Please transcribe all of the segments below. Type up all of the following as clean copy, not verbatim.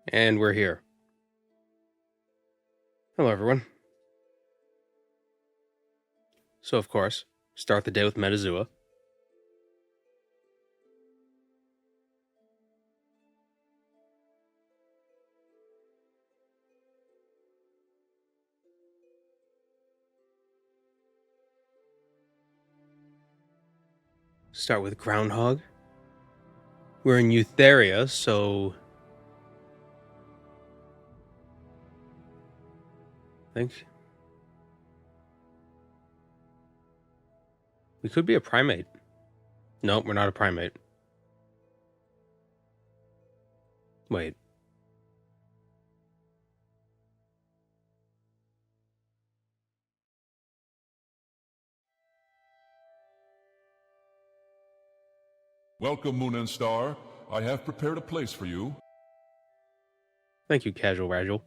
And we're here. Hello, everyone. So, of course, start the day with Metazua. Start with Groundhog. We're in Eutheria, so I think we could be a primate. Nope, we're not a primate. Wait. Welcome, Moon and Star. I have prepared a place for you. Thank you, Casual Ragul.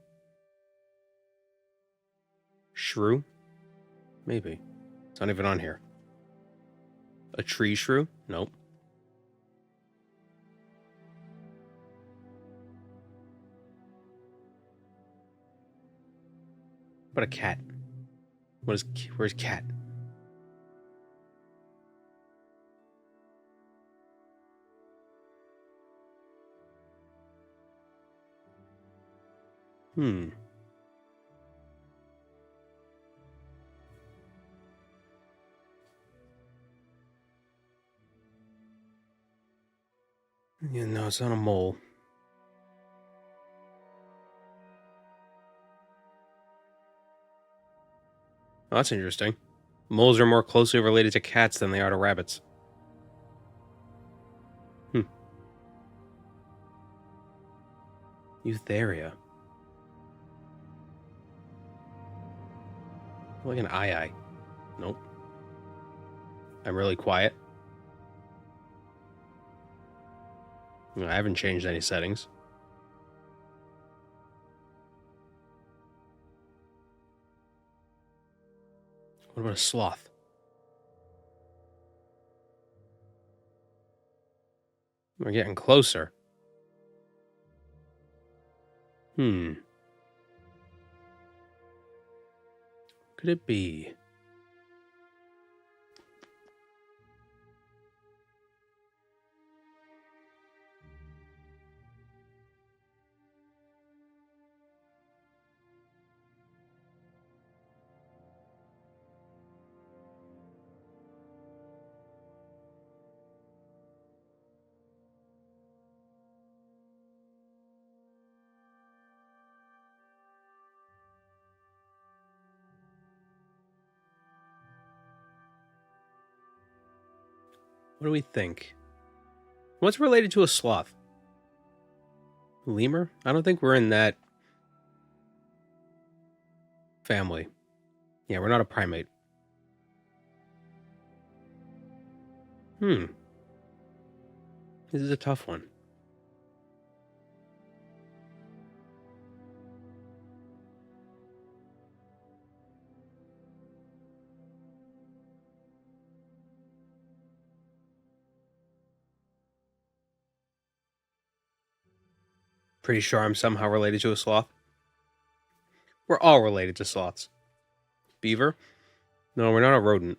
Shrew? Maybe. It's not even on here. A tree shrew? Nope. What about a cat? Where's cat? Hmm. Yeah, no, it's not a mole. Oh, that's interesting. Moles are more closely related to cats than they are to rabbits. Eutheria. Like an eye. Nope. I'm really quiet. I haven't changed any settings. What about a sloth? We're getting closer. Could it be? What do we think? What's related to a sloth? Lemur? I don't think we're in that family. Yeah, we're not a primate. This is a tough one. Pretty sure I'm somehow related to a sloth. We're all related to sloths. Beaver? No, we're not a rodent.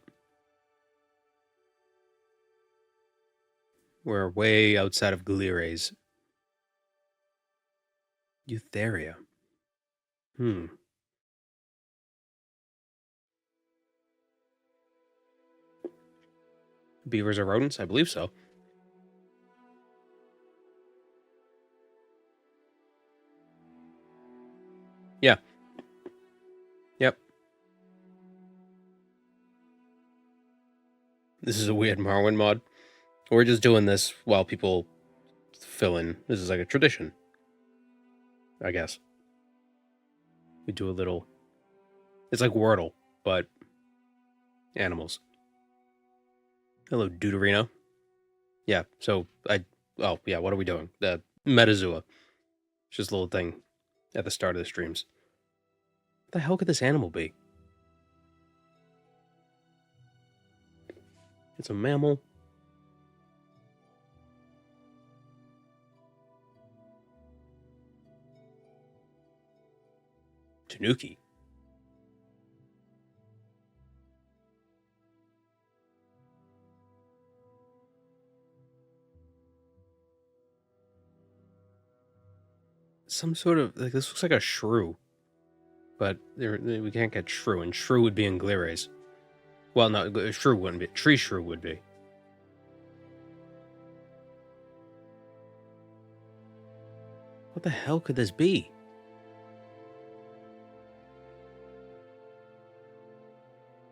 We're way outside of Glires. Eutheria. Beavers are rodents? I believe so. Yeah. Yep. This is a weird Morrowind mod. We're just doing this while people fill in. This is like a tradition, I guess. We do a little. It's like Wordle, but animals. Hello, Deuterino. Yeah, so Oh, yeah, what are we doing? The Metazua. It's just a little thing at the start of the streams. What the hell could this animal be? It's a mammal. Tanuki. Some sort of like this looks like a shrew, but we can't get shrew, and shrew would be in Glires. Well, no, shrew wouldn't be. Tree shrew would be. What the hell could this be?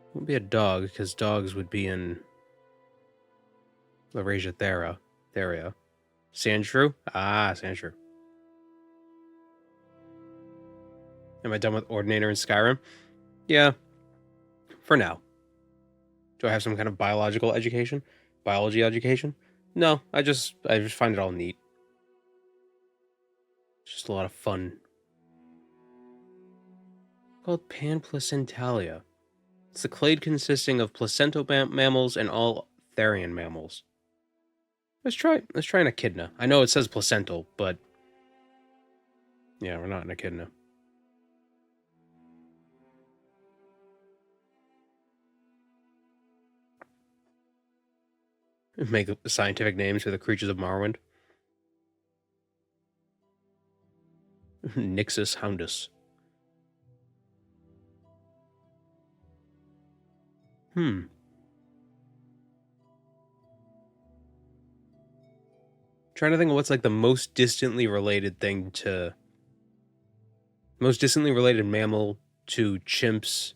It wouldn't be a dog, because dogs would be in Laurasia Theria. Sand shrew? Ah, sand shrew. Am I done with Ordinator in Skyrim? Yeah, for now. Do I have some kind of biology education? No, I just find it all neat. It's just a lot of fun. It's called Panplacentalia. It's a clade consisting of placental mammals and all therian mammals. Let's try an echidna. I know it says placental, but yeah, we're not an echidna. Make scientific names for the creatures of Morrowind. Nixus houndus. Trying to think of what's like the most distantly related mammal to chimps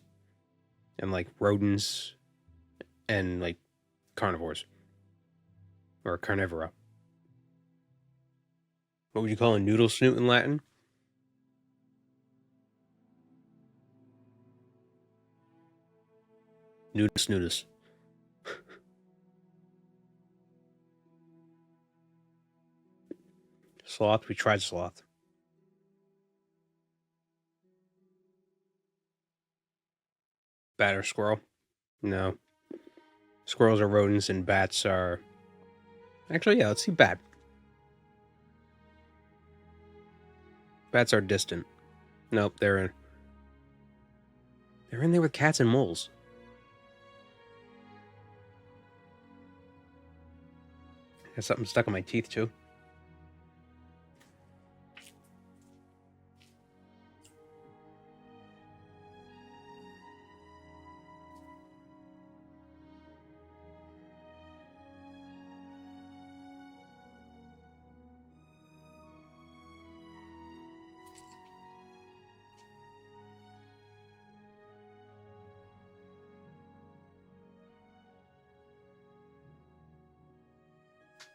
and like rodents and like carnivores or carnivora. What would you call a noodle snoot in Latin? Nudus nudus. Sloth, we tried sloth. Bat or squirrel? No. Squirrels are rodents and bats are... Actually, yeah, let's see bat. Bats are distant. Nope, they're in there with cats and moles. Got something stuck in my teeth, too.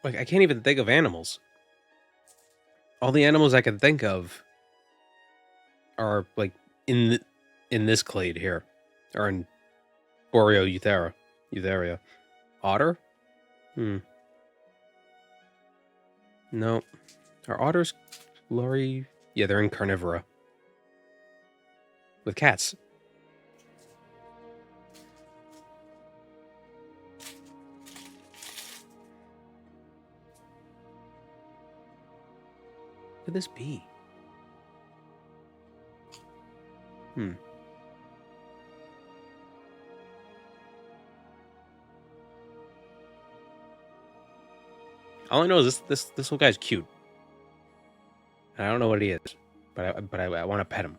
Like, I can't even think of animals. All the animals I can think of are, like, in this clade here. Or in Eutheria. Otter? No. Are otters... Lori... Yeah, they're in carnivora. With cats. What could this be? All I know is this little guy's cute. And I don't know what he is, but I want to pet him.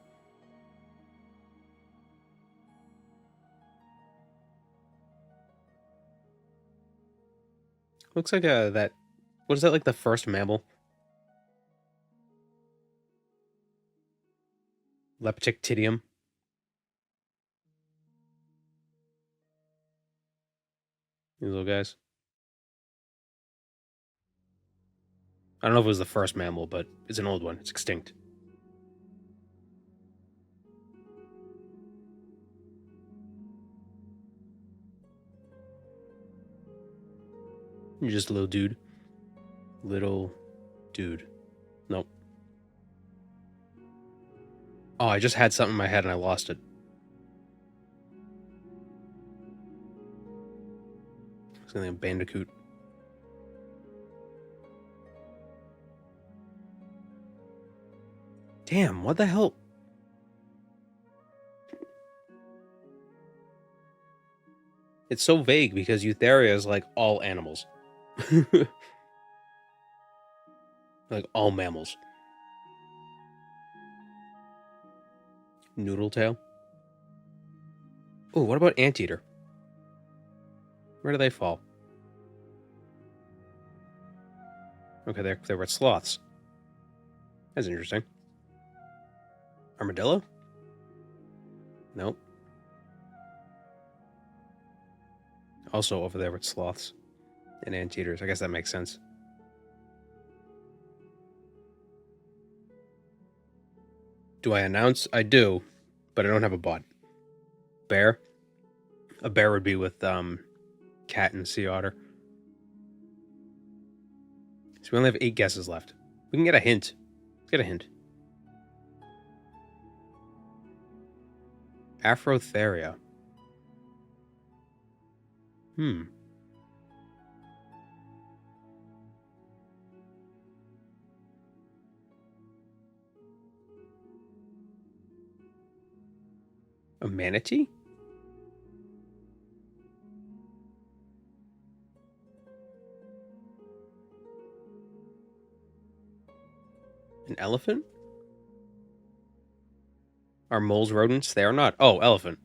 Looks like that. What is that, like the first mammal? Leptictidium. These little guys. I don't know if it was the first mammal, but it's an old one. It's extinct. You're just a little dude. Little dude. Nope. Oh, I just had something in my head and I lost it. It's gonna be a bandicoot. Damn, what the hell? It's so vague because Eutheria is like all animals. Like all mammals. Noodle tail. Oh, what about anteater? Where do they fall? Okay, they were sloths. That's interesting. Armadillo? Nope. Also over there with sloths and anteaters. I guess that makes sense. Do I announce? I do, but I don't have a bot. Bear? A bear would be with cat and sea otter. So we only have 8 guesses left. We can get a hint. Let's get a hint. Afrotheria. A manatee? An elephant? Are moles rodents? They are not. Oh, elephant.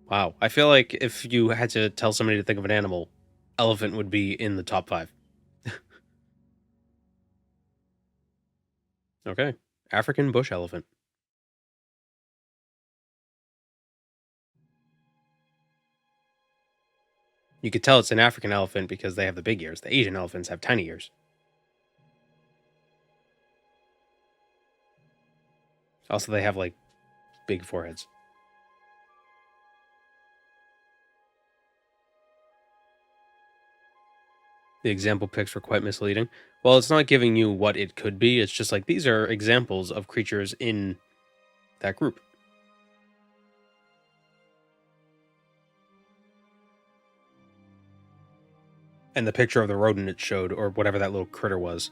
Wow. I feel like if you had to tell somebody to think of an animal, elephant would be in the top 5. Okay. African bush elephant. You could tell it's an African elephant because they have the big ears. The Asian elephants have tiny ears. Also, they have, like, big foreheads. The example pics were quite misleading. Well, it's not giving you what it could be. It's just like, these are examples of creatures in that group. And the picture of the rodent it showed, or whatever that little critter was,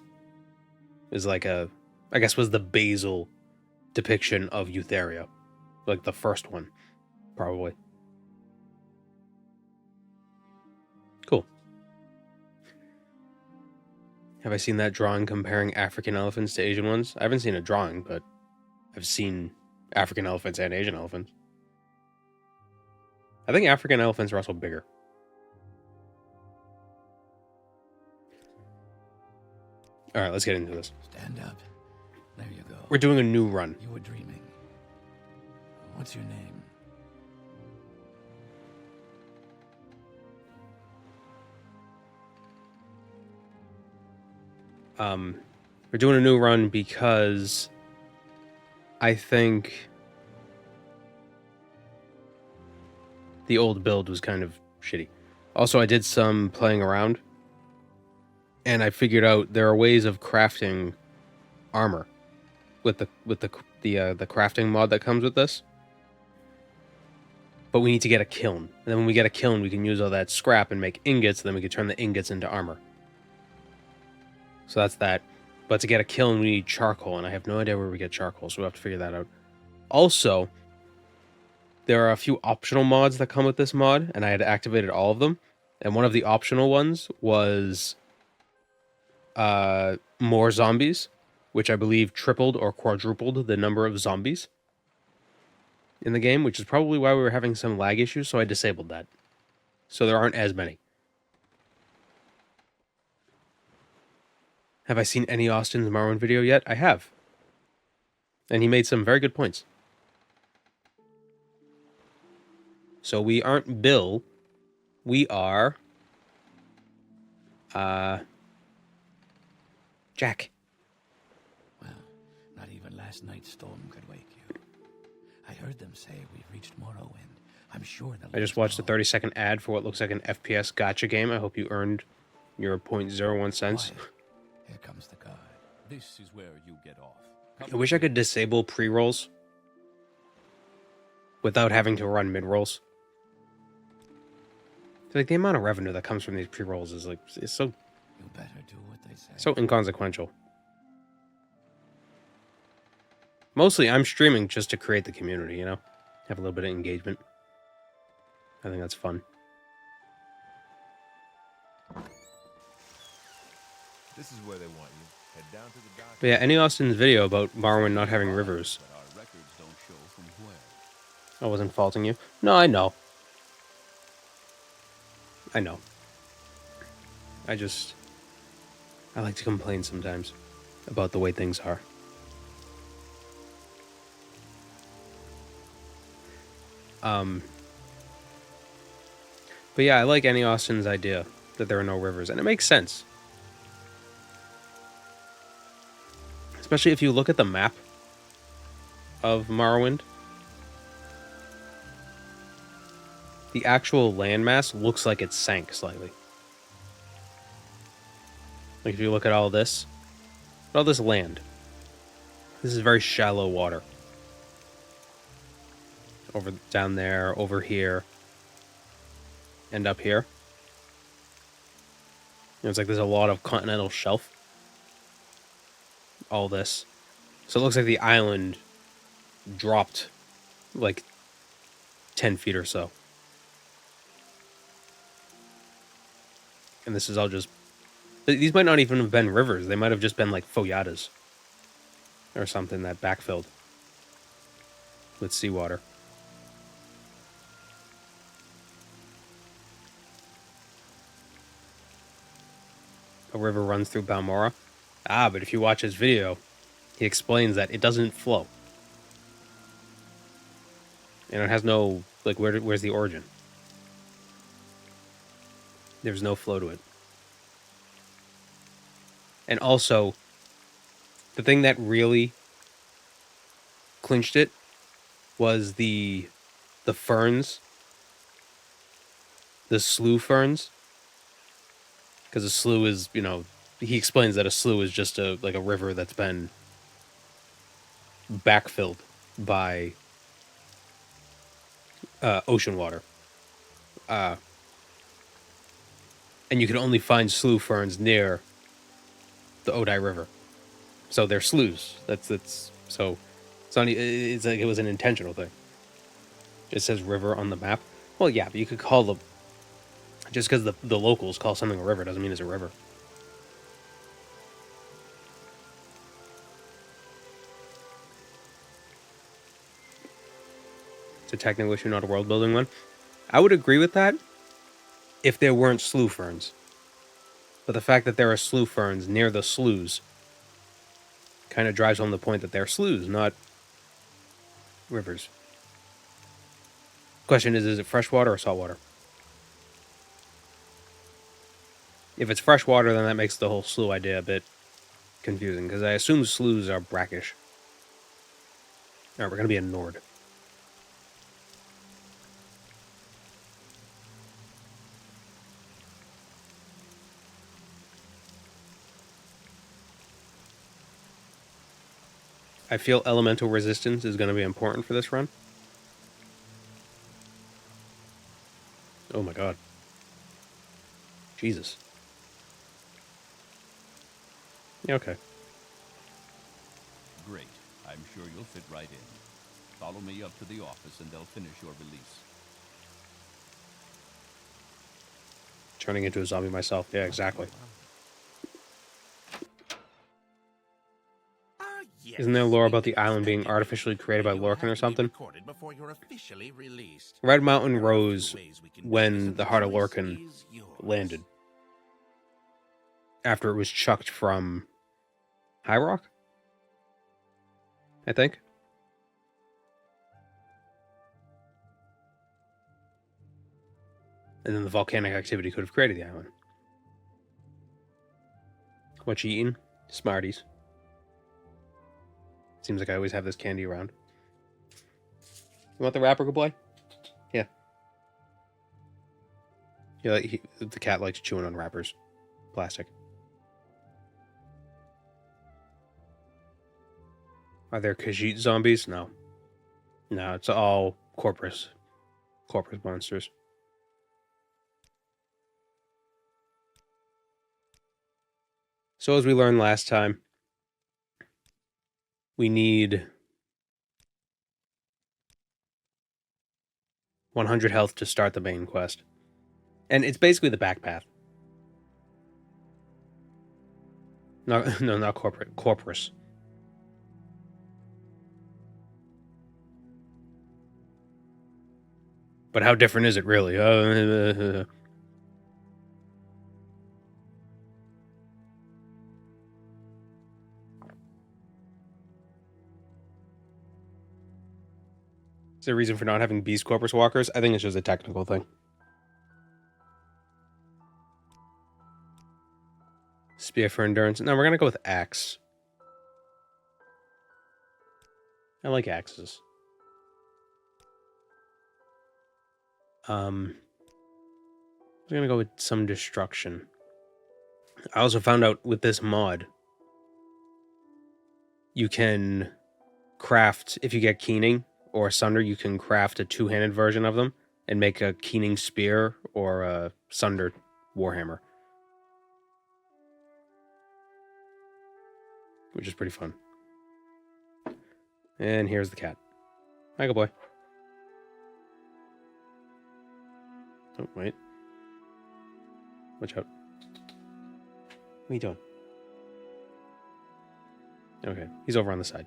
is like I guess was the basal depiction of Eutheria. Like the first one, probably. Cool. Have I seen that drawing comparing African elephants to Asian ones? I haven't seen a drawing, but I've seen African elephants and Asian elephants. I think African elephants are also bigger. All right, let's get into this. Stand up. There you go. We're doing a new run. You were dreaming. What's your name? We're doing a new run because I think the old build was kind of shitty. Also, I did some playing around, and I figured out there are ways of crafting armor with the crafting mod that comes with this. But we need to get a kiln, and then when we get a kiln, we can use all that scrap and make ingots. Then we can turn the ingots into armor. So that's that. But to get a kiln, we need charcoal, and I have no idea where we get charcoal, so we'll have to figure that out. Also, there are a few optional mods that come with this mod, and I had activated all of them. And one of the optional ones was more zombies, which I believe tripled or quadrupled the number of zombies in the game, which is probably why we were having some lag issues, so I disabled that. So there aren't as many. Have I seen any Austin's Morrowind video yet? I have. And he made some very good points. So we aren't Bill. We are... Jack. Well, not even last night's storm could wake you. I heard them say we've reached Morrowind. I'm sure they'll... I just watched a 30-second ad for what looks like an FPS gacha game. I hope you earned your 0.01 cents. Quiet. Here comes the guard. This is where you get off. I wish I could disable pre-rolls without having to run mid-rolls. Like, the amount of revenue that comes from these pre-rolls is like, it's so... You better do what they say. So inconsequential. Mostly, I'm streaming just to create the community, you know? Have a little bit of engagement. I think that's fun. This is where they want you. Head down to the dock. But yeah, any Austin's video about Morrowind not having rivers. But our records don't show from where. I wasn't faulting you. No, I know. I know. I like to complain sometimes about the way things are. But yeah, I like any Austin's idea that there are no rivers, and it makes sense. Especially if you look at the map of Morrowind. The actual landmass looks like it sank slightly. Like if you look at all this land. This is very shallow water. Over down there, over here, and up here. It's like there's a lot of continental shelf. All this. So it looks like the island dropped like 10 feet or so. And this is all just... These might not even have been rivers. They might have just been like foyadas. Or something that backfilled with seawater. A river runs through Balmora. But if you watch his video, he explains that it doesn't flow. And it has no... Like, where's the origin? There's no flow to it. And also, the thing that really clinched it was the ferns. The slough ferns. Because a slough is, you know, he explains that a slough is just a river that's been backfilled by ocean water. And you can only find slough ferns near the Odai River. So they're sloughs. That's so it's not, it's like it was an intentional thing. It says river on the map. Well, yeah, but you could call them, just because the locals call something a river doesn't mean it's a river. It's a technical issue, not a world building one. I would agree with that if there weren't slough ferns. But the fact that there are slough ferns near the sloughs kind of drives home the point that they're sloughs, not rivers. Question is it freshwater or saltwater? If it's freshwater, then that makes the whole slough idea a bit confusing, because I assume sloughs are brackish. Alright, we're going to be in Nord. I feel elemental resistance is going to be important for this run. Oh my god. Jesus. Yeah, okay. Great. I'm sure you'll fit right in. Follow me up to the office and they'll finish your release. Turning into a zombie myself. Yeah, exactly. Isn't there lore about the island being artificially created by Lorcan or something? Red Mountain rose when the Heart of Lorcan landed. After it was chucked from High Rock? I think. And then the volcanic activity could have created the island. What you eating? Smarties. Seems like I always have this candy around. You want the wrapper, good boy? Yeah. Yeah, the cat likes chewing on wrappers. Plastic. Are there Khajiit zombies? No. No, it's all Corpus. Corpus monsters. So as we learned last time, we need 100 health to start the main quest. And it's basically the back path. No, not corporate. Corporus. But how different is it really? Is there a reason for not having Beast Corpus Walkers? I think it's just a technical thing. Spear for endurance. No, we're going to go with axe. I like axes. I'm going to go with some destruction. I also found out with this mod, you can craft, if you get Keening or Sunder, you can craft a two-handed version of them and make a Keening spear or a Sunder warhammer, which is pretty fun. And here's the cat. Hi, good boy. Oh, wait. Watch out. What are you doing? Okay, he's over on the side.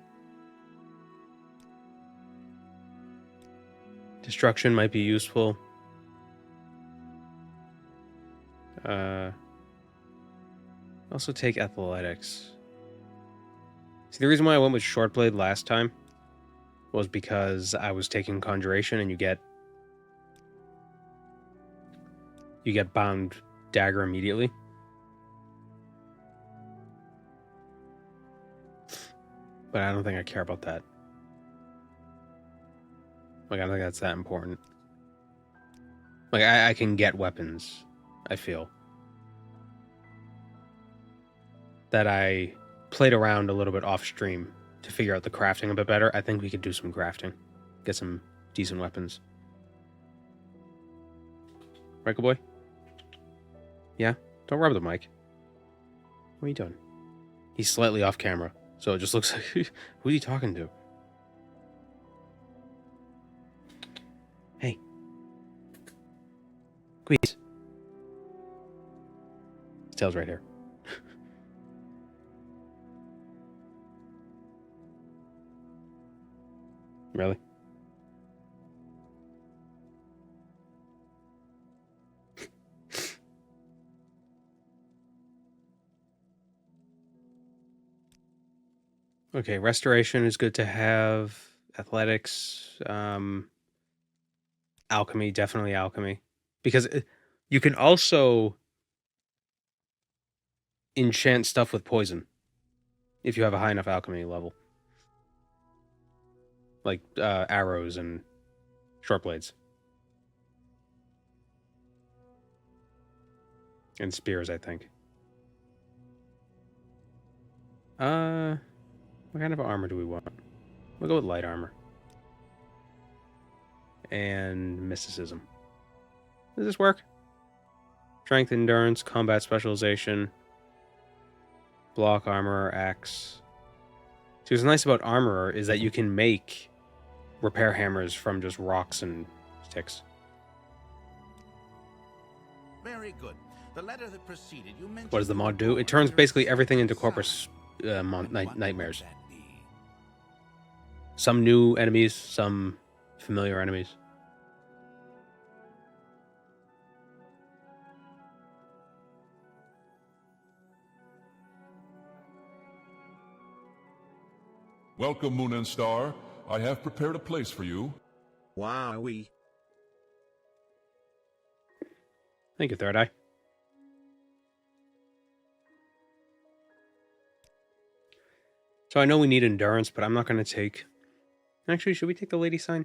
Destruction might be useful. Also take athletics. See, the reason why I went with Shortblade last time was because I was taking Conjuration, and you get bound dagger immediately. But I don't think I care about that. Like, I don't think that's that important. Like, I can get weapons, I feel. That I played around a little bit off stream to figure out the crafting a bit better. I think we could do some crafting. Get some decent weapons. Right, good boy? Yeah? Don't rub the mic. What are you doing? He's slightly off camera, so it just looks like... Who are you talking to? Hey. Squeeze. His tail's right here. Really? Okay, restoration is good to have. Athletics, alchemy, definitely alchemy. Because you can also enchant stuff with poison if you have a high enough alchemy level. Like arrows and short blades. And spears, I think. What kind of armor do we want? We'll go with light armor. And mysticism. Does this work? Strength, endurance, combat specialization, block armor, axe. See, what's nice about armor is that you can make repair hammers from just rocks and sticks. Very good. The letter that preceded you mentioned. What does the mod do? It turns basically everything into corpus nightmares. Some new enemies, some familiar enemies. Welcome, Moon and Star. I have prepared a place for you. Wowee. Thank you, Third Eye. So I know we need endurance, but I'm not going to take... Actually, should we take the lady sign?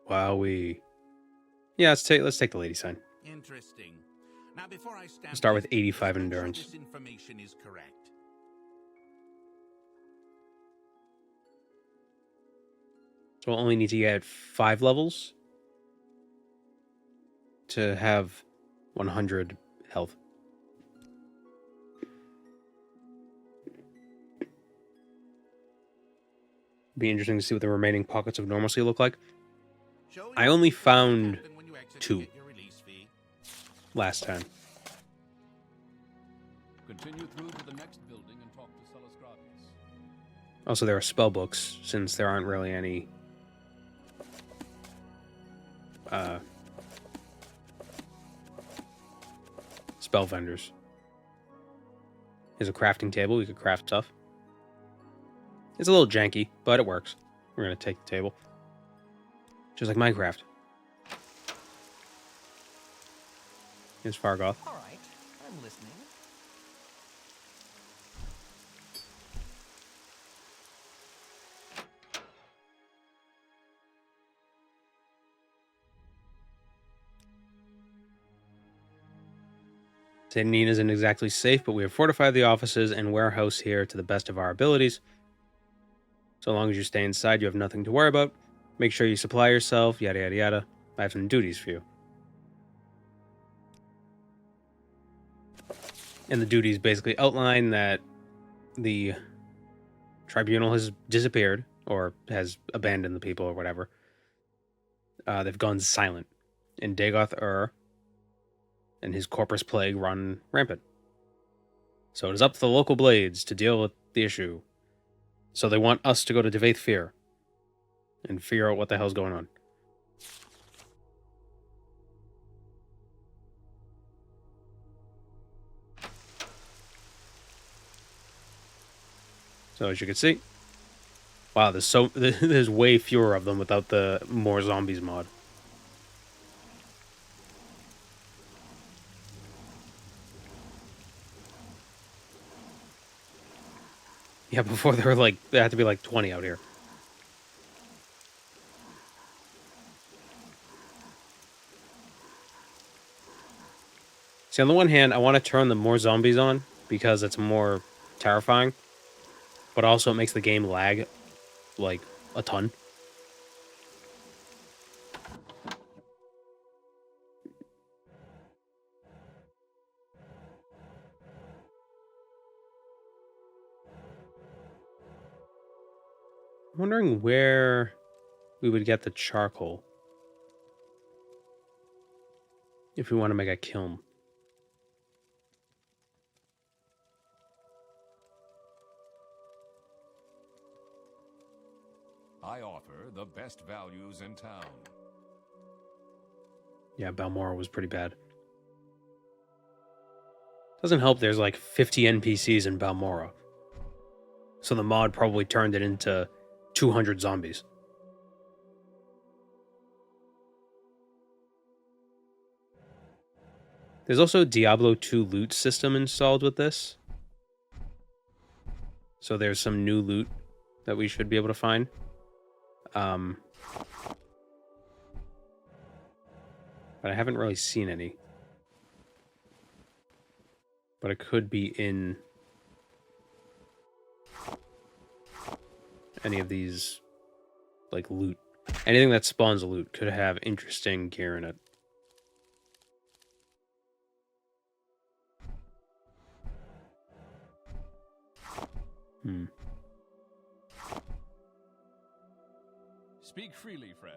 Wowee. Yeah, let's take the lady sign. Interesting. Now, before I Start with 85 endurance. This information is correct. So we'll only need to get 5 levels to have 100 health. Be interesting to see what the remaining pockets of normalcy look like. I only found 2 last time. Continue through to the next building and talk to Celis Gravis. Also, there are spell books, since there aren't really any spell vendors. Here's a crafting table. We could craft stuff. It's a little janky, but it works. We're going to take the table. Just like Minecraft. Here's Fargoth. All right, I'm listening. St. Nina isn't exactly safe, but we have fortified the offices and warehouse here to the best of our abilities. So long as you stay inside, you have nothing to worry about. Make sure you supply yourself, yada yada yada. I have some duties for you. And the duties basically outline that the tribunal has disappeared, or has abandoned the people, or whatever. They've gone silent. And Dagoth and his Corpus Plague run rampant. So it is up to the local blades to deal with the issue. So they want us to go to Devaith Fear and figure out what the hell's going on. So as you can see, wow, there's way fewer of them without the more zombies mod. Yeah, before there had to be like 20 out here. See, on the one hand, I want to turn the more zombies on because it's more terrifying, but also it makes the game lag like a ton. I'm wondering where we would get the charcoal if we want to make a kiln. I offer the best values in town. Yeah, Balmora was pretty bad. Doesn't help there's like 50 NPCs in Balmora. So the mod probably turned it into 200 zombies. There's also a Diablo 2 loot system installed with this. So there's some new loot that we should be able to find. But I haven't really seen any. But it could be in any of these, like, loot. Anything that spawns loot could have interesting gear in it. Speak freely, friend.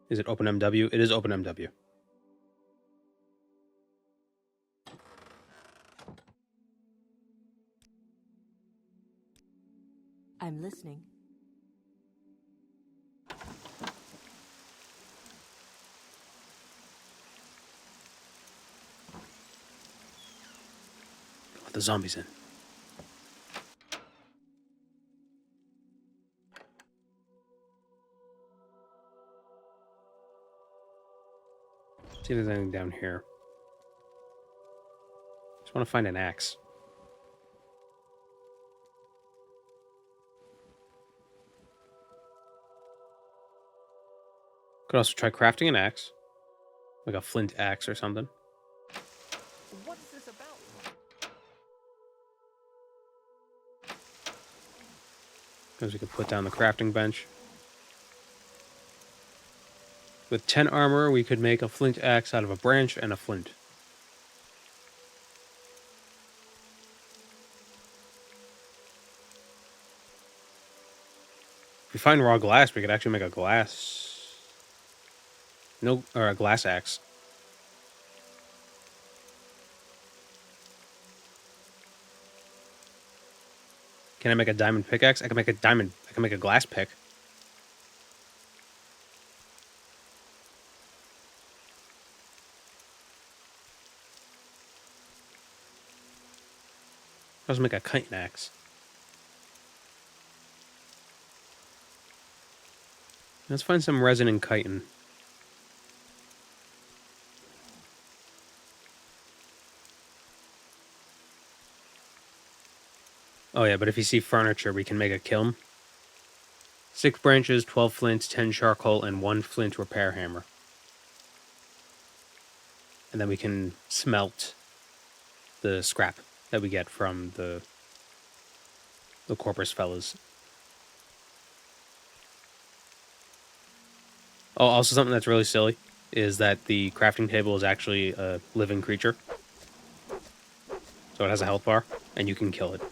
Is it OpenMW? It is OpenMW. I'm listening. Let the zombies in. See if there's anything down here. Just want to find an axe. Could also try crafting an axe. Like a flint axe or something. What's this about? Because we could put down the crafting bench. With 10 armor, we could make a flint axe out of a branch and a flint. If we find raw glass, we could actually make a glass... No, or a glass axe. Can I make a diamond pickaxe? I can make a diamond... I can make a glass pick. Let's make a chitin axe. Let's find some resin and chitin. Oh yeah, but if you see furniture, we can make a kiln. 6 branches, 12 flints, 10 charcoal, and 1 flint repair hammer. And then we can smelt the scrap that we get from the corpus fellas. Oh, also something that's really silly is that the crafting table is actually a living creature. So it has a health bar, and you can kill it.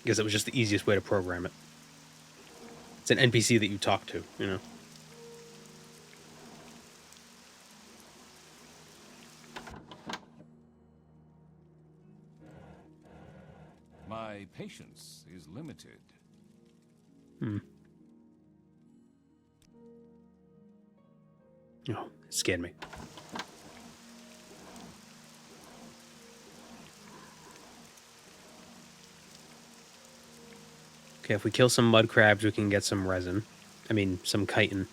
Because it was just the easiest way to program it. It's an NPC that you talk to, you know? My patience is limited. Oh, it scared me. Okay, if we kill some mud crabs, we can get some resin. I mean, some chitin.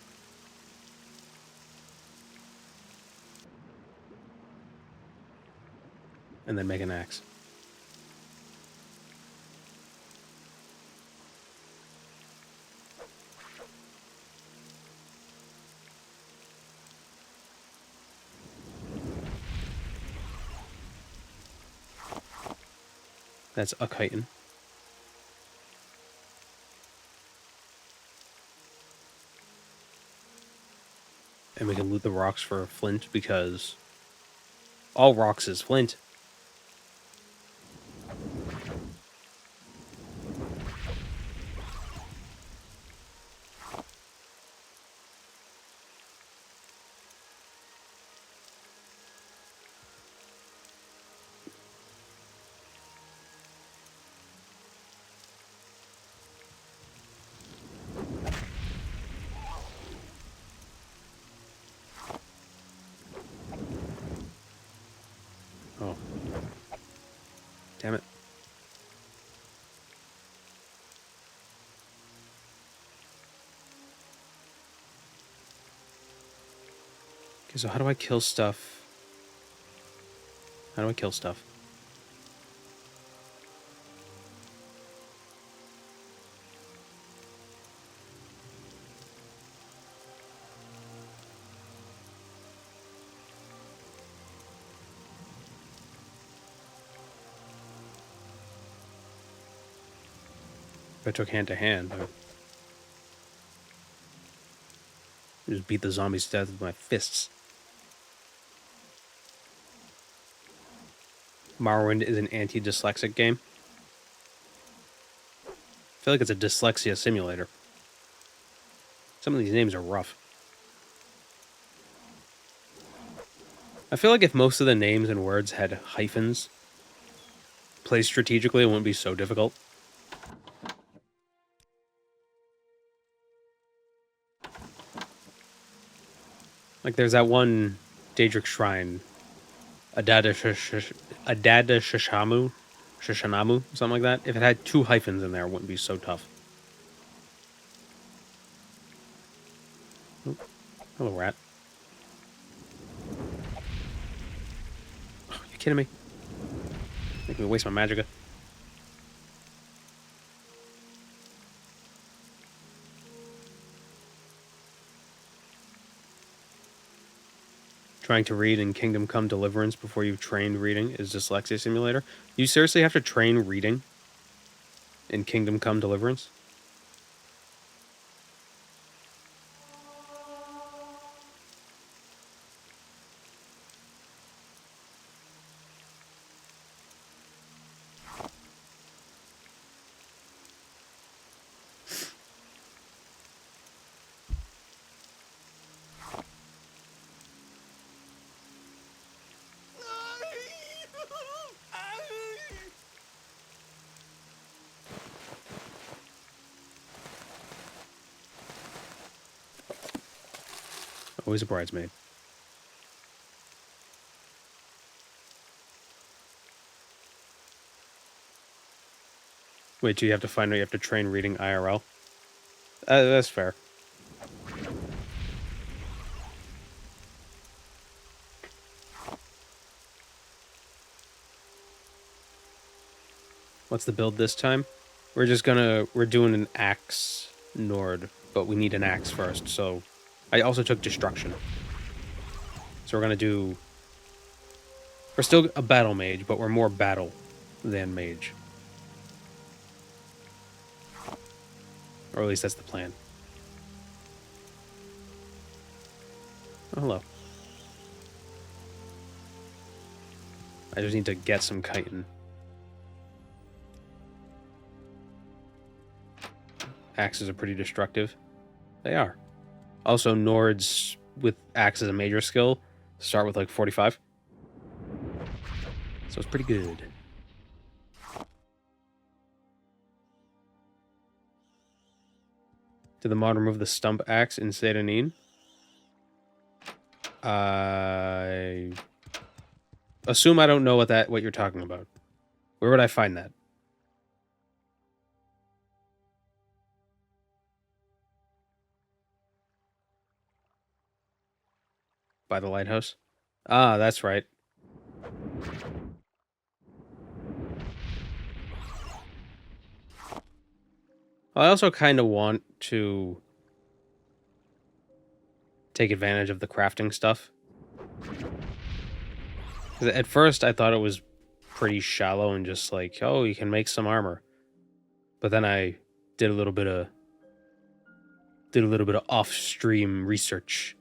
And then make an axe. That's a chitin. And we can loot the rocks for flint because all rocks is flint. Oh. Damn it. Okay, so how do I kill stuff? How do I kill stuff? If I took hand to hand, I would just beat the zombies to death with my fists. Morrowind is an anti-dyslexic game. I feel like it's a dyslexia simulator. Some of these names are rough. I feel like if most of the names and words had hyphens placed strategically, it wouldn't be so difficult. Like there's that one Daedric shrine, Shishanamu, something like that. If it had 2 hyphens in there, it wouldn't be so tough. Oh, hello, rat. Oh, you kidding me? Make me waste my magicka. trying to read in Kingdom Come Deliverance before you've trained reading is Dyslexia Simulator. You seriously have to train reading in Kingdom Come Deliverance? Always a bridesmaid. Wait, do you have to find out you have to train reading IRL? That's fair. What's the build this time? We're doing an axe Nord, but we need an axe first, so I also took destruction. So we're still a battle mage, but we're more battle than mage. Or at least that's the plan. Oh, hello. I just need to get some chitin. Axes are pretty destructive. They are. Also, Nords with axe as a major skill start with like 45. So it's pretty good. Did the mod remove the stump axe in Sedanine? I assume I don't know what you're talking about. Where would I find that? By the lighthouse? Ah, that's right. I also kind of want to take advantage of the crafting stuff. 'Cause at first, I thought it was pretty shallow and just like, oh, you can make some armor. But then I did a little bit of off-stream research.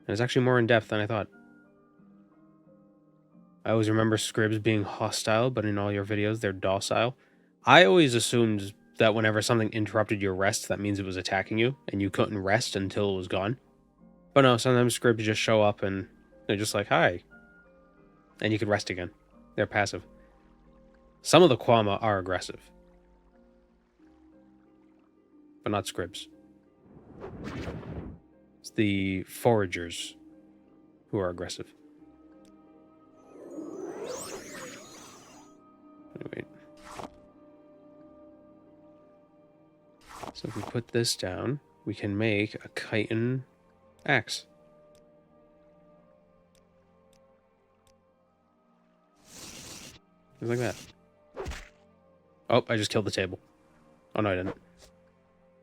And it's actually more in-depth than I thought. I always remember scribs being hostile, but in all your videos, they're docile. I always assumed that whenever something interrupted your rest, that means it was attacking you, and you couldn't rest until it was gone. But no, sometimes scribs just show up and they're just like, hi. And you could rest again. They're passive. Some of the Kwama are aggressive. But not scribs. It's the foragers who are aggressive. Wait. So if we put this down, we can make a chitin axe. Just like that. Oh, I just killed the table. Oh no, I didn't.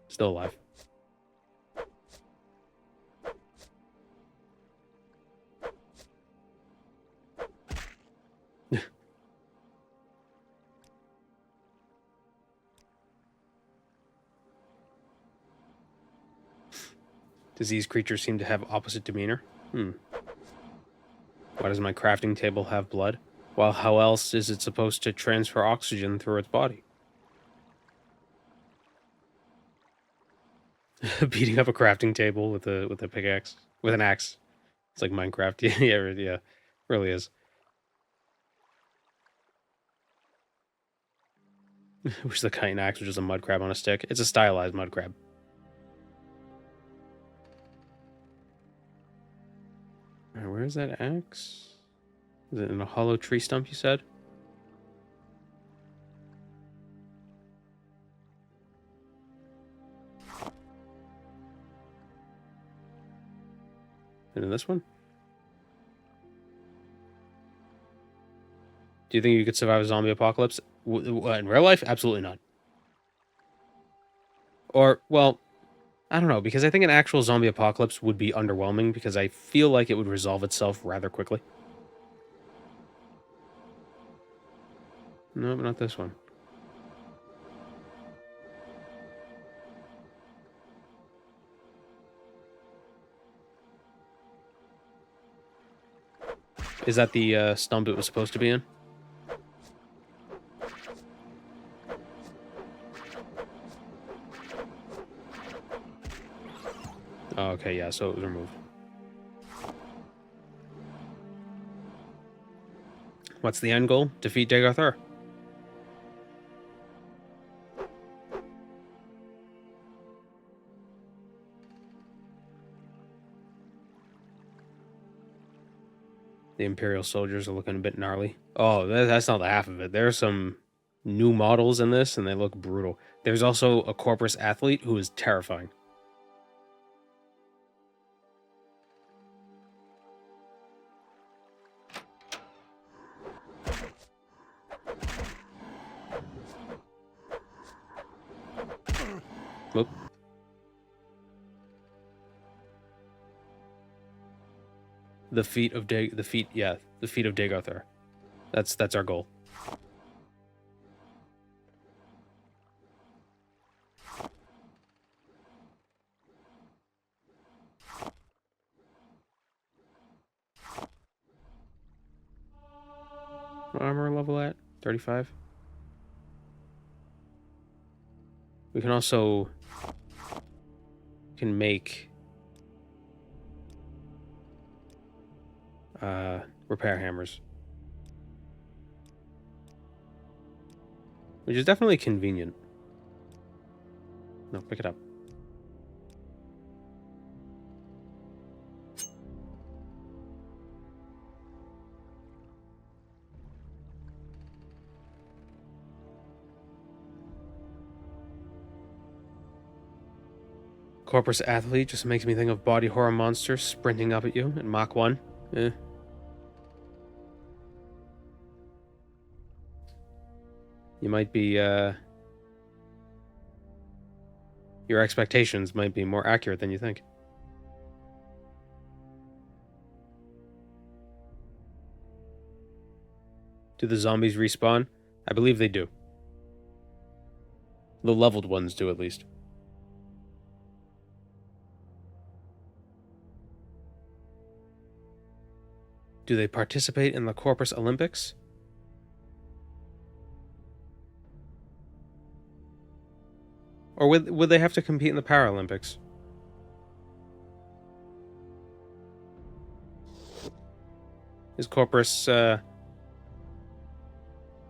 Still alive. Diseased creatures seem to have opposite demeanor. Why does my crafting table have blood? Well, how else is it supposed to transfer oxygen through its body? Beating up a crafting table with a pickaxe. With an axe. It's like Minecraft. Yeah, really is. Wish the chitin axe was just a mud crab on a stick. It's a stylized mud crab. Alright, where's that axe? Is it in a hollow tree stump, you said? And in this one? Do you think you could survive a zombie apocalypse? In real life? Absolutely not. Or, well, I don't know, because I think an actual zombie apocalypse would be underwhelming because I feel like it would resolve itself rather quickly. No, not this one. Is that the stump it was supposed to be in? Oh, okay, yeah, so it was removed. What's the end goal? Defeat Degarthur. The Imperial soldiers are looking a bit gnarly. Oh, that's not the half of it. There are some new models in this, and they look brutal. There's also a Corpus athlete who is terrifying. Whoop. The feet of Degarthur. That's our goal. What armor level at? 35. We can also make repair hammers, which is definitely convenient. No, pick it up. Corpus athlete just makes me think of body horror monsters sprinting up at you in Mach 1. Eh. You might be, your expectations might be more accurate than you think. Do the zombies respawn? I believe they do. The leveled ones do, at least. Do they participate in the Corpus Olympics? Or would they have to compete in the Paralympics? Is Corpus, does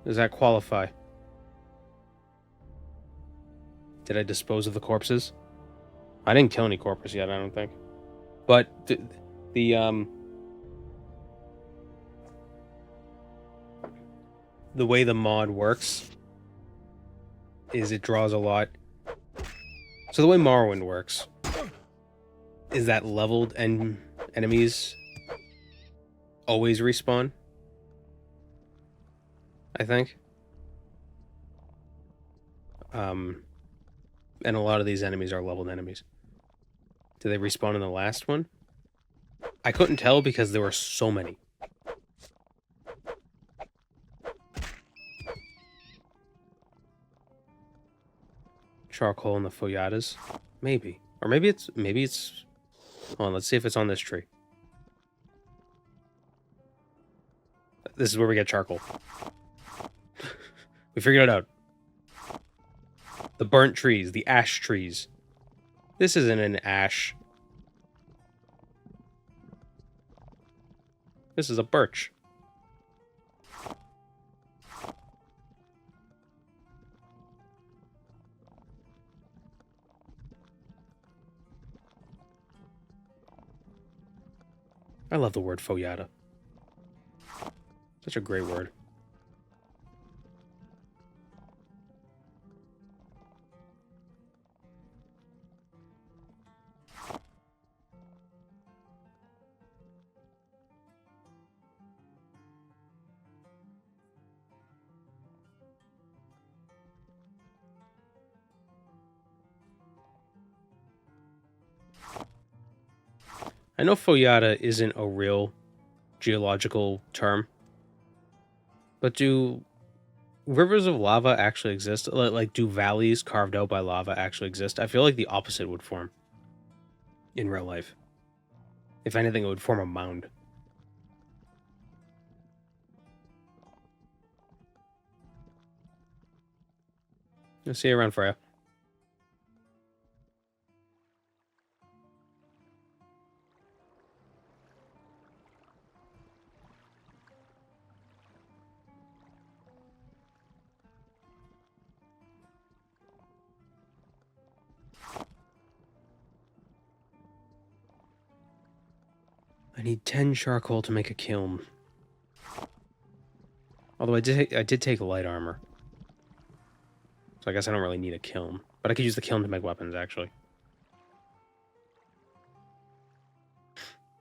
that qualify? Did I dispose of the corpses? I didn't kill any Corpus yet, I don't think. But the way the mod works is it draws a lot. So the way Morrowind works is that leveled enemies always respawn, I think. And a lot of these enemies are leveled enemies. Did they respawn in the last one? I couldn't tell because there were so many. Charcoal in the Foyadas? Maybe. Or maybe it's... Hold on, let's see if it's on this tree. This is where we get charcoal. We figured it out. The burnt trees, the ash trees. This isn't an ash. This is a birch. I love the word Foyada. Such a great word. I know Foyata isn't a real geological term, but do rivers of lava actually exist? Like, do valleys carved out by lava actually exist? I feel like the opposite would form in real life. If anything, it would form a mound. I'll see you around, Freya. I need 10 charcoal to make a kiln. Although I did take light armor. So I guess I don't really need a kiln. But I could use the kiln to make weapons, actually.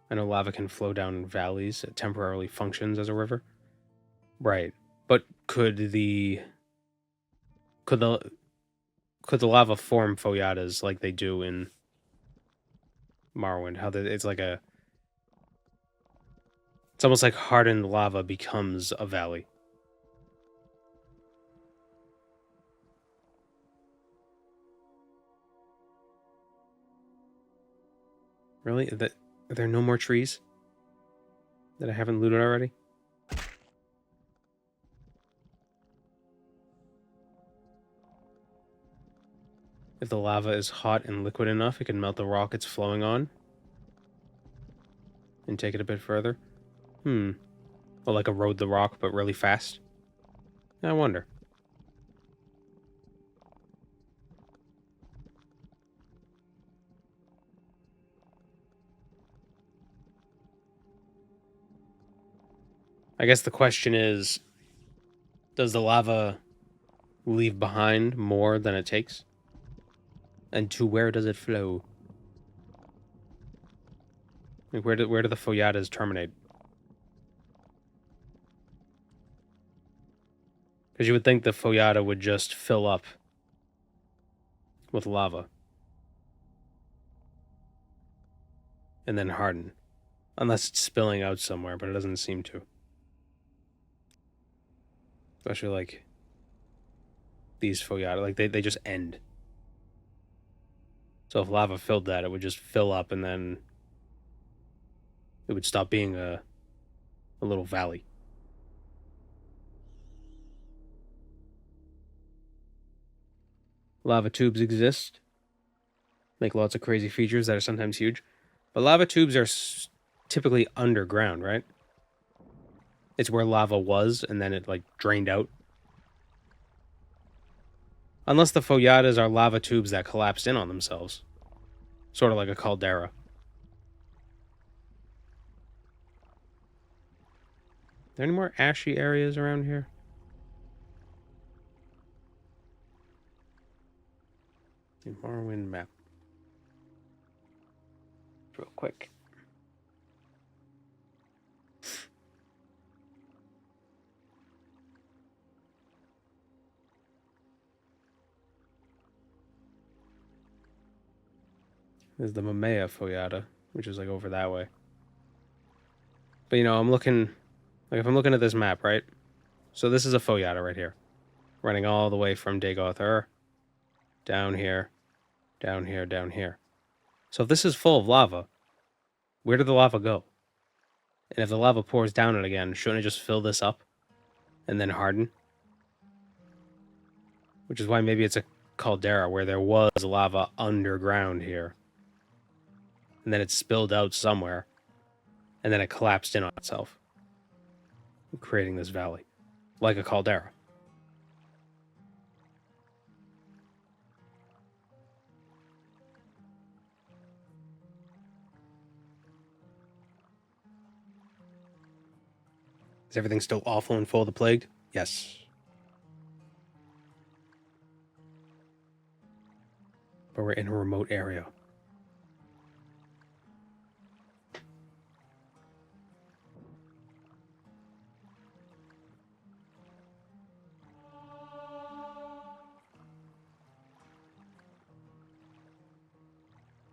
I know lava can flow down valleys. It temporarily functions as a river. Right. But could the lava form Foyatas like they do in Morrowind? It's almost like hardened lava becomes a valley. Really? Are there no more trees that I haven't looted already? If the lava is hot and liquid enough, it can melt the rock it's flowing on and take it a bit further. Or like erode the rock, but really fast. I wonder. I guess the question is, does the lava leave behind more than it takes? And to where does it flow? Like where do the Foyatas terminate? Because you would think the Foyata would just fill up with lava and then harden. Unless it's spilling out somewhere, but it doesn't seem to. Especially like these Foyata, like they just end. So if lava filled that, it would just fill up and then it would stop being a little valley. Lava tubes exist. Make lots of crazy features that are sometimes huge. But lava tubes are typically underground, right? It's where lava was and then it like drained out. Unless the Foyatas are lava tubes that collapsed in on themselves. Sort of like a caldera. Are there any more ashy areas around here? The Morrowind map. Real quick. There's the Mamea Foyata, which is like over that way. But you know, I'm looking, like if I'm looking at this map, right? So this is a Foyata right here. Running all the way from Dagoth Ur, down here, down here, down here. So if this is full of lava, where did the lava go? And if the lava pours down it again, shouldn't it just fill this up and then harden? Which is why maybe it's a caldera where there was lava underground here. And then it spilled out somewhere. And then it collapsed in on itself, creating this valley, like a caldera. Is everything still awful and full of the plague? Yes. But we're in a remote area.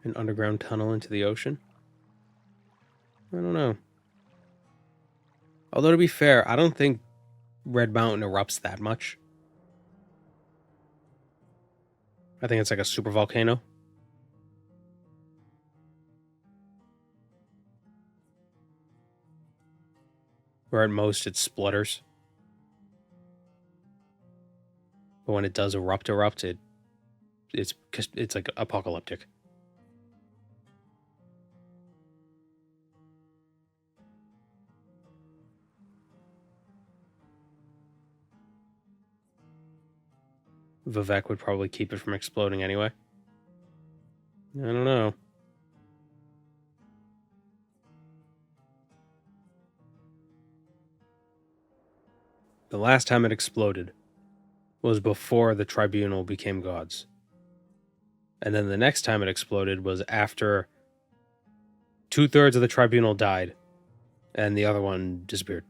An underground tunnel into the ocean? Although, to be fair, I don't think Red Mountain erupts that much. I think it's like a super volcano. Or at most, it splutters. But when it does erupt, it's like apocalyptic. Vivek would probably keep it from exploding anyway. I don't know. The last time it exploded was before the tribunal became gods. And then the next time it exploded was after 2/3 of the tribunal died and the other one disappeared.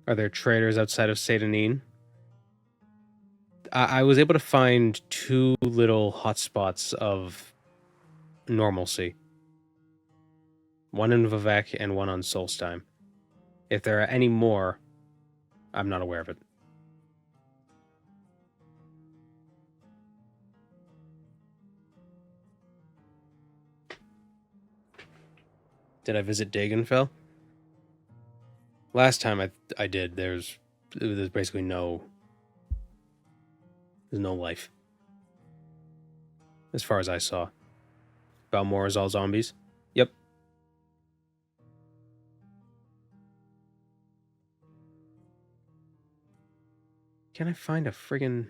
Are there traders outside of Satanin? I was able to find 2 little hotspots of normalcy. One in Vivek and one on Solstheim. If there are any more, I'm not aware of it. Did I visit Dagonfell? Last time I did, there's basically no life. As far as I saw. Balmor is all zombies? Yep. Can I find a friggin...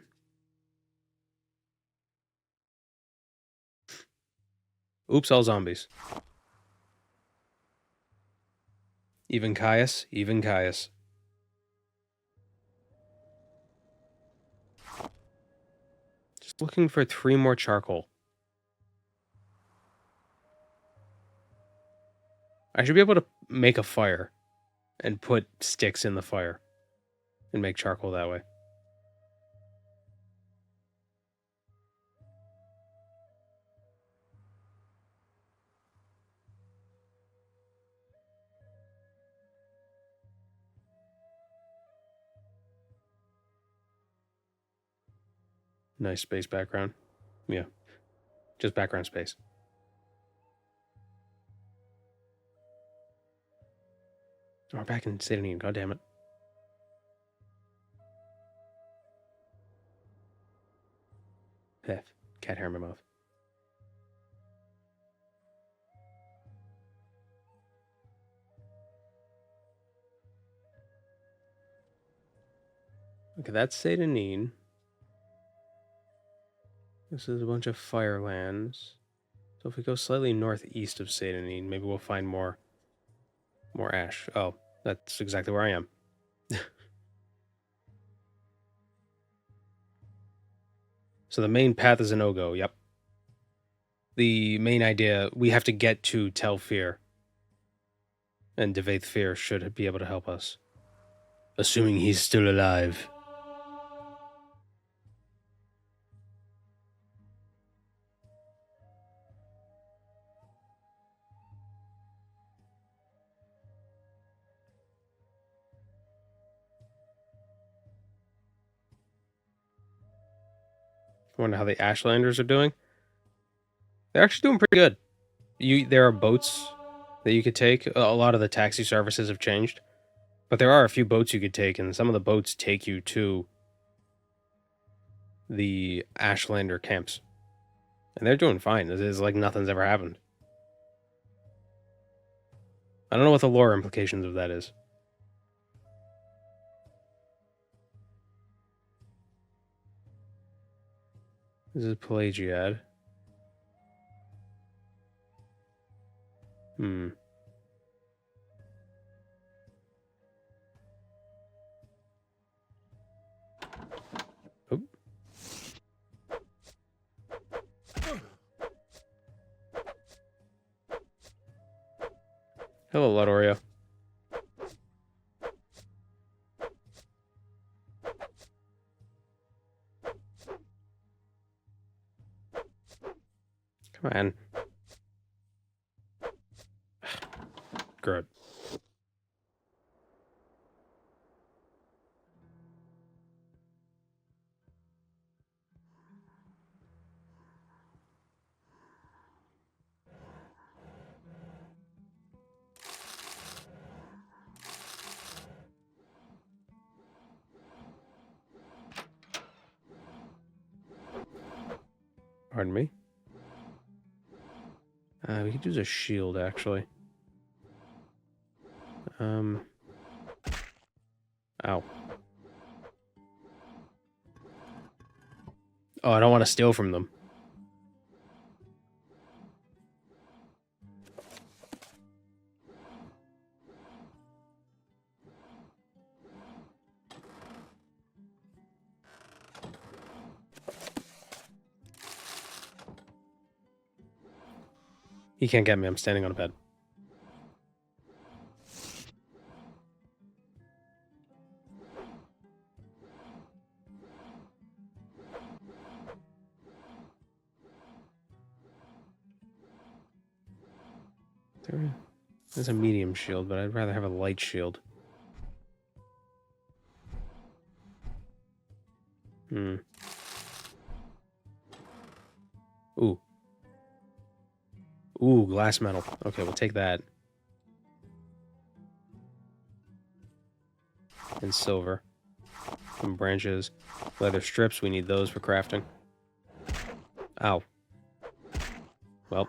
Oops, all zombies. Even Caius? Even Caius. Just looking for 3 more charcoal. I should be able to make a fire and put sticks in the fire and make charcoal that way. Nice space background. Yeah. Just background space. Oh, we're back in Satanin. God damn it. Heh. Cat hair in my mouth. Okay, that's Satanin. This is a bunch of firelands. So if we go slightly northeast of Satanin, maybe we'll find more ash. Oh, that's exactly where I am. So the main path is an Ogo, yep. The main idea, we have to get to Tel Fear. And Devaith Fear should be able to help us. Assuming he's still alive. I wonder how the Ashlanders are doing. They're actually doing pretty good. There are boats that you could take. A lot of the taxi services have changed. But there are a few boats you could take, and some of the boats take you to the Ashlander camps. And they're doing fine. It's like nothing's ever happened. I don't know what the lore implications of that is. This is Pelagiad. Oh. Hello, Lodorio. Come Man. Good. Pardon me. We could use a shield, actually. Ow. Oh, I don't want to steal from them. He can't get me. I'm standing on a bed. There's a medium shield, but I'd rather have a light shield. Hmm. Ooh. Ooh, glass metal. Okay, we'll take that. And silver. Some branches. Leather strips, we need those for crafting. Ow. Well.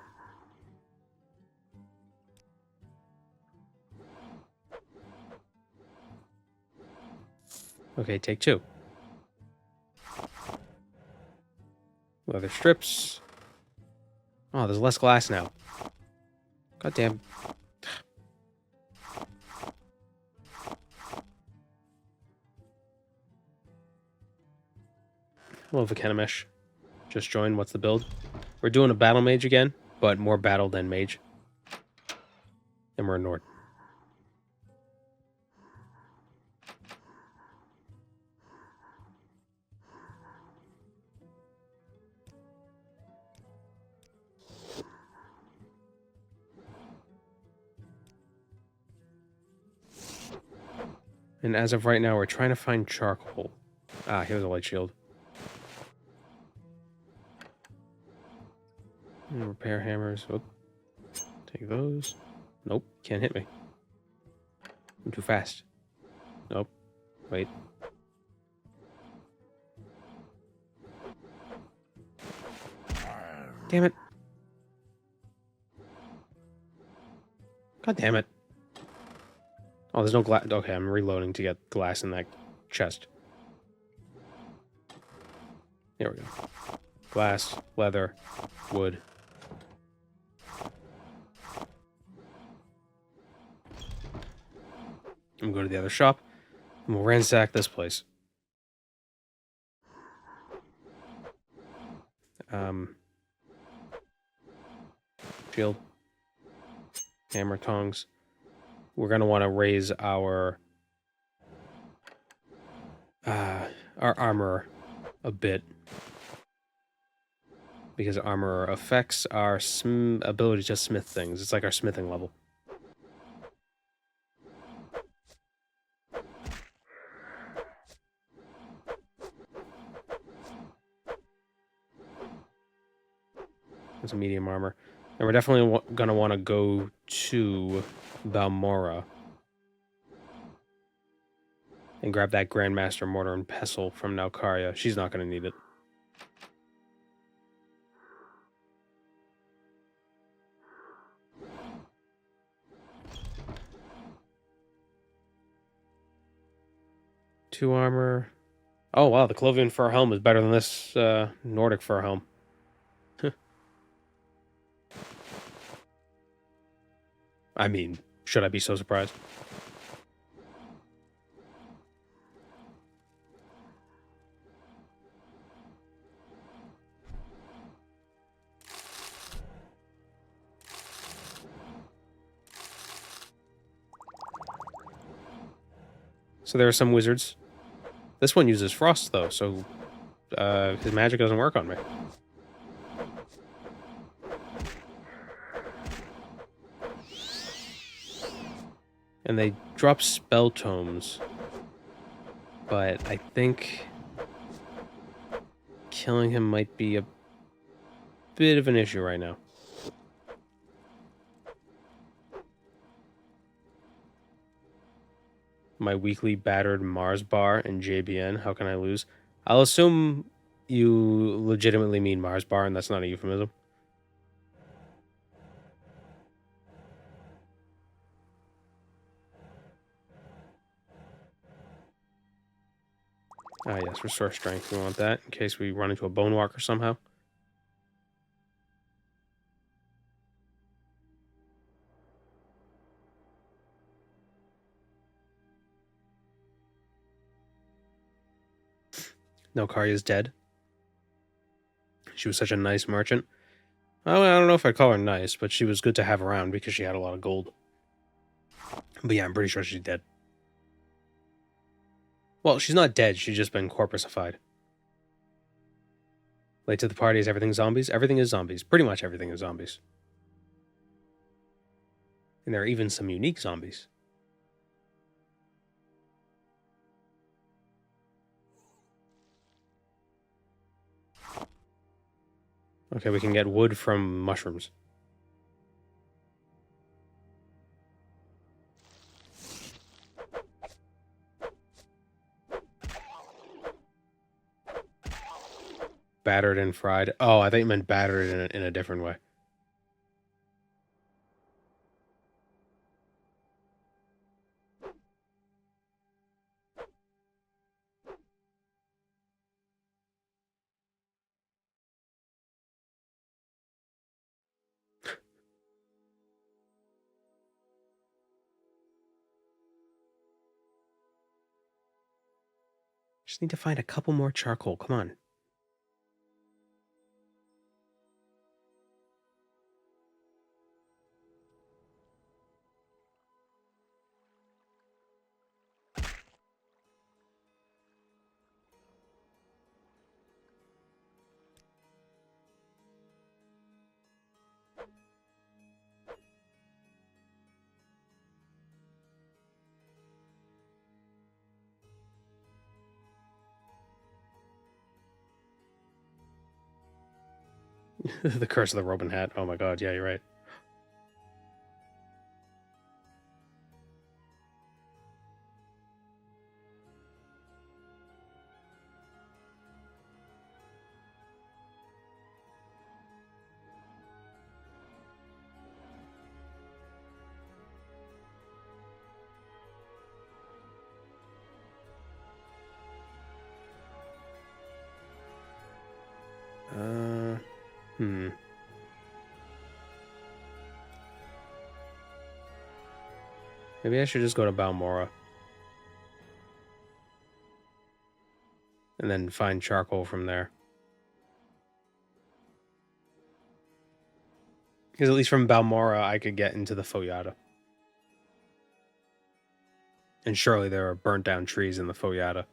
Okay, take 2. Leather strips. Oh, there's less glass now. Goddamn. Hello, Vakenimesh. Just joined. What's the build? We're doing a battle mage again, but more battle than mage. And we're in Nord. And as of right now, we're trying to find charcoal. Ah, here's a light shield. And repair hammers. Oop. Take those. Nope, can't hit me. I'm too fast. Nope. Wait. Damn it. God damn it. Oh, there's no glass. Okay, I'm reloading to get glass in that chest. There we go. Glass, leather, wood. I'm gonna go to the other shop, and we'll ransack this place. Shield. Hammer, tongs. We're gonna want to raise our armor a bit, because armor affects our ability to smith things. It's like our smithing level. It's medium armor. And we're definitely gonna want to go to Balmora and grab that Grandmaster Mortar and Pestle from Naukaria. She's not gonna need it. Two armor. Oh wow, the Clovian fur helm is better than this Nordic fur helm. I mean, should I be so surprised? So there are some wizards. This one uses frost, though, so his magic doesn't work on me. And they drop spell tomes. But I think killing him might be a bit of an issue right now. My weekly battered Mars bar and JBN. How can I lose? I'll assume you legitimately mean Mars bar, and that's not a euphemism. Ah, yes, restore strength. We want that in case we run into a bone walker somehow. No, Karya's dead. She was such a nice merchant. I don't know if I'd call her nice, but she was good to have around because she had a lot of gold. But yeah, I'm pretty sure she's dead. Well, she's not dead. She's just been corpuseified. Late to the party, is everything zombies? Everything is zombies. Pretty much everything is zombies. And there are even some unique zombies. Okay, we can get wood from mushrooms. Battered and fried. Oh, I thought you meant battered in a different way. Just need to find a couple more charcoal. Come on. The curse of the Robin hat. Oh my god, yeah, you're right. Hmm. Maybe I should just go to Balmora. And then find charcoal from there. Because at least from Balmora, I could get into the Foyata. And surely there are burnt down trees in the Foyata.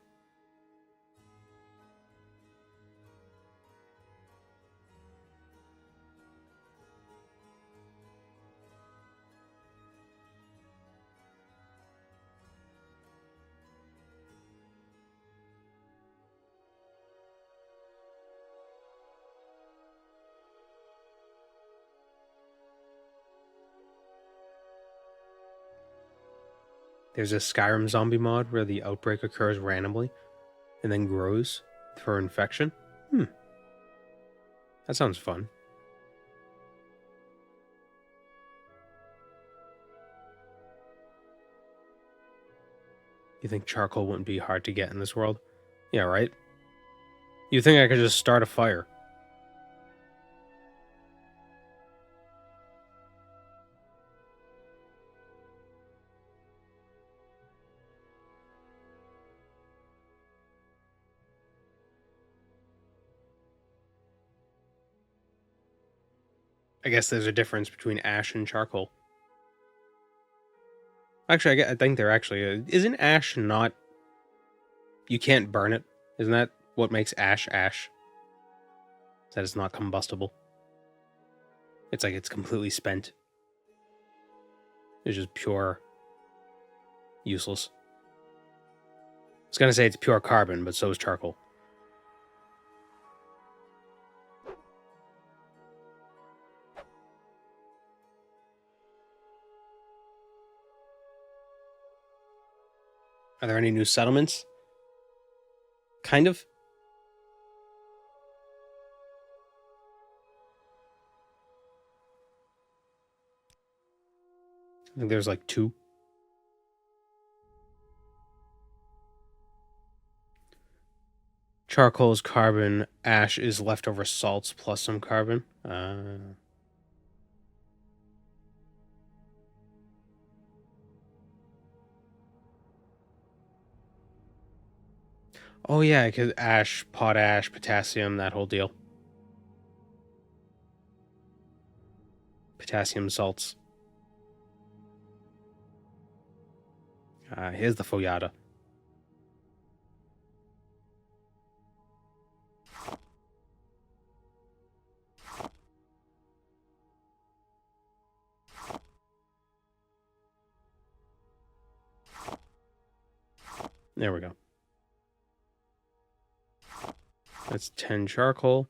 There's a Skyrim zombie mod where the outbreak occurs randomly and then grows for infection. That sounds fun. You think charcoal wouldn't be hard to get in this world? Yeah, right? You think I could just start a fire? I guess there's a difference between ash and charcoal. Actually, I think there actually is. Isn't ash not... You can't burn it? Isn't that what makes ash ash? That it's not combustible. It's like it's completely spent. It's just pure useless. I was gonna say it's pure carbon, but so is charcoal. Are there any new settlements? Kind of. I think there's like 2. Charcoal is carbon. Ash is leftover salts plus some carbon. Oh yeah, because ash, potash, potassium, that whole deal. Potassium salts. Here's the Foyata. There we go. That's 10 charcoal.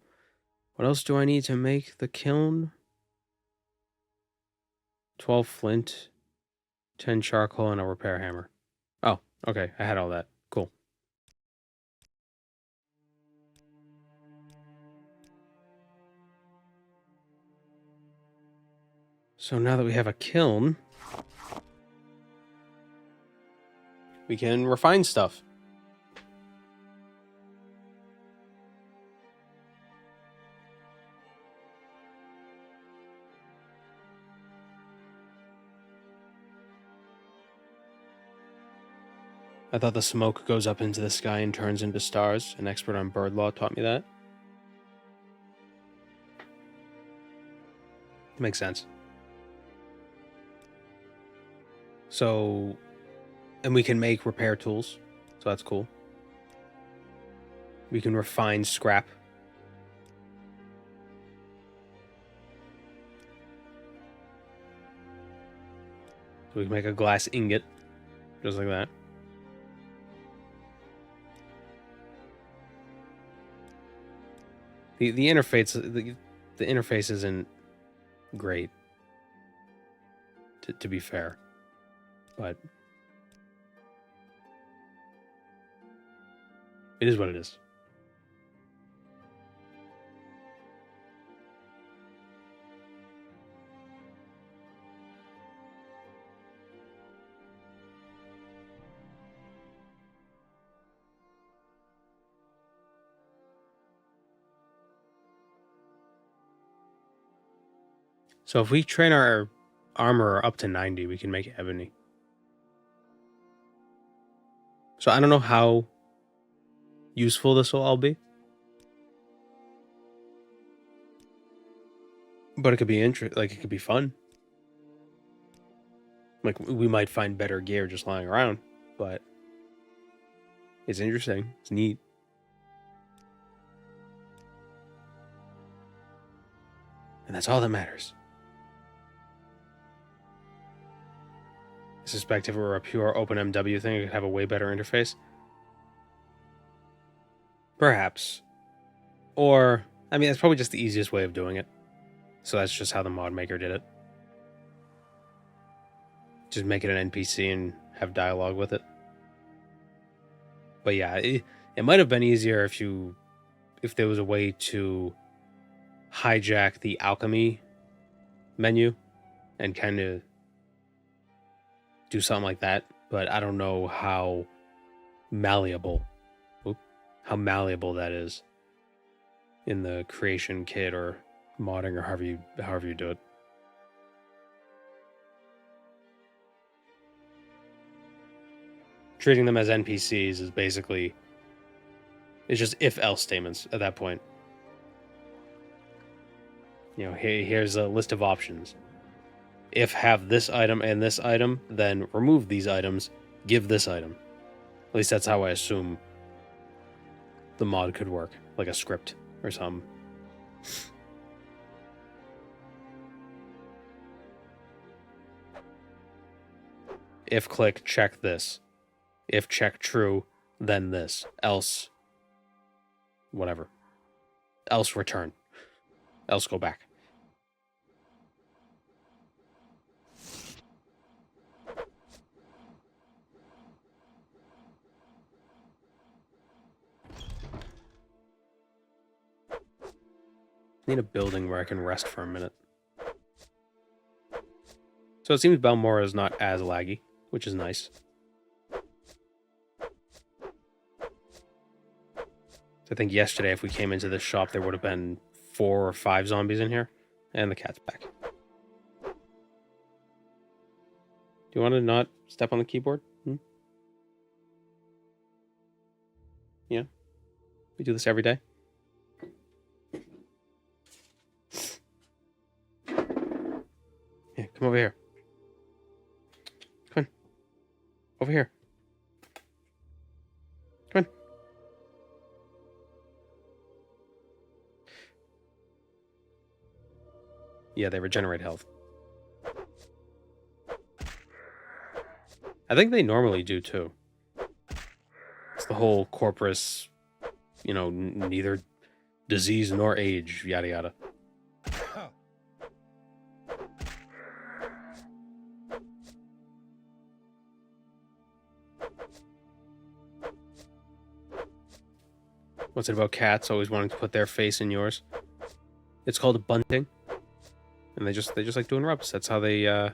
What else do I need to make the kiln? 12 flint, 10 charcoal, and a repair hammer. Oh, okay. I had all that. Cool. So now that we have a kiln, we can refine stuff. I thought the smoke goes up into the sky and turns into stars. An expert on bird law taught me that. Makes sense. So, and we can make repair tools. So that's cool. We can refine scrap. So we can make a glass ingot. Just like that. The interface the interface isn't great, to be fair, but it is what it is. So if we train our armor up to 90, we can make ebony. So I don't know how useful this will all be, but it could be like it could be fun. Like we might find better gear just lying around, but it's interesting. It's neat. And that's all that matters. I suspect if it were a pure OpenMW thing, it could have a way better interface. Perhaps. Or, I mean, that's probably just the easiest way of doing it. So that's just how the mod maker did it. Just make it an NPC and have dialogue with it. But yeah, it might have been easier if there was a way to hijack the alchemy menu and kind of do something like that. But I don't know how malleable that is in the creation kit or modding or however you do it. Treating them as NPCs is basically, it's just if-else statements at that point. You know, here's a list of options. If have this item and this item, then remove these items, give this item. At least that's how I assume the mod could work, like a script or something. If click, check this. If check true, then this. Else, whatever. Else return. Else go back. Need a building where I can rest for a minute. So it seems Balmora is not as laggy, which is nice. I think yesterday if we came into this shop there would have been 4 or 5 zombies in here. And the cat's back. Do you want to not step on the keyboard? Yeah? We do this every day? Yeah, come over here. Come on. Over here. Come on. Yeah, they regenerate health. I think they normally do too. It's the whole corpus, you know, neither disease nor age, yada yada. What's it about cats always wanting to put their face in yours? It's called bunting. And they just like doing rubs. That's how they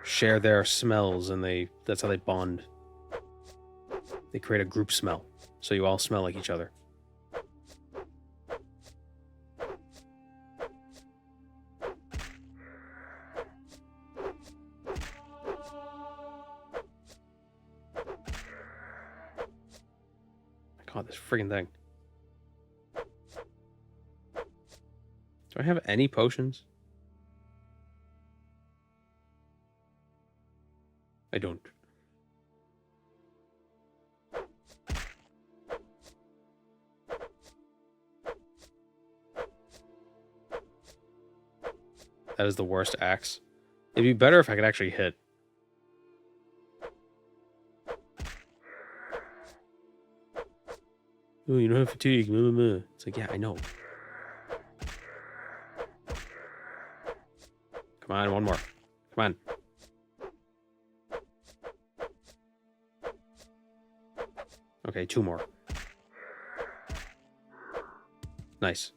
share their smells, and that's how they bond. They create a group smell, so you all smell like each other. God, this friggin' thing. Do I have any potions? I don't. That is the worst axe. It'd be better if I could actually hit. Oh, you don't have fatigue. It's like, yeah, I know. Come on, one more. Come on. Okay, 2 more. Nice.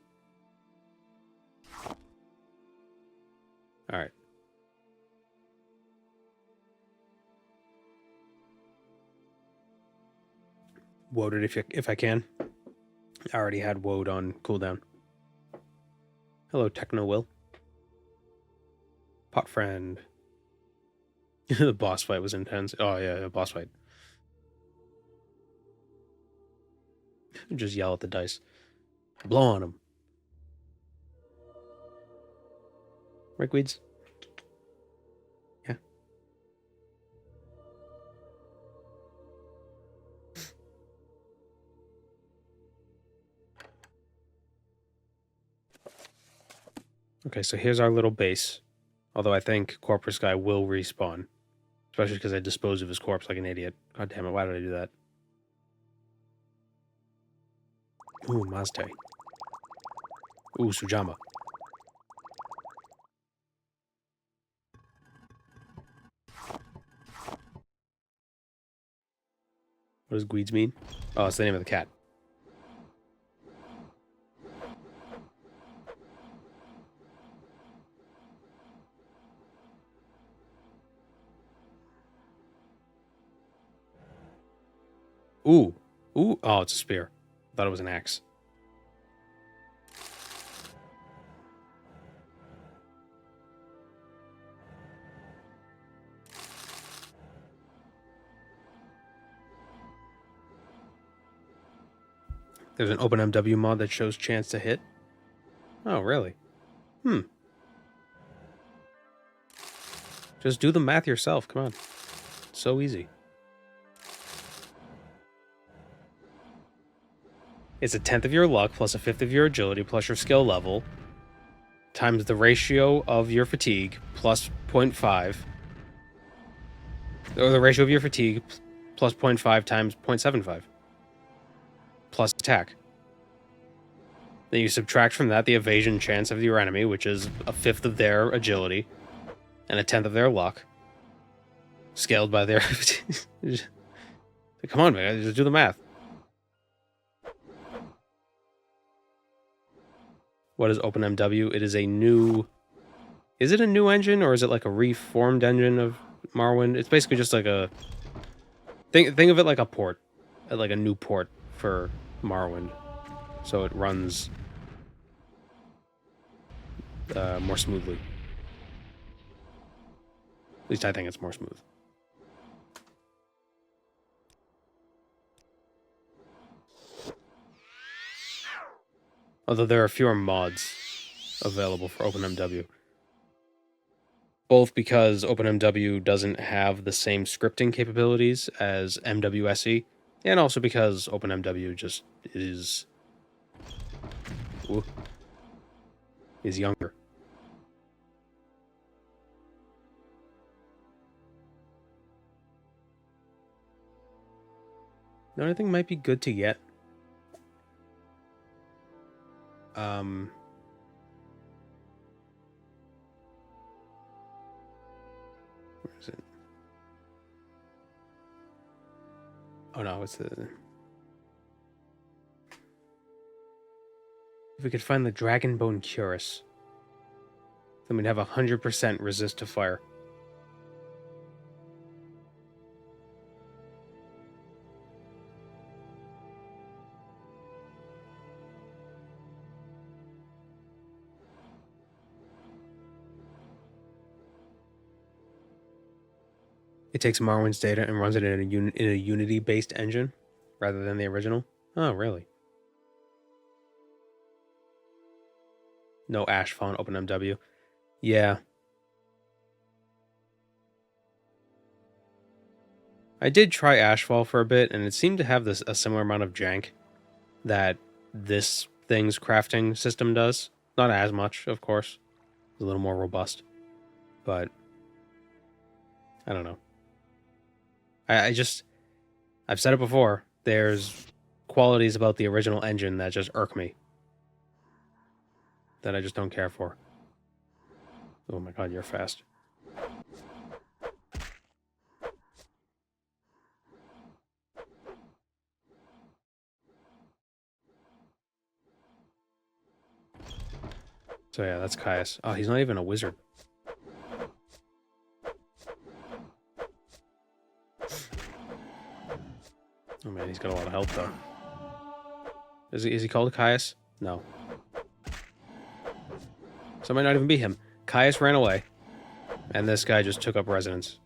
All right. Woad it if I can. I already had Woad on cooldown. Hello, Techno Will. Pot friend. The boss fight was intense. Oh yeah, the boss fight. Just yell at the dice. Blow on them. Right, Weeds? Yeah. Okay, so here's our little base. Although I think Corpus Guy will respawn. Especially because I disposed of his corpse like an idiot. God damn it, why did I do that? Ooh, Mazte. Ooh, Sujama. What does Gweeds mean? Oh, it's the name of the cat. Ooh. Ooh. Oh, it's a spear. I thought it was an axe. There's an OpenMW mod that shows chance to hit. Oh, really? Just do the math yourself. Come on. It's so easy. It's 1/10 of your luck plus 1/5 of your agility plus your skill level times the ratio of your fatigue plus 0.5 Or the ratio of your fatigue plus 0.5 times 0.75 plus attack. Then you subtract from that the evasion chance of your enemy, which is a fifth of their agility and a tenth of their luck, scaled by their... Come on, man, just do the math. What is OpenMW? It is a new... Is it a new engine, or is it like a reformed engine of Morrowind? It's basically just like a... Think of it like a port. Like a new port for Morrowind. So it runs more smoothly. At least I think it's more smooth. Although there are fewer mods available for OpenMW. Both because OpenMW doesn't have the same scripting capabilities as MWSE, and also because OpenMW just is younger. Another thing might be good to get. Where is it? Oh no, it's the... If we could find the Dragonbone Cuirass, then we'd have 100% resist to fire. It takes Morrowind's data and runs it in a Unity-based engine rather than the original. Oh, really? No Ashfall on OpenMW. Yeah. I did try Ashfall for a bit, and it seemed to have a similar amount of jank that this thing's crafting system does. Not as much, of course. It's a little more robust. But I don't know. I've said it before, there's qualities about the original engine that just irk me. That I just don't care for. Oh my god, you're fast. So yeah, that's Caius. Oh, he's not even a wizard. Oh man, he's got a lot of health though. Is he called Caius? No. So it might not even be him. Caius ran away, and this guy just took up residence.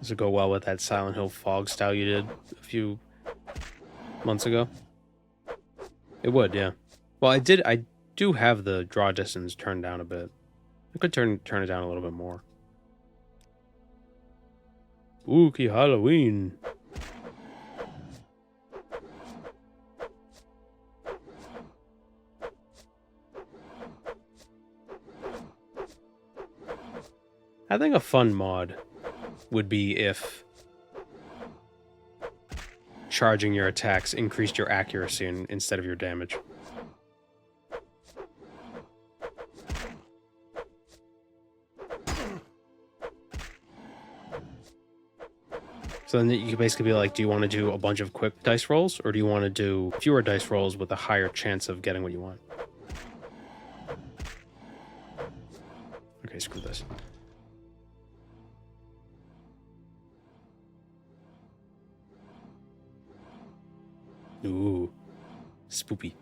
This would go well with that Silent Hill fog style you did a few months ago. It would, yeah. Well, I do have the draw distance turned down a bit. I could turn it down a little bit more. Spooky Halloween. I think a fun mod would be if charging your attacks increased your accuracy instead of your damage. So then you could basically be like, do you want to do a bunch of quick dice rolls, or do you want to do fewer dice rolls with a higher chance of getting what you want? Okay, screw this. Ooh, spoopy.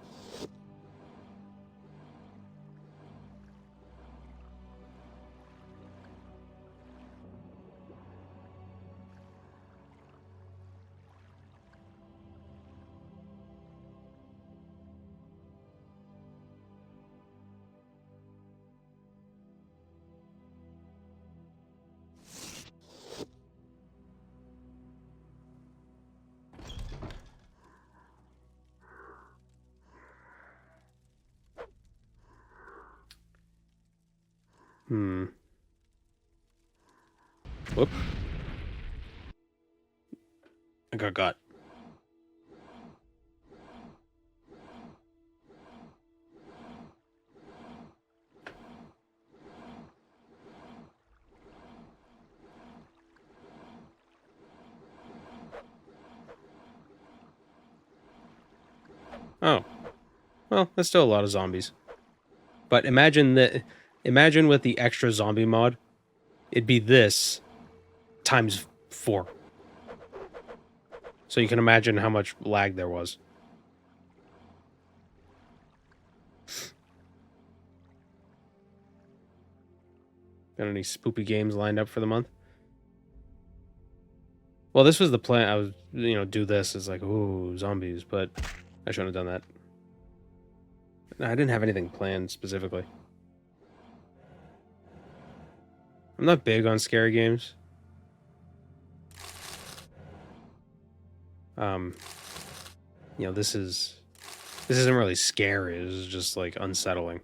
Whoop. I got. Oh. Well, there's still a lot of zombies. But imagine with the extra zombie mod, it'd be this times 4. So you can imagine how much lag there was. Got any spoopy games lined up for the month? Well, this was the plan. I was, do this. It's like, ooh, zombies, but I shouldn't have done that. No, I didn't have anything planned specifically. I'm not big on scary games. This isn't really scary. This is just like unsettling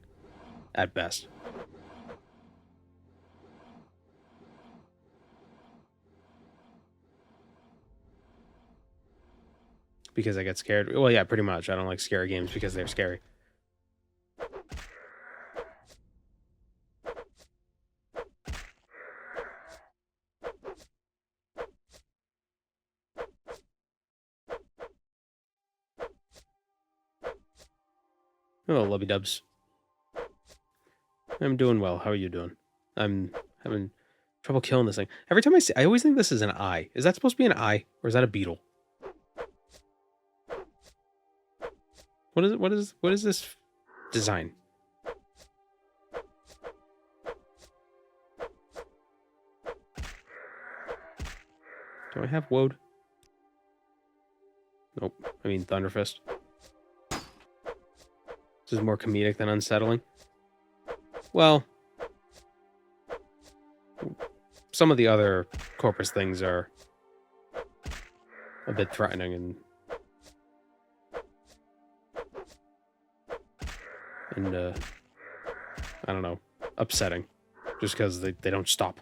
at best. Because I get scared. Well, yeah, pretty much. I don't like scary games because they're scary. Hello, Lubby Dubs. I'm doing well. How are you doing? I'm having trouble killing this thing. Every time I always think this is an eye. Is that supposed to be an eye? Or is that a beetle? What is this design? Do I have woad? Nope. I mean Thunderfist. This is more comedic than unsettling. Well, some of the other corpus things are a bit threatening and I don't know, upsetting, just because they don't stop.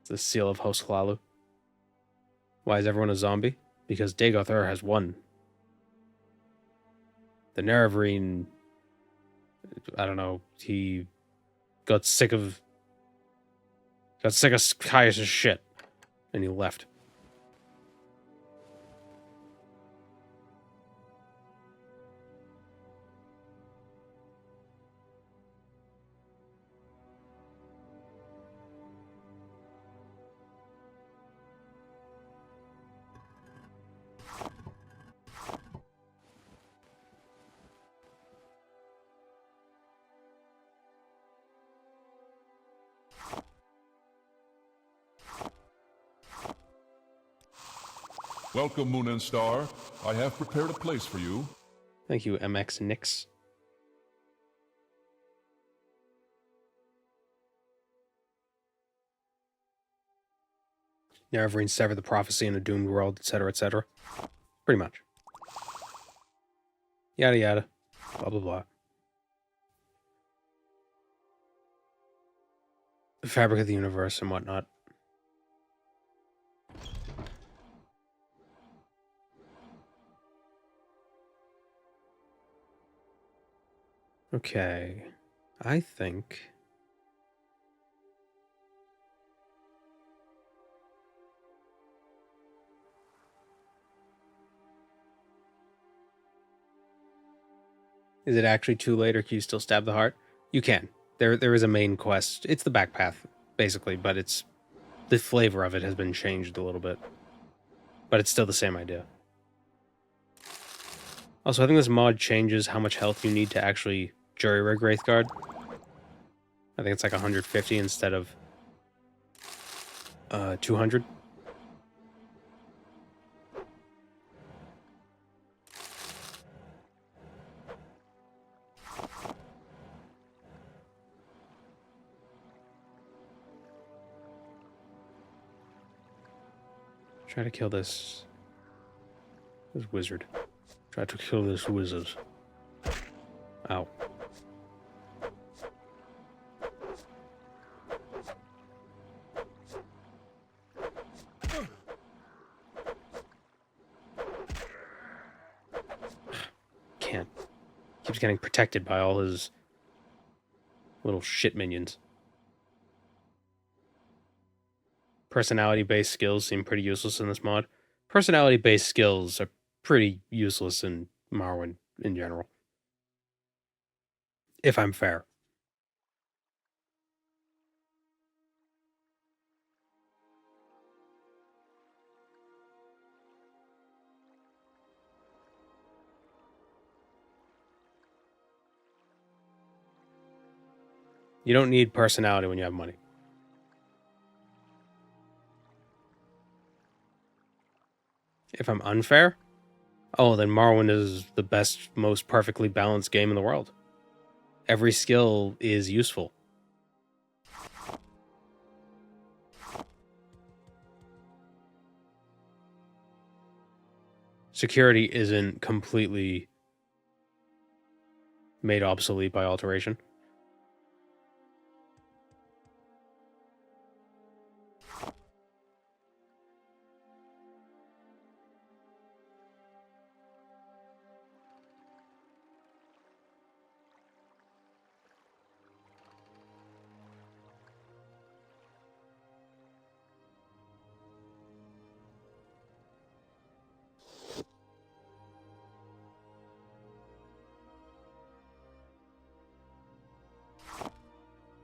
It's the seal of Host Hlalu. Why is everyone a zombie? Because Dagoth Ur has won. The Nerevarine, I don't know, he got sick of Caius' shit, and he left. Welcome, Moon and Star. I have prepared a place for you. Thank you, MX Nix. Nerevarine severed the prophecy in a doomed world, etc., etc. Pretty much. Yada yada. Blah blah blah. The fabric of the universe and whatnot. Okay. I think... Is it actually too late, or can you still stab the heart? You can. There is a main quest. It's the back path, basically, but it's... the flavor of it has been changed a little bit. But it's still the same idea. Also, I think this mod changes how much health you need to actually jury-rig Wraithguard. I think it's like 150 instead of 200. Try to kill this wizard. Try to kill this wizard. Ow. Keeps getting protected by all his little shit minions. Personality-based skills seem pretty useless in this mod. Personality-based skills are pretty useless in Morrowind in general. If I'm fair. You don't need personality when you have money. If I'm unfair, oh, then Morrowind is the best, most perfectly balanced game in the world. Every skill is useful. Security isn't completely made obsolete by alteration.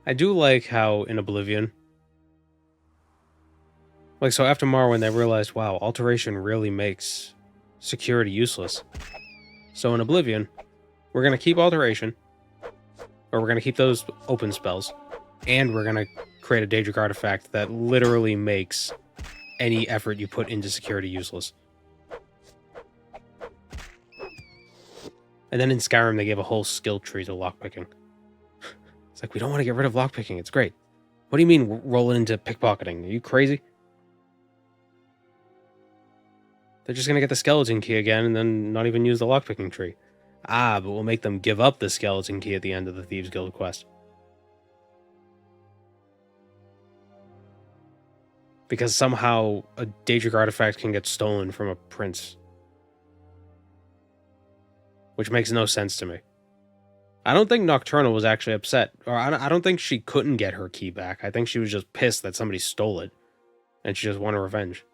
I do like how in Oblivion, like, so after Morrowind, they realized, wow, alteration really makes security useless. So in Oblivion, we're going to keep alteration, or we're going to keep those open spells, and we're going to create a Daedric artifact that literally makes any effort you put into security useless. And then in Skyrim, they gave a whole skill tree to lockpicking. It's like, we don't want to get rid of lockpicking. It's great. What do you mean rolling into pickpocketing? Are you crazy? They're just going to get the skeleton key again and then not even use the lockpicking tree. Ah, but we'll make them give up the skeleton key at the end of the Thieves Guild quest. Because somehow a Daedric artifact can get stolen from a prince. Which makes no sense to me. I don't think Nocturnal was actually upset. Or I don't think she couldn't get her key back. I think she was just pissed that somebody stole it. And she just wanted revenge.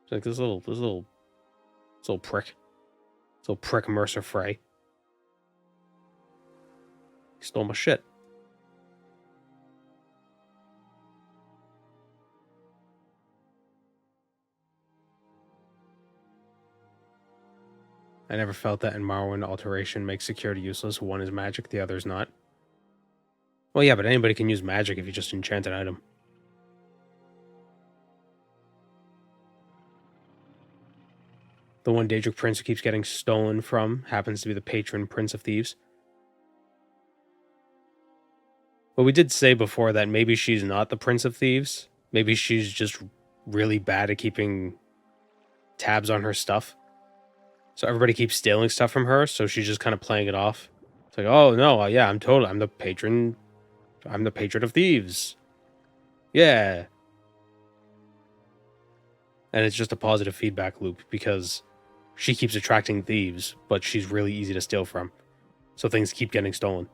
It's like this little prick. This little prick Mercer Frey. He stole my shit. I never felt that in Morrowind alteration makes security useless. One is magic, the other is not. Well, yeah, but anybody can use magic if you just enchant an item. The one Daedric prince who keeps getting stolen from happens to be the patron prince of thieves. Well, we did say before that maybe she's not the prince of thieves. Maybe she's just really bad at keeping tabs on her stuff. So everybody keeps stealing stuff from her, so she's just kind of playing it off. It's like, oh no, yeah, I'm the patron of thieves. Yeah. And it's just a positive feedback loop because she keeps attracting thieves, but she's really easy to steal from. So things keep getting stolen.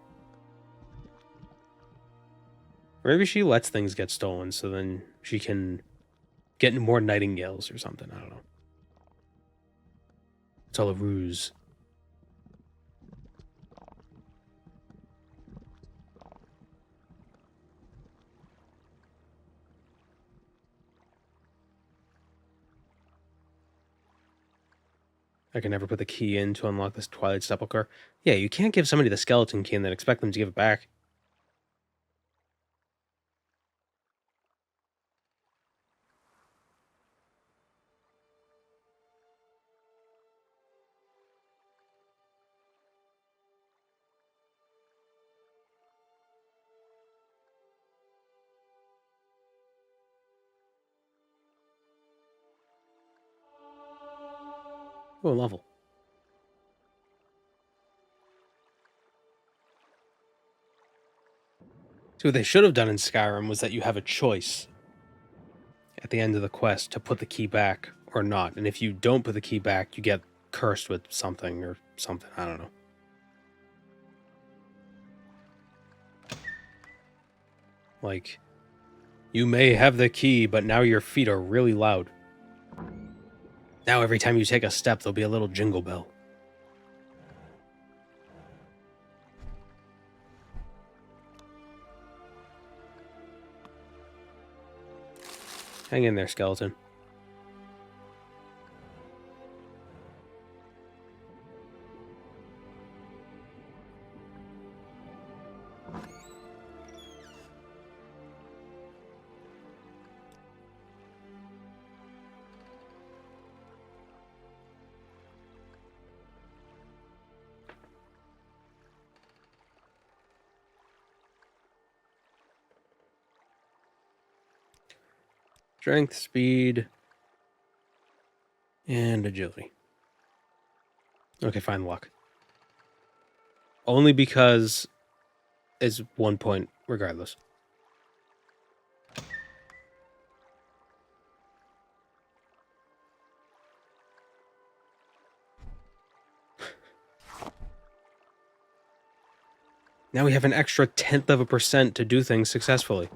Or maybe she lets things get stolen so then she can get more nightingales or something. I don't know. It's all a ruse. I can never put the key in to unlock this Twilight Sepulchre. Yeah, you can't give somebody the skeleton key and then expect them to give it back. Oh, level. So what they should have done in Skyrim was that you have a choice at the end of the quest to put the key back or not. And if you don't put the key back, you get cursed with something or something. I don't know. Like, you may have the key, but now your feet are really loud. Now every time you take a step, there'll be a little jingle bell. Hang in there, skeleton. Strength, speed, and agility. Okay, fine, luck. Only because it's 1 point regardless. Now we have an extra 0.1% to do things successfully.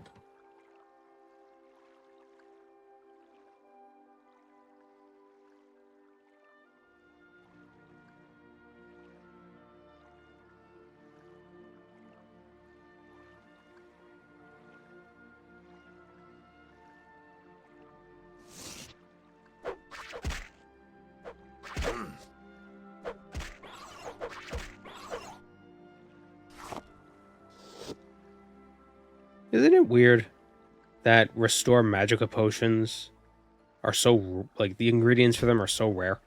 Isn't it weird that restore magica potions are so, like, the ingredients for them are so rare?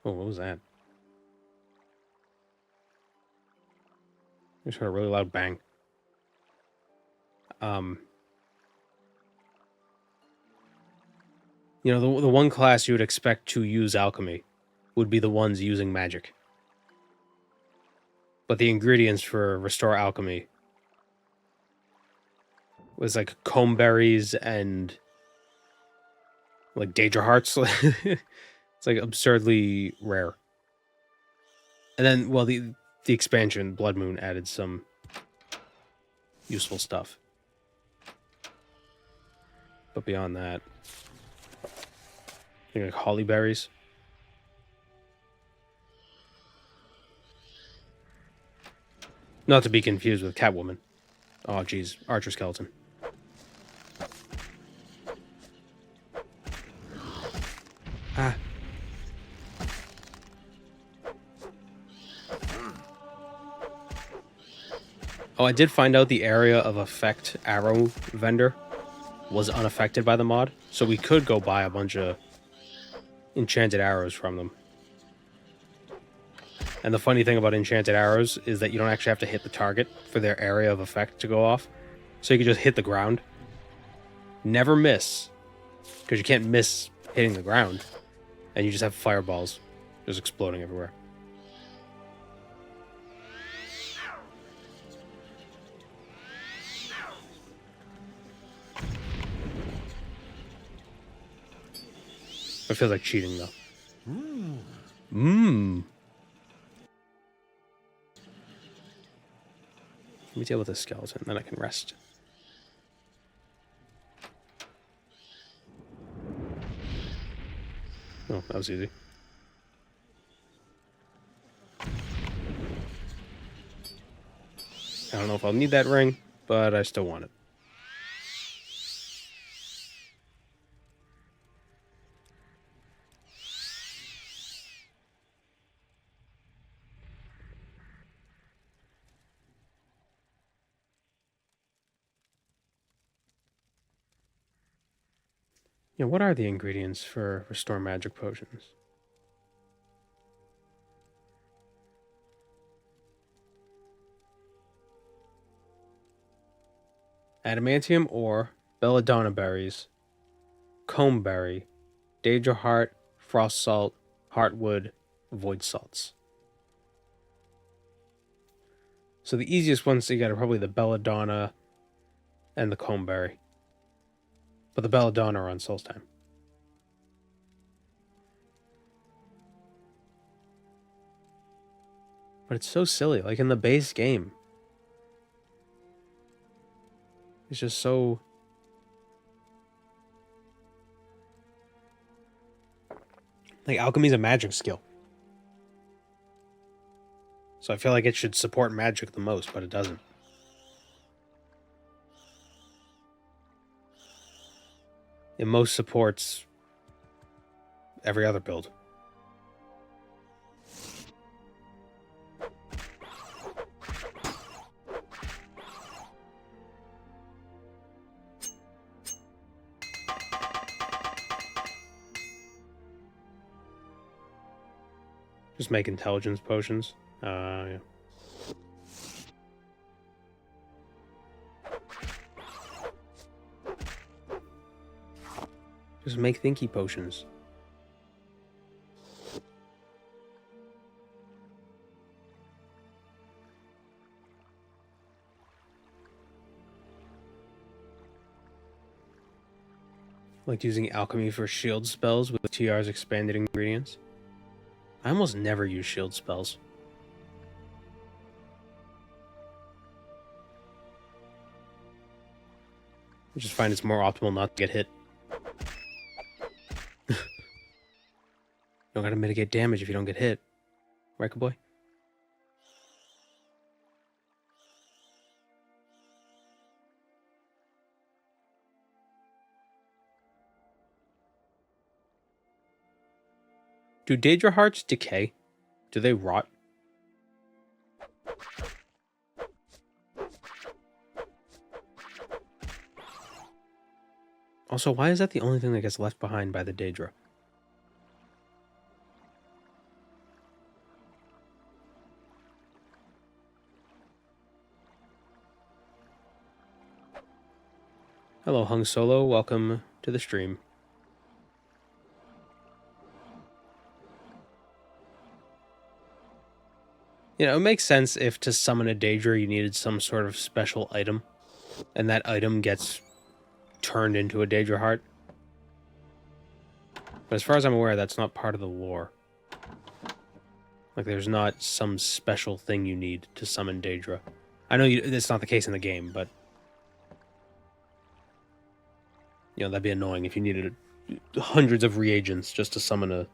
Oh, what was that? I just heard a really loud bang. You know, the one class you would expect to use alchemy would be the ones using magic. But the ingredients for restore alchemy was like comb berries and like Daedra hearts. It's like absurdly rare. And then, well, the expansion Blood Moon added some useful stuff. But beyond that, I think like holly berries. Not to be confused with Catwoman. Oh, geez, Archer Skeleton. Ah. Oh, I did find out the area of effect arrow vendor was unaffected by the mod, so we could go buy a bunch of enchanted arrows from them. And the funny thing about enchanted arrows is that you don't actually have to hit the target for their area of effect to go off. So you can just hit the ground. Never miss, because you can't miss hitting the ground. And you just have fireballs just exploding everywhere. It feels like cheating, though. Mmm. Let me deal with this skeleton, then I can rest. Oh, that was easy. I don't know if I'll need that ring, but I still want it. Yeah, what are the ingredients for restore magic potions? Adamantium ore, belladonna berries, comb berry, Daedra heart, frost salt, heartwood, void salts. So the easiest ones to get are probably the belladonna and the comb berry. But the belladonna are on Solstheim. But it's so silly. Like in the base game, It's just so... Like, alchemy's a magic skill. So I feel like it should support magic the most, but it doesn't. It most supports every other build. Just make intelligence potions. Yeah. Just make thinky potions. Like using alchemy for shield spells with TR's expanded ingredients. I almost never use shield spells. I just find it's more optimal not to get hit. You don't gotta mitigate damage if you don't get hit. Right, good boy? Do Daedra hearts decay? Do they rot? Also, why is that the only thing that gets left behind by the Daedra? Hello, Hung Solo. Welcome to the stream. You know, it makes sense if to summon a Daedra you needed some sort of special item, and that item gets turned into a Daedra heart. But as far as I'm aware, that's not part of the lore. Like, there's not some special thing you need to summon Daedra. I know that's not the case in the game, but... You know, that'd be annoying if you needed hundreds of reagents just to summon a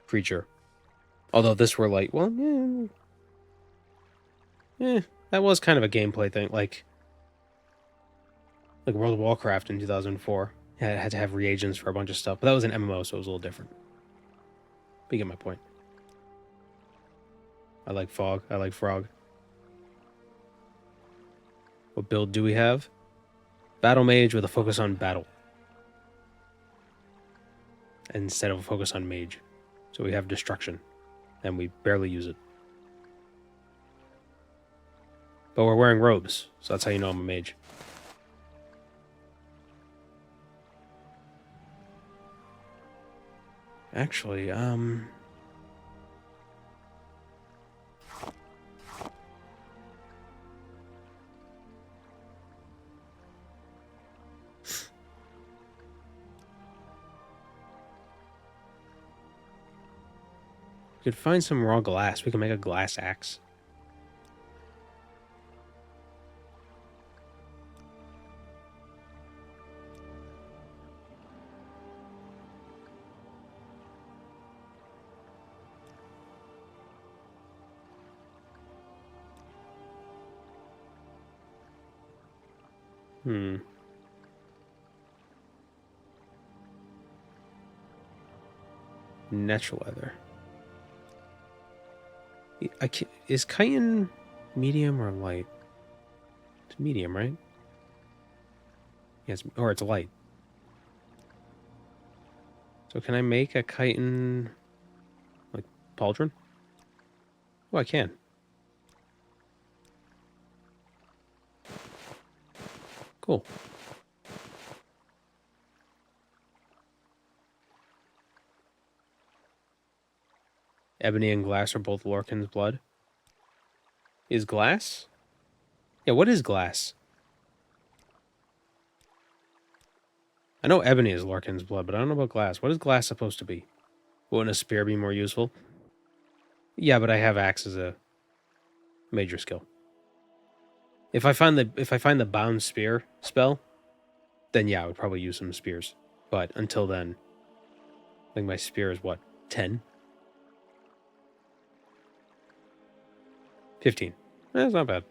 creature. Although this were like, well, that was kind of a gameplay thing. Like World of Warcraft in 2004. Yeah, it had to have reagents for a bunch of stuff. But that was an MMO, so it was a little different. But you get my point. I like Fog. I like Frog. What build do we have? Battle Mage with a focus on battle, instead of a focus on mage. So we have destruction, and we barely use it. But we're wearing robes, so that's how you know I'm a mage. Actually, we could find some raw glass. We can make a glass axe. Natural leather. Is chitin medium or light? It's medium, right? Yes, or it's light. So can I make a chitin, like, pauldron? Oh, I can. Cool. Ebony and glass are both Lorcan's blood. Is glass? Yeah, what is glass? I know ebony is Lorcan's blood, but I don't know about glass. What is glass supposed to be? Wouldn't a spear be more useful? Yeah, but I have axe as a major skill. If I find the bound spear spell, then yeah, I would probably use some spears. But until then, I think my spear is what, 10? 15. That's not bad.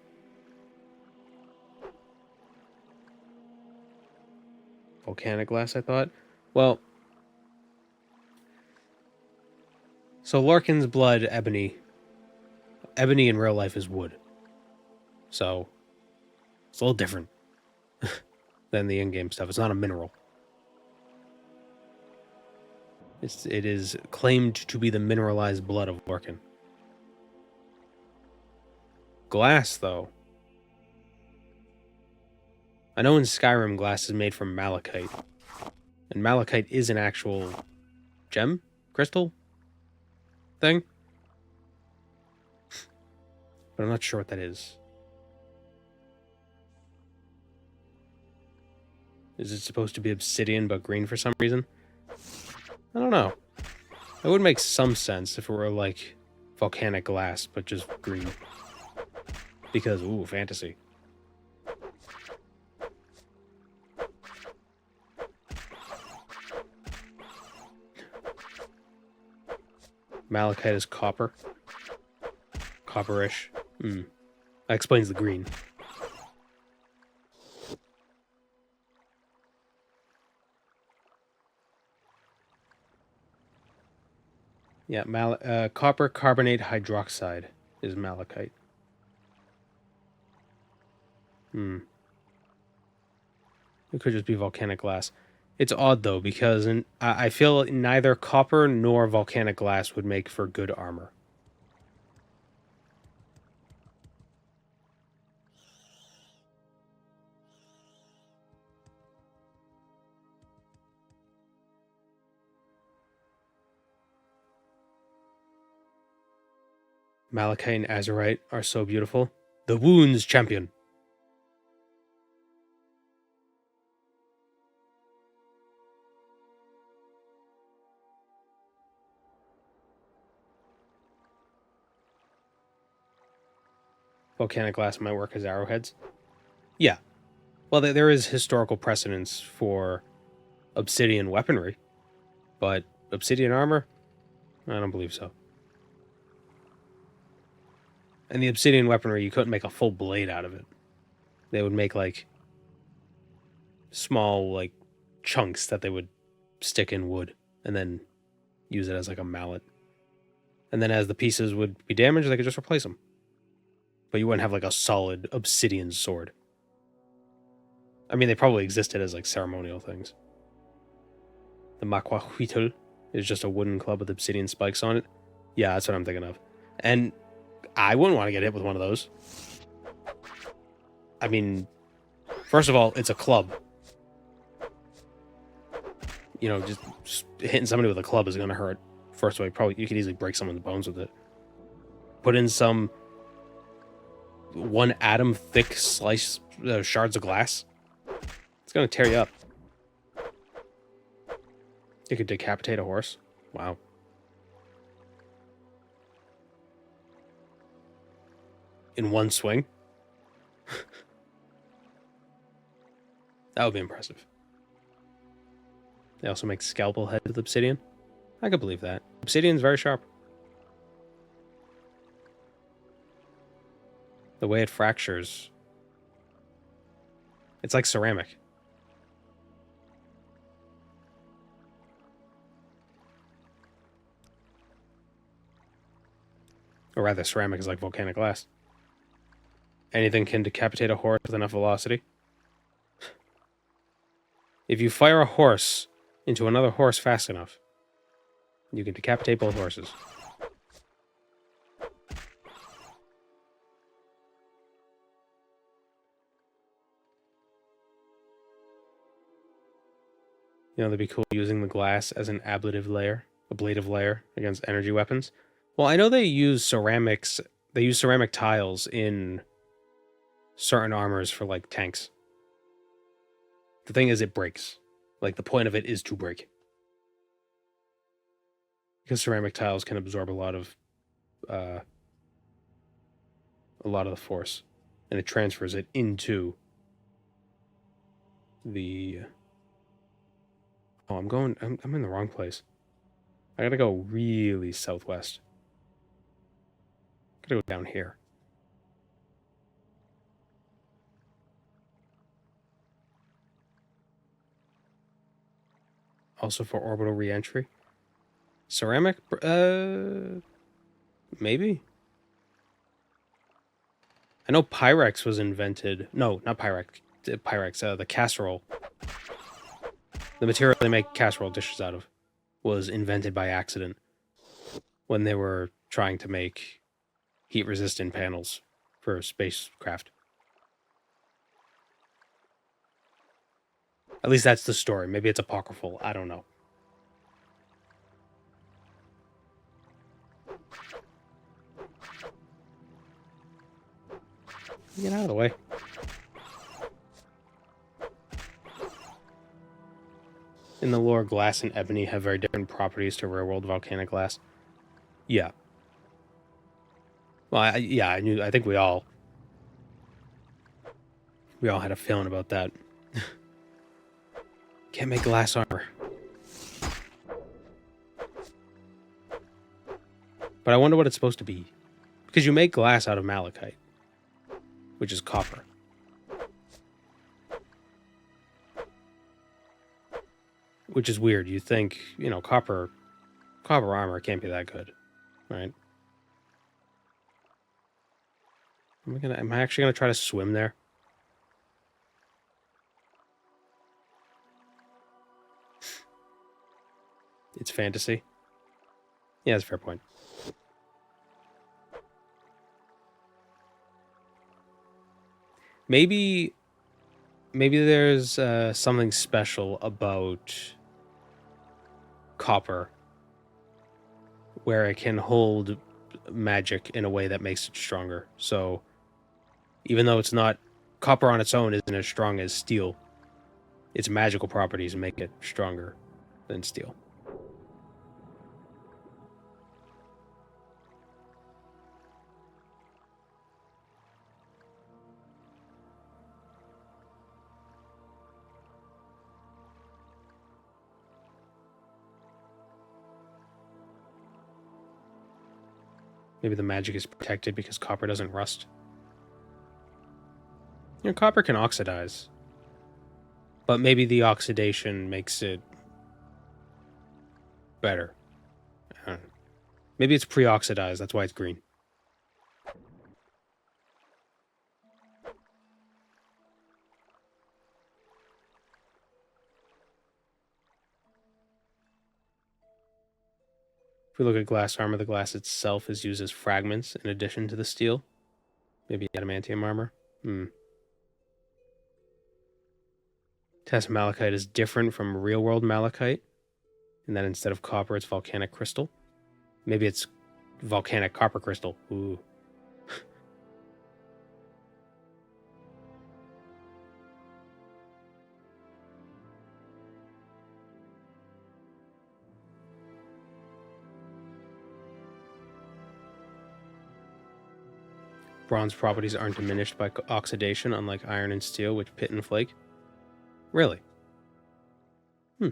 Volcanic glass, I thought. Well, so Larkin's blood, ebony. Ebony in real life is wood. So, it's a little different than the in-game stuff. It's not a mineral. It is claimed to be the mineralized blood of Larkin. Glass, though. I know in Skyrim glass is made from malachite. And malachite is an actual gem? Crystal? Thing? But I'm not sure what that is. Is it supposed to be obsidian but green for some reason? I don't know. It would make some sense if it were like volcanic glass, but just green. Because, ooh, fantasy. Malachite is copper. Copperish. That explains the green. Yeah, copper carbonate hydroxide is malachite. It could just be volcanic glass. It's odd, though, because I feel neither copper nor volcanic glass would make for good armor. Malachite and azurite are so beautiful. The wounds champion. Volcanic glass might work as arrowheads. Yeah. Well, there is historical precedence for obsidian weaponry, but obsidian armor? I don't believe so. And the obsidian weaponry, you couldn't make a full blade out of it. They would make, like, small, like, chunks that they would stick in wood and then use it as, like, a mallet. And then as the pieces would be damaged, they could just replace them. But you wouldn't have, like, a solid obsidian sword. I mean, they probably existed as, like, ceremonial things. The maquahuitl is just a wooden club with obsidian spikes on it. Yeah, that's what I'm thinking of. And I wouldn't want to get hit with one of those. I mean, first of all, it's a club. You know, just hitting somebody with a club is going to hurt. First of all, you could easily break someone's bones with it. Put in some 1 atom thick shards of glass. It's going to tear you up. You could decapitate a horse. Wow. In one swing? That would be impressive. They also make scalpel head with obsidian. I could believe that. Obsidian's very sharp. The way it fractures. It's like ceramic. Or rather, ceramic is like volcanic glass. Anything can decapitate a horse with enough velocity. If you fire a horse into another horse fast enough, you can decapitate both horses. You know, that'd be cool using the glass as an ablative layer, ablative layer against energy weapons. Well, I know they use ceramics. They use ceramic tiles in certain armors for, like, tanks. The thing is, it breaks. Like, the point of it is to break. Because ceramic tiles can absorb a lot of the force. and it transfers it into the... Oh, I'm in the wrong place. I gotta go really southwest. Gotta go down here. Also for orbital reentry. Ceramic? Maybe? I know Pyrex was invented. No, not Pyrex. Pyrex, the casserole. The material they make casserole dishes out of was invented by accident when they were trying to make heat-resistant panels for spacecraft. At least that's the story. Maybe it's apocryphal. I don't know. Get out of the way. In the lore, glass and ebony have very different properties to real-world volcanic glass. Yeah. Well, I knew. I think we all had a feeling about that. Can't make glass armor. But I wonder what it's supposed to be. Because you make glass out of malachite, which is copper. Which is weird. You think, copper armor can't be that good, right? Am I actually gonna try to swim there? It's fantasy. Yeah, that's a fair point. Maybe there's something special about copper where it can hold magic in a way that makes it stronger. So even though it's not, copper on its own isn't as strong as steel, its magical properties make it stronger than steel. Maybe the magic is protected because copper doesn't rust. Copper can oxidize. But maybe the oxidation makes it better. I don't know. Maybe it's pre-oxidized, that's why it's green. If we look at glass armor, the glass itself is used as fragments in addition to the steel. Maybe adamantium armor. Test malachite is different from real-world malachite, in that instead of copper, it's volcanic crystal. Maybe it's volcanic copper crystal. Ooh. Bronze properties aren't diminished by oxidation, unlike iron and steel, which pit and flake. Really? I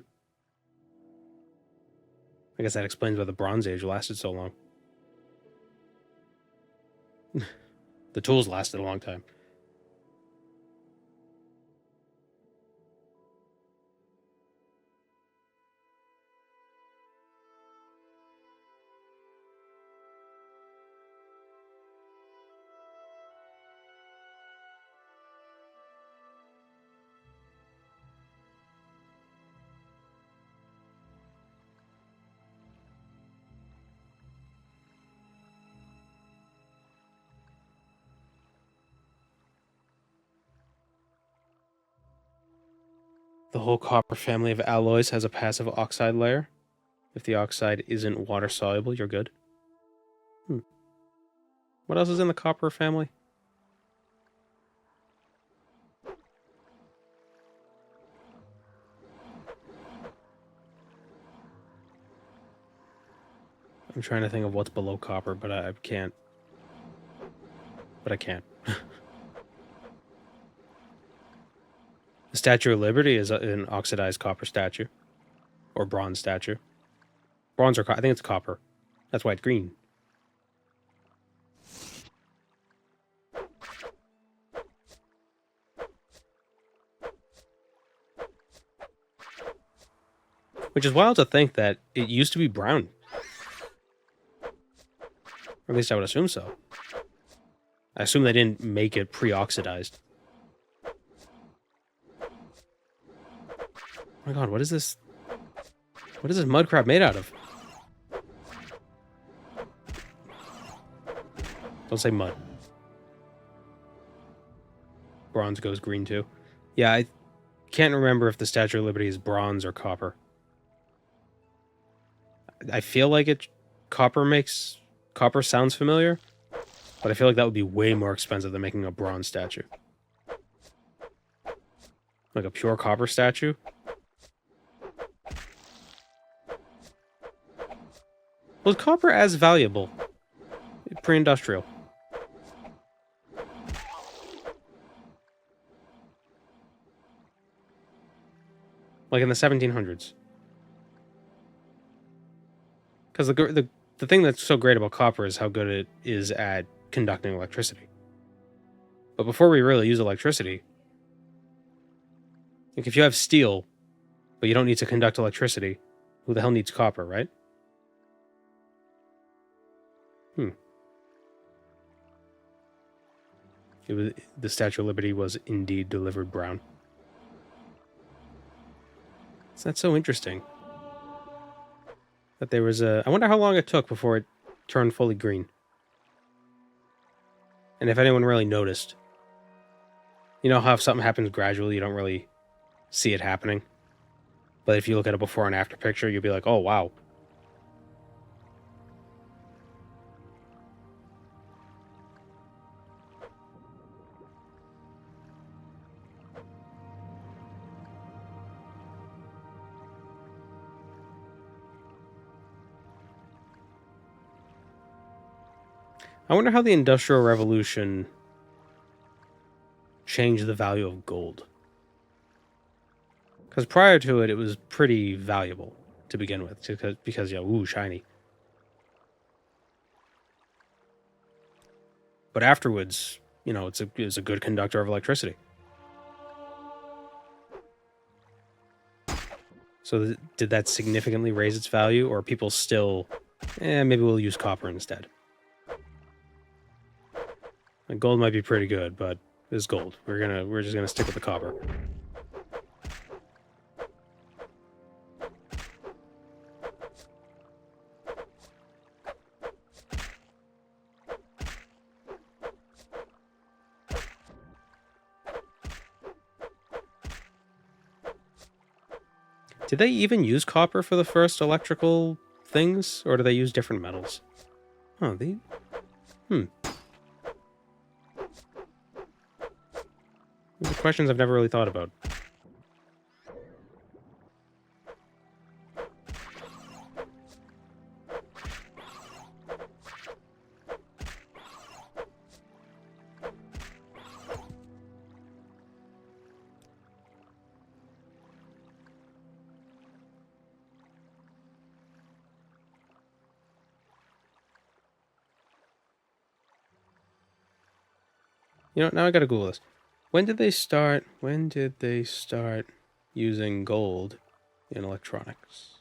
guess that explains why the Bronze Age lasted so long. The tools lasted a long time. The whole copper family of alloys has a passive oxide layer. If the oxide isn't water soluble, you're good. What else is in the copper family? I'm trying to think of what's below copper, but I can't. But I can't. Statue of Liberty is an oxidized copper statue. Or bronze statue. Bronze or I think it's copper. That's why it's green. Which is wild to think that it used to be brown. Or at least I would assume so. I assume they didn't make it pre-oxidized. Oh my god, what is this? What is this mud crab made out of? Don't say mud. Bronze goes green too. Yeah, I can't remember if the Statue of Liberty is bronze or copper. I feel like copper sounds familiar, but I feel like that would be way more expensive than making a bronze statue. Like a pure copper statue? Was copper as valuable? Pre-industrial. Like in the 1700s. Because the thing that's so great about copper is how good it is at conducting electricity. But before we really use electricity, like if you have steel, but you don't need to conduct electricity, who the hell needs copper, right? The Statue of Liberty was indeed delivered brown. So that's so interesting. That there was I wonder how long it took before it turned fully green. And if anyone really noticed. You know how if something happens gradually, you don't really see it happening? But if you look at a before and after picture, you'll be like, oh, wow. I wonder how the Industrial Revolution changed the value of gold. Because prior to it, it was pretty valuable to begin with. Because ooh, shiny. But afterwards, it's a good conductor of electricity. So did that significantly raise its value? Or are people still, maybe we'll use copper instead? Like gold might be pretty good, but it's gold. We're just gonna stick with the copper. Did they even use copper for the first electrical things, or do they use different metals? Oh, These are questions I've never really thought about. Now I gotta Google this. When did they start using gold in electronics?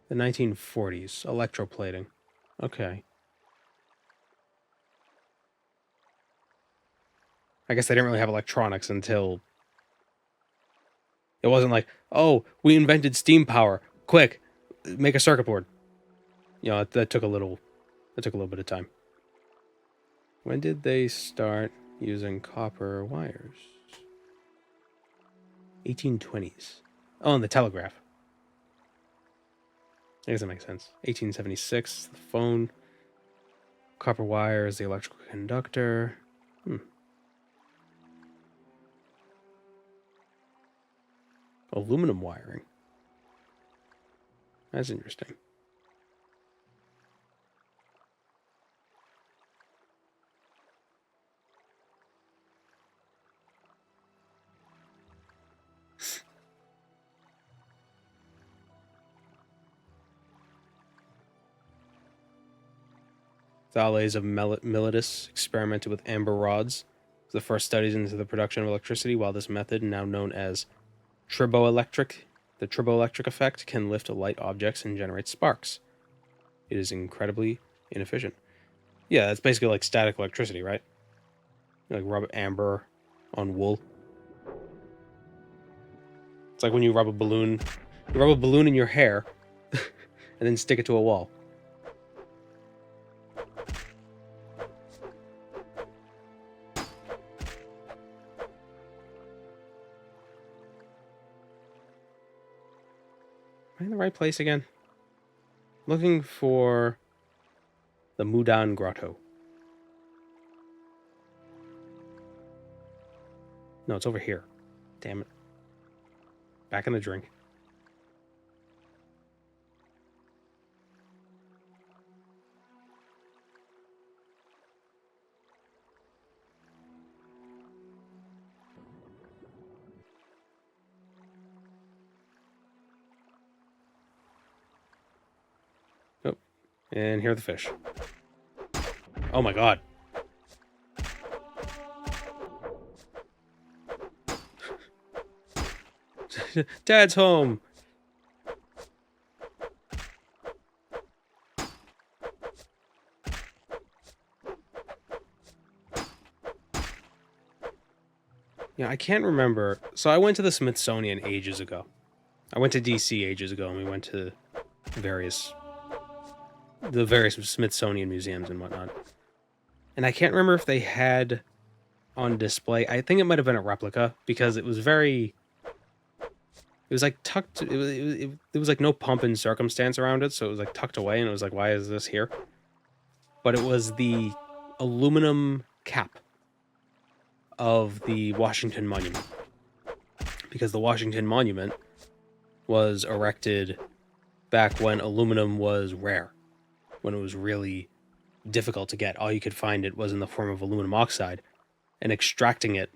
The 1940s. Electroplating. Okay. I guess they didn't really have electronics until... It wasn't like, oh, we invented steam power. Quick, make a circuit board. That took a little bit of time. When did they start using copper wires? 1820s. Oh, and the telegraph. I guess that makes sense. 1876, the phone. Copper wire is the electrical conductor. Aluminum wiring. That's interesting. Thales of Miletus experimented with amber rods. The first studies into the production of electricity, while this method, now known as the triboelectric effect, can lift light objects and generate sparks. It is incredibly inefficient. Yeah, that's basically like static electricity, right? You like rub amber on wool. It's like when you rub a balloon. You rub a balloon in your hair and then stick it to a wall. Am I in the right place again? Looking for the Mudan Grotto. No, it's over here. Damn it. Back in the drink. Oh, and here are the fish. Oh my god. Dad's home. Yeah, I can't remember. So I went to the Smithsonian ages ago. I went to DC ages ago, and we went to the various Smithsonian museums and whatnot. And I can't remember if they had on display. I think it might have been a replica because it was very. It was like tucked. It was like no pomp and circumstance around it, so it was like tucked away, and it was like, why is this here? But it was the aluminum cap of the Washington Monument, because the Washington Monument was erected back when aluminum was rare, when it was really difficult to get. All you could find it was in the form of aluminum oxide, and extracting it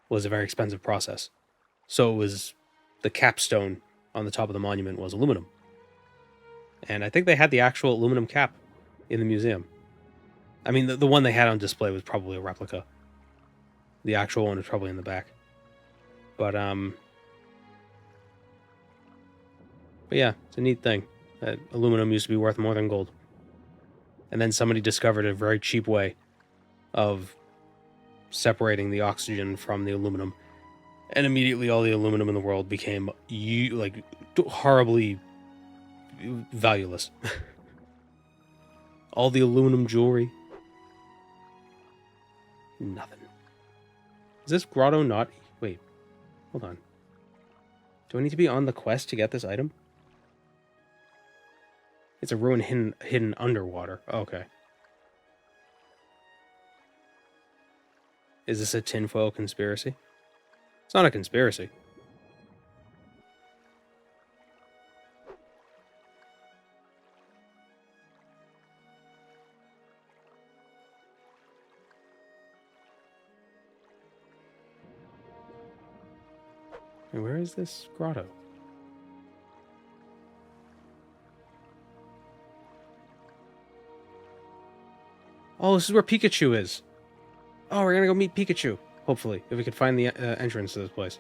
was a very expensive process. So it was the capstone on the top of the monument was aluminum. And I think they had the actual aluminum cap in the museum. I mean, the one they had on display was probably a replica. The actual one was probably in the back. But yeah, it's a neat thing. That aluminum used to be worth more than gold. And then somebody discovered a very cheap way of separating the oxygen from the aluminum. And immediately all the aluminum in the world became like horribly valueless. All the aluminum jewelry. Nothing. Is this grotto not... Wait. Hold on. Do I need to be on the quest to get this item? It's a ruin hidden underwater. Okay. Is this a tinfoil conspiracy? It's not a conspiracy. And where is this grotto? Oh, this is where Pikachu is. Oh, we're gonna go meet Pikachu. Hopefully, if we could find the entrance to this place.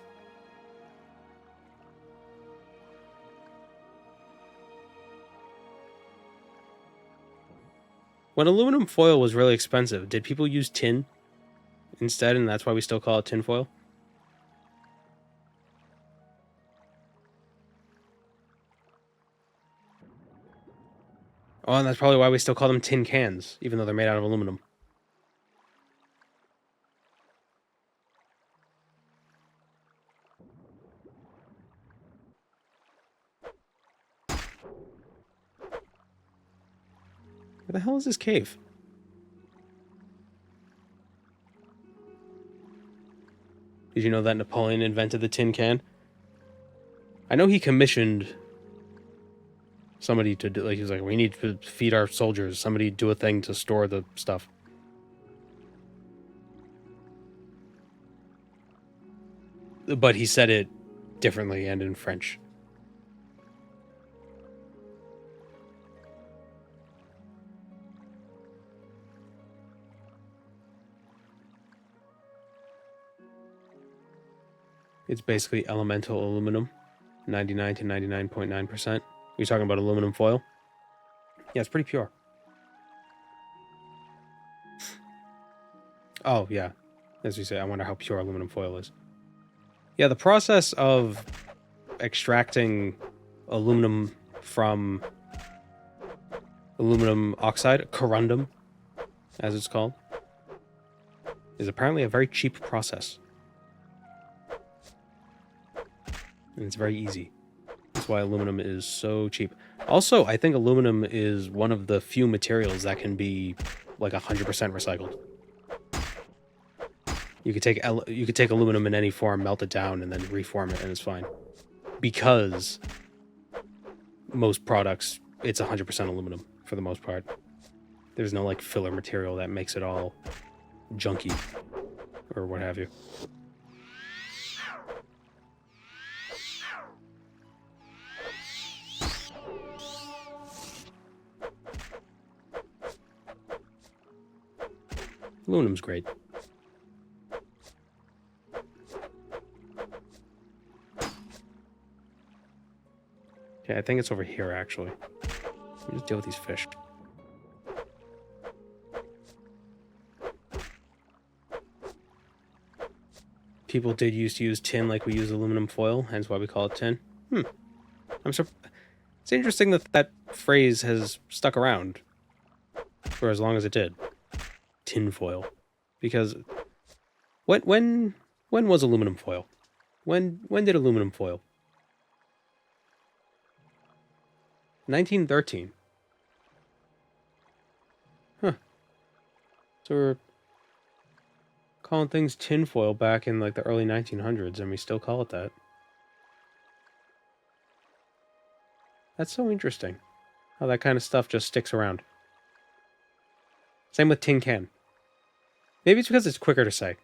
When aluminum foil was really expensive, did people use tin instead, and that's why we still call it tin foil? Oh, and that's probably why we still call them tin cans, even though they're made out of aluminum. Where the hell is this cave? Did you know that Napoleon invented the tin can? I know he commissioned somebody to do, like, he was like, we need to feed our soldiers. Somebody do a thing to store the stuff. But he said it differently and in French. It's basically elemental aluminum, 99 to 99.9%. You're talking about aluminum foil? Yeah, it's pretty pure. Oh, yeah. As you say, I wonder how pure aluminum foil is. Yeah, the process of extracting aluminum from aluminum oxide, corundum, as it's called, is apparently a very cheap process. And it's very easy. That's why aluminum is so cheap. Also, I think aluminum is one of the few materials that can be like 100% recycled. You could take aluminum in any form, melt it down, and then reform it, and it's fine. Because most products, it's 100% aluminum for the most part. There's no like filler material that makes it all junky or what have you. Aluminum's great. Okay, I think it's over here, actually. Let me just deal with these fish. People did used to use tin like we use aluminum foil, hence why we call it tin. It's interesting that that phrase has stuck around for as long as it did. Tin foil. Because when was aluminum foil? When did aluminum foil? 1913. Huh. So we're calling things tinfoil back in like the early 1900s, and we still call it that. That's so interesting. How that kind of stuff just sticks around. Same with tin can. Maybe it's because it's quicker to say.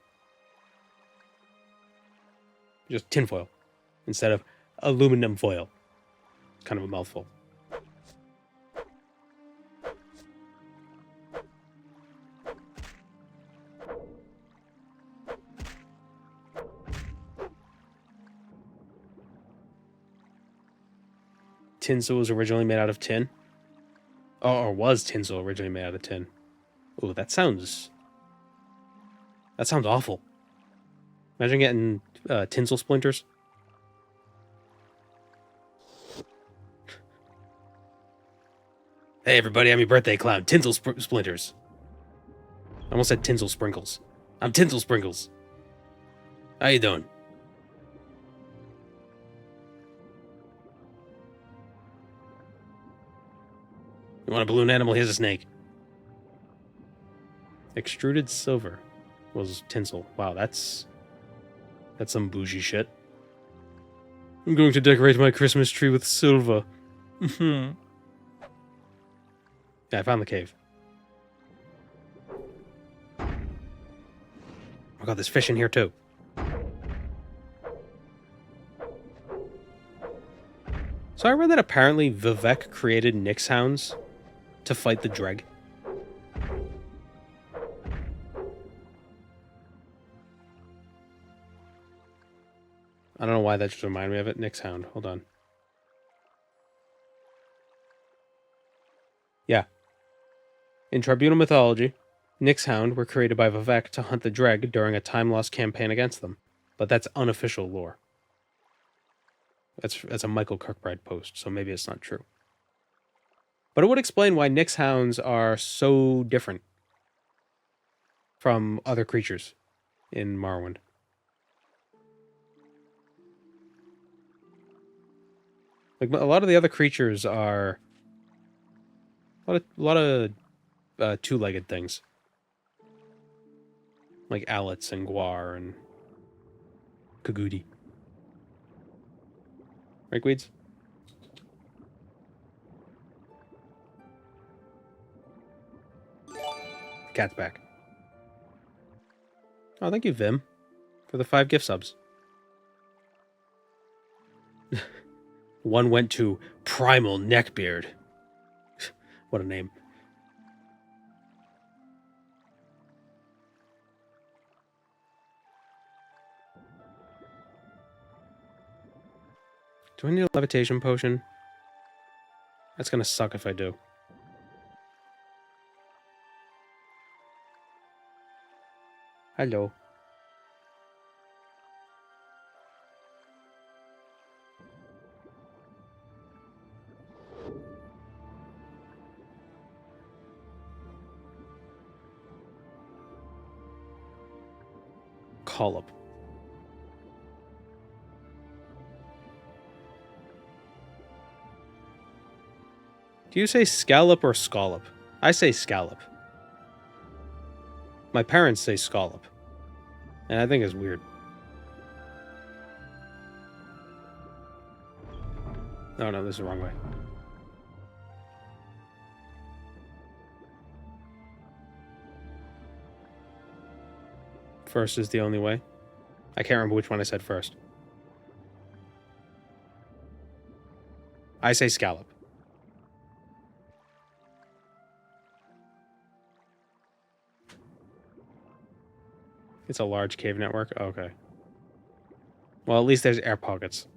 Just tinfoil instead of aluminum foil. It's kind of a mouthful. Tinsel was originally made out of tin? Or was tinsel originally made out of tin? Oh, that sounds awful. Imagine getting tinsel splinters. Hey everybody, I'm your birthday clown, Tinsel Splinters. I almost said tinsel sprinkles. I'm Tinsel Sprinkles. How you doing? You want a balloon animal? Here's a snake. Extruded silver was tinsel. Wow, that's some bougie shit. I'm going to decorate my Christmas tree with silver. Yeah, I found the cave. Oh my god, there's fish in here too. So I read that apparently Vivek created Nyx hounds to fight the Dreg. I don't know why that just reminded me of it. Nyx hound. Hold on. Yeah. In Tribunal mythology, Nyx hound were created by Vivek to hunt the Dreg during a time-lost campaign against them. But that's unofficial lore. That's a Michael Kirkbride post, so maybe it's not true. But it would explain why Nyx hounds are so different from other creatures in Morrowind. Like a lot of the other creatures are a lot of two-legged things, like Owlets and Guar and Kagudi. Right, Weeds? Cat's back. Oh, thank you, Vim, for the 5 gift subs. One went to Primal Neckbeard. What a name. Do I need a levitation potion? That's gonna suck if I do. Hello. Call up. Do you say scallop or scallop? I say scallop. My parents say scallop. And I think it's weird. Oh no, this is the wrong way. First is the only way. I can't remember which one I said first. I say scallop. It's a large cave network? Okay. Well, at least there's air pockets.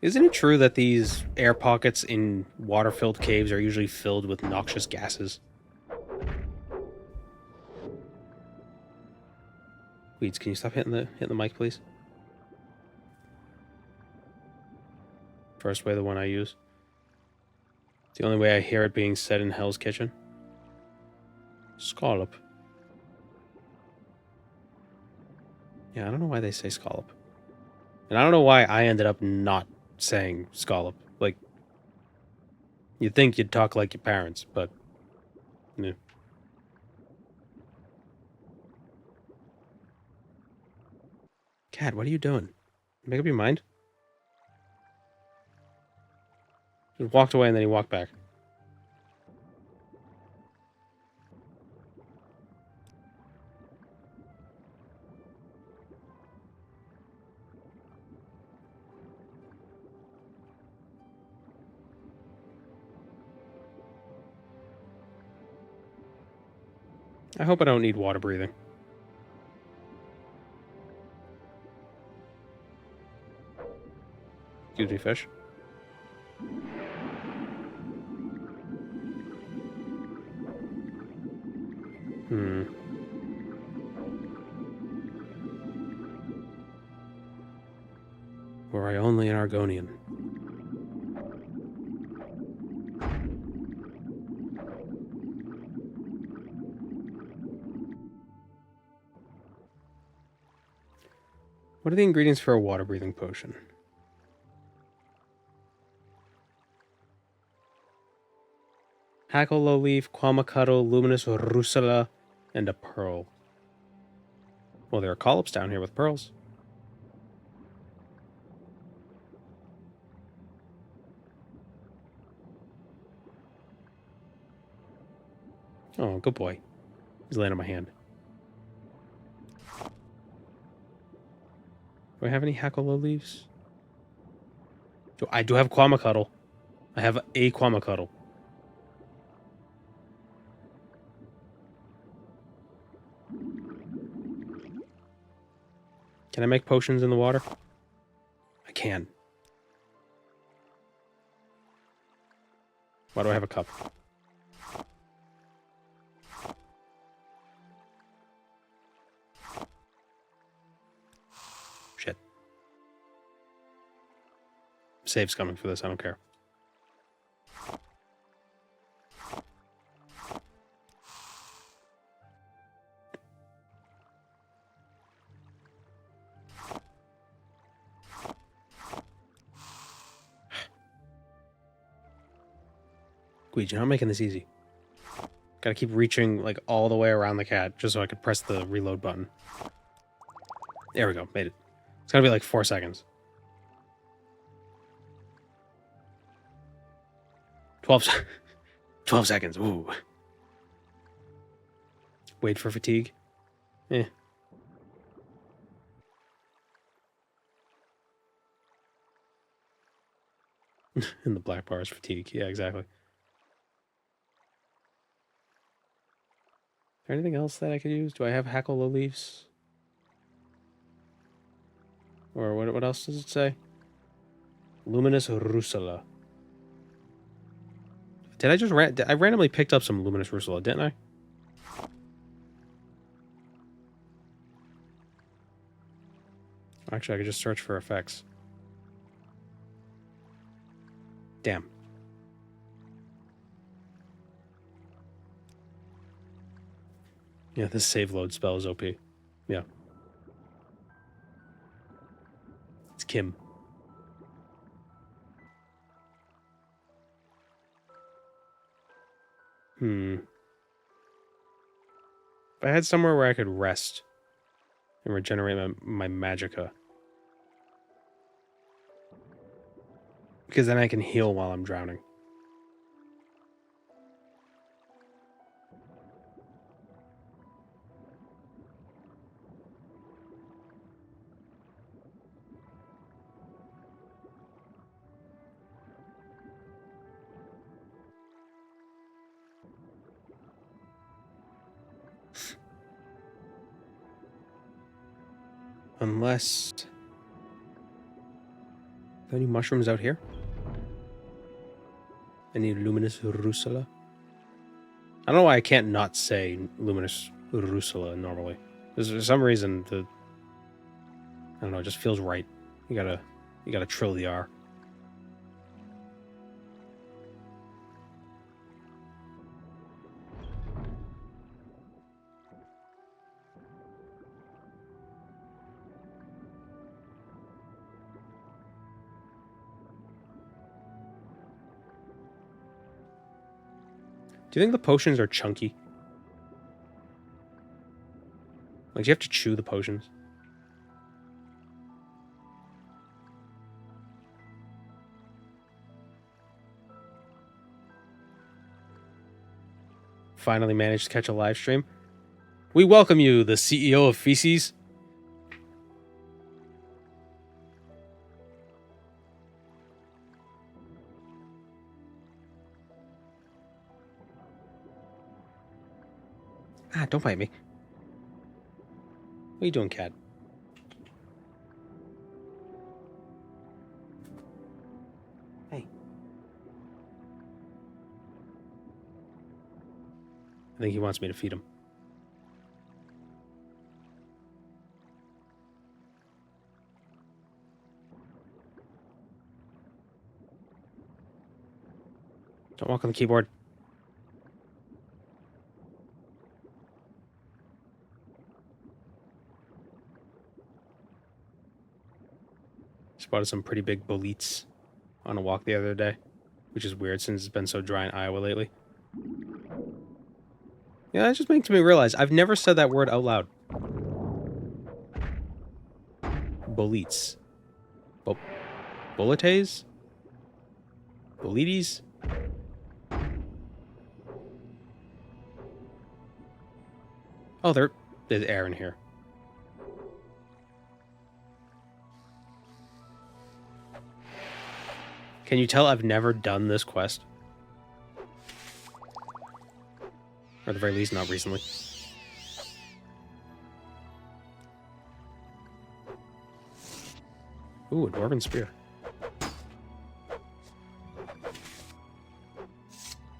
Isn't it true that these air pockets in water-filled caves are usually filled with noxious gases? Weeds, can you stop hitting the mic, please? First way, the one I use. It's the only way I hear it being said in Hell's Kitchen. Scallop. Yeah, I don't know why they say scallop. And I don't know why I ended up not saying scallop. Like, you'd think you'd talk like your parents, but... yeah. Cat, what are you doing? Make up your mind. He walked away and then he walked back. I hope I don't need water breathing. Excuse me, fish. Were I only an Argonian. What are the ingredients for a water-breathing potion? Hackle leaf, Quamacuttle, luminous rusula, and a pearl. Well, there are collops down here with pearls. Oh, good boy. He's laying on my hand. Do I have any hackle leaves? I do have Quamacuttle. I have a Quamacuttle. Can I make potions in the water? I can. Why do I have a cup? Shit. Save's coming for this, I don't care. Guiji, you're not making this easy. Gotta keep reaching, like, all the way around the cat, just so I could press the reload button. There we go, made it. It's gonna be like 4 seconds. 12 seconds, ooh. Wait for fatigue. Eh. And the black bar is fatigue, yeah, exactly. Is there anything else that I could use? Do I have hackle leaves? Or what else does it say? Luminous Russula. Did I just I randomly picked up some Luminous Russula, didn't I? Actually, I could just search for effects. Damn. Yeah, this save load spell is OP. Yeah. It's Kim. If I had somewhere where I could rest and regenerate my magicka. Because then I can heal while I'm drowning. Unless... Are there any mushrooms out here? Any Luminous Russula? I don't know why I can't not say Luminous Russula normally. Because for some reason, I don't know, it just feels right. You gotta trill the R. Do you think the potions are chunky? Like, do you have to chew the potions? Finally managed to catch a live stream. We welcome you, the CEO of Feces. Ah, don't bite me. What are you doing, cat? Hey. I think he wants me to feed him. Don't walk on the keyboard. Spotted some pretty big boletes on a walk the other day, which is weird since it's been so dry in Iowa lately. Yeah, that just makes me realize I've never said that word out loud. Boletes. Boletes? Boletes? Oh, there's air in here. Can you tell I've never done this quest? Or at the very least, not recently. Ooh, a dwarven spear.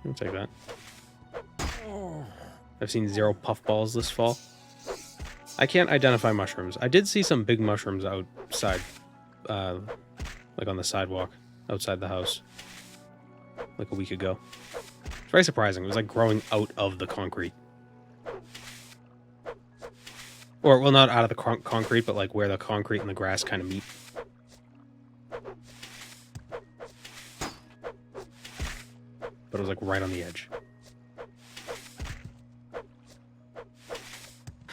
I'll take that. I've seen 0 puffballs this fall. I can't identify mushrooms. I did see some big mushrooms outside, like on the sidewalk outside the house, like a week ago. It's very surprising. It was like growing out of the concrete. Or, well, not out of the concrete, but like where the concrete and the grass kind of meet. But it was like right on the edge.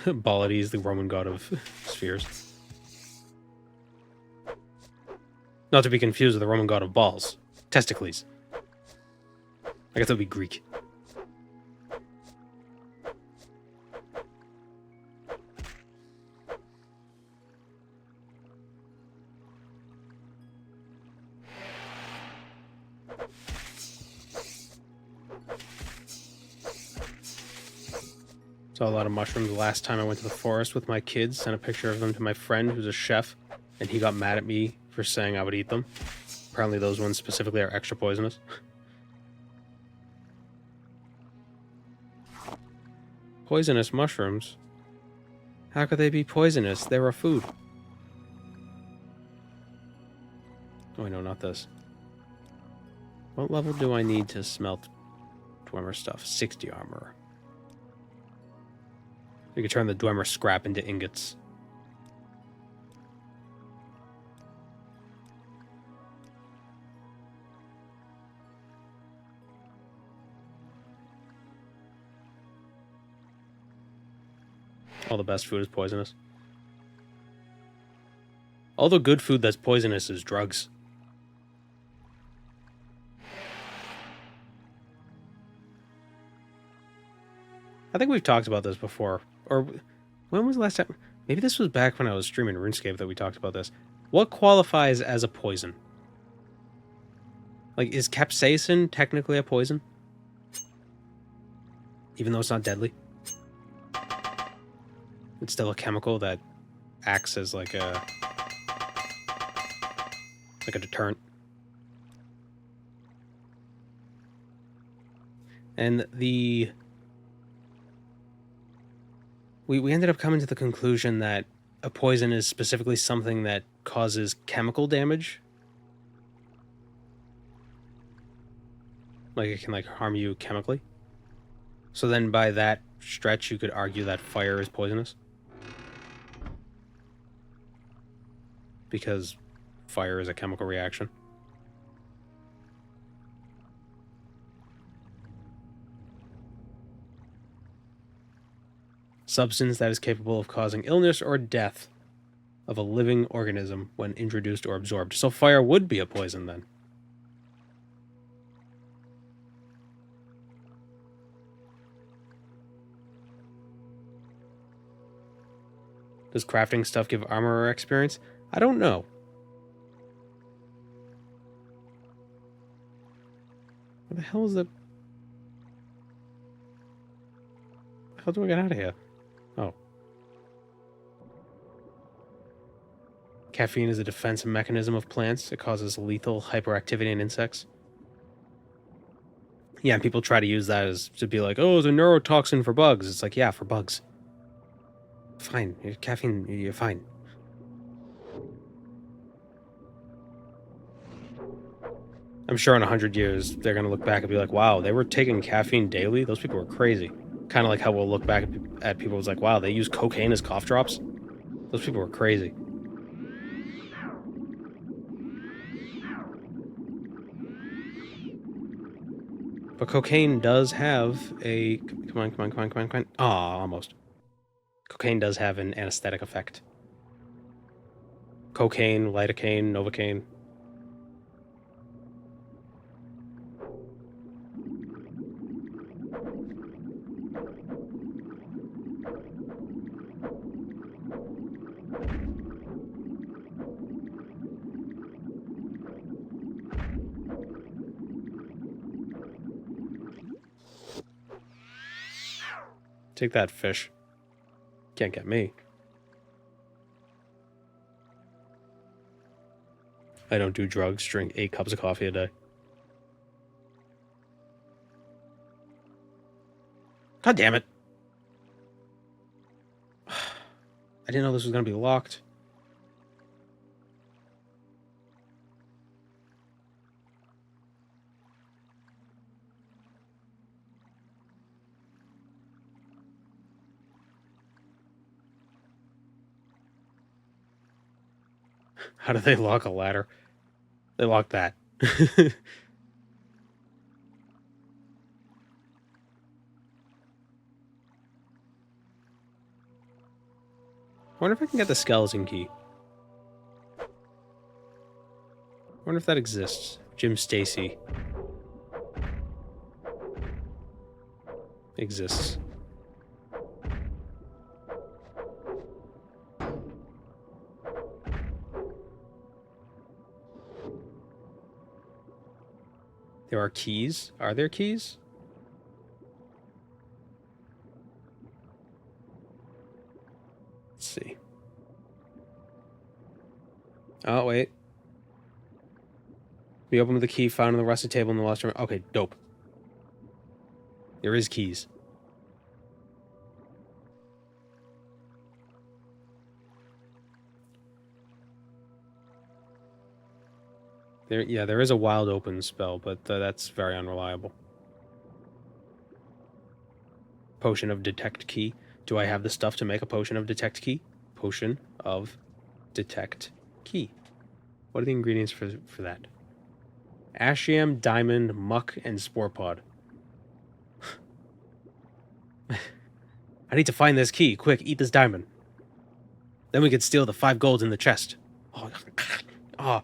Balides, the Roman god of spheres. Not to be confused with the Roman god of balls. Testicles. I guess that would be Greek. Saw a lot of mushrooms the last time I went to the forest with my kids. Sent a picture of them to my friend who's a chef. and he got mad at me for saying I would eat them. Apparently those ones specifically are extra poisonous. Poisonous mushrooms? How could they be poisonous? They're a food. Oh, no, not this. What level do I need to smelt Dwemer stuff? 60 armor. You can turn the Dwemer scrap into ingots. All the best food is poisonous. All the good food that's poisonous is drugs. I think we've talked about this before. Or when was the last time? Maybe this was back when I was streaming RuneScape that we talked about this. What qualifies as a poison? Like, is capsaicin technically a poison? Even though it's not deadly? It's still a chemical that acts as like a deterrent. And we ended up coming to the conclusion that a poison is specifically something that causes chemical damage. Like it can like harm you chemically. So then by that stretch you could argue that fire is poisonous. Because fire is a chemical reaction. Substance that is capable of causing illness or death of a living organism when introduced or absorbed. So fire would be a poison then. Does crafting stuff give armor or experience? I don't know. Where the hell is the... How do I get out of here? Oh. Caffeine is a defensive mechanism of plants. It causes lethal hyperactivity in insects. Yeah, and people try to use that as to be like, oh, it's a neurotoxin for bugs. It's like, yeah, for bugs. Fine. Caffeine, you're fine. I'm sure in 100 years, they're going to look back and be like, wow, they were taking caffeine daily? Those people were crazy. Kind of like how we'll look back at people who's like, wow, they use cocaine as cough drops? Those people were crazy. But cocaine does have a... Come on. Aw, almost. Cocaine does have an anesthetic effect. Cocaine, lidocaine, novocaine. Take that, fish. Can't get me. I don't do drugs, drink 8 cups of coffee a day. God damn it. I didn't know this was going to be locked. How do they lock a ladder? They lock that. I wonder if I can get the skeleton key. I wonder if that exists. Jim Stacy. Exists. There are keys. Are there keys? Let's see. Oh, wait. We open with the key found on the rusted table in the lost room. Okay, dope. There is keys. There is a wild open spell, but that's very unreliable. Potion of detect key. Do I have the stuff to make a potion of detect key? Potion of detect key. What are the ingredients for that? Ashium, diamond, muck, and spore pod. I need to find this key. Quick, eat this diamond. Then we could steal the 5 golds in the chest. Oh, oh.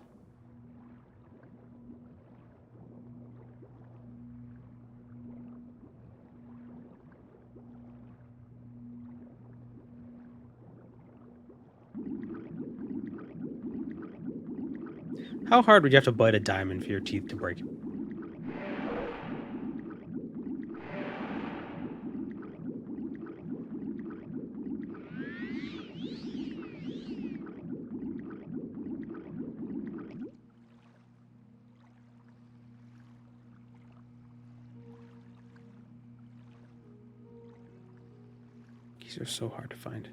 How hard would you have to bite a diamond for your teeth to break? These are so hard to find.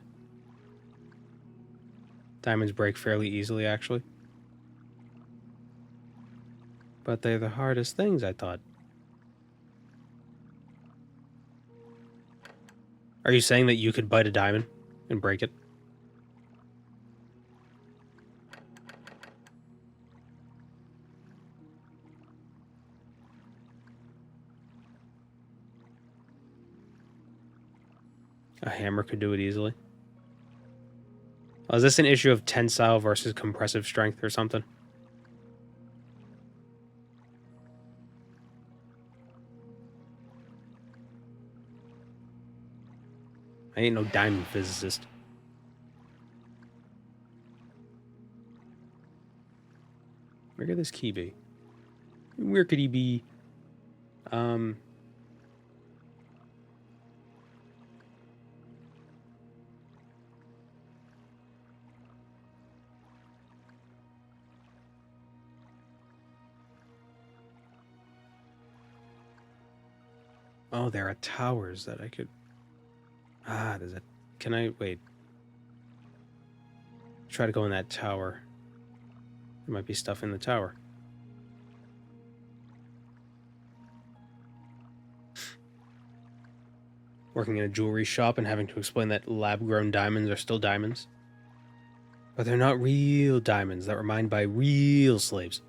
Diamonds break fairly easily, actually. But they're the hardest things, I thought. Are you saying that you could bite a diamond and break it? A hammer could do it easily. Oh, is this an issue of tensile versus compressive strength or something? I ain't no diamond physicist. Where could this key be? Where could he be? Oh, there are towers that I could... Ah, there's a... Can I... Wait. Try to go in that tower. There might be stuff in the tower. Working in a jewelry shop and having to explain that lab-grown diamonds are still diamonds. But they're not real diamonds that were mined by real slaves.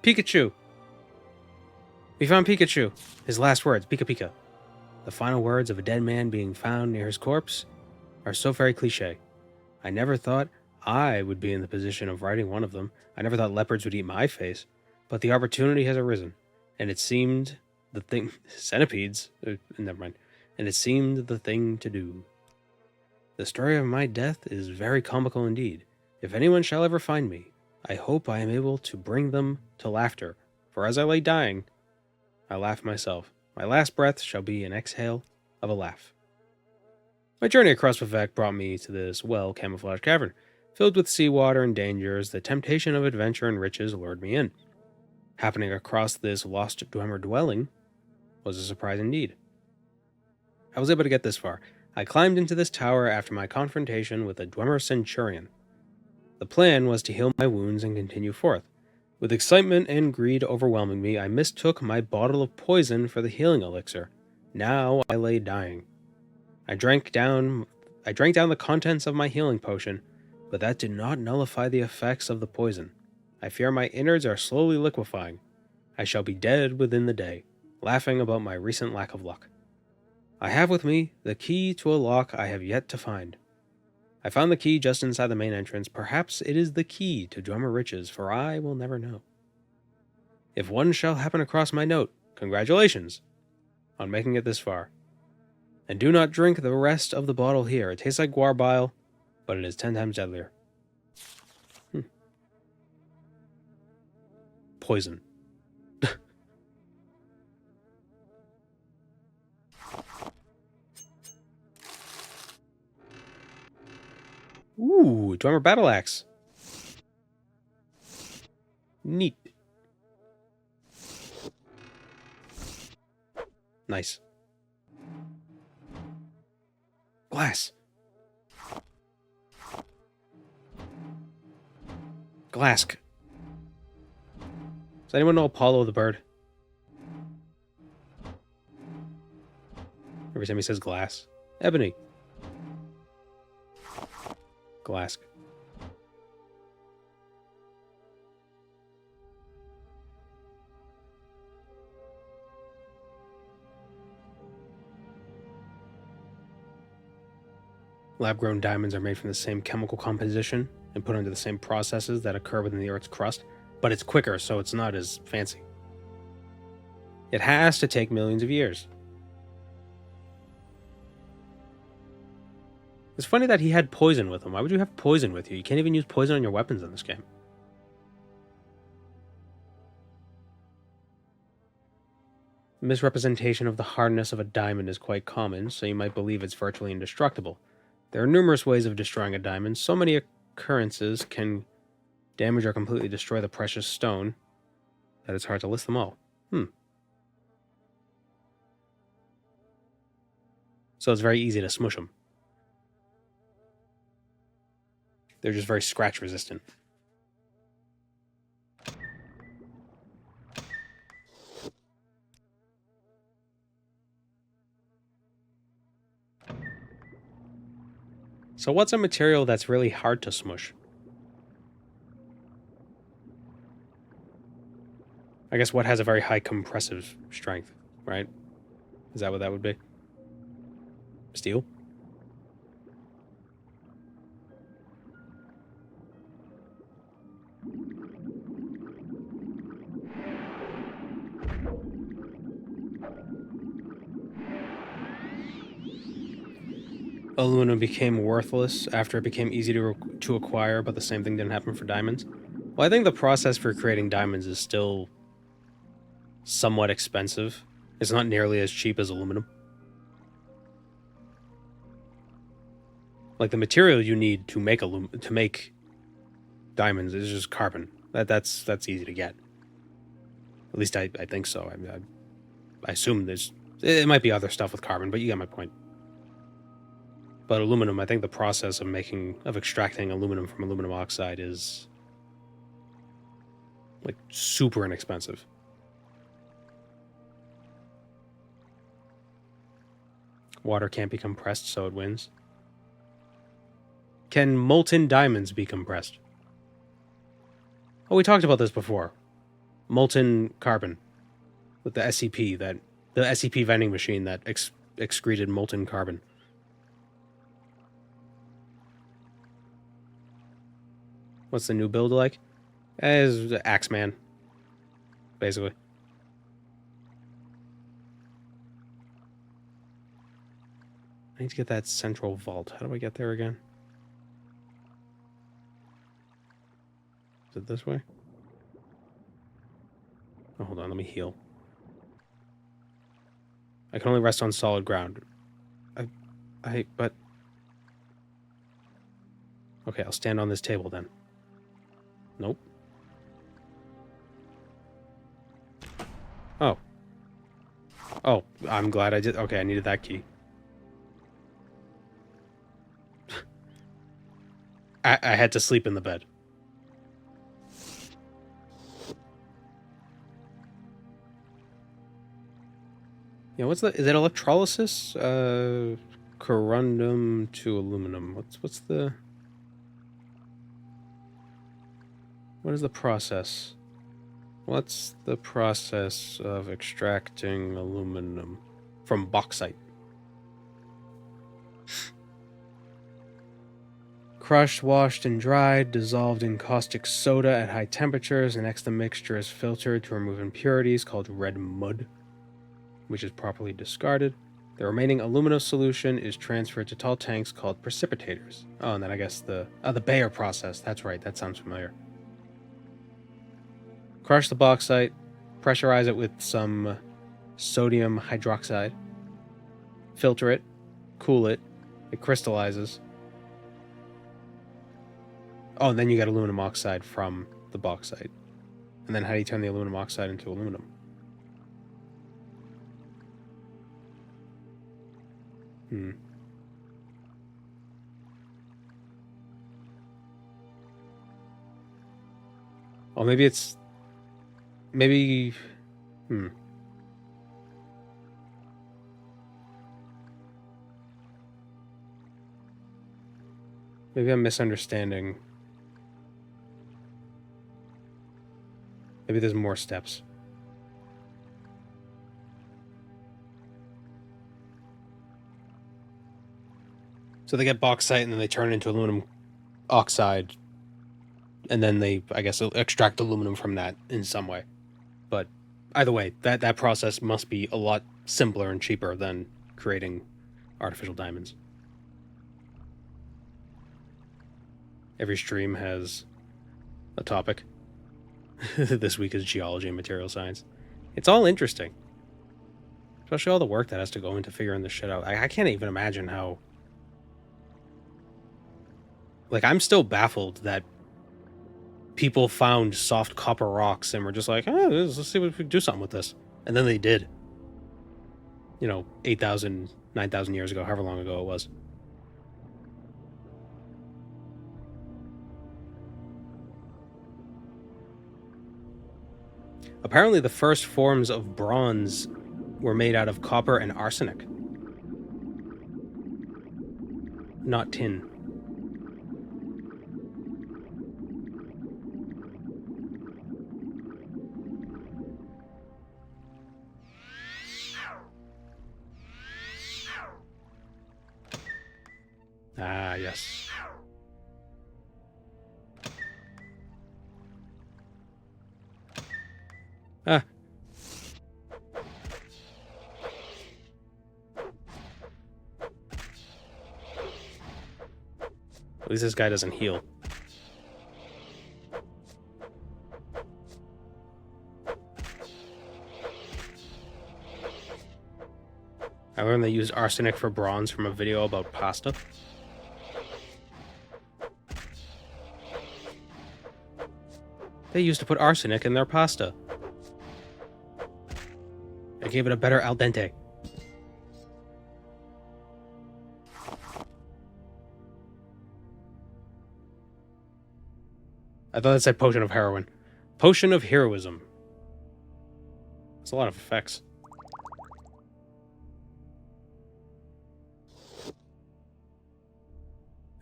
Pikachu! We found Pikachu. His last words, Pika Pika. The final words of a dead man being found near his corpse are so very cliche. I never thought I would be in the position of writing one of them. I never thought leopards would eat my face. But the opportunity has arisen, and it seemed the thing... Centipedes? Never mind. And it seemed the thing to do. The story of my death is very comical indeed. If anyone shall ever find me, I hope I am able to bring them to laughter, for as I lay dying, I laugh myself. My last breath shall be an exhale of a laugh. My journey across Vivek brought me to this well-camouflaged cavern. Filled with seawater and dangers, the temptation of adventure and riches lured me in. Happening across this lost Dwemer dwelling was a surprise indeed. I was able to get this far. I climbed into this tower after my confrontation with a Dwemer centurion. The plan was to heal my wounds and continue forth. With excitement and greed overwhelming me, I mistook my bottle of poison for the healing elixir. Now I lay dying. I drank down the contents of my healing potion, but that did not nullify the effects of the poison. I fear my innards are slowly liquefying. I shall be dead within the day, laughing about my recent lack of luck. I have with me the key to a lock I have yet to find. I found the key just inside the main entrance. Perhaps it is the key to Drummer Riches, for I will never know. If one shall happen across my note, congratulations on making it this far. And do not drink the rest of the bottle here. It tastes like guar bile, but it is 10 times deadlier. Poison. Ooh, Drummer Battle Axe. Neat. Nice. Glass. Glask. Does anyone know Apollo the bird? Every time he says glass. Ebony. Glask. Lab-grown diamonds are made from the same chemical composition and put under the same processes that occur within the Earth's crust, but it's quicker, so it's not as fancy. It has to take millions of years. It's funny that he had poison with him. Why would you have poison with you? You can't even use poison on your weapons in this game. Misrepresentation of the hardness of a diamond is quite common, so you might believe it's virtually indestructible. There are numerous ways of destroying a diamond. So many occurrences can damage or completely destroy the precious stone that it's hard to list them all. So it's very easy to smush them. They're just very scratch resistant. So what's a material that's really hard to smush? I guess what has a very high compressive strength, right? Is that what that would be? Steel? Aluminum became worthless after it became easy to acquire, but the same thing didn't happen for diamonds. Well, I think the process for creating diamonds is still somewhat expensive. It's not nearly as cheap as aluminum. Like the material you need to make diamonds is just carbon. That's easy to get. At least I think so. I assume it might be other stuff with carbon, but you get my point. But aluminum, I think the process of extracting aluminum from aluminum oxide is like super inexpensive. Water can't be compressed, so it wins. Can molten diamonds be compressed? Oh, we talked about this before. Molten carbon with the SCP vending machine that excreted molten carbon. What's the new build like? As Axeman, basically. I need to get that central vault. How do I get there again? Is it this way? Oh, hold on, let me heal. I can only rest on solid ground. But... Okay, I'll stand on this table then. Nope. Oh. Oh, I'm glad I did. Okay, I needed that key. I had to sleep in the bed. Yeah, is it electrolysis? Corundum to aluminum. What is the process? What's the process of extracting aluminum from bauxite? Crushed, washed, and dried, dissolved in caustic soda at high temperatures. Next, the mixture is filtered to remove impurities called red mud, which is properly discarded. The remaining aluminum solution is transferred to tall tanks called precipitators. Oh, and then I guess the Bayer process. That's right, that sounds familiar. Crush the bauxite, pressurize it with some sodium hydroxide, filter it, cool it, it crystallizes. Oh, and then you get aluminum oxide from the bauxite. And then how do you turn the aluminum oxide into aluminum? Oh, maybe it's... Maybe... Maybe I'm misunderstanding. Maybe there's more steps. So they get bauxite and then they turn it into aluminum oxide. And then they, I guess, extract aluminum from that in some way. But either way, that process must be a lot simpler and cheaper than creating artificial diamonds. Every stream has a topic. This week is geology and material science. It's all interesting. Especially all the work that has to go into figuring this shit out. I can't even imagine how... Like, I'm still baffled that people found soft copper rocks and were just like, oh, let's see if we can do something with this. And then they did. 8,000, 9,000 years ago, however long ago it was. Apparently the first forms of bronze were made out of copper and arsenic. Not tin. Ah, yes. Ah. At least this guy doesn't heal. I learned they used arsenic for bronze from a video about pasta. They used to put arsenic in their pasta. It gave it a better al dente. I thought it said potion of heroin. Potion of heroism. That's a lot of effects.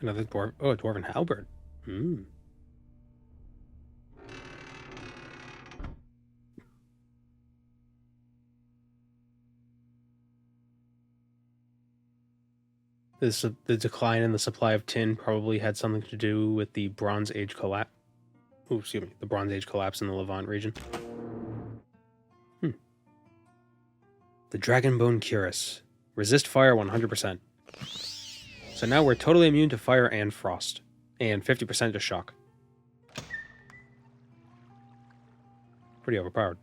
Another dwarf. Oh, a dwarven halberd. The decline in the supply of tin probably had something to do with the Bronze Age collapse. Oh, excuse me. The Bronze Age collapse in the Levant region. The Dragonbone Cuirass. Resist fire 100%. So now we're totally immune to fire and frost. And 50% to shock. Pretty overpowered.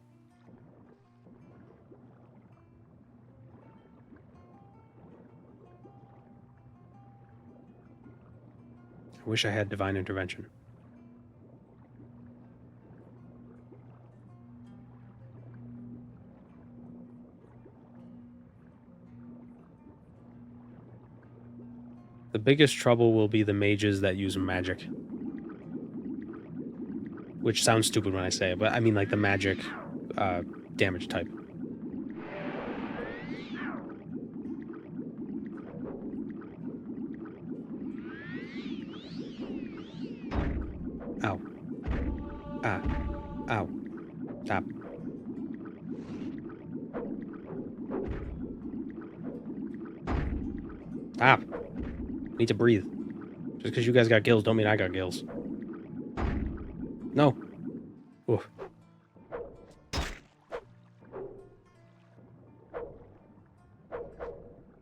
I wish I had divine intervention. The biggest trouble will be the mages that use magic. Which sounds stupid when I say it, but I mean like the magic damage type. Ow. Ah. Ow. Stop. Stop. Need to breathe. Just because you guys got gills don't mean I got gills. No. Oof.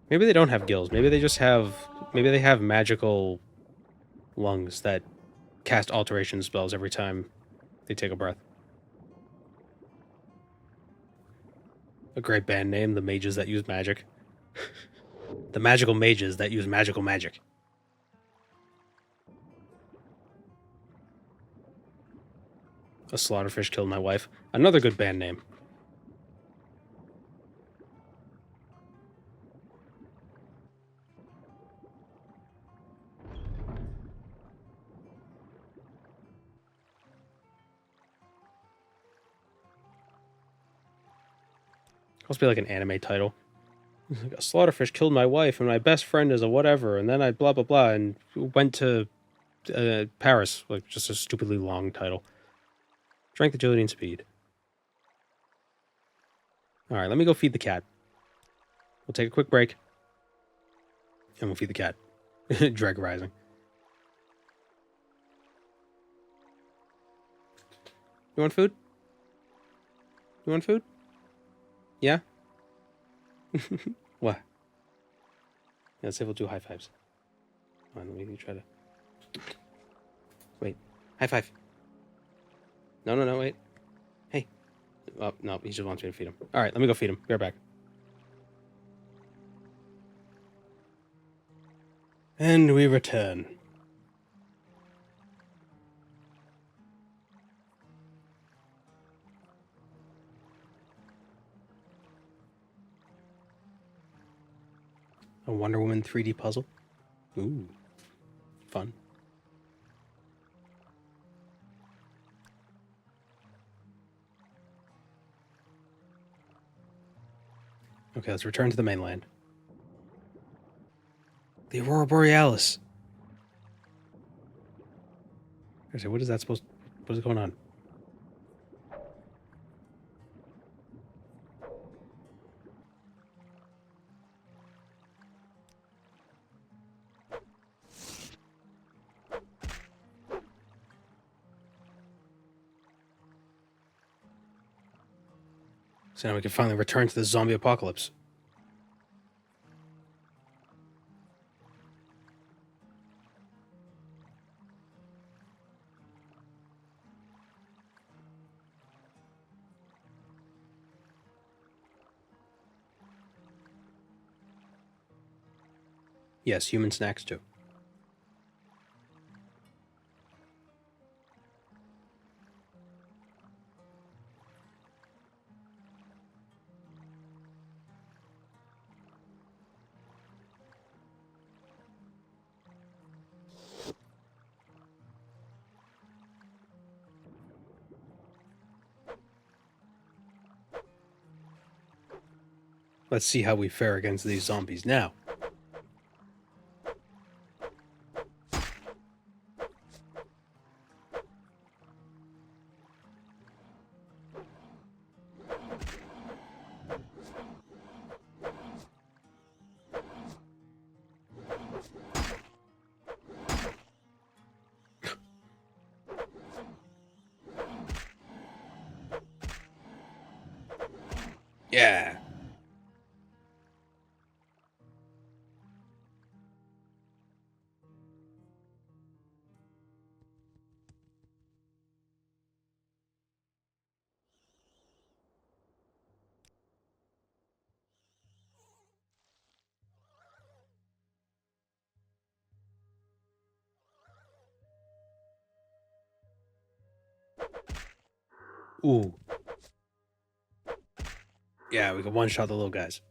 Maybe they don't have gills. Maybe they just have... Maybe they have magical lungs that cast alteration spells every time they take a breath. A great band name, the Mages That Use Magic. The Magical Mages That Use Magical Magic. A Slaughterfish Killed My Wife. Another good band name. Must be like an anime title. Like, a slaughterfish killed my wife, and my best friend is a whatever, and then I blah blah blah, and went to Paris. Like, just a stupidly long title. Strength, agility, and speed. All right, let me go feed the cat. We'll take a quick break, and we'll feed the cat. Dreg rising. You want food? You want food? Yeah? What? Yeah, let's see if we'll do high fives. Come on, let me try to... Wait. High five. No, wait. Hey. Oh, no, he just wants me to feed him. Alright, let me go feed him. Be right back. And we return. A Wonder Woman 3D puzzle. Ooh. Fun. Okay, let's return to the mainland. The Aurora Borealis. Okay, what is that supposed... What is going on? So now we can finally return to the zombie apocalypse. Yes, human snacks too. Let's see how we fare against these zombies now. Yeah. Ooh. Yeah, we can one-shot the little guys.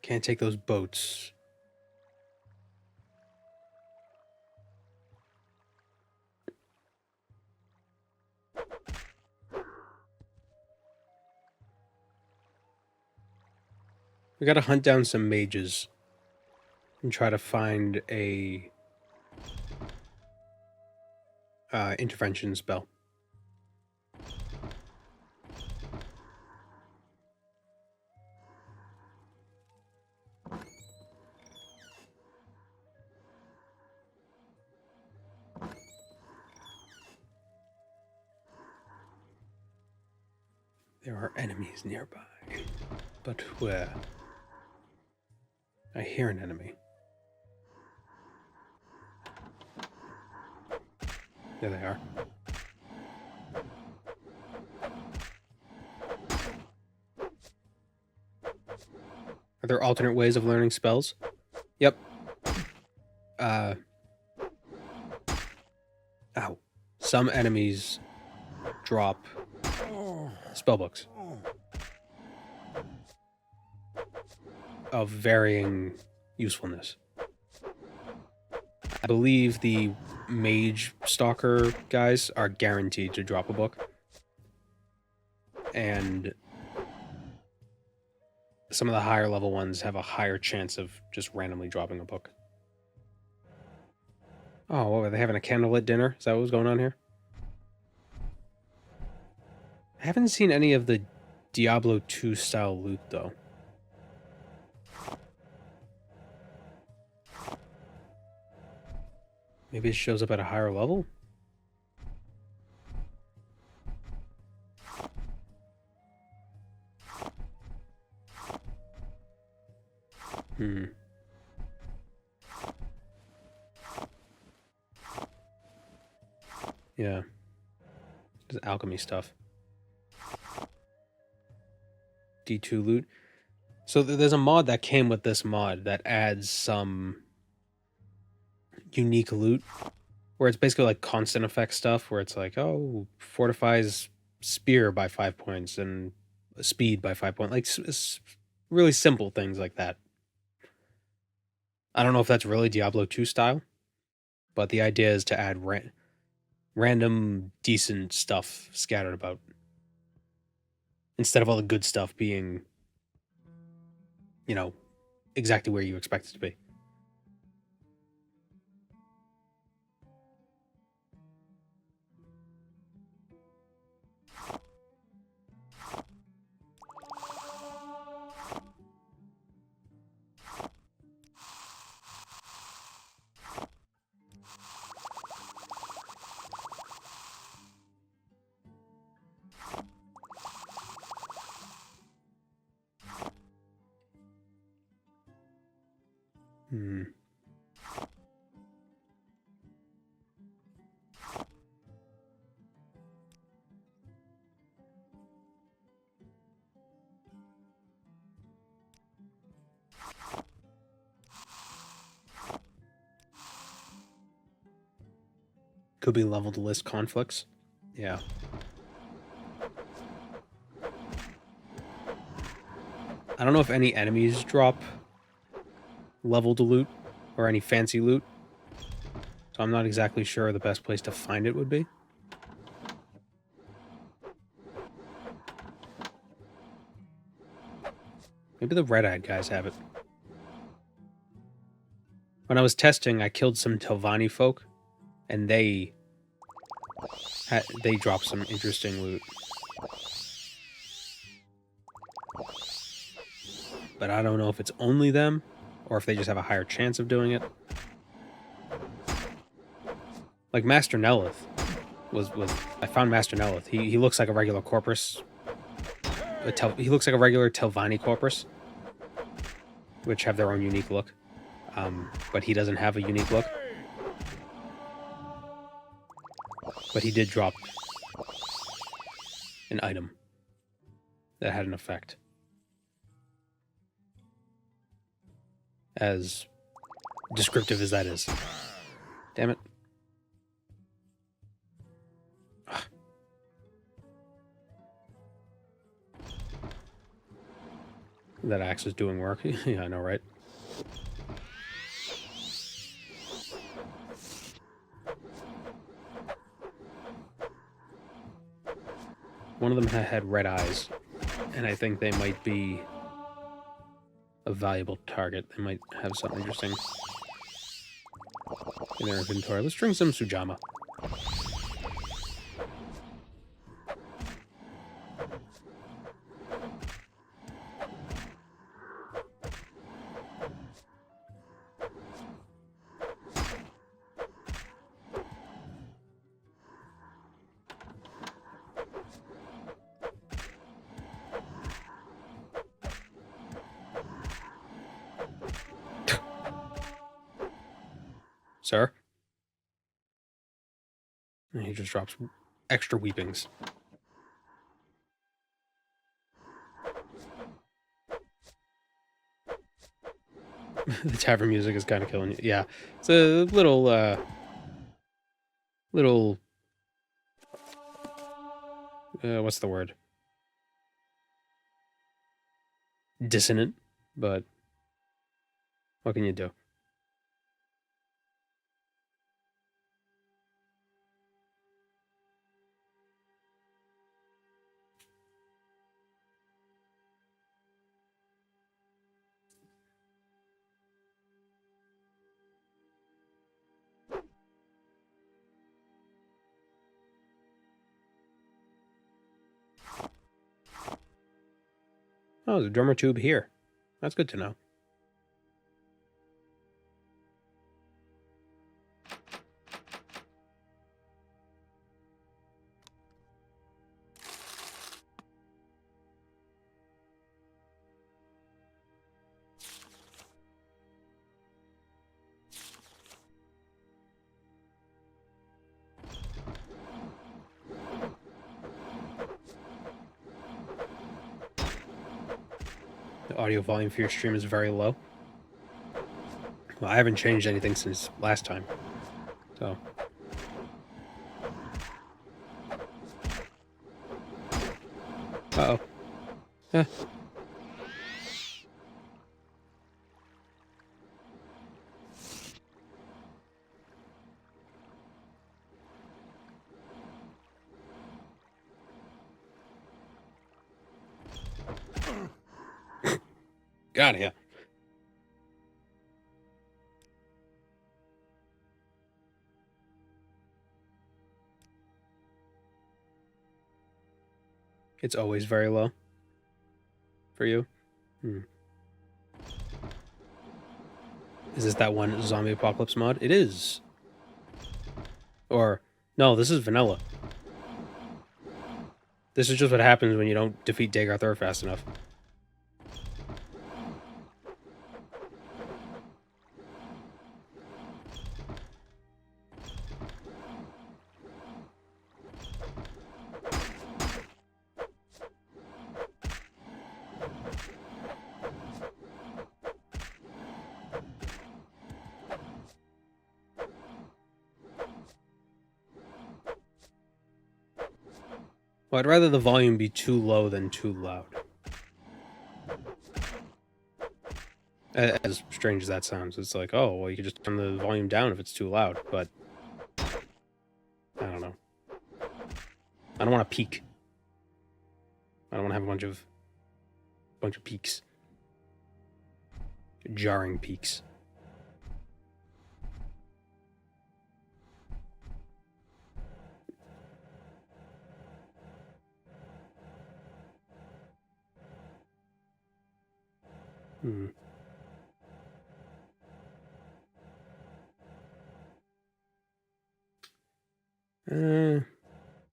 Can't take those boats. We gotta hunt down some mages and try to find a intervention spell. There are enemies nearby, but where? I hear an enemy. There they are. Are there alternate ways of learning spells? Yep. Ow. Some enemies drop spellbooks of varying usefulness. I believe the mage stalker guys are guaranteed to drop a book. And some of the higher level ones have a higher chance of just randomly dropping a book. Oh, what, are they having a candlelit dinner? Is that what was going on here? I haven't seen any of the Diablo 2 style loot, though. Maybe it shows up at a higher level? Yeah. Just alchemy stuff. D2 loot. So there's a mod that came with this mod that adds some unique loot where it's basically like constant effect stuff where it's like, oh, fortifies spear by 5 points and speed by 5 points. Like really simple things like that. I don't know if that's really Diablo 2 style, but the idea is to add random decent stuff scattered about instead of all the good stuff being, you know, exactly where you expect it to be. Could be level to list conflicts. Yeah. I don't know if any enemies drop level to loot or any fancy loot. So I'm not exactly sure the best place to find it would be. Maybe the red-eyed guys have it. When I was testing, I killed some Telvanni folk, and they dropped some interesting loot. But I don't know if it's only them, or if they just have a higher chance of doing it. Like Master Nelith was I found Master Nelith. He looks like a regular Corpus. He looks like a regular Telvanni Corpus, which have their own unique look. But he doesn't have a unique look. But he did drop an item that had an effect. As descriptive as that is. Damn it. Ugh. That axe is doing work. Yeah, I know, right? One of them had red eyes, and I think they might be a valuable target. They might have something interesting in their inventory. Let's drink some Sujama. Sir? And he just drops extra weepings. The tavern music is kind of killing you. Yeah, it's a little, what's the word? Dissonant, but what can you do? Oh, there's a drummer tube here. That's good to know. The audio volume for your stream is very low. Well, I haven't changed anything since last time. So. Uh-oh. Eh. Got here. It's always very low for you. Is this that one zombie apocalypse mod? It is. Or no, this is vanilla. This is just what happens when you don't defeat Dagoth Ur fast enough. Well, I'd rather the volume be too low than too loud. As strange as that sounds, it's like, oh, well, you could just turn the volume down if it's too loud, but I don't know. I don't want to peak. I don't want to have a bunch of peaks. Jarring peaks.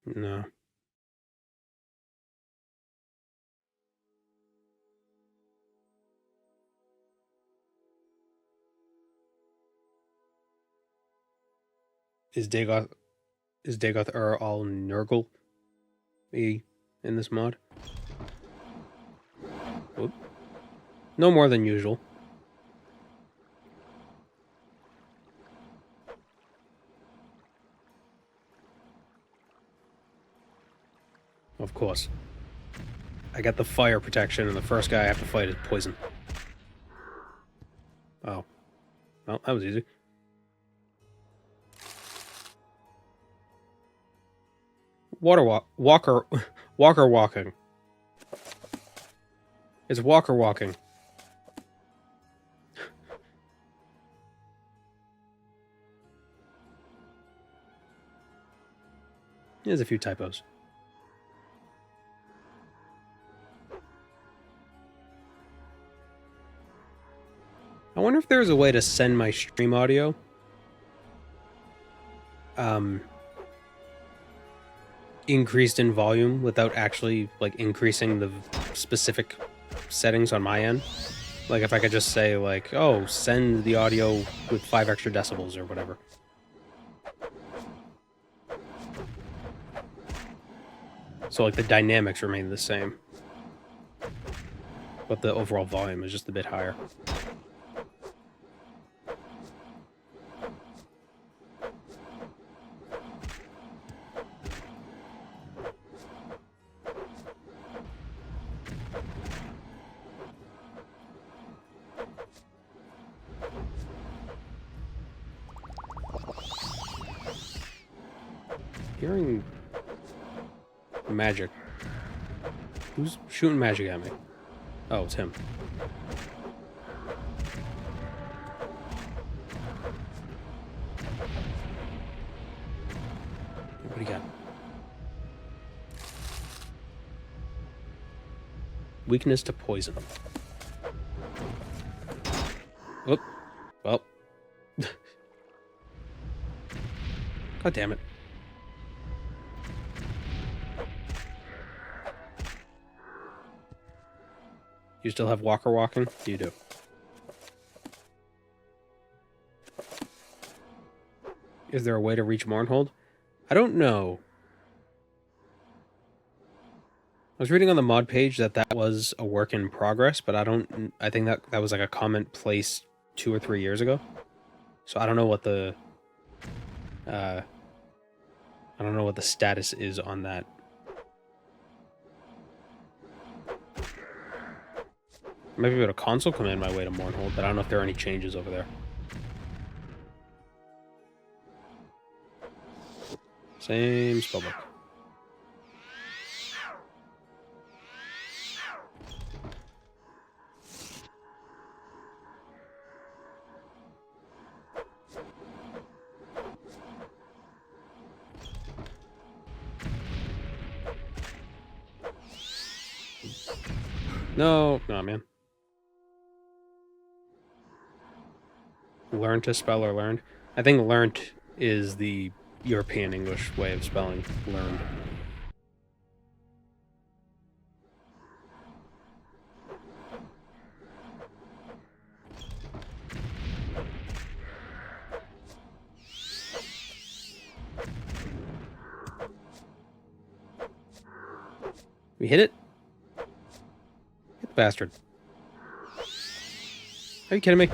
No. Is Dagoth Ur all Nurgle in this mod? Whoop. No more than usual. Of course. I got the fire protection, and the first guy I have to fight is poison. Oh. Well, that was easy. Walker walking. It's Walker walking. There's a few typos. I wonder if there's a way to send my stream audio increased in volume without actually like increasing the specific settings on my end. Like if I could just say like, oh, send the audio with 5 extra decibels or whatever. So like the dynamics remain the same, but the overall volume is just a bit higher. Hearing magic. Who's shooting magic at me? Oh, it's him. What do you got? Weakness to poison. Oop. Well. God damn it. You still have Walker walking? You do. Is there a way to reach Mournhold? I don't know. I was reading on the mod page that was a work in progress, but I think that was like a comment placed 2 or 3 years ago. So I don't know what the status is on that. Maybe a console command my way to Mournhold, but I don't know if there are any changes over there. Same spellbook. No, man. Learn to spell or learned? I think learnt is the European English way of spelling learned. We hit it? Hit the bastard. Are you kidding me?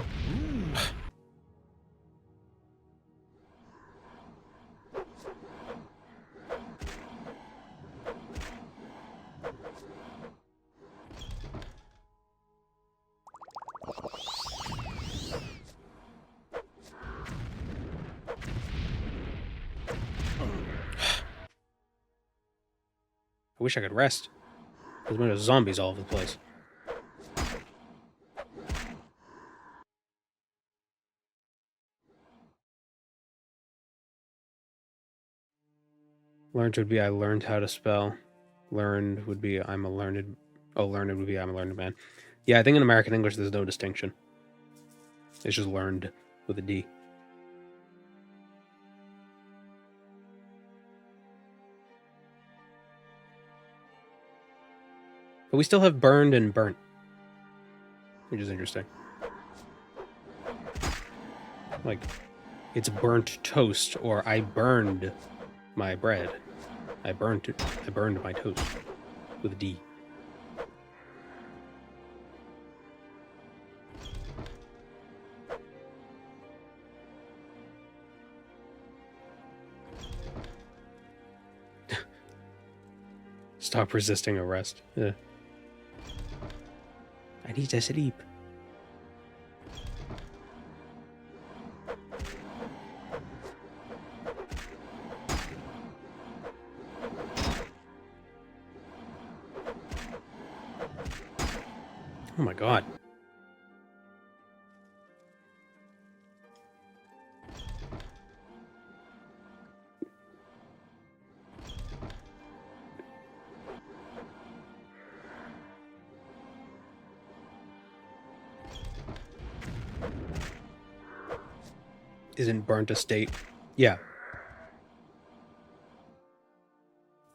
I wish I could rest. There's zombies all over the place. Learned would be I learned how to spell. Learned would be I'm a learned... Oh, learned would be I'm a learned man. Yeah, I think in American English there's no distinction. It's just learned with a D. But we still have burned and burnt, which is interesting. Like, it's burnt toast, or I burned my bread. I burned my toast with a D. Stop resisting arrest. Yeah. I need to sleep. Oh my god. isn't burnt estate. Yeah.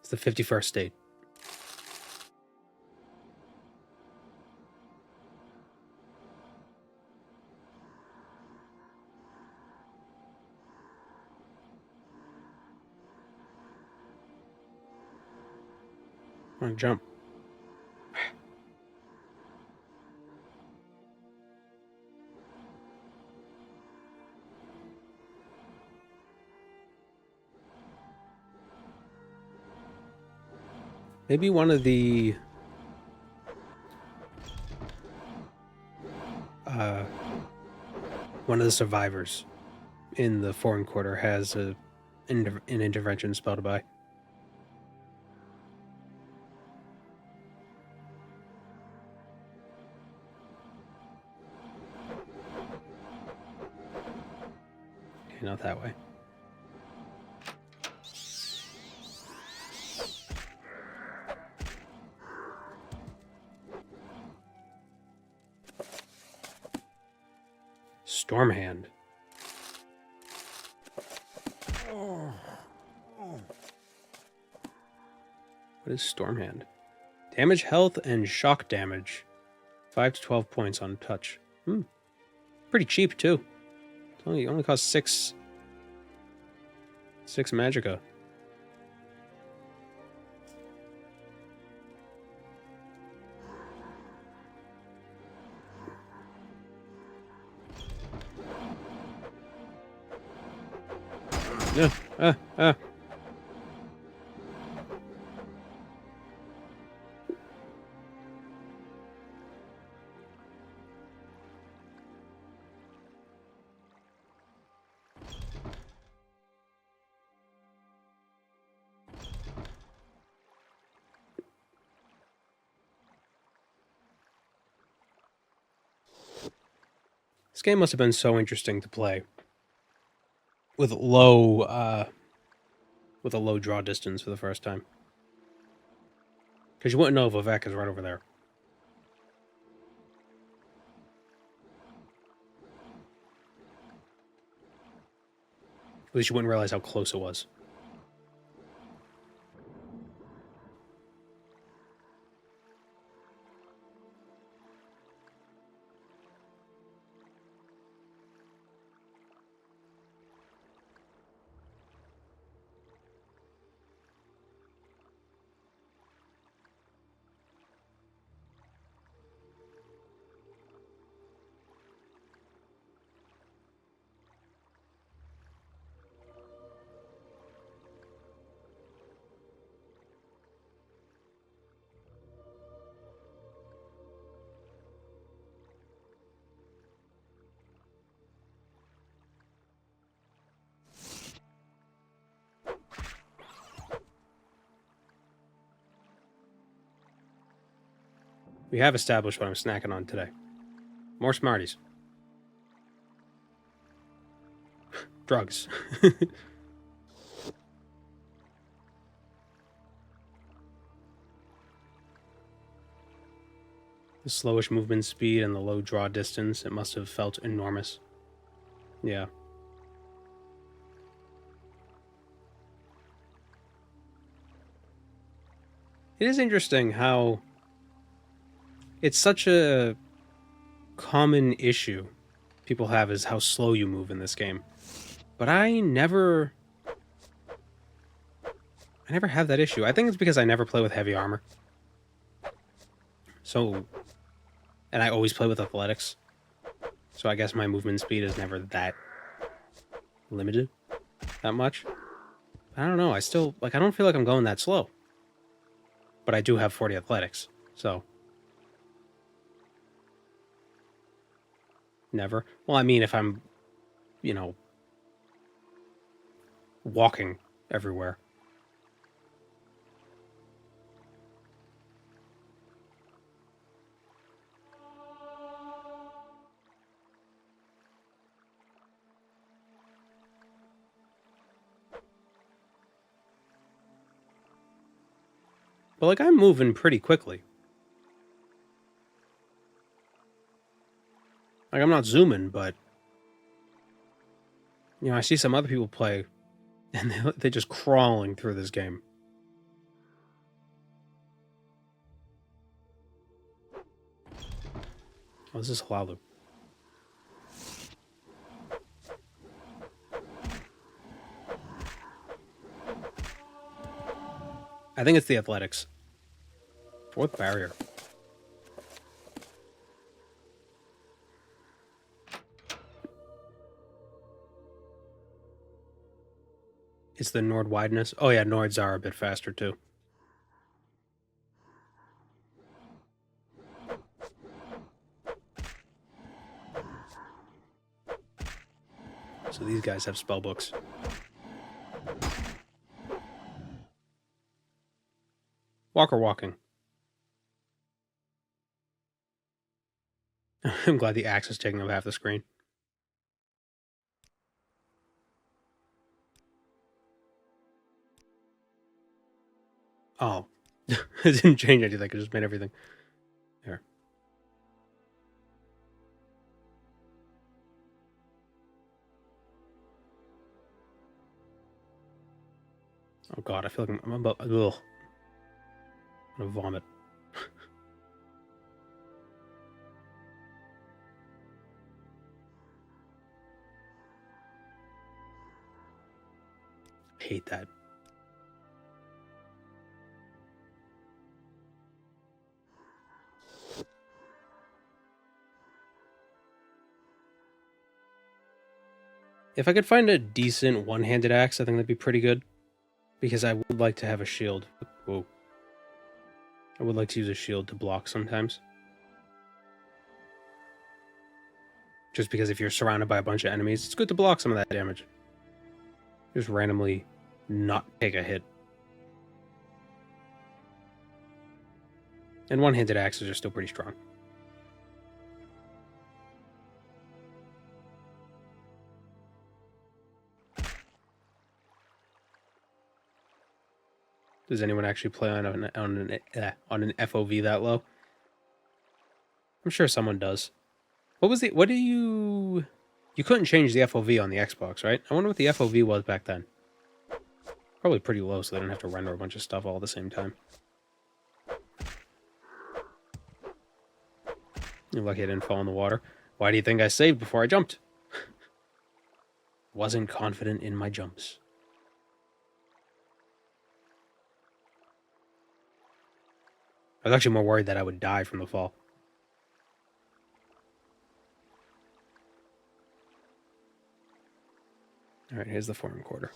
It's the 51st state. Come on, jump. Maybe one of the survivors in the foreign quarter has an intervention spell to buy. Okay, not that way. Stormhand. What is Stormhand? Damage, health, and shock damage. 5 to 12 points on touch. Pretty cheap too. It only costs 6 magicka. Yeah. This game must have been so interesting to play with a low draw distance for the first time. Because you wouldn't know Vivek is right over there. At least you wouldn't realize how close it was. We have established what I'm snacking on today. More Smarties. Drugs. The slowish movement speed and the low draw distance, it must have felt enormous. Yeah. It is interesting how it's such a common issue people have is how slow you move in this game. But I never have that issue. I think it's because I never play with heavy armor. So, and I always play with athletics. So I guess my movement speed is never that limited that much. I don't know. I still, I don't feel like I'm going that slow. But I do have 40 athletics, so. Never. Well, I mean, if I'm, walking everywhere. But, I'm moving pretty quickly. I'm not zooming, but You know, I see some other people play, and they're just crawling through this game. Oh, this is Hlalu. I think it's the athletics. Fourth barrier. It's the Nord wideness. Oh yeah, Nords are a bit faster too. So these guys have spell books. Walker walking. I'm glad the axe is taking up half the screen. Oh. It didn't change anything, it just made everything. There. Oh god, I feel like I'm about... Ugh. I'm gonna vomit. Hate that. If I could find a decent one-handed axe, I think that'd be pretty good. Because I would like to have a shield. Whoa. I would like to use a shield to block sometimes. Just because if you're surrounded by a bunch of enemies, it's good to block some of that damage. Just randomly not take a hit. And one-handed axes are still pretty strong. Does anyone actually play on an FOV that low? I'm sure someone does. What do you couldn't change the FOV on the Xbox, right? I wonder what the FOV was back then. Probably pretty low, so they don't have to render a bunch of stuff all at the same time. You're lucky I didn't fall in the water. Why do you think I saved before I jumped? Wasn't confident in my jumps. I was actually more worried that I would die from the fall. Alright, here's the foreign quarter.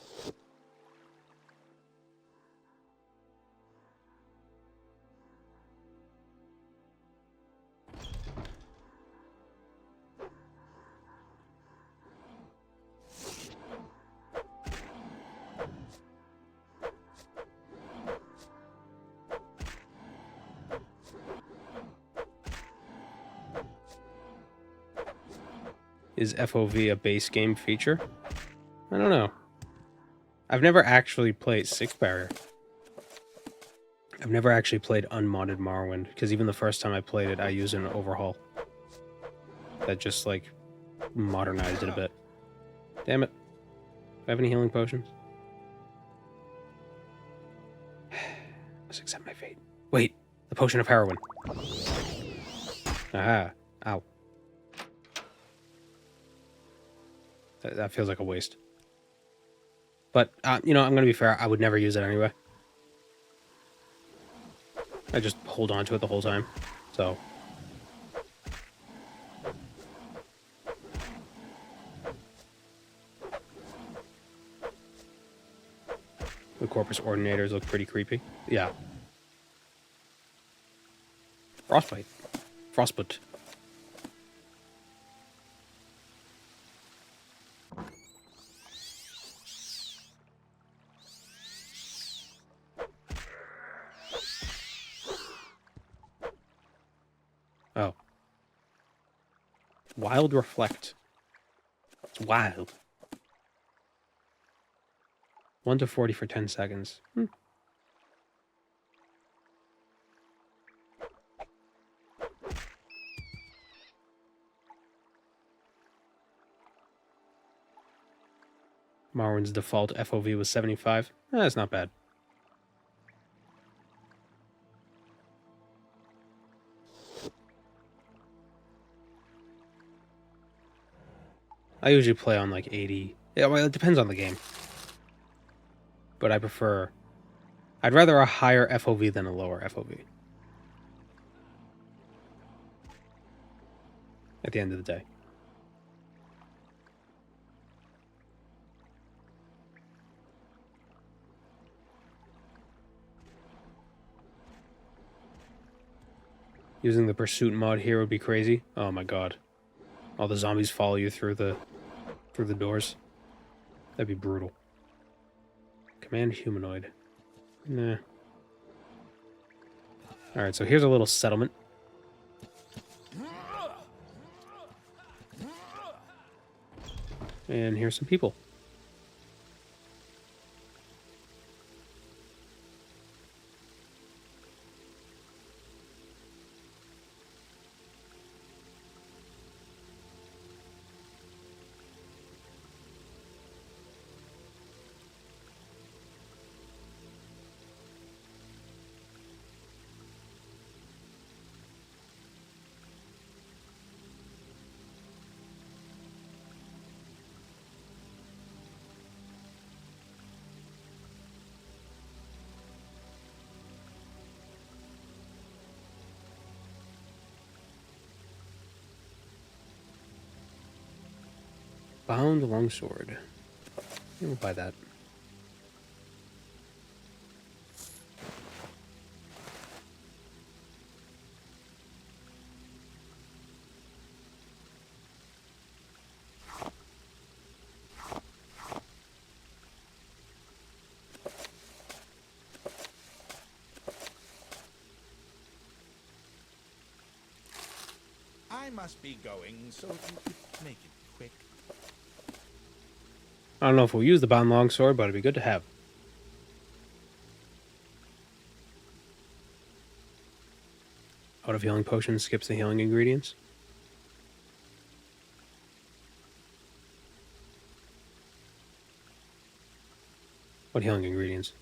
Is FOV a base game feature? I don't know. I've never actually played Six Barrier. I've never actually played unmodded Morrowind, because even the first time I played it, I used an overhaul. That just, like, modernized it a bit. Damn it. Do I have any healing potions? Let's accept my fate. Wait, the potion of heroin. Aha. Ow. That feels like a waste. But, you know, I'm going to be fair. I would never use it anyway. I just hold on to it the whole time. So. The Corpus Ordinators look pretty creepy. Yeah. Frostbite. Frostbite. Oh. Wild Reflect. It's wild. 1 to 40 for 10 seconds. Morrowind's default FOV was 75. That's not bad. I usually play on like 80. Yeah, well, it depends on the game. But I'd rather a higher FOV than a lower FOV. At the end of the day. Using the pursuit mod here would be crazy. Oh my god. All the zombies follow you through the doors. That'd be brutal. Command humanoid. Nah. Alright, so here's a little settlement. And here's some people. Bound longsword. We'll buy that. I must be going, so if you could make it quick. I don't know if we'll use the bound longsword, but it'd be good to have. Out of healing potion skips the healing ingredients. What healing ingredients?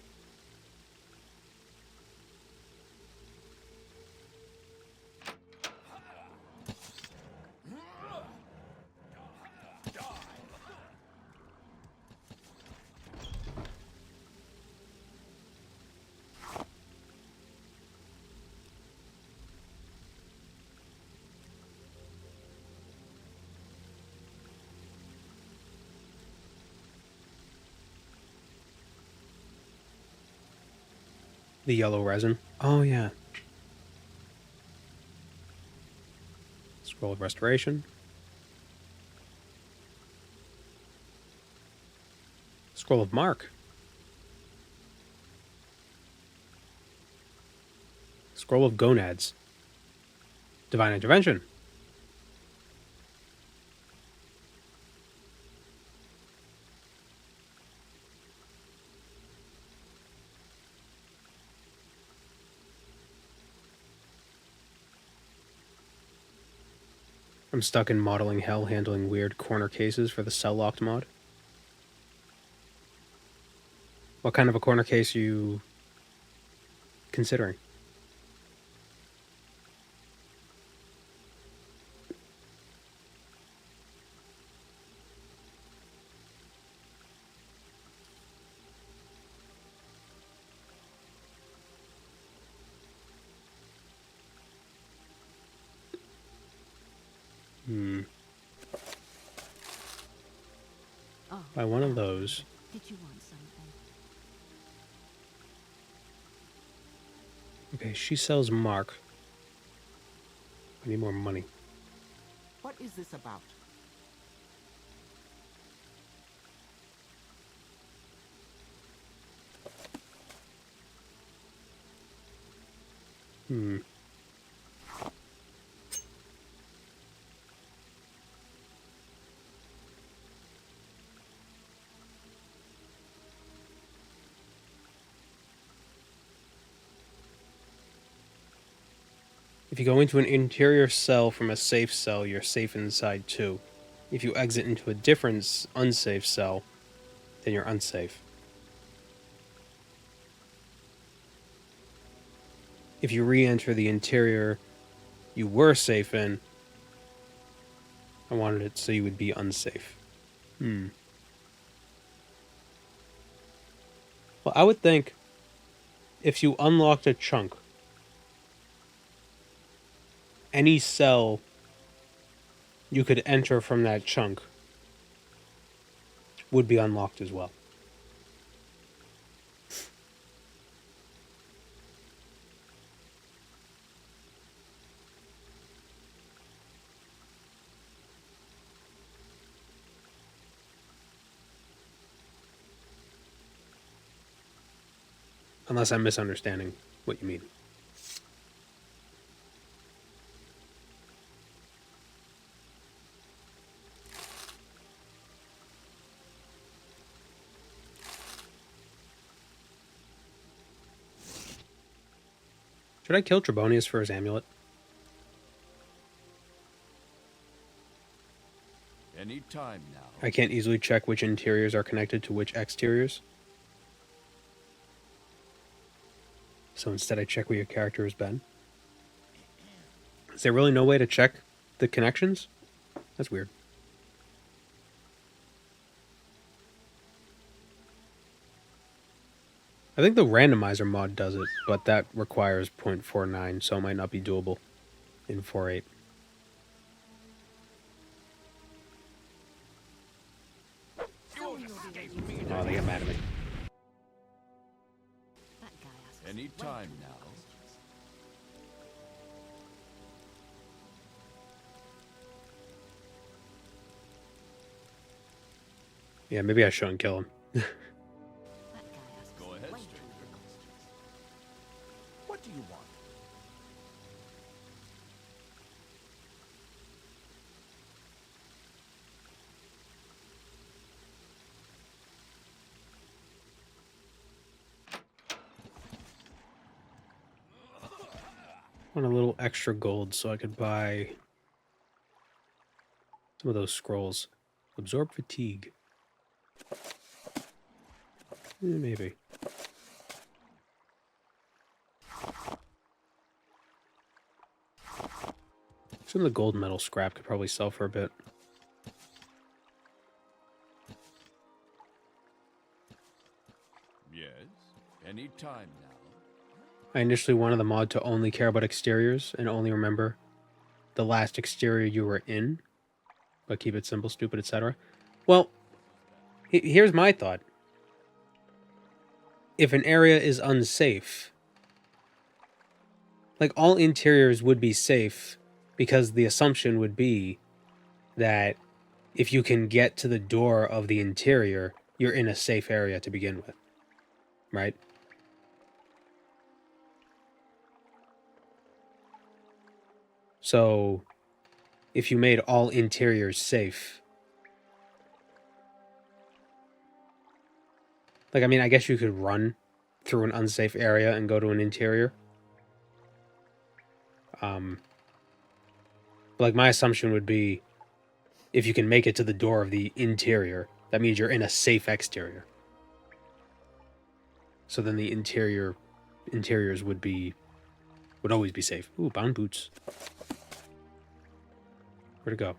The yellow resin. Oh, yeah. Scroll of restoration. Scroll of mark. Scroll of gonads. Divine intervention. I'm stuck in modeling hell handling weird corner cases for the cell locked mod. What kind of a corner case are you considering? Oh, Buy one of those. did you want something? Okay, she sells mark. I need more money. What is this about? If you go into an interior cell from a safe cell, you're safe inside too. If you exit into a different unsafe cell, then you're unsafe. If you re-enter the interior you were safe in, I wanted it so you would be unsafe. Well, I would think if you unlocked a chunk, any cell you could enter from that chunk would be unlocked as well. Unless I'm misunderstanding what you mean. Should I kill Trebonius for his amulet? Any time now. I can't easily check which interiors are connected to which exteriors. So instead I check where your character has been. Is there really no way to check the connections? That's weird. I think the randomizer mod does it, but that requires 0.49, so it might not be doable in 4.8. Oh, they get mad at me. That guy asks Any time now. Yeah, maybe I shouldn't kill him. that guy asks Go ahead, way stranger. too many questions. What do you want? I want a little extra gold so I could buy some of those scrolls. Absorb fatigue. Maybe. Some of the gold metal scrap could probably sell for a bit. Yes. Any time now. I initially wanted the mod to only care about exteriors and only remember the last exterior you were in, but keep it simple, stupid, etc. Well, here's my thought. If an area is unsafe, like all interiors would be safe because the assumption would be that if you can get to the door of the interior, you're in a safe area to begin with, right? So, if you made all interiors safe, like, I mean, I guess you could run through an unsafe area and go to an interior. Like, my assumption would be, if you can make it to the door of the interior, that means you're in a safe exterior. So then the interiors would always be safe. Ooh, bound boots. Where'd it go?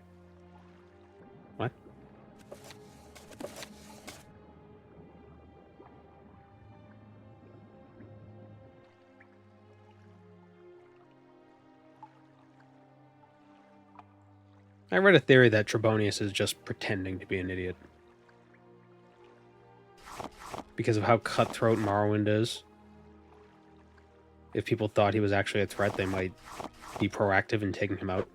What? I read a theory that Trebonius is just pretending to be an idiot. Because of how cutthroat Morrowind is. If people thought he was actually a threat, they might be proactive in taking him out.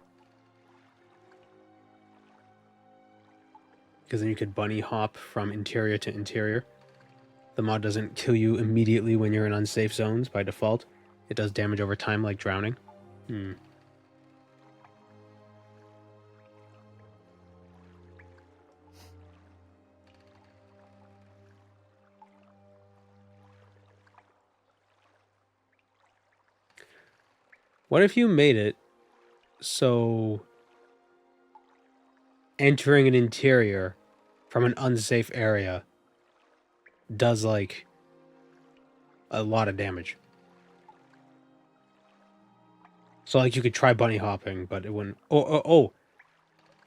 Because then you could bunny hop from interior to interior. The mod doesn't kill you immediately when you're in unsafe zones by default. It does damage over time like drowning. What if you made it so entering an interior from an unsafe area does like a lot of damage. So like you could try bunny hopping, but it wouldn't. Oh,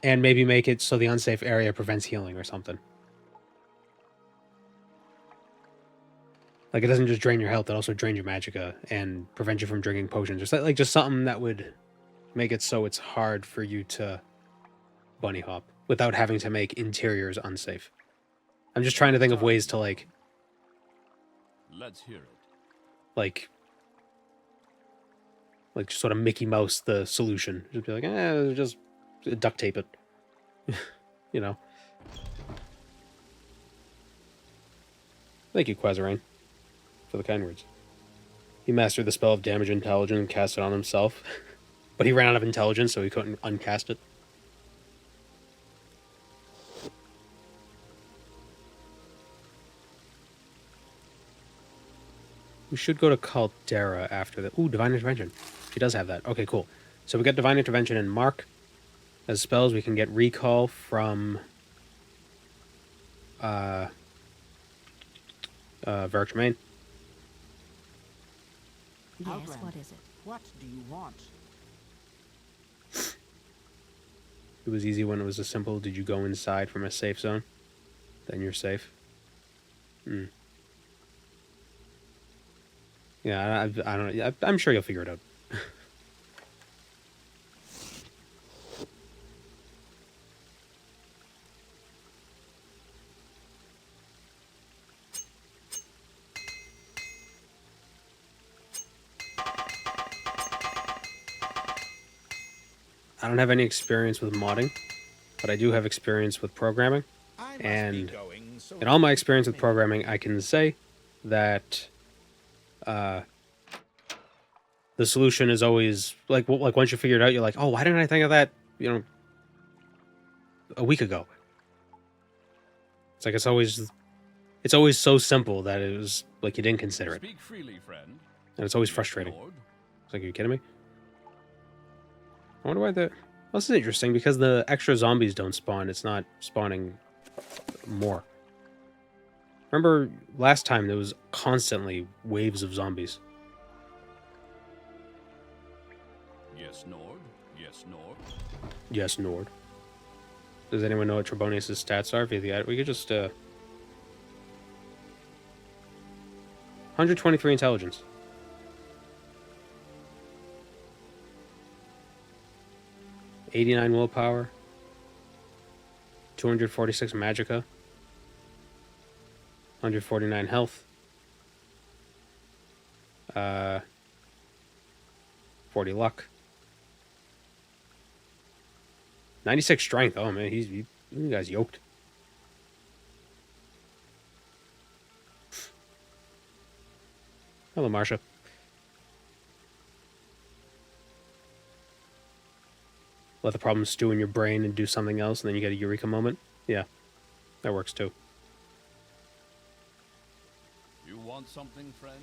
and maybe make it so the unsafe area prevents healing or something. Like it doesn't just drain your health; it also drains your magicka and prevents you from drinking potions. Just like just something that would make it so it's hard for you to bunny hop without having to make interiors unsafe. I'm just trying to think of ways to like Let's hear it. like sort of Mickey Mouse the solution. Just be like, just duct tape it. You know. Thank you, Quazarain, for the kind words. He mastered the spell of damage intelligence and cast it on himself. But he ran out of intelligence, so he couldn't uncast it. We should go to Caldera after that. Ooh, Divine Intervention. She does have that. Okay, cool. So we got Divine Intervention and Mark. As spells, we can get Recall from Varric Tremaine. Yes, Outland. what is it? What do you want? It was easy when it was a simple, did you go inside from a safe zone? Then you're safe. Yeah, I don't know. I'm sure you'll figure it out. I don't have any experience with modding, but I do have experience with programming. I must And be going, so in all my experience with programming, I can say that the solution is always like once you figure it out, you're like, oh, why didn't I think of that? A week ago. It's like it's always so simple that it was like you didn't consider it, Speak freely, friend. and it's always frustrating. Lord. It's like, are you kidding me? I wonder why the. Well, this is interesting because the extra zombies don't spawn. It's not spawning more. Remember last time there was constantly waves of zombies. Yes, Nord. Yes, Nord. Yes, Nord. Does anyone know what Trebonius' stats are? We could just 123 intelligence. '89 willpower. 246 magicka. 149 health. 40 luck. 96 strength. Oh man, you guys yoked. Hello, Marsha. Let the problem stew in your brain and do something else, and then you get a eureka moment. Yeah, that works too. You want something, friend?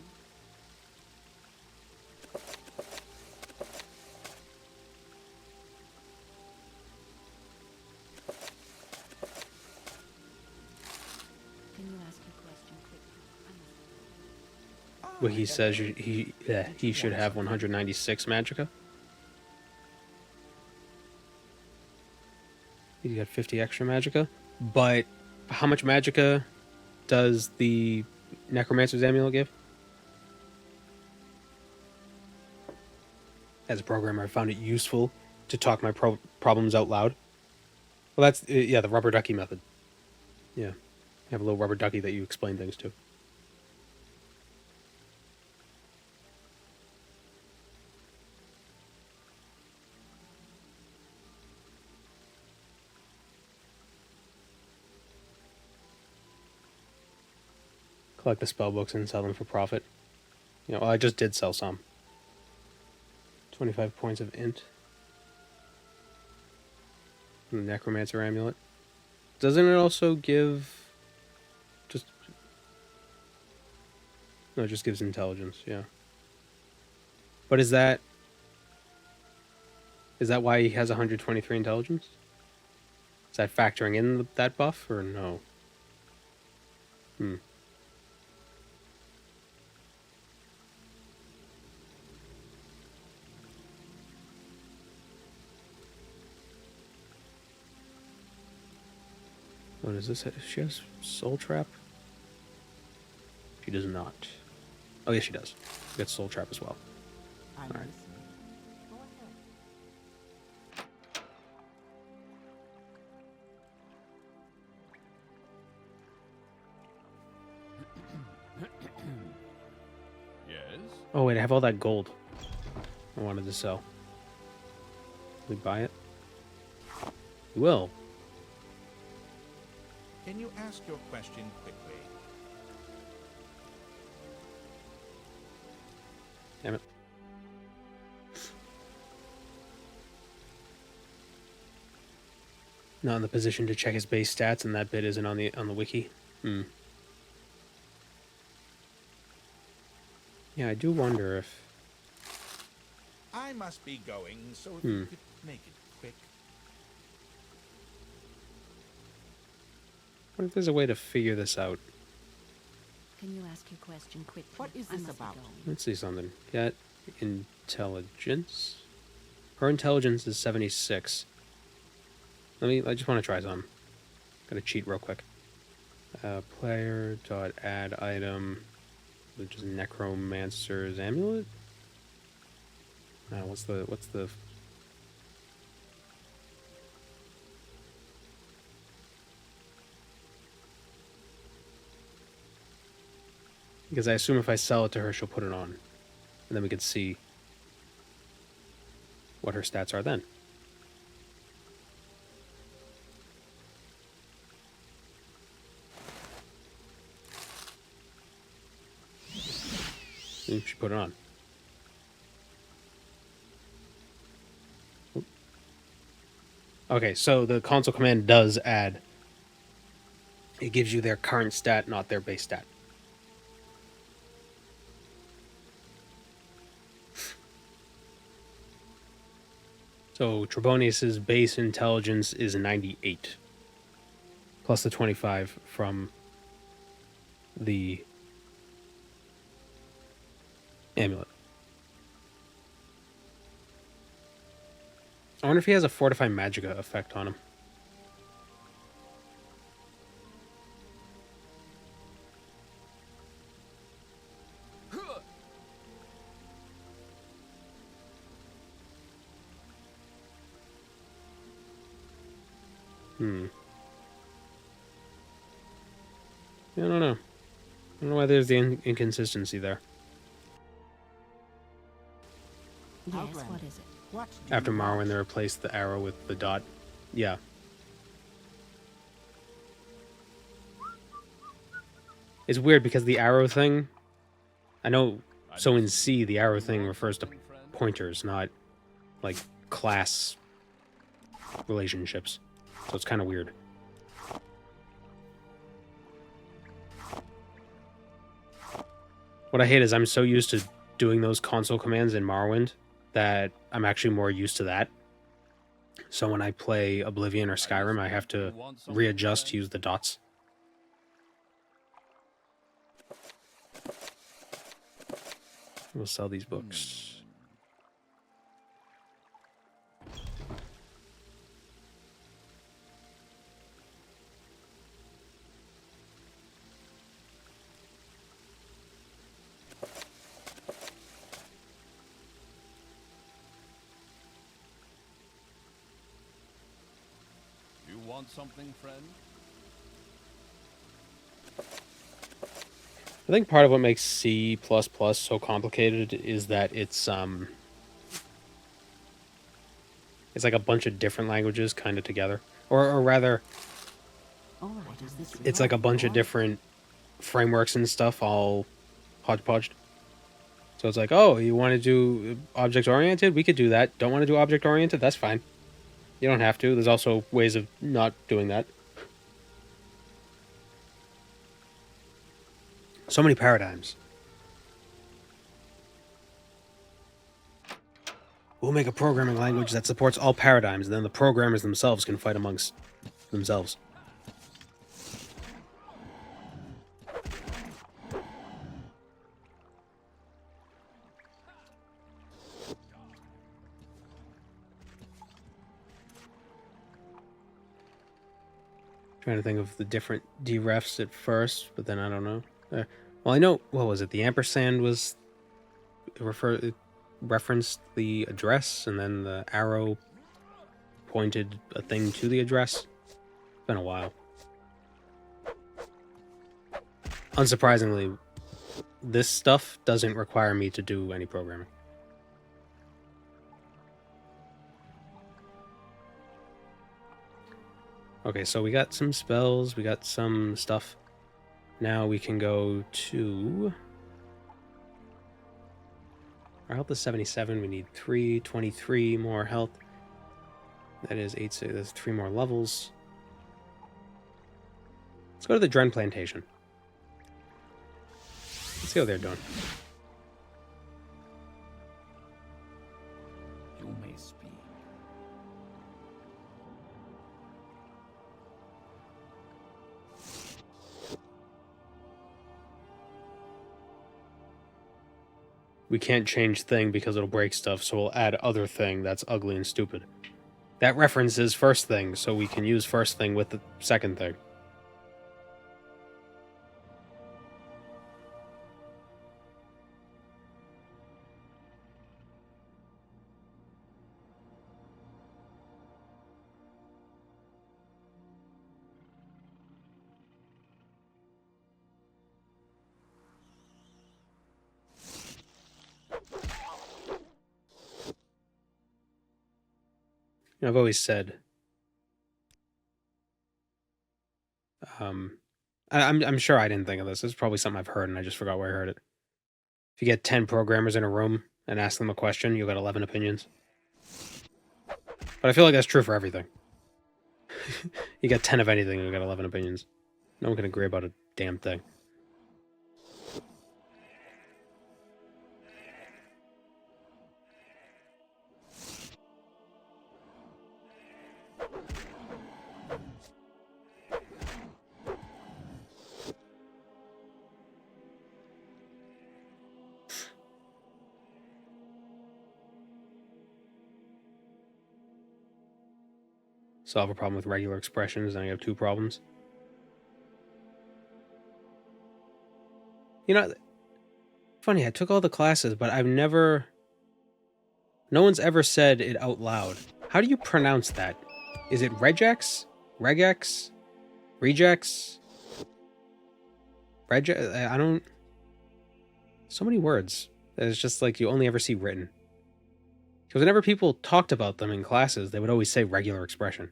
Can you ask your question quickly? Well, he says he should have 196 magicka. He's got 50 extra magicka. But how much magicka does the Necromancer's Amulet give? As a programmer, I found it useful to talk my problems out loud. Well, that's, yeah, the rubber ducky method. Yeah. You have a little rubber ducky that you explain things to. Collect the spell books and sell them for profit. Well, I just did sell some. 25 points of int. And the Necromancer Amulet. Doesn't it also give... just... No, it just gives intelligence, yeah. But is that why he has 123 intelligence? Is that factoring in that buff, or no? So does this? She has Soul Trap? She does not. Oh yes, she does. She gets Soul Trap as well. I'm All right. listening. Go ahead. Yes? Oh wait, I have all that gold I wanted to sell. Can we buy it? We will. Can you ask your question quickly? Damn it. Not in the position to check his base stats, and that bit isn't on the wiki. Yeah, I do wonder if. I must be going, so if you could make it quick. What if there's a way to figure this out? Can you ask your question quickly? What is I this must be about? going. Let's see something. Get intelligence. Her intelligence is 76. I just want to try some. Gotta cheat real quick. Player dot add item, which is Necromancer's Amulet. What's the? Because I assume if I sell it to her, she'll put it on, and then we could see what her stats are then. She put it on. Okay, so the console command does add. It gives you their current stat, not their base stat. So Trebonius's base intelligence is 98, plus the 25 from the amulet. I wonder if he has a Fortify Magica effect on him. I don't know. I don't know why there's the inconsistency there. Yes, Outlander. what is it? What do After you Morrowind, want? they replaced the arrow with the dot. Yeah. It's weird because the arrow thing, I know, so in C, the arrow thing refers to pointers, not like class relationships. So it's kind of weird. What I hate is I'm so used to doing those console commands in Morrowind that I'm actually more used to that. So when I play Oblivion or Skyrim, I have to readjust to use the dots. We'll sell these books. You want something, friend? I think part of what makes C++ so complicated is that it's like a bunch of different languages kind of together. Or rather, All right, is this it's like a bunch of different frameworks and stuff all hodgepodged. So it's like, oh, you want to do object-oriented? We could do that. Don't want to do object-oriented? That's fine. You don't have to. There's also ways of not doing that. So many paradigms. We'll make a programming language that supports all paradigms, and then the programmers themselves can fight amongst themselves. Trying to think of the different derefs at first, but then I don't know. Well, I know, what was it? The ampersand was it referenced the address, and then the arrow pointed a thing to the address. It's been a while. Unsurprisingly, this stuff doesn't require me to do any programming. Okay, so we got some spells, we got some stuff. Now we can go to... Our health is 77, we need 323 more health. That is 8, so there's 3 more levels. Let's go to the Dren Plantation. Let's see how they're doing. You may speak. We can't change thing because it'll break stuff, so we'll add other thing that's ugly and stupid. That references first thing, so we can use first thing with the second thing. I've always said, I'm sure I didn't think of this. This is probably something I've heard and I just forgot where I heard it. If you get 10 programmers in a room and ask them a question, you'll get 11 opinions. But I feel like that's true for everything. You get 10 of anything, you'll get 11 opinions. No one can agree about a damn thing. Solve a problem with regular expressions, and I have 2 problems. You know, funny, I took all the classes, but I've never... No one's ever said it out loud. How do you pronounce that? Is it regex? Regex? Regex? I don't... So many words. It's just like you only ever see written. Because whenever people talked about them in classes, they would always say regular expression.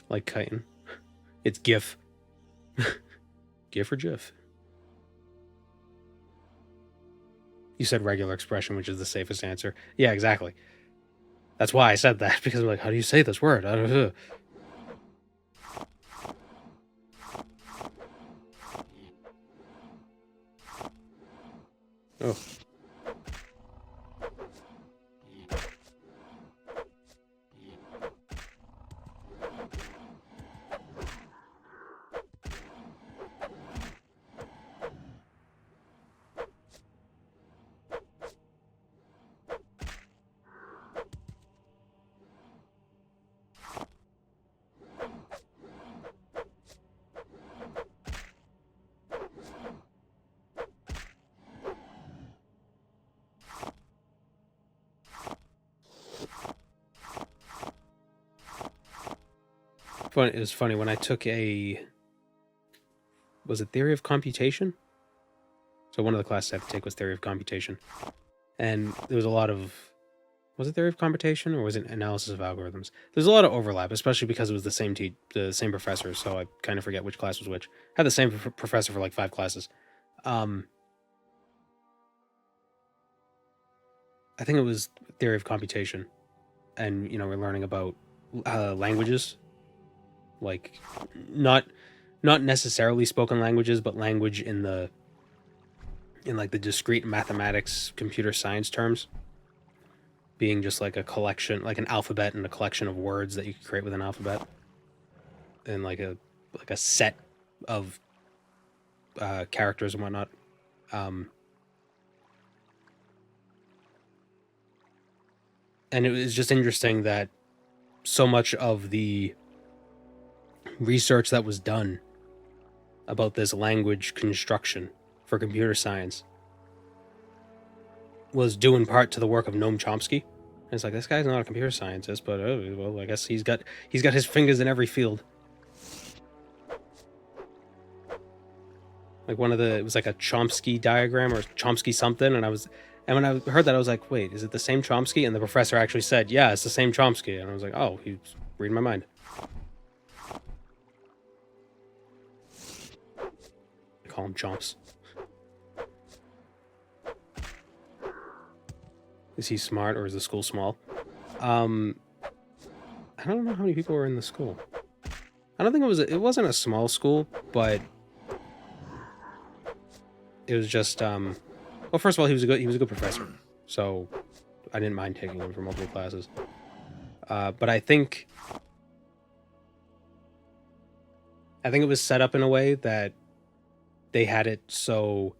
Like chitin. It's GIF. GIF or GIF? You said regular expression, which is the safest answer. Yeah, exactly. That's why I said that, because I'm like, how do you say this word? I don't know. Oh. It was funny when I took was it theory of computation? So one of the classes I had to take was theory of computation, and there was a lot of, was it theory of computation or was it analysis of algorithms? There's a lot of overlap, especially because it was the same professor. So I kind of forget which class was which. I had the same professor for like 5 classes. I think it was theory of computation, and we're learning about languages. Like, not necessarily spoken languages, but language in like the discrete mathematics, computer science terms, being just like a collection, like an alphabet and a collection of words that you can create with an alphabet, and like a set of characters and whatnot. And it was just interesting that so much of the research that was done about this language construction for computer science was due in part to the work of Noam Chomsky. And it's like, this guy's not a computer scientist, but well, I guess he's got his fingers in every field. Like it was like a Chomsky diagram or Chomsky something, and when I heard that, I was like, wait, is it the same Chomsky? And the professor actually said, yeah, it's the same Chomsky. And I was like, oh, he's reading my mind. I call him Chomps. Is he smart or is the school small? I don't know how many people were in the school. I don't think it wasn't a small school, but it was just well, first of all, he was a good professor, so I didn't mind taking him for multiple classes. But I think it was set up in a way that they had it so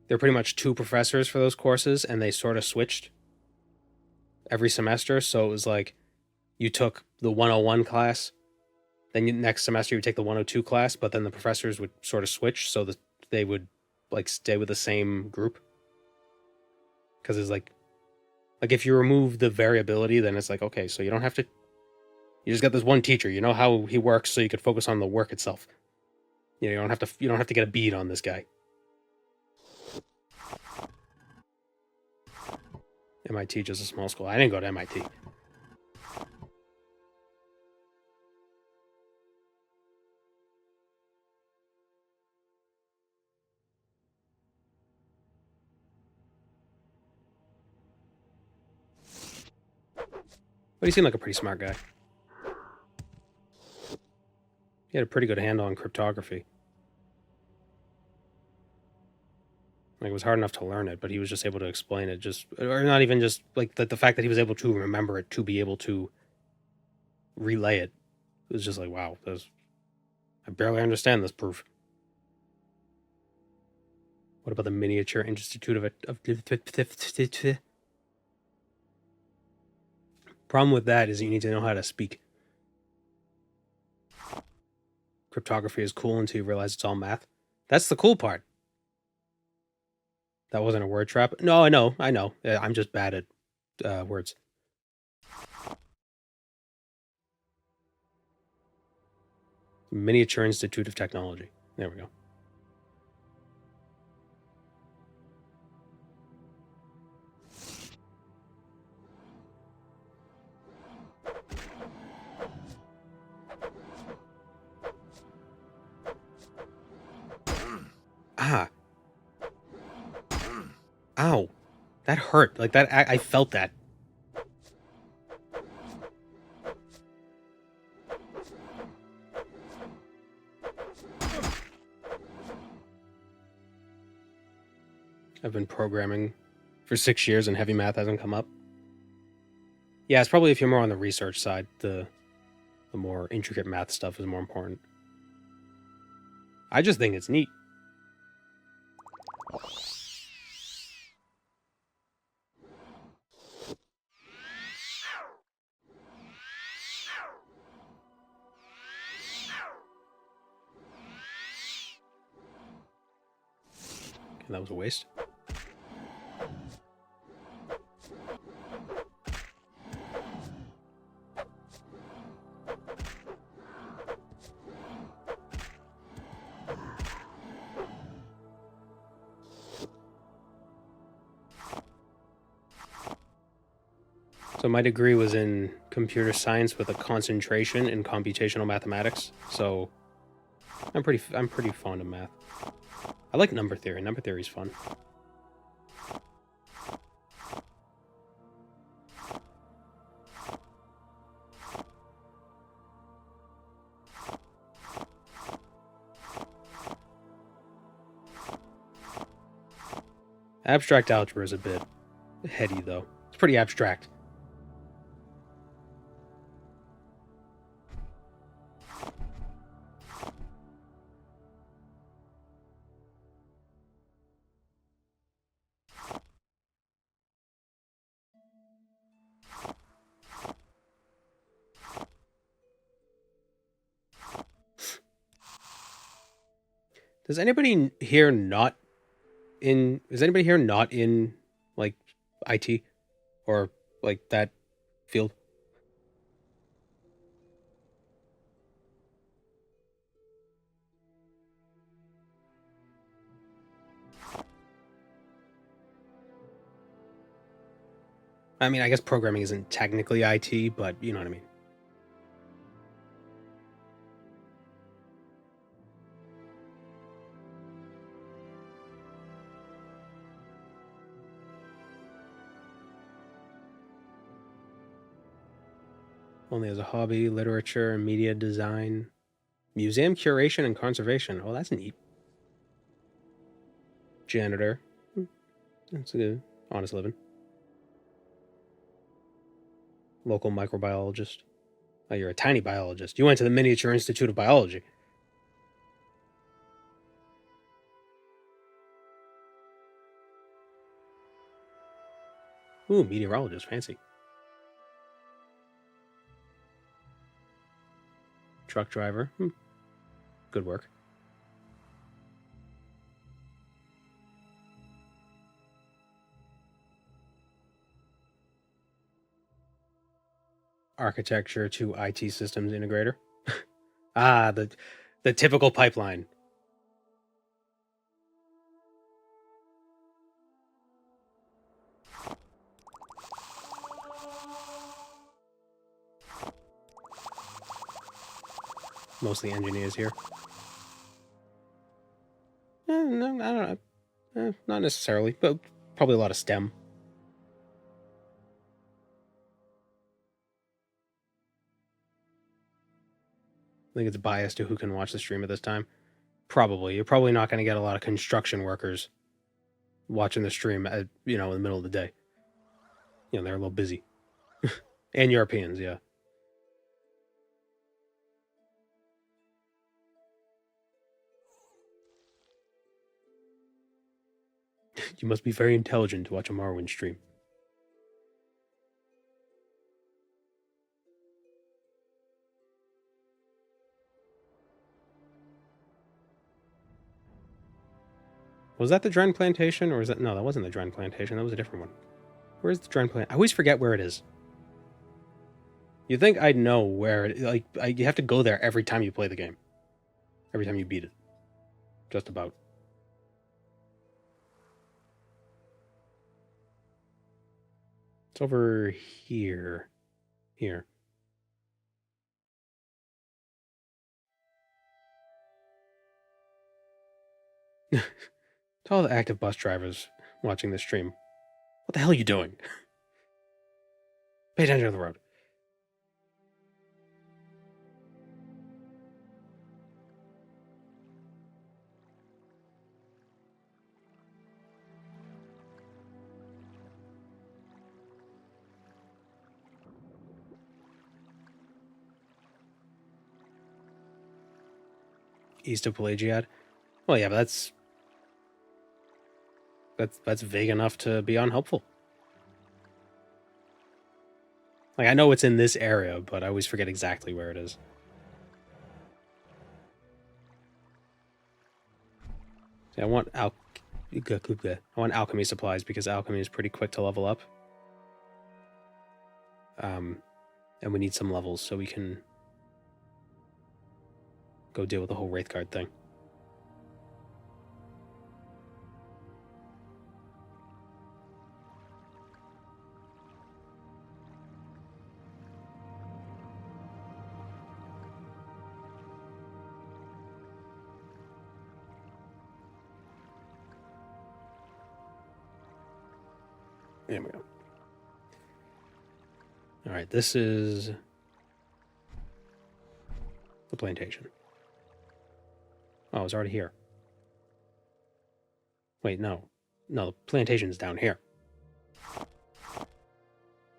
they're pretty much two professors for those courses, and they sort of switched every semester. So it was like you took the 101 class, then next semester you take the 102 class, but then the professors would sort of switch so that they would like stay with the same group. Because it's like if you remove the variability, then it's like, okay, so you don't have to. You just got this one teacher. You know how he works, so you could focus on the work itself. You don't have to get a bead on this guy. MIT just a small school. I didn't go to MIT. But he seemed like a pretty smart guy. He had a pretty good handle on cryptography. Like, it was hard enough to learn it, but he was just able to explain it, or not even just, like, the fact that he was able to remember it, to be able to relay it. It was just like, wow, I barely understand this proof. What about the Miniature Institute of Problem with that is you need to know how to speak. Cryptography is cool until you realize it's all math. That's the cool part. That wasn't a word trap. No, I know. I'm just bad at words. Miniature Institute of Technology. There we go. Ah. Ow. That hurt. Like, that, I felt that. I've been programming for 6 years and heavy math hasn't come up. Yeah, it's probably if you're more on the research side, the more intricate math stuff is more important. I just think it's neat. Okay, that was a waste. So my degree was in computer science with a concentration in computational mathematics. So I'm pretty fond of math. I like number theory. Number theory is fun. Abstract algebra is a bit heady, though. It's pretty abstract. Does anybody here not in? Is anybody here not in like IT or like that field? I mean, I guess programming isn't technically IT, but you know what I mean. Only as a hobby, literature, media design, museum curation and conservation. Oh, that's neat. Janitor. That's a good, honest living. Local microbiologist. Oh, you're a tiny biologist. You went to the Miniature Institute of Biology. Ooh, meteorologist. Fancy. Truck driver. Good work. Architecture to IT systems integrator. Ah, the typical pipeline. Mostly engineers here. No, I don't know. Not necessarily, but probably a lot of STEM. I think it's biased to who can watch the stream at this time. Probably. You're probably not going to get a lot of construction workers watching the stream at, in the middle of the day. They're a little busy. And Europeans, yeah. You must be very intelligent to watch a Morrowind stream. Was that the Dren Plantation, or was that... No, that wasn't the Dren Plantation. That was a different one. Where's the Dren Plantation? I always forget where it is. You'd think I'd know where it... you have to go there every time you play the game. Every time you beat it. Just about. It's over here. Here. To all the active bus drivers watching this stream, what the hell are you doing? Pay attention to the road. East of Pelagiad? Well, yeah, but that's vague enough to be unhelpful. Like, I know it's in this area, but I always forget exactly where it is. See, I want alchemy supplies because alchemy is pretty quick to level up. And we need some levels so we can go deal with the whole Wraithguard thing. There we go. All right, this is the plantation. Oh, it's already here. Wait, no. No, the plantation's down here.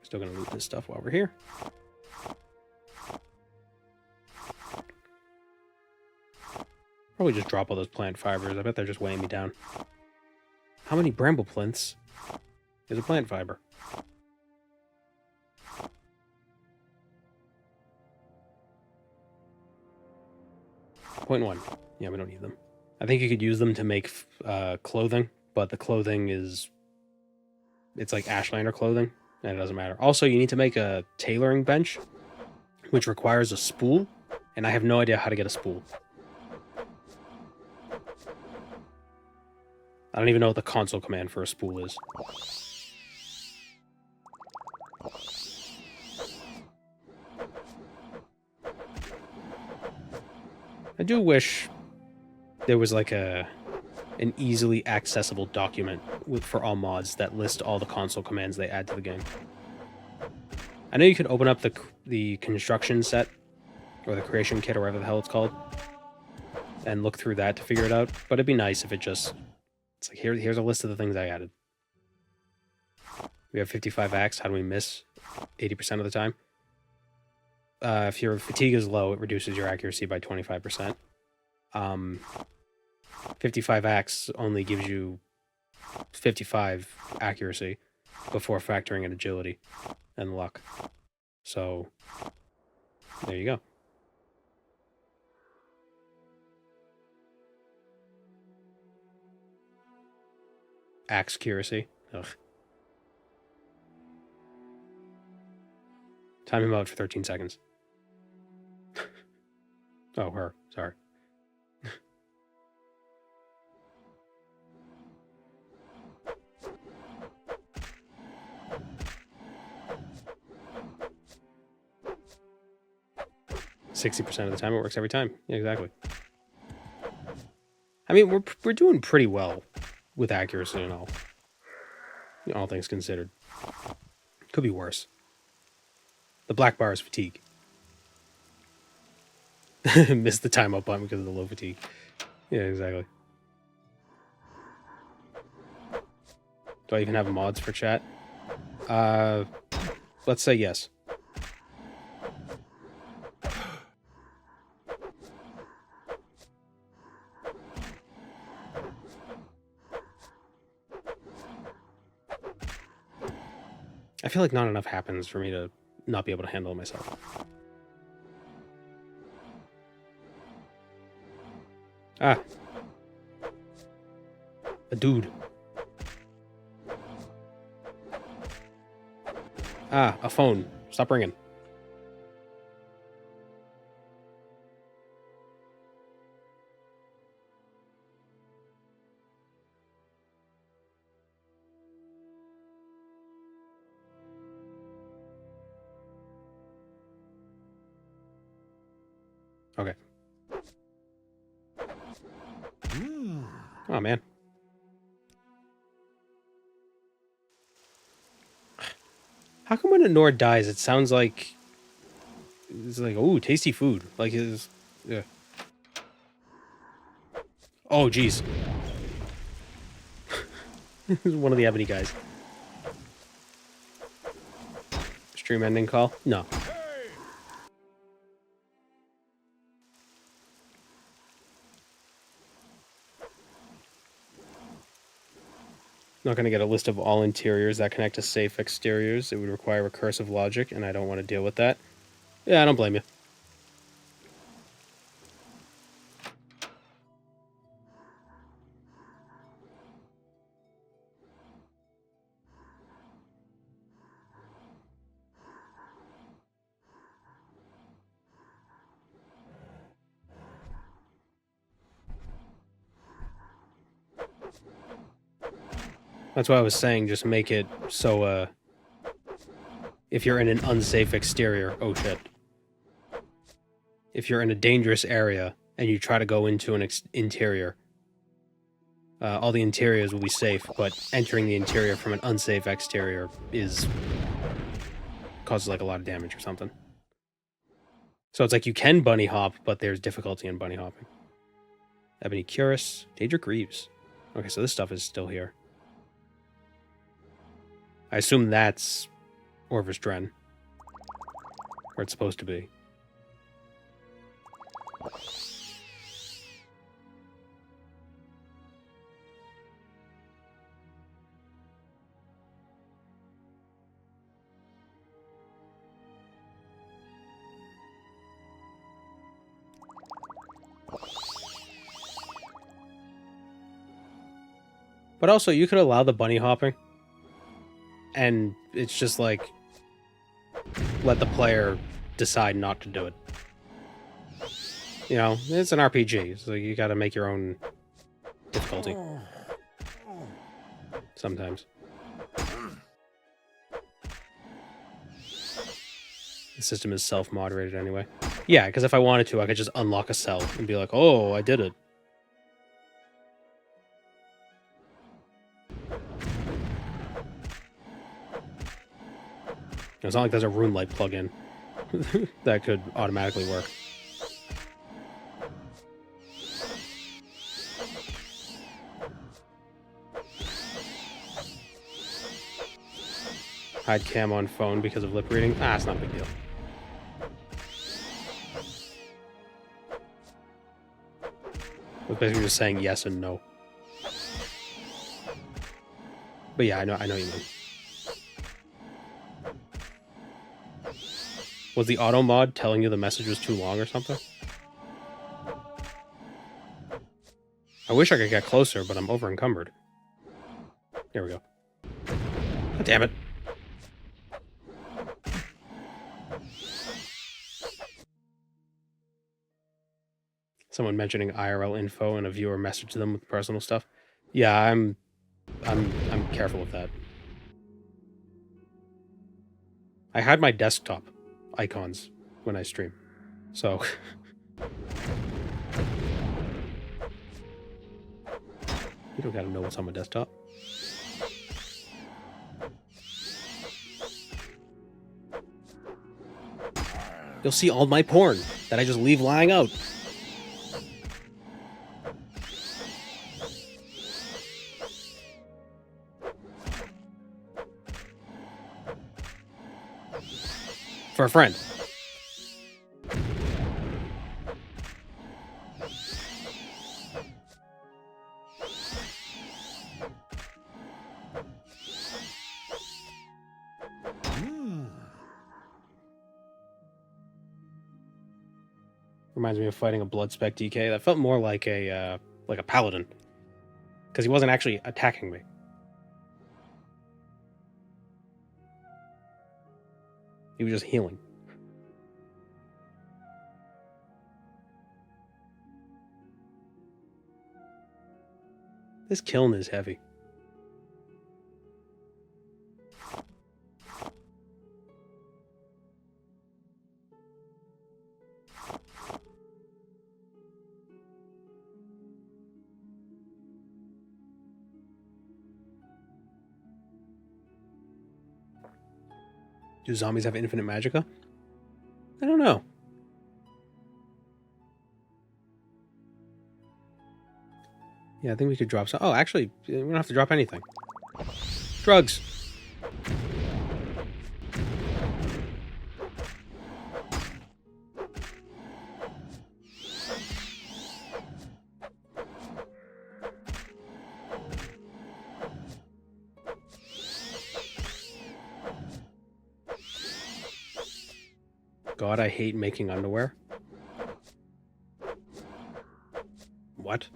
Still gonna loot this stuff while we're here. Probably just drop all those plant fibers. I bet they're just weighing me down. How many bramble plinths is a plant fiber? 0.1. Yeah, we don't need them. I think you could use them to make clothing, but the clothing it's like Ashlander clothing, and it doesn't matter. Also, you need to make a tailoring bench, which requires a spool, and I have no idea how to get a spool. I don't even know what the console command for a spool is. I do wish there was like an easily accessible document for all mods that list all the console commands they add to the game. I know you could open up the construction set, or the creation kit, or whatever the hell it's called, and look through that to figure it out, but it'd be nice if it's like, here's a list of the things I added. We have 55 axe. How do we miss 80% of the time? If your fatigue is low, it reduces your accuracy by 25%. 55 axe only gives you 55 accuracy before factoring in agility and luck. So, there you go. Axe accuracy. Ugh. Time him out for 13 seconds. Oh, her. Sorry. %60 of the time, it works every time. Yeah, exactly. I mean, we're doing pretty well with accuracy and all things considered. Could be worse. The black bar is fatigue. Missed the timeout button because of the low fatigue. Yeah, exactly. Do I even have mods for chat? Let's say yes. I feel like not enough happens for me to not be able to handle it myself. Ah. A dude. Ah, a phone. Stop ringing. Okay. Oh, man. How come when a Nord dies, it sounds like... It's like, ooh, tasty food. Like, it's... Yeah. Oh, jeez. One of the ebony guys. Stream ending call? No. Not going to get a list of all interiors that connect to safe exteriors. It would require recursive logic, and I don't want to deal with that. Yeah, I don't blame you. That's why I was saying, just make it so, if you're in an unsafe exterior... Oh, shit. If you're in a dangerous area and you try to go into an interior, all the interiors will be safe, but entering the interior from an unsafe exterior causes like a lot of damage or something. So it's like you can bunny hop, but there's difficulty in bunny hopping. Ebony Cuirass, Daedric Greaves. Okay, so this stuff is still here. I assume that's Orvis Dren. Or it's supposed to be. But also, you could allow the bunny hopping, and it's just like, let the player decide not to do it. You know, it's an RPG, so you gotta make your own difficulty. Sometimes. The system is self-moderated anyway. Yeah, because if I wanted to, I could just unlock a cell and be like, oh, I did it. It's not like there's a rune light plugin that could automatically work. Hide cam on phone because of lip reading. Ah, it's not a big deal. It's basically just saying yes and no. But yeah, I know what you mean. Was the auto mod telling you the message was too long or something? I wish I could get closer, but I'm over encumbered. There we go. God damn it. Someone mentioning IRL info and a viewer messaged them with personal stuff. Yeah, I'm careful with that. I hide my desktop icons when I stream. So you don't gotta know what's on my desktop. You'll see all my porn that I just leave lying out. For a friend. Reminds me of fighting a Bloodspec DK. That felt more like a paladin, because he wasn't actually attacking me. He was just healing. This kiln is heavy. Do zombies have infinite magicka? I don't know. Yeah, I think we could drop some. Oh, actually, we don't have to drop anything. Drugs. God, I hate making underwear. What?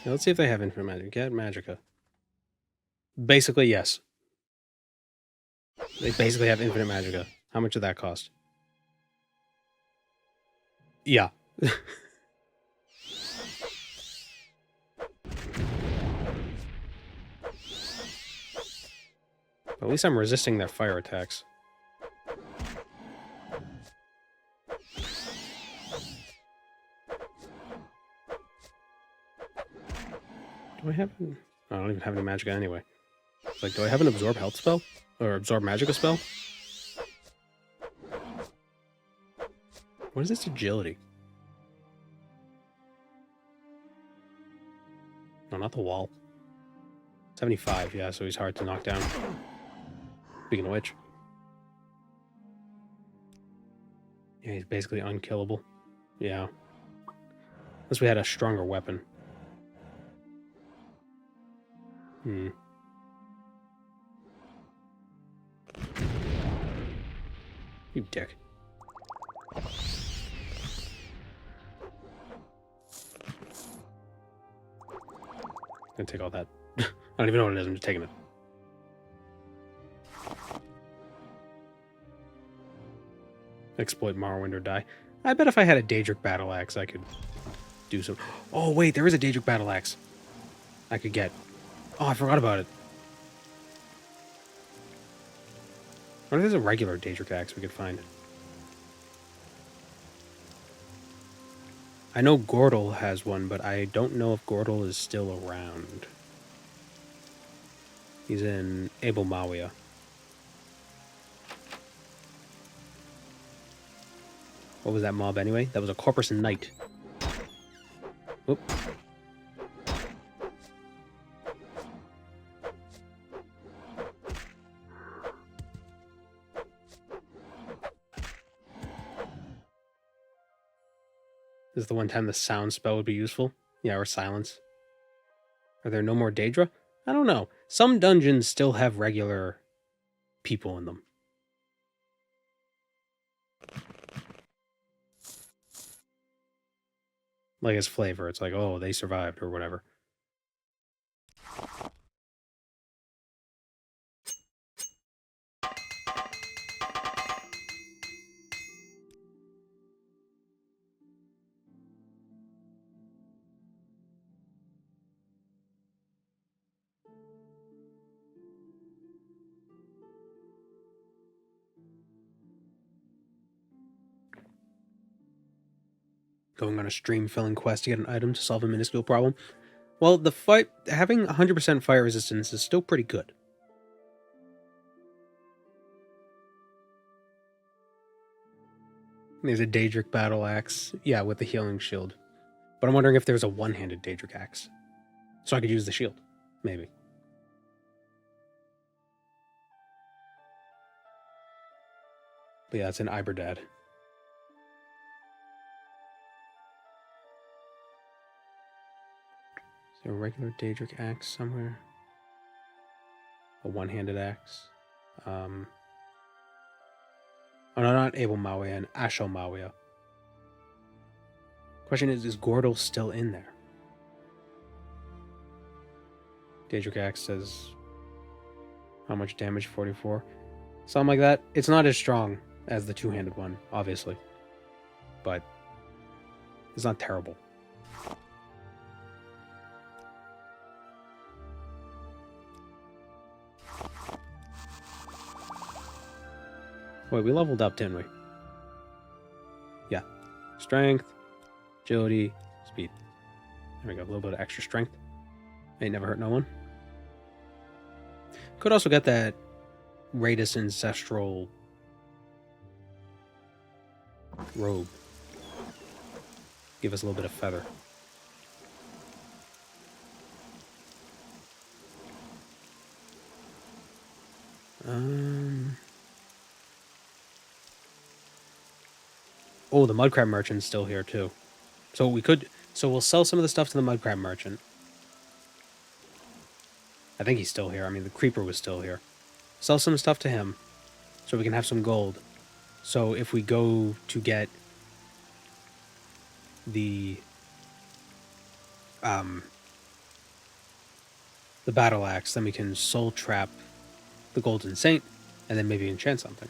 Now, let's see if they have infinite magic. Get magicka. Basically, yes. They basically have infinite magicka. How much did that cost? Yeah. At least I'm resisting their fire attacks. Do I have... I don't even have any magicka anyway. It's like, do I have an absorb health spell? Or absorb magicka spell? What is this agility? No, not the wall. 75, yeah, so he's hard to knock down. Speaking of which. Yeah, he's basically unkillable. Yeah. Unless we had a stronger weapon. You dick. gonna take all that. I don't even know what it is. I'm just taking it. Exploit Morrowind or die. I bet if I had a Daedric battle axe, I could do some. Oh wait, there is a Daedric battle axe. I could get. Oh, I forgot about it. What if there's a regular Daedric axe we could find? I know Gordel has one, but I don't know if Gordel is still around. He's in Abel Mawia. What was that mob anyway? That was a Corpus Knight. Oop. This is the one time the sound spell would be useful. Yeah, or silence. Are there no more Daedra? I don't know. Some dungeons still have regular people in them. Like as flavor. It's like, oh, they survived or whatever. Going on a stream-filling quest to get an item to solve a minuscule problem. Well, the fight having 100% fire resistance is still pretty good. There's a Daedric battle axe, yeah, with the healing shield. But I'm wondering if there's a one-handed Daedric axe, so I could use the shield, maybe. But yeah, it's in Iberdad. Is there a regular Daedric axe somewhere? A one-handed axe? Oh no, not Abel Mawia, and Ashel Mawia. Question is Gordel still in there? Daedric axe says how much damage? 44. Something like that. It's not as strong as the two-handed one, obviously. But it's not terrible. Wait, we leveled up, didn't we? Yeah. Strength, agility, speed. There we go, a little bit of extra strength. Ain't never hurt no one. Could also get that Raidus Ancestral robe. Give us a little bit of feather. Oh, the Mudcrab Merchant's still here too. So we'll sell some of the stuff to the Mudcrab Merchant. I think he's still here. I mean, the Creeper was still here. Sell some stuff to him so we can have some gold. So if we go to get the battle axe, then we can soul trap the Golden Saint and then maybe enchant something.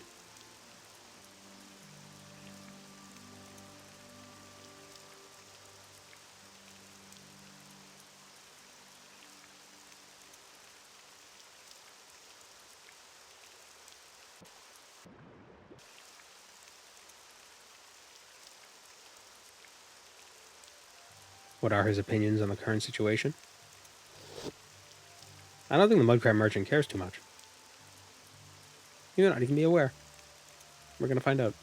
What are his opinions on the current situation? I don't think the Mudcrab Merchant cares too much. He may not even be aware. We're gonna find out.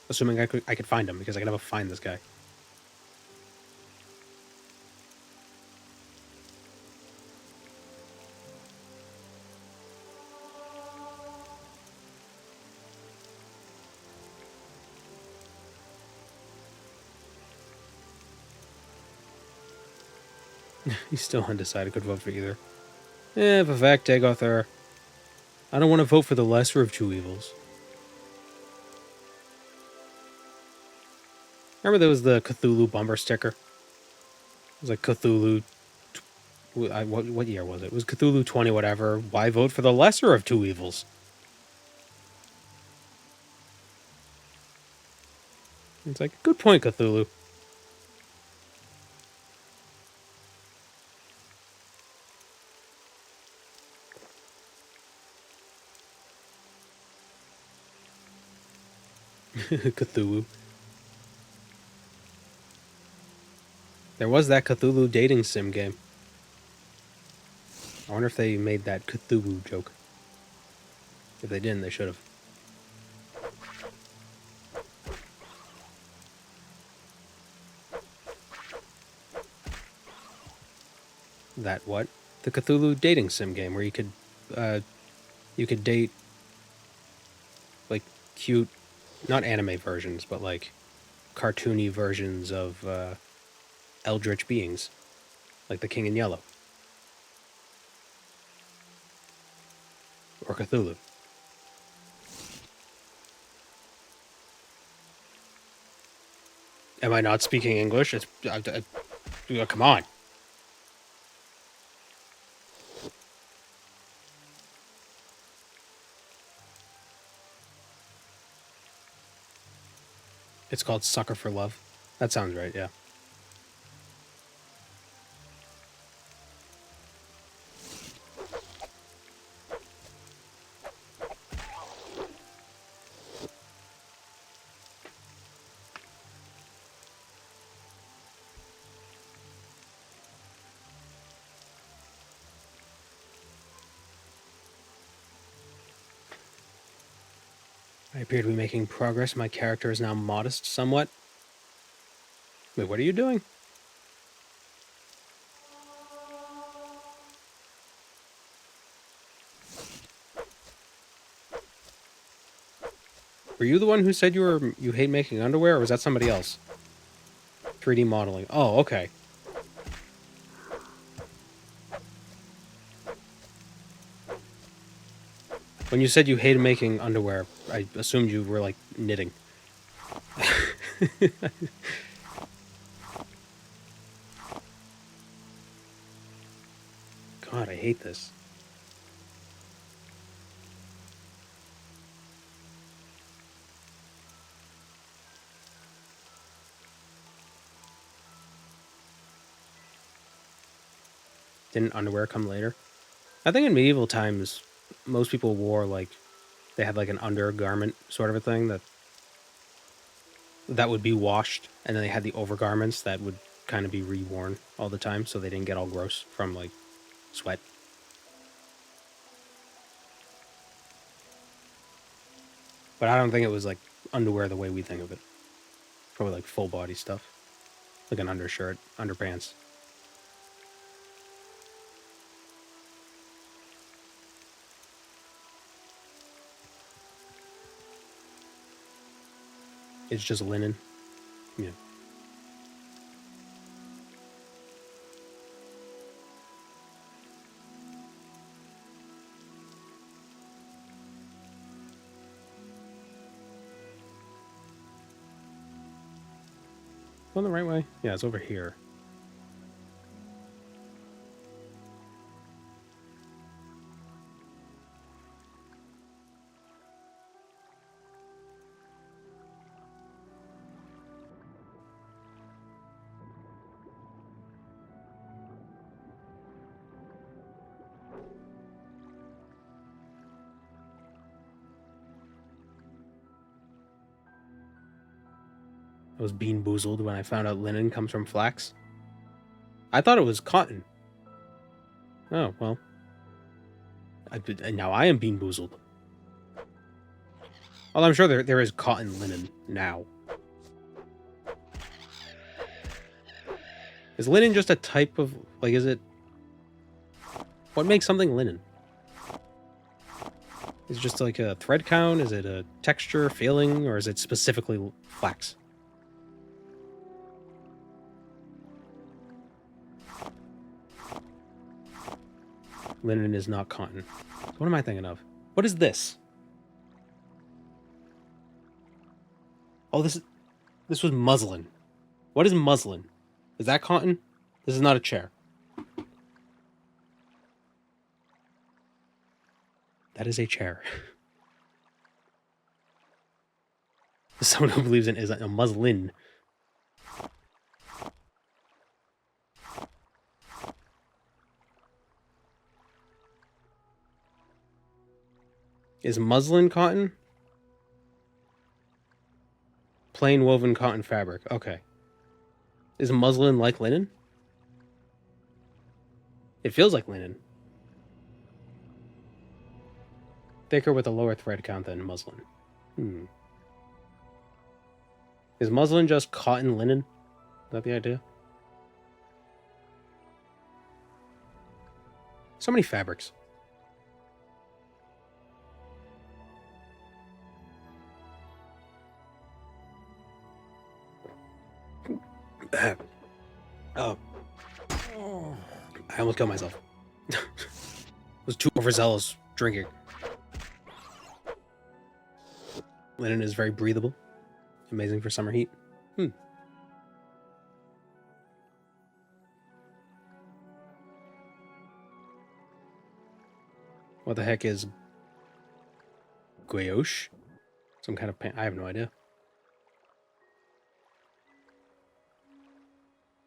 Assuming I could find him, because I can never find this guy. He's still undecided. Could vote for either. Vivek, Dagothar. I don't want to vote for the lesser of two evils. Remember there was the Cthulhu bumper sticker? It was like Cthulhu What year was it? It was Cthulhu 20 whatever. Why vote for the lesser of two evils? It's like, good point, Cthulhu. Cthulhu. There was that Cthulhu dating sim game. I wonder if they made that Cthulhu joke. If they didn't, they should have. That what? The Cthulhu dating sim game where you could date like cute, not anime versions, but like cartoony versions of eldritch beings, like the King in Yellow or Cthulhu. Am I not speaking English? Come on. It's called Sucker for Love. That sounds right, yeah. I appear to be making progress. My character is now modest somewhat. Wait, what are you doing? Were you the one who said you hate making underwear, or was that somebody else? 3D modeling. Oh, okay. When you said you hated making underwear, I assumed you were like knitting. God, I hate this. Didn't underwear come later? I think in medieval times, most people wore like, they had like an undergarment sort of a thing that would be washed, and then they had the overgarments that would kind of be reworn all the time, so they didn't get all gross from like sweat. But I don't think it was like underwear the way we think of it. Probably like full body stuff, like an undershirt, underpants. It's just linen. Yeah. Going the right way? Yeah, it's over here. I was bean boozled when I found out linen comes from flax. I thought it was cotton. Oh, well. Now I am bean boozled. Although I'm sure there is cotton linen now. Is linen just a type of, like, is it... What makes something linen? Is it just like a thread count? Is it a texture, feeling, or is it specifically flax? Linen is not cotton. What am I thinking of? What is this? Oh, this was muslin. What is muslin? Is that cotton? This is not a chair. That is a chair. Someone who believes in is a muslin. Is muslin cotton? Plain woven cotton fabric. Okay. Is muslin like linen? It feels like linen. Thicker with a lower thread count than muslin. Is muslin just cotton linen? Is that the idea? So many fabrics. Oh. I almost killed myself. Was too overzealous drinking. Linen is very breathable. Amazing for summer heat. What the heck is gouache? Some kind of paint? I have no idea.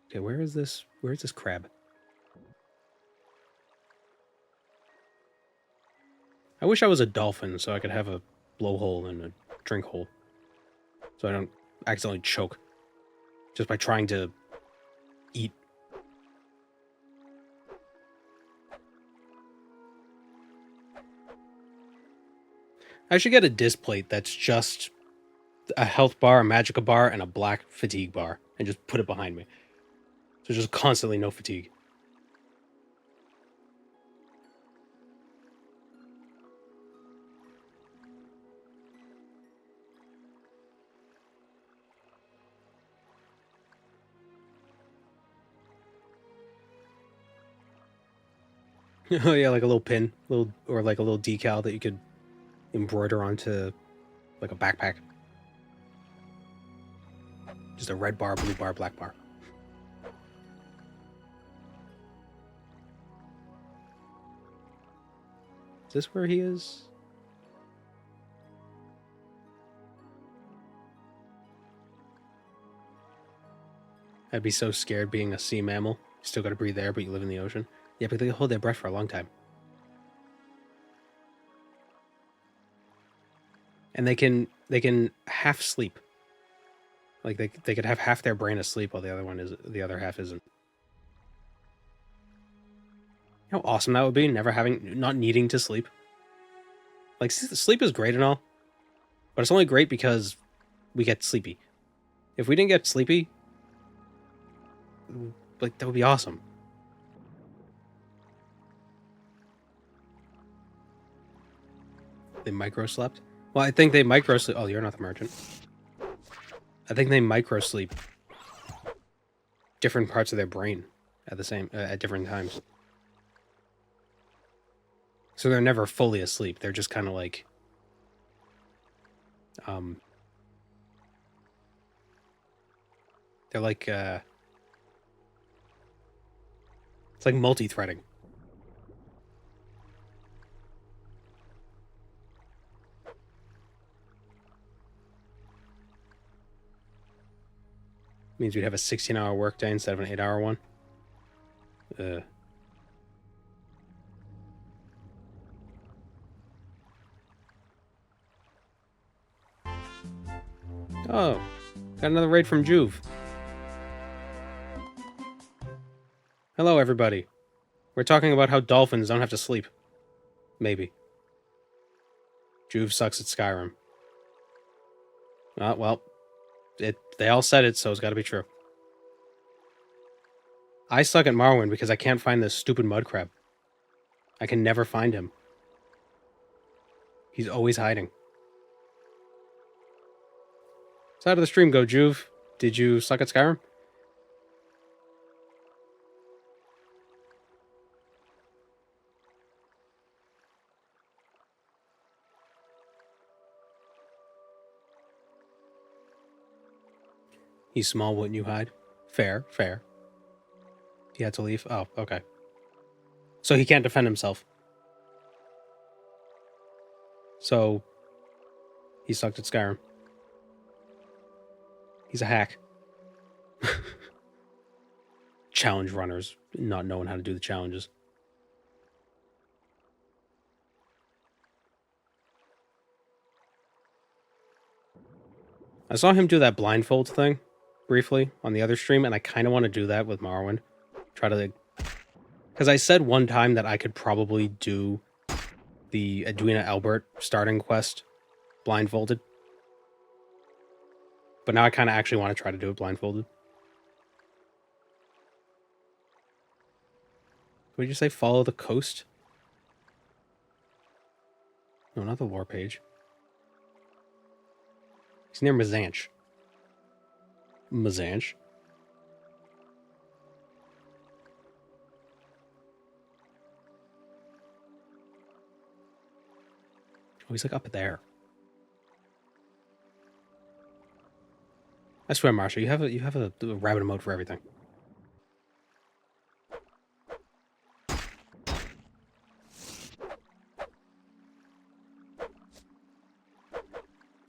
Okay, where is this? Where is this crab? I wish I was a dolphin so I could have a blowhole and a drink hole. So I don't accidentally choke just by trying to eat. I should get a disc plate that's just a health bar, a magicka bar, and a black fatigue bar, and just put it behind me. So just constantly no fatigue. Oh yeah, like a little pin, or like a little decal that you could embroider onto like a backpack. Just a red bar, blue bar, black bar. Is this where he is? I'd be so scared being a sea mammal. You still gotta breathe air, but you live in the ocean. Yeah, but they hold their breath for a long time. And they can half sleep. Like they could have half their brain asleep while the other half isn't. You know how awesome that would be, not needing to sleep. Like sleep is great and all, but it's only great because we get sleepy. If we didn't get sleepy, like that would be awesome. They micro slept? Well, I think they micro sleep. Oh, you're not the merchant. I think they micro sleep different parts of their brain at different times. So they're never fully asleep. They're just kind of like they're like it's like multi-threading. Means we'd have a 16-hour workday instead of an 8-hour one. Oh, got another raid from Juve. Hello, everybody. We're talking about how dolphins don't have to sleep. Maybe. Juve sucks at Skyrim. Well, they all said it, so it's got to be true. I suck at Morrowind because I can't find this stupid mud crab. I can never find him. He's always hiding. Side of the stream go, Juve. Did you suck at Skyrim? He's small, wouldn't you hide? Fair. He had to leave? Oh, okay. So he can't defend himself. So he sucked at Skyrim. He's a hack. Challenge runners not knowing how to do the challenges. I saw him do that blindfold thing briefly on the other stream, and I kind of want to do that with Morrowind. Try to... Because I said one time that I could probably do the Edwina Albert starting quest blindfolded. But now I kind of actually want to try to do it blindfolded. Would you say follow the coast? No, not the lore page. He's near Mazanch. Mazanch? Oh, he's like up there. I swear, Marsha, you have a rabbit mode for everything.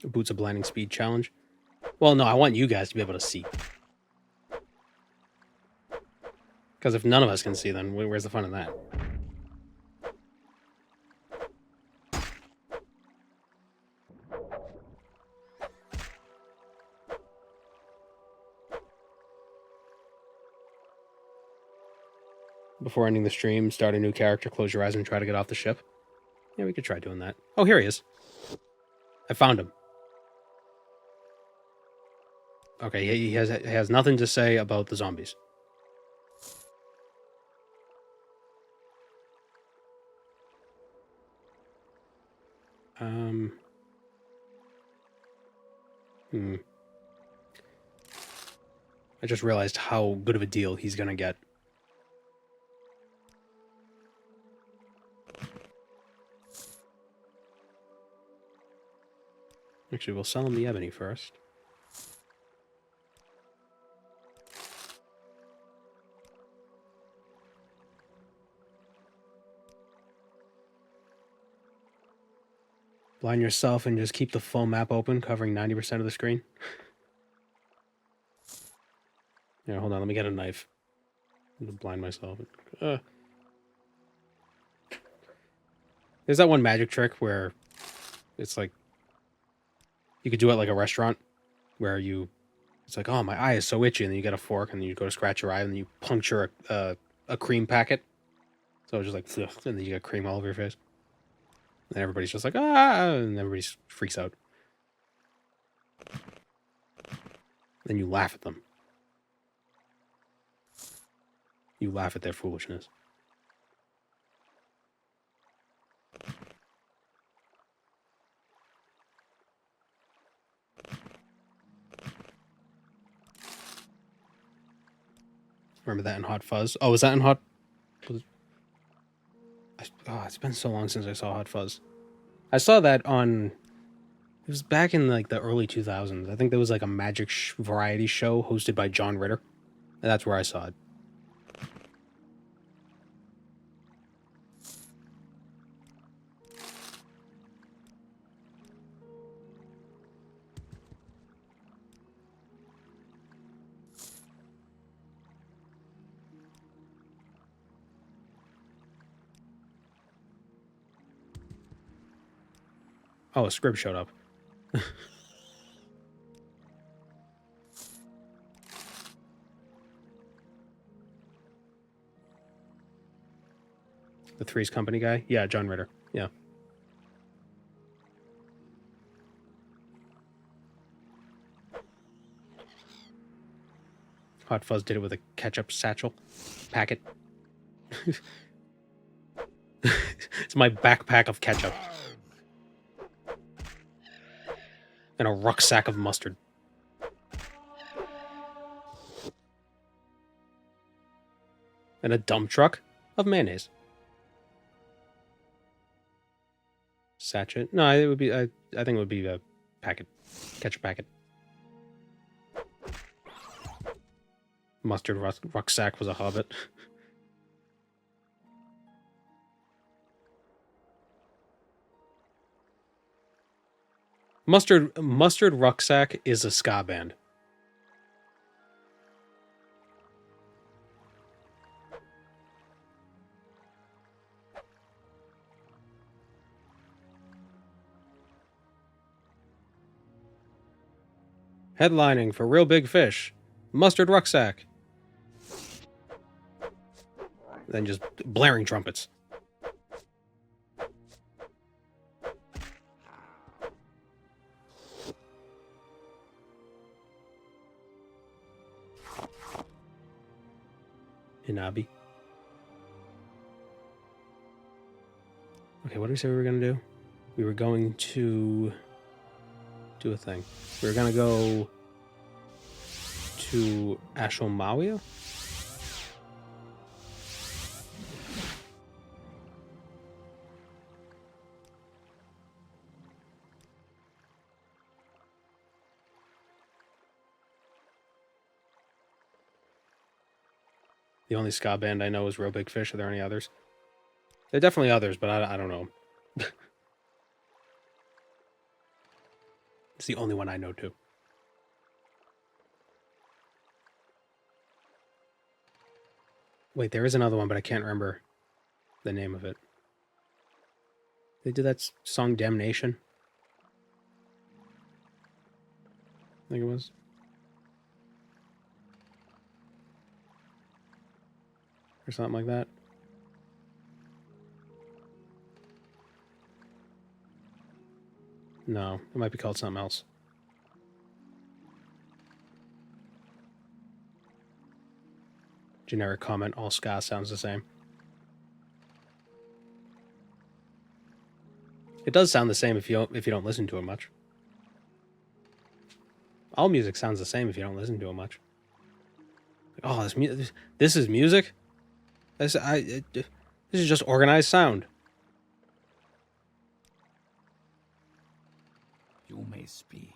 Boots of blinding speed challenge. Well, no, I want you guys to be able to see. Because if none of us can see, then where's the fun in that? Before ending the stream, start a new character, close your eyes, and try to get off the ship. Yeah, we could try doing that. Oh, here he is. I found him. Okay, he has nothing to say about the zombies. I just realized how good of a deal he's gonna get. Actually, we'll sell him the ebony first. Blind yourself and just keep the full map open, covering 90% of the screen. Yeah, hold on, let me get a knife. I'm gonna blind myself. There's that one magic trick where it's like you could do it like a restaurant where it's like, oh, my eye is so itchy, and then you get a fork and then you go to scratch your eye and then you puncture a cream packet. So it's just like, ugh, and then you get cream all over your face. And everybody's just like, ah, and everybody freaks out. Then you laugh at them. You laugh at their foolishness. Remember that in Hot Fuzz? Oh, was that in Hot... it's been so long since I saw Hot Fuzz. I saw that on... It was back in like the early 2000s. I think there was like a magic variety show hosted by John Ritter. And that's where I saw it. Oh, a scrib showed up. The Three's Company guy? Yeah, John Ritter. Yeah. Hot Fuzz did it with a ketchup satchel packet. It's my backpack of ketchup. And a rucksack of mustard. And a dump truck of mayonnaise. Sachet? No, it would be. I think it would be a packet, ketchup packet. Mustard rucksack was a hobbit. Mustard Rucksack is a ska band. Headlining for Real Big Fish, Mustard Rucksack. Then just blaring trumpets. Inabi. Okay, what did we say we were going to do? We were going to do a thing. We were going to go to Ashomawia? The only ska band I know is Real Big Fish. Are there any others? There are definitely others, but I don't know. It's the only one I know too. Wait, there is another one, but I can't remember the name of it. They did that song Damnation. I think it was. Or something like that. No, it might be called something else. Generic comment, all ska sounds the same. It does sound the same if you don't listen to it much. All music sounds the same if you don't listen to it much. Oh, this is music? This is just organized sound. You may speak.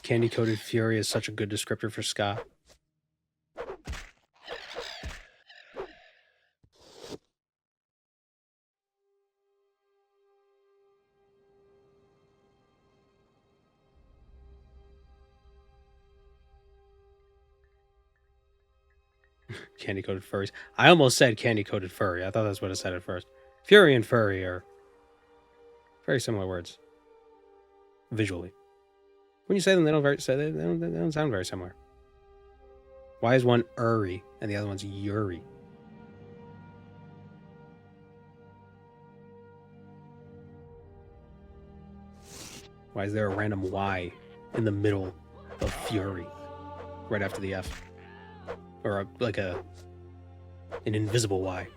Candy Coated Fury is such a good descriptor for ska. Candy Coated Furries. I almost said Candy Coated Furry. I thought that's what it said at first. Fury and furry are very similar words. Visually. When you say them, they don't sound very similar. Why is one Uri and the other one's Yuri? Why is there a random Y in the middle of Fury? Right after the F. Or an invisible Y.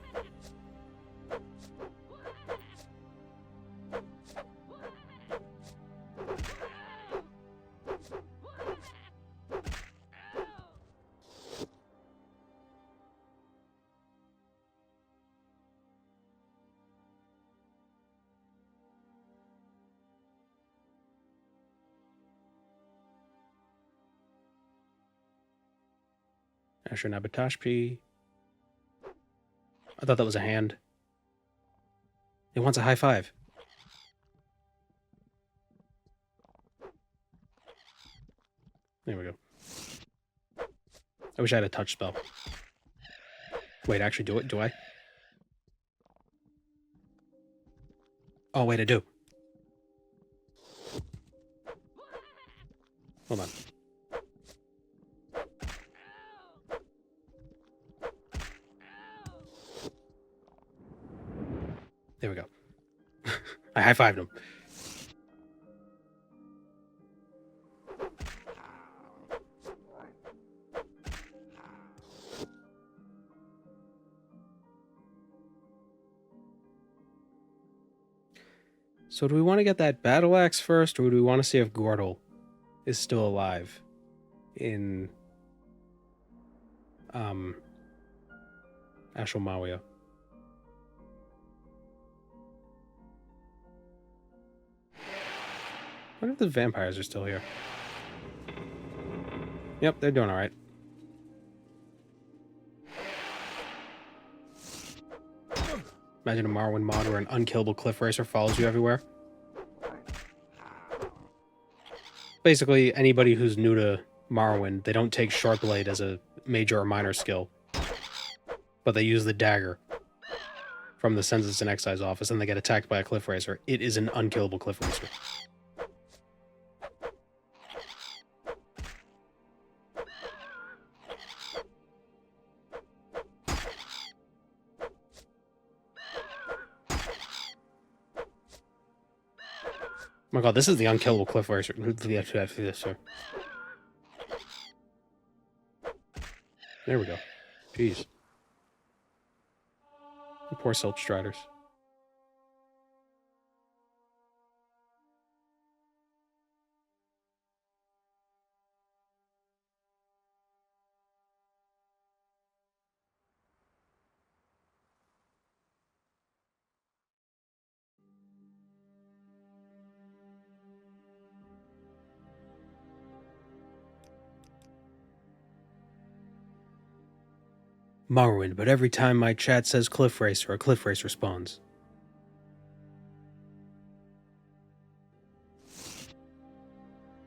Asher Nabatashpi. I thought that was a hand. It wants a high five. There we go. I wish I had a touch spell. Wait, actually do it? Do I? Oh, wait, I do. Hold on. There we go. I high-fived him. So do we want to get that battle axe first, or do we want to see if Gordel is still alive in Ashomawia? I wonder if the vampires are still here. Yep, they're doing alright. Imagine a Morrowind mod where an unkillable cliff racer follows you everywhere. Basically, anybody who's new to Morrowind, they don't take Shortblade as a major or minor skill, but they use the dagger from the Census and Excise office, and they get attacked by a cliff racer. It is an unkillable cliff racer. Oh my god, this is the unkillable cliff racer. There we go. Jeez. Poor Silt Striders. Morrowind, but every time my chat says cliff racer, a cliff racer spawns.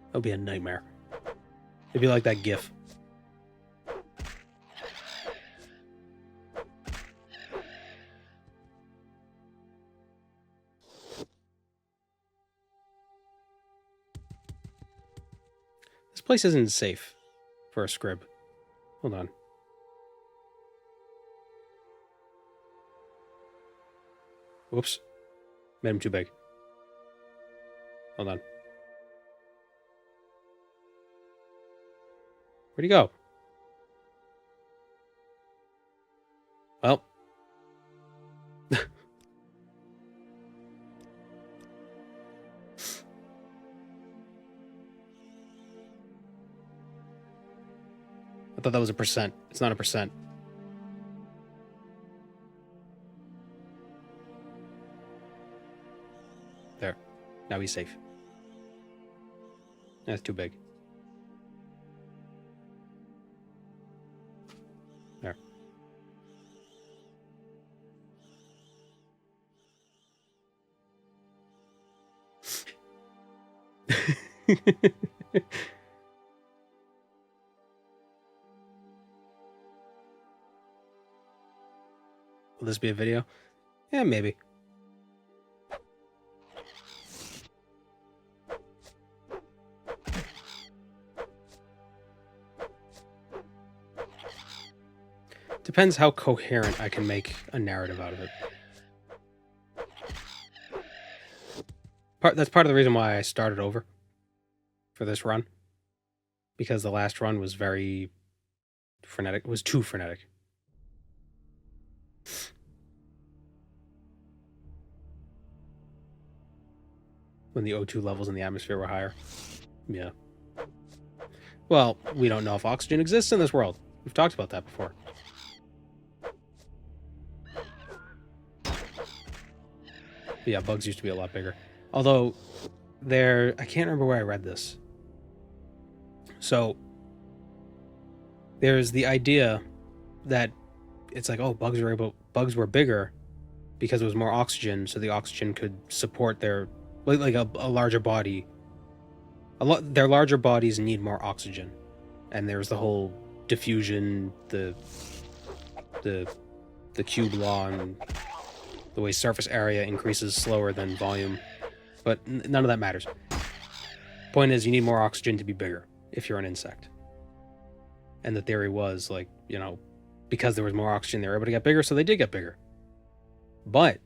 That'll be a nightmare. It'd be like that GIF. This place isn't safe for a scrib. Hold on. Whoops. Made him too big. Hold on. Where'd he go? Well. I thought that was a percent. It's not a percent. There. Now he's safe. That's too big. There. Will this be a video? Yeah, maybe. Depends how coherent I can make a narrative out of it. That's part of the reason why I started over for this run. Because the last run was very frenetic. It was too frenetic. When the O2 levels in the atmosphere were higher. Yeah. Well, we don't know if oxygen exists in this world. We've talked about that before. But yeah, bugs used to be a lot bigger. Although, I can't remember where I read this. So, there's the idea that it's like, oh, bugs were bigger because it was more oxygen, so the oxygen could support their, like a larger body. Their larger bodies need more oxygen. And there's the whole diffusion, the cube law, and the way surface area increases slower than volume. But none of that matters. Point is, you need more oxygen to be bigger if you're an insect. And the theory was, like, you know, because there was more oxygen, they were able to get bigger, so they did get bigger. But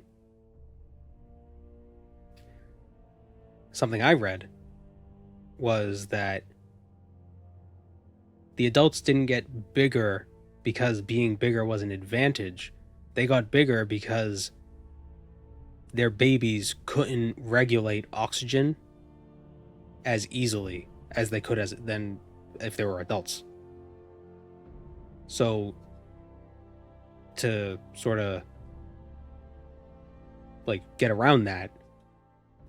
something I read was that the adults didn't get bigger because being bigger was an advantage. They got bigger because their babies couldn't regulate oxygen as easily as they could as then if they were adults. So to sort of like get around that,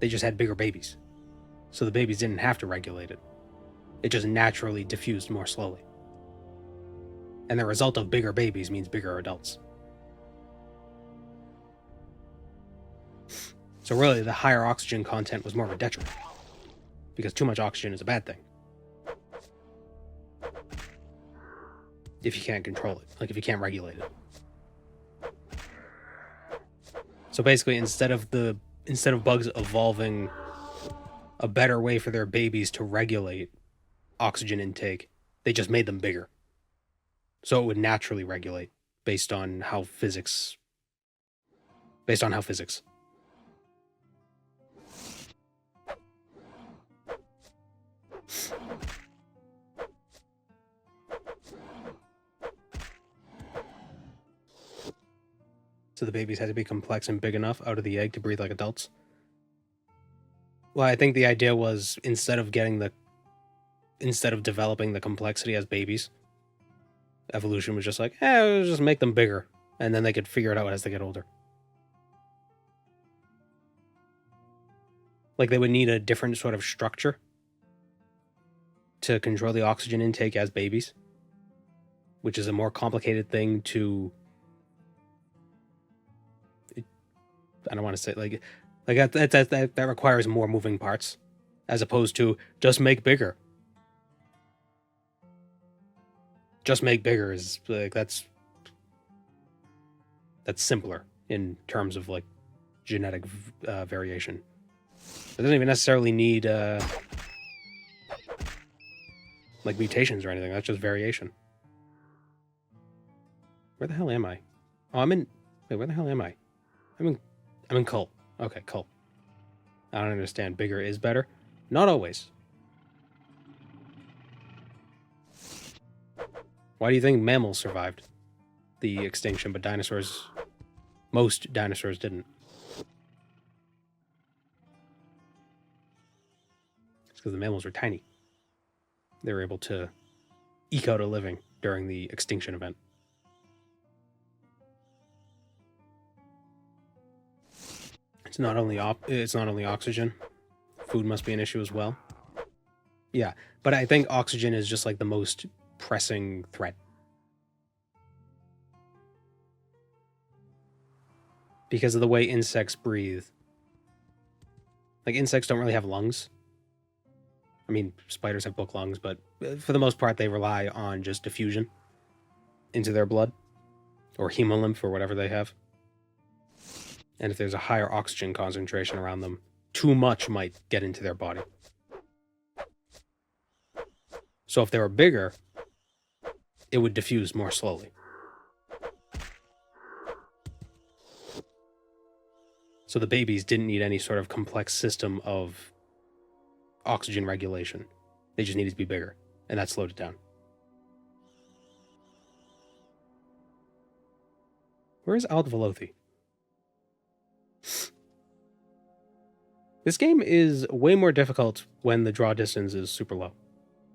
they just had bigger babies. So the babies didn't have to regulate it. It just naturally diffused more slowly. And the result of bigger babies means bigger adults. So really, the higher oxygen content was more of a detriment, because too much oxygen is a bad thing if you can't control it, like if you can't regulate it. So basically, instead of bugs evolving a better way for their babies to regulate oxygen intake, they just made them bigger, so it would naturally regulate based on how physics. So the babies had to be complex and big enough out of the egg to breathe like adults. Well, I think the idea was instead of developing the complexity as babies, evolution was just like, we'll just make them bigger, and then they could figure it out as they get older. Like they would need a different sort of structure to control the oxygen intake as babies, which is a more complicated thing to. I don't want to say like that requires more moving parts, as opposed to just make bigger. Just make bigger is like that's simpler in terms of like genetic variation. It doesn't even necessarily need like mutations or anything. That's just variation. Where the hell am I? Oh, wait, where the hell am I? I'm in Cult. Okay, Cult. I don't understand. Bigger is better? Not always. Why do you think mammals survived the extinction, but most dinosaurs didn't? It's because the mammals were tiny. They were able to eke out a living during the extinction event. It's not only oxygen. Food must be an issue as well. Yeah, but I think oxygen is just like the most pressing threat. Because of the way insects breathe. Like insects don't really have lungs. I mean, spiders have book lungs, but for the most part they rely on just diffusion into their blood or hemolymph or whatever they have. And if there's a higher oxygen concentration around them, too much might get into their body. So if they were bigger, it would diffuse more slowly. So the babies didn't need any sort of complex system of oxygen regulation. They just needed to be bigger, and that slowed it down. Where is Ald Velothi? This game is way more difficult when the draw distance is super low.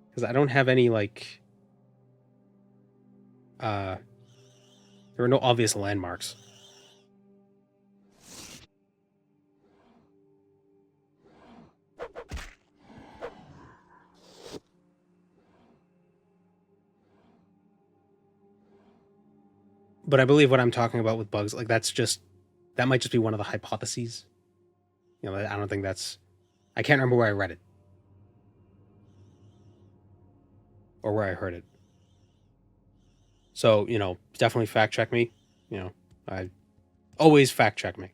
Because I don't have any, like... there are no obvious landmarks. But I believe what I'm talking about with bugs, like that might just be one of the hypotheses. You know, I don't think I can't remember where I read it. Or where I heard it. So, you know, definitely fact check me. You know, I always fact check me.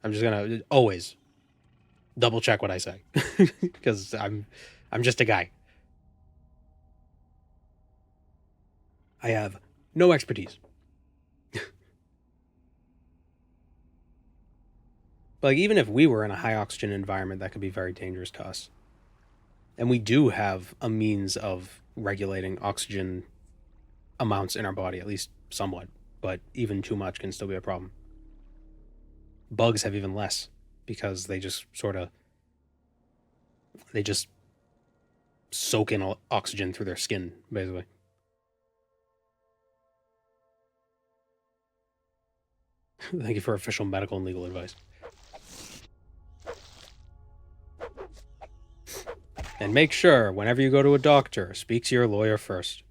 I'm just gonna always double check what I say. Because I'm just a guy. I have no expertise. But like, even if we were in a high oxygen environment, that could be very dangerous to us. And we do have a means of regulating oxygen amounts in our body, at least somewhat. But even too much can still be a problem. Bugs have even less because they just soak in oxygen through their skin, basically. Thank you for official medical and legal advice. And make sure, whenever you go to a doctor, speak to your lawyer first.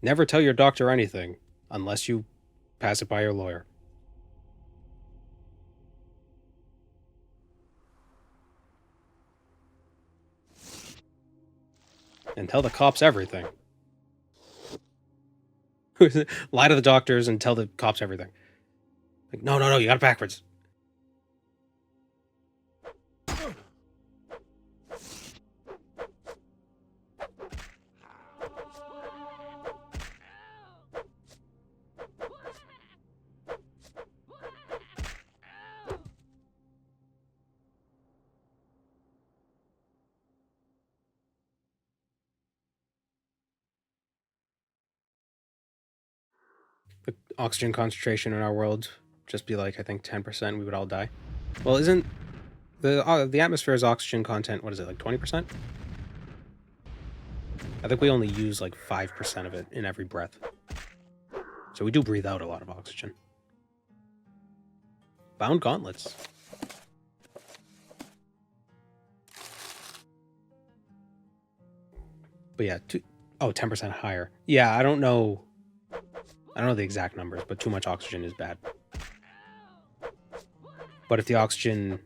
Never tell your doctor anything unless you pass it by your lawyer. And tell the cops everything. Lie to the doctors and tell the cops everything. Like, no, you got it backwards. The oxygen concentration in our world just be like, I think 10%, we would all die. Well, isn't the atmosphere's oxygen content, what is it, like 20%? I think we only use like 5% of it in every breath. So we do breathe out a lot of oxygen. Bound gauntlets. But yeah, 10% higher. Yeah, I don't know the exact numbers, but too much oxygen is bad. But if the oxygen...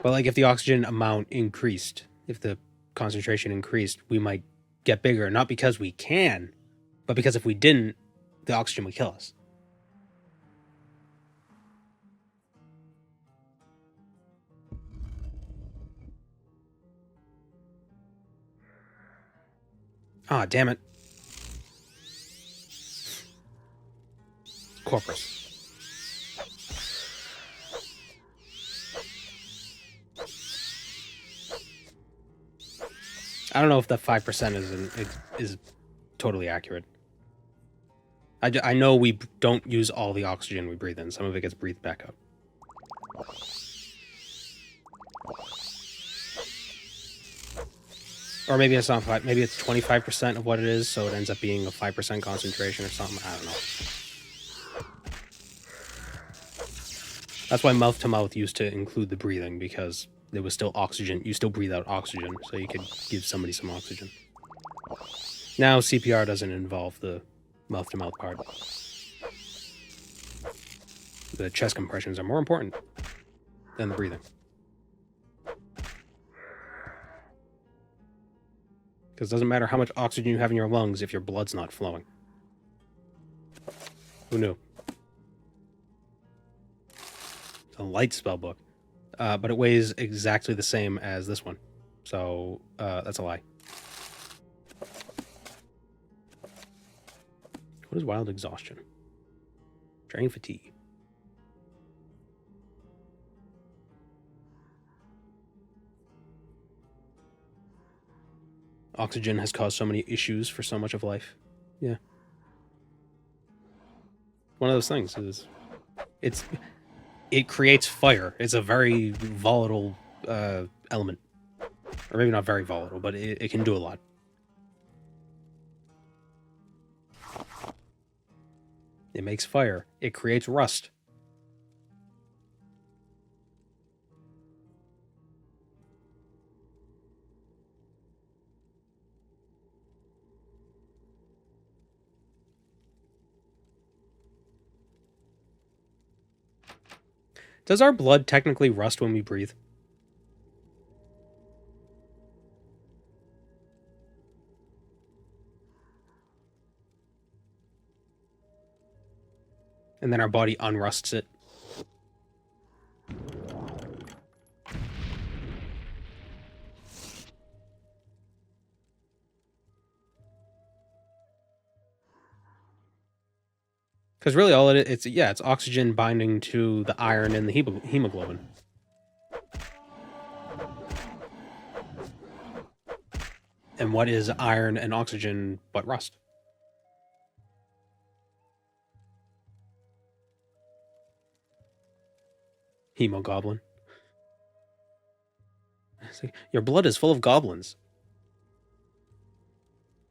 But like if the oxygen amount increased, if the concentration increased, we might get bigger. Not because we can, but because if we didn't, the oxygen would kill us. Ah, damn it. Corpus. I don't know if the 5% is totally accurate. I know we don't use all the oxygen we breathe in. Some of it gets breathed back up. Or maybe it's not 5. Maybe it's 25% of what it is, so it ends up being a 5% concentration or something. I don't know. That's why mouth to mouth used to include the breathing, because there was still oxygen. You still breathe out oxygen, so you could give somebody some oxygen. Now CPR doesn't involve the mouth to mouth part. The chest compressions are more important than the breathing. Because it doesn't matter how much oxygen you have in your lungs if your blood's not flowing. Who knew? It's a light spell book. But it weighs exactly the same as this one. So, that's a lie. What is wild exhaustion? Drain fatigue. Oxygen has caused so many issues for so much of life. Yeah. One of those things is... It creates fire. It's a very volatile element. Or maybe not very volatile, but it can do a lot. It makes fire. It creates rust. Does our blood technically rust when we breathe? And then our body unrusts it? Because really all it's oxygen binding to the iron and the hemoglobin. And what is iron and oxygen but rust? Hemogoblin. It's like, your blood is full of goblins.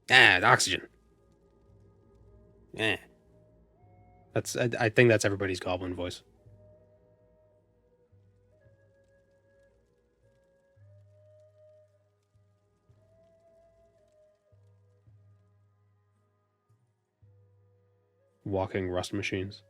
Ah, oxygen. Yeah. I think that's everybody's goblin voice. Walking rust machines.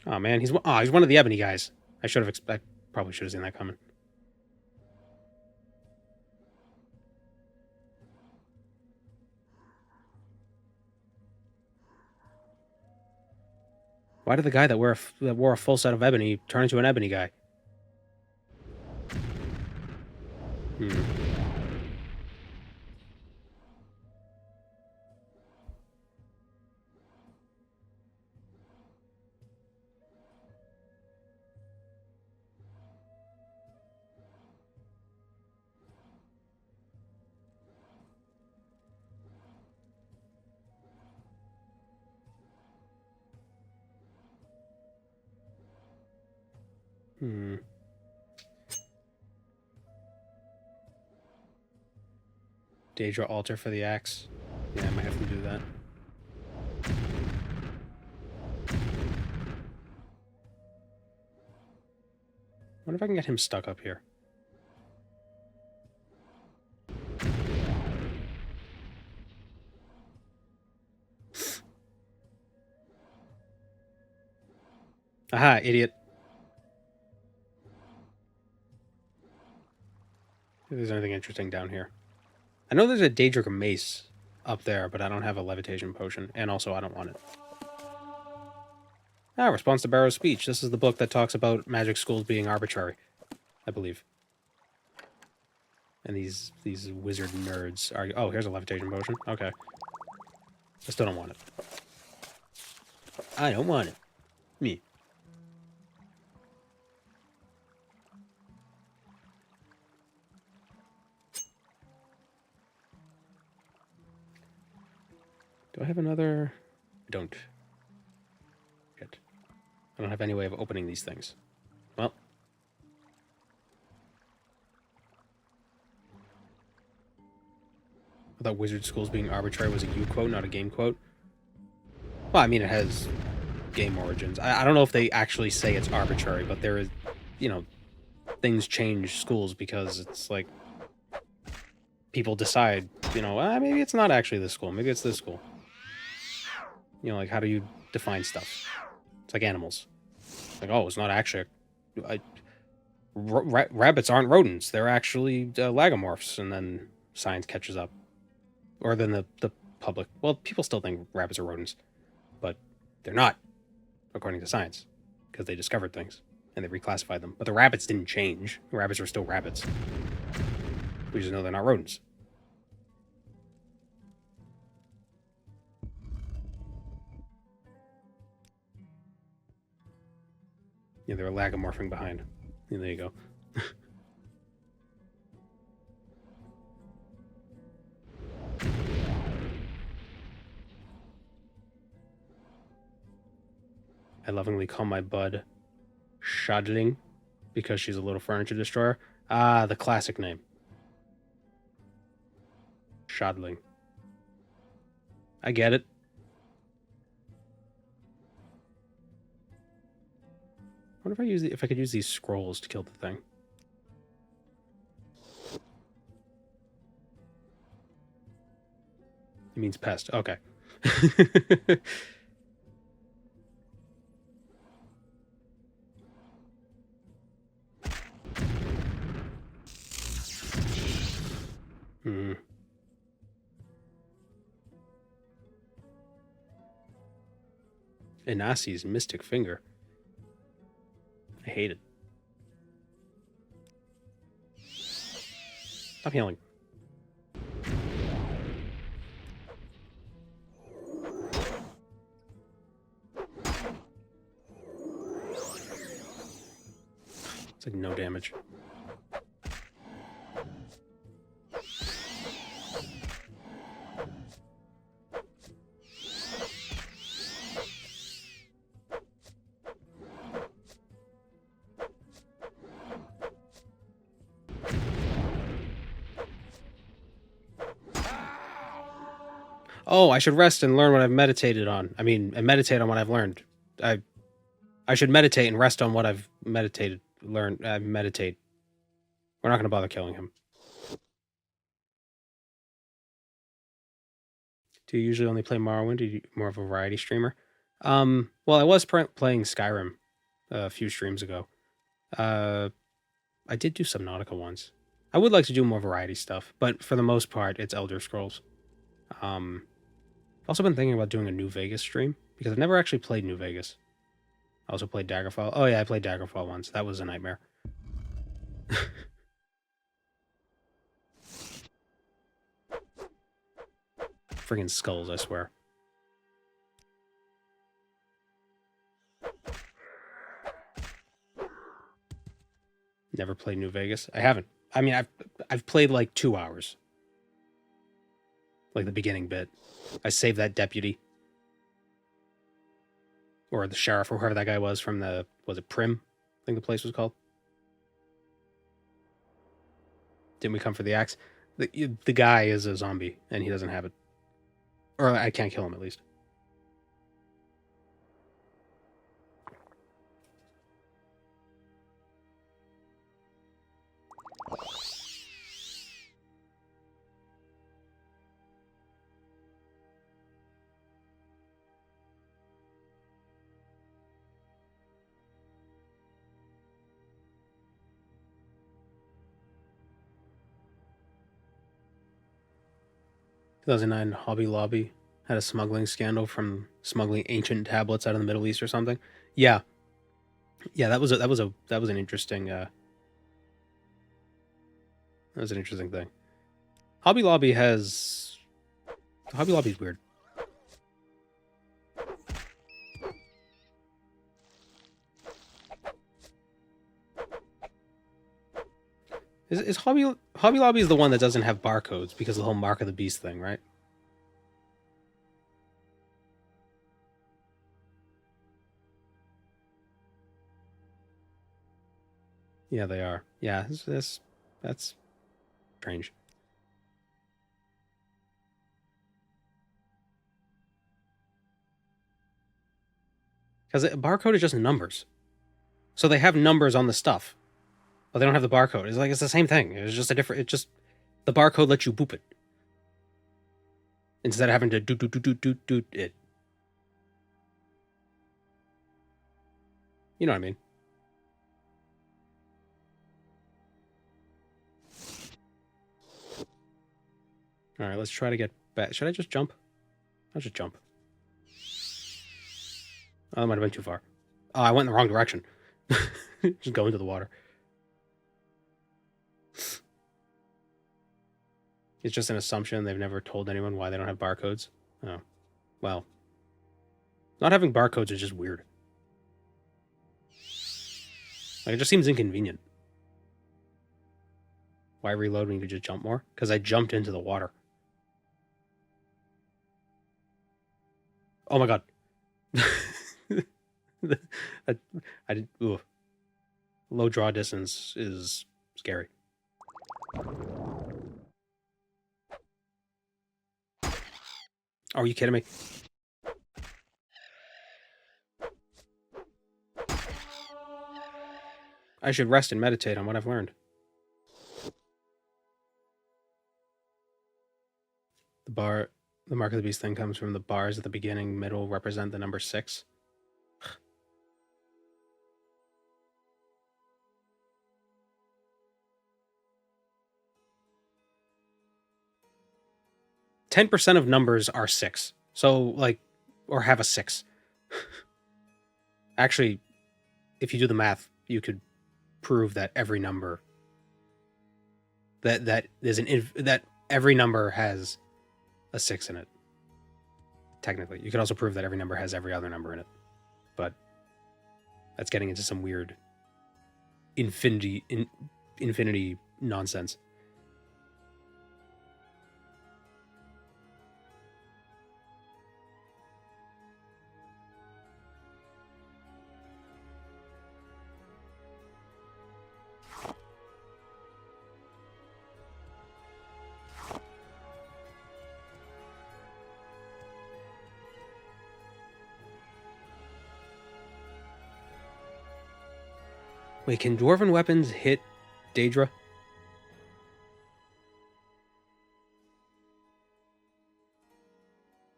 Oh man, he's one of the ebony guys. I probably should have seen that coming. Why did the guy that wore a full set of ebony turn into an ebony guy? Hmm. Hmm. Daedra altar for the axe. Yeah, I might have to do that. Wonder if I can get him stuck up here. Aha, idiot. If there's anything interesting down here. I know there's a Daedric mace up there, but I don't have a levitation potion, and also I don't want it. Ah, response to Barrow's speech. This is the book that talks about magic schools being arbitrary, I believe. And these wizard nerds are... Oh, here's a levitation potion. Okay. I still don't want it. I don't want it. Me. Do I have another... I don't. Shit. I don't have any way of opening these things. Well. I thought wizard schools being arbitrary was a you quote, not a game quote. Well, I mean, it has game origins. I don't know if they actually say it's arbitrary, but there is, you know, things change schools because it's like people decide, you know, maybe it's not actually this school, maybe it's this school. You know, like, how do you define stuff? It's like animals. Like, oh, it's not actually... rabbits aren't rodents. They're actually lagomorphs. And then science catches up. Or then the public... Well, people still think rabbits are rodents. But they're not, according to science. Because they discovered things. And they reclassified them. But the rabbits didn't change. The rabbits are still rabbits. We just know they're not rodents. Yeah, they were lagomorphing behind. Yeah, there you go. I lovingly call my bud Shadling because she's a little furniture destroyer. Ah, the classic name. Shadling. I get it. I wonder if I could use these scrolls to kill the thing. It means pest. Okay. Hmm. Inasi's mystic finger. I hate it. Stop healing. It's like no damage. Oh, I should rest and learn what I've meditated on. I mean, and meditate on what I've learned. I should meditate and rest on what I've meditated. Meditate. We're not going to bother killing him. Do you usually only play Morrowind? Are you more of a variety streamer? Well, I was playing Skyrim a few streams ago. I did do Subnautica once. I would like to do more variety stuff, but for the most part, it's Elder Scrolls. I've also been thinking about doing a New Vegas stream, because I've never actually played New Vegas. I also played Daggerfall. Oh yeah, I played Daggerfall once. That was a nightmare. Friggin' skulls, I swear. Never played New Vegas. I haven't. I mean, I've played like 2 hours. Like the beginning bit. I saved that deputy. Or the sheriff, or whoever that guy was from the... Was it Prim? I think the place was called. Didn't we come for the axe? The guy is a zombie, and he doesn't have it. Or I can't kill him, at least. "2009 Hobby Lobby had a smuggling scandal from smuggling ancient tablets out of the Middle East or something." Yeah, that was an interesting thing. Hobby Lobby's weird. Is Hobby Lobby is the one that doesn't have barcodes because of the whole Mark of the Beast thing, right? Yeah, they are. Yeah, that's strange. Because a barcode is just numbers. So they have numbers on the stuff, but they don't have the barcode. It's the same thing. It's just the barcode lets you boop it. Instead of having to do it. You know what I mean? Alright, let's try to get back. Should I just jump? I'll just jump. Oh, that might have been too far. Oh, I went in the wrong direction. Just go into the water. It's just an assumption. They've never told anyone why they don't have barcodes. Oh. Well. Not having barcodes is just weird. Like, it just seems inconvenient. Why reload when you could just jump more? Because I jumped into the water. Oh my god. I did. Ooh. Low draw distance is scary. Are you kidding me? I should rest and meditate on what I've learned. The Mark of the Beast thing comes from the bars at the beginning, middle represent the number 6. 10% of numbers are 6. So, like, or have a 6. Actually, if you do the math, you could prove that every number that every number has a 6 in it. Technically, you could also prove that every number has every other number in it. But that's getting into some weird infinity nonsense. Wait, can dwarven weapons hit Daedra?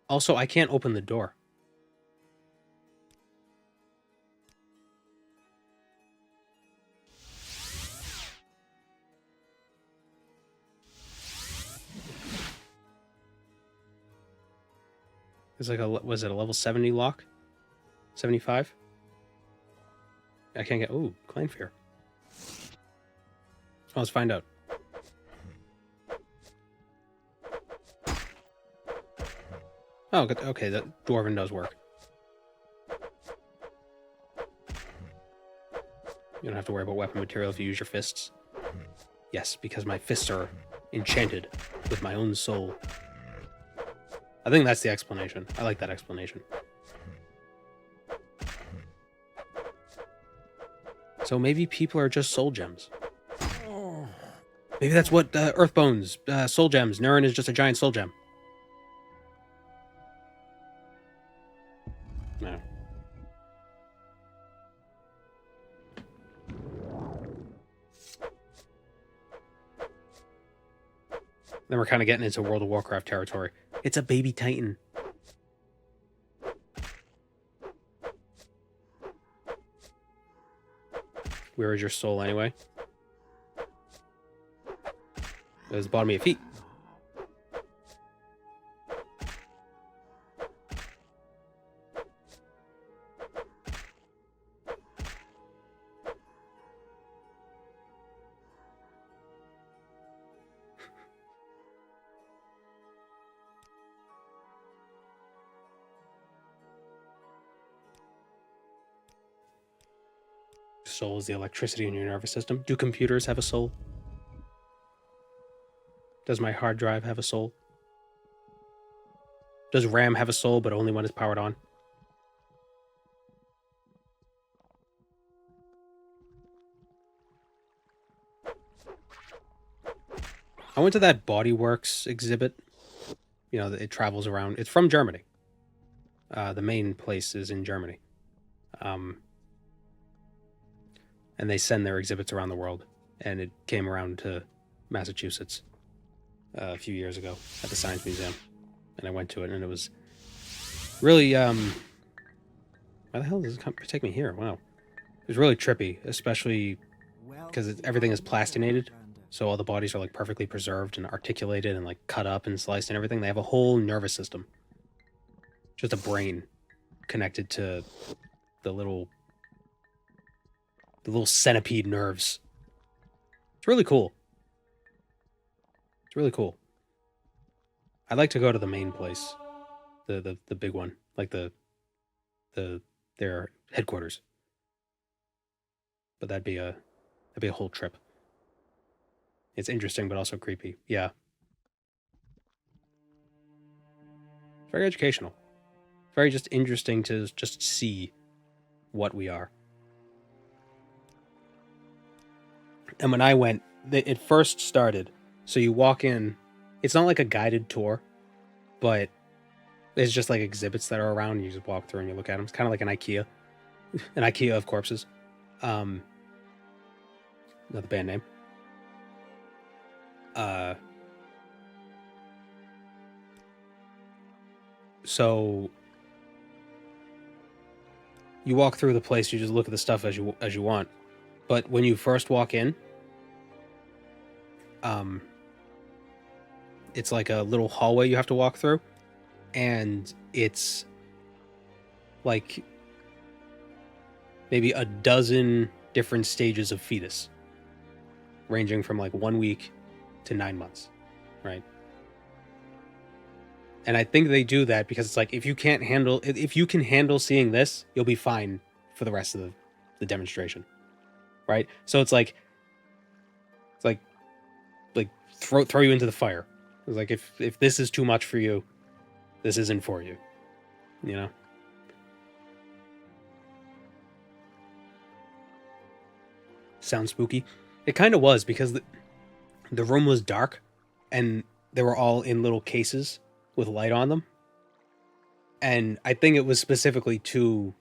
Also, I can't open the door. It's like was it a level 70 lock? 75? I can't get... Ooh, Clan Fear. Oh, let's find out. Oh, good. Okay, that Dwarven does work. You don't have to worry about weapon material if you use your fists. Yes, because my fists are enchanted with my own soul. I think that's the explanation. I like that explanation. So maybe people are just soul gems. Maybe that's what Earth Bones, soul gems. Nurin is just a giant soul gem. No. Then we're kind of getting into World of Warcraft territory. It's a baby titan. Where is your soul anyway? It was the bottom of your feet. Soul is the electricity in your nervous system. Do computers have a soul? Does my hard drive have a soul? Does RAM have a soul, but only when it's powered on? I went to that Bodyworks exhibit. You know, it travels around. It's from Germany. The main place is in Germany. And they send their exhibits around the world. And it came around to Massachusetts a few years ago at the Science Museum. And I went to it, and it was really, why the hell does it take me here? Wow. It was really trippy, especially because everything is plastinated. So all the bodies are like perfectly preserved and articulated and like cut up and sliced and everything. They have a whole nervous system. Just a brain connected to the little centipede nerves. It's really cool. It's really cool. I'd like to go to the main place, the big one, like their headquarters. But that'd be a whole trip. It's interesting, but also creepy. Yeah. Very educational. Very just interesting to just see what we are. And when I went, it first started. So you walk in. It's not like a guided tour, but it's just like exhibits that are around. You just walk through and you look at them. It's kind of like an IKEA. An IKEA of corpses. Not the band name. So you walk through the place, you just look at the stuff as you want. But when you first walk in, it's like a little hallway you have to walk through, and it's like maybe a dozen different stages of fetus, ranging from like 1 week to 9 months, right? And I think they do that because it's like if you can handle seeing this, you'll be fine for the rest of the demonstration, right? So it's like throw you into the fire. It's like if this is too much for you, this isn't for you, you know. Sounds spooky. It kind of was because the room was dark, and they were all in little cases with light on them. And I think it was specifically to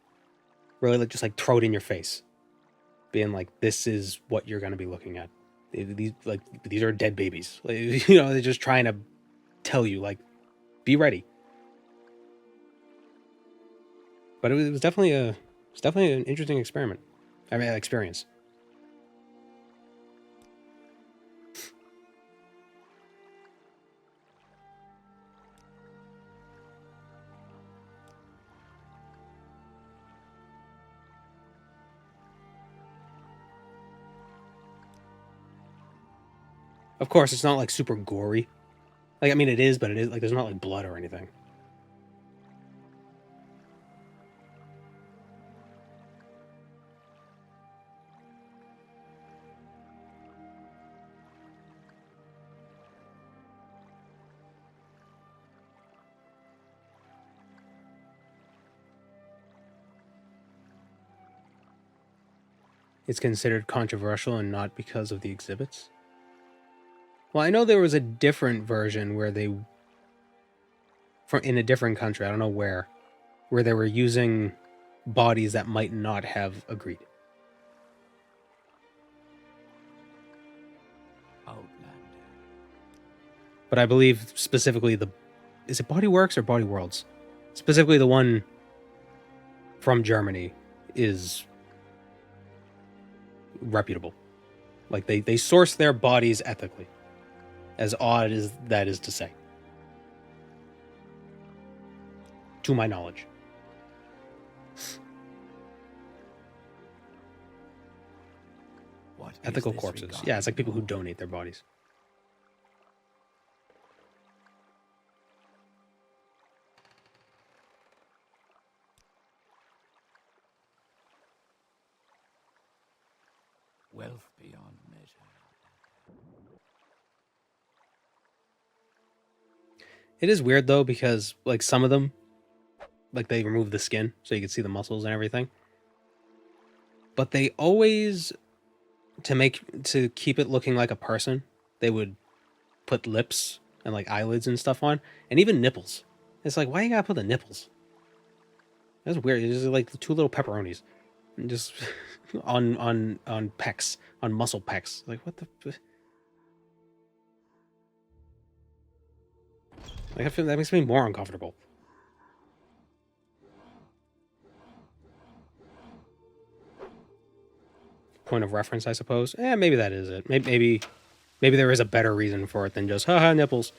really just like throw it in your face. being like, this is what you're going to be looking at. These are dead babies. Like, you know, they're just trying to tell you, like, be ready. But it was definitely an interesting experiment. I mean, experience. Of course, it's not like super gory. Like, I mean, it is, but it is like there's not like blood or anything. It's considered controversial and not because of the exhibits. Well, I know there was a different version where in a different country, I don't know where they were using bodies that might not have agreed. Outlander. But I believe specifically is it Body Works or Body Worlds? Specifically the one from Germany is reputable. Like they source their bodies ethically. As odd as that is to say. To my knowledge. What is Ethical this corpses. regarding Yeah, it's like people who Morrowind? donate their bodies. Wealth beyond measure. It is weird though, because like some of them, like they remove the skin so you can see the muscles and everything. But they always, to keep it looking like a person, they would put lips and like eyelids and stuff on, and even nipples. It's like, why you gotta put the nipples? That's weird. It's just like the two little pepperonis, and just on pecs, on muscle pecs. Like what the? Like I feel that makes me more uncomfortable. Point of reference, I suppose. Maybe that is it. Maybe there is a better reason for it than just haha nipples.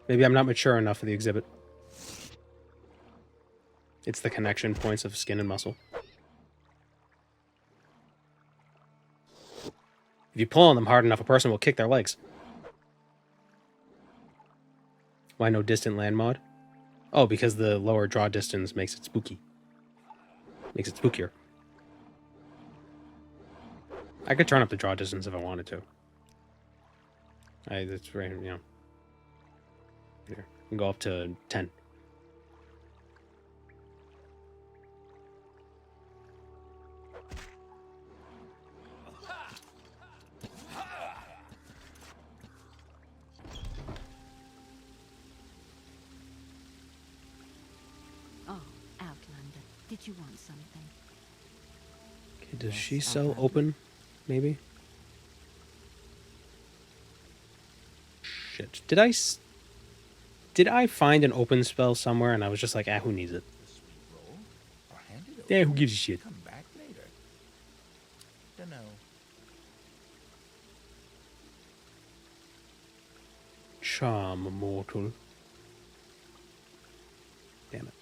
Maybe I'm not mature enough for the exhibit. It's the connection points of skin and muscle. If you pull on them hard enough, a person will kick their legs. Why no distant land mod? Oh, because the lower draw distance makes it spooky. Makes it spookier. I could turn up the draw distance if I wanted to. That's right, you know. Here, we can go up to 10. Oh, Outlander, did you want something? Okay, does she sell open? Maybe? Shit. Did I find an open spell somewhere and I was just like, who needs it? The sweet roll? Or hand it over? Yeah, who gives a shit? Come back later. Dunno. Charm mortal. Damn it.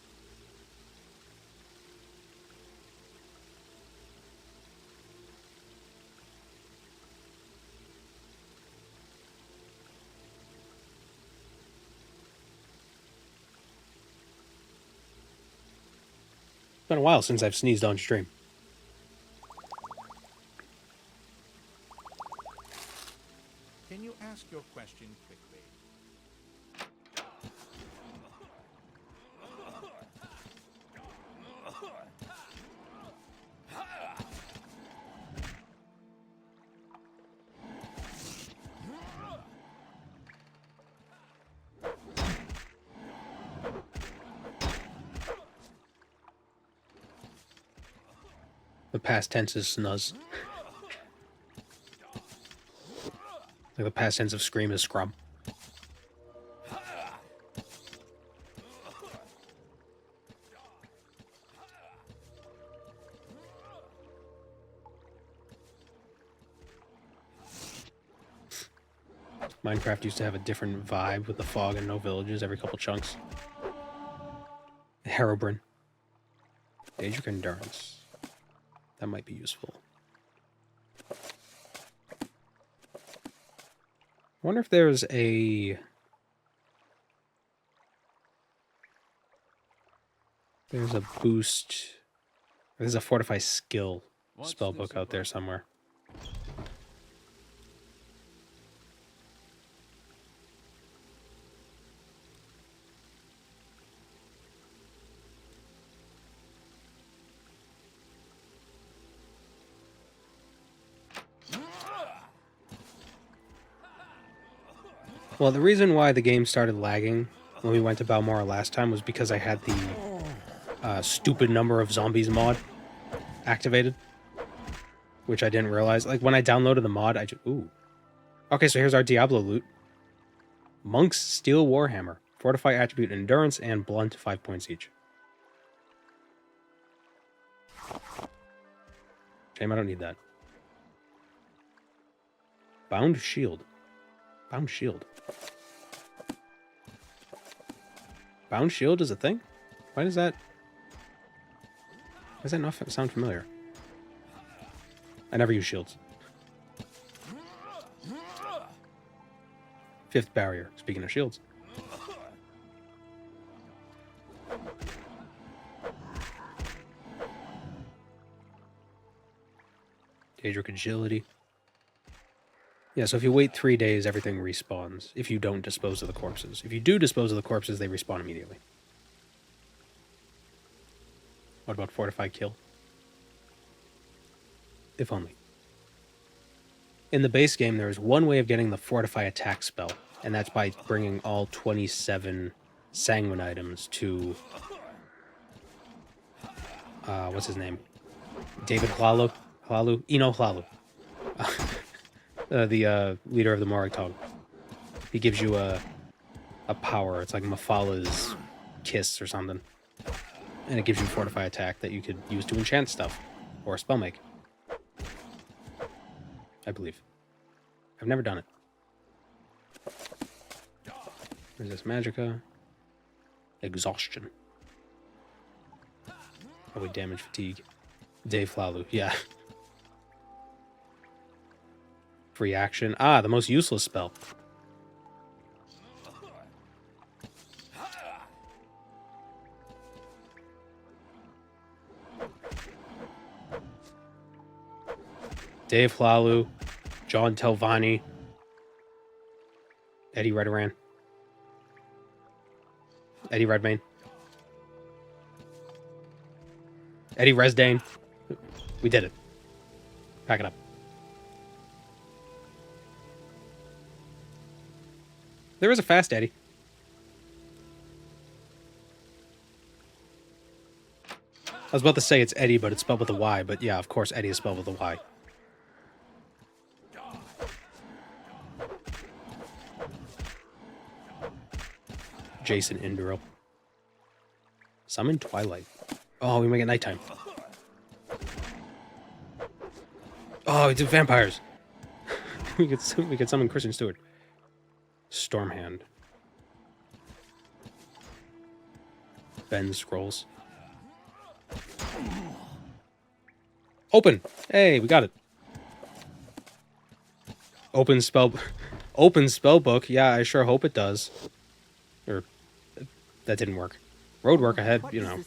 It's been a while since I've sneezed on stream. Can you ask your question quickly? The past tense is snuzz. Like the past tense of scream is scrub. Minecraft used to have a different vibe with the fog and no villages every couple chunks. Herobrine. Daedric Endurance. That might be useful. I wonder if there's a... There's a boost... There's a Fortify Skill spellbook out there somewhere. Well, the reason why the game started lagging when we went to Balmora last time was because I had the stupid number of zombies mod activated, which I didn't realize. Like, when I downloaded the mod, I just... Ooh. Okay, so here's our Diablo loot. Monk's Steel Warhammer. Fortify attribute Endurance and Blunt, 5 points each. Shame I don't need that. Bound Shield. Bound Shield. Bound Shield is a thing? Why does that... Why does that not sound familiar? I never use shields. Fifth barrier, speaking of shields. Daedric Agility. Yeah, so if you wait 3 days, everything respawns. If you don't dispose of the corpses. If you do dispose of the corpses, they respawn immediately. What about Fortify Kill? If only. In the base game, there is one way of getting the Fortify Attack spell, and that's by bringing all 27 Sanguine items to... what's his name? David Hlalu? Hlalu? Eno Hlalu. The leader of the Morrowind. He gives you a power. It's like Mafala's kiss or something. And it gives you Fortify Attack that you could use to enchant stuff. Or spell make. I believe. I've never done it. Resist Magicka. Exhaustion. Probably damage fatigue. Dave Hlalu, yeah. Free action. Ah, the most useless spell. Dave Hlalu, John Telvanni, Eddie Redmayne, Eddie Redmayne, Eddie Resdane. We did it. Pack it up. There is a fast Eddie. I was about to say it's Eddie, but it's spelled with a Y. But yeah, of course, Eddie is spelled with a Y. Jason Induril. Summon Twilight. Oh, we make it nighttime. Oh, we did vampires. we could summon Kristen Stewart. Stormhand. Ben Scrolls. Open! Hey, we got it. Open spellbook. Yeah, I sure hope it does. Or that didn't work. Road work ahead, you know.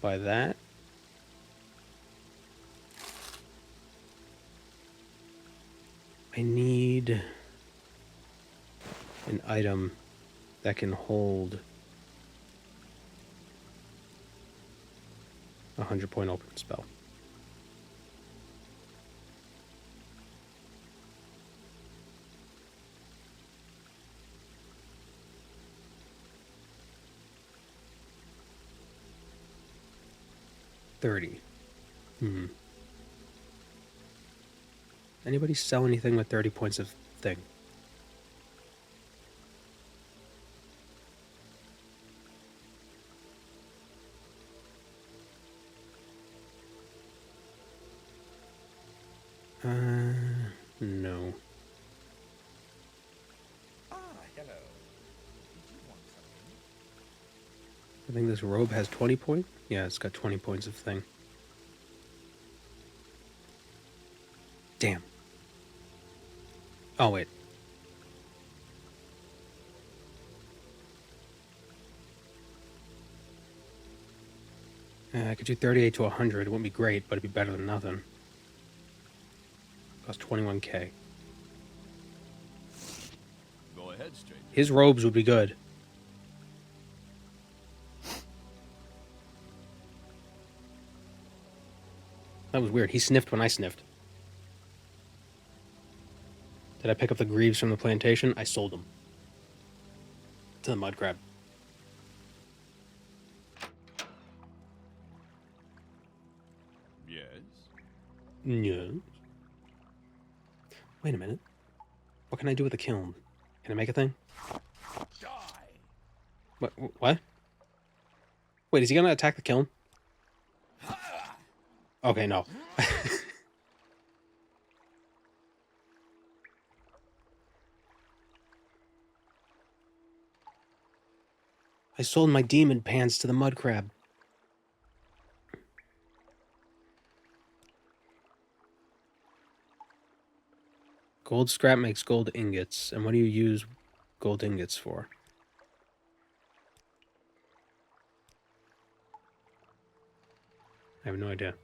By that. I need an item that can hold 100-point open spell. $30. Anybody sell anything with 30 points of thing? No. Ah, hello. Did you want something? I think this robe has 20 points. Yeah, it's got 20 points of thing. Damn. Oh, wait. I could do 38 to 100. It wouldn't be great, but it'd be better than nothing. Cost 21k. Go ahead, stranger. His robes would be good. That was weird. He sniffed when I sniffed. Did I pick up the greaves from the plantation? I sold them. To the mud crab. Yes. Yeah. Wait a minute. What can I do with a kiln? Can I make a thing? Die! What? Wait, is he gonna attack the kiln? Okay, no. I sold my demon pants to the mud crab. Gold scrap makes gold ingots. And what do you use gold ingots for? I have no idea.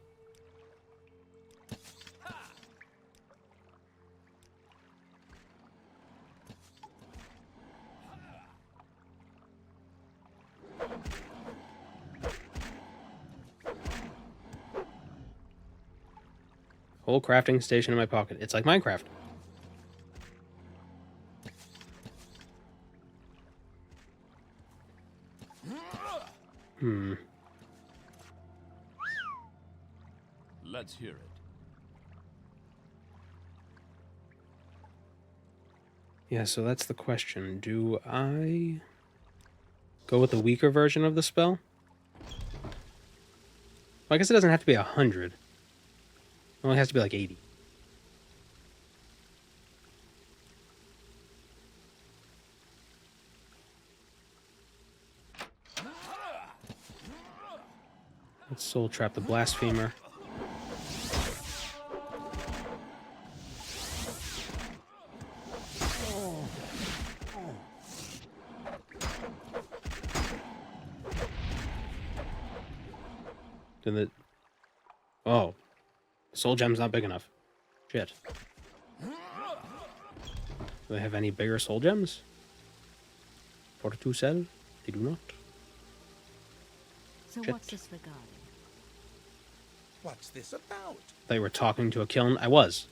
Whole crafting station in my pocket. It's like Minecraft. Let's hear it. Yeah, so that's the question. Do I go with the weaker version of the spell? Well, I guess it doesn't have to be 100. It only has to be like 80. Let's soul trap the blasphemer. Then the oh, soul gem's not big enough. Shit. Do they have any bigger soul gems? Fortitude cell? They do not. So Shit. what's this regarding? What's this about? They were talking to a kiln. I was.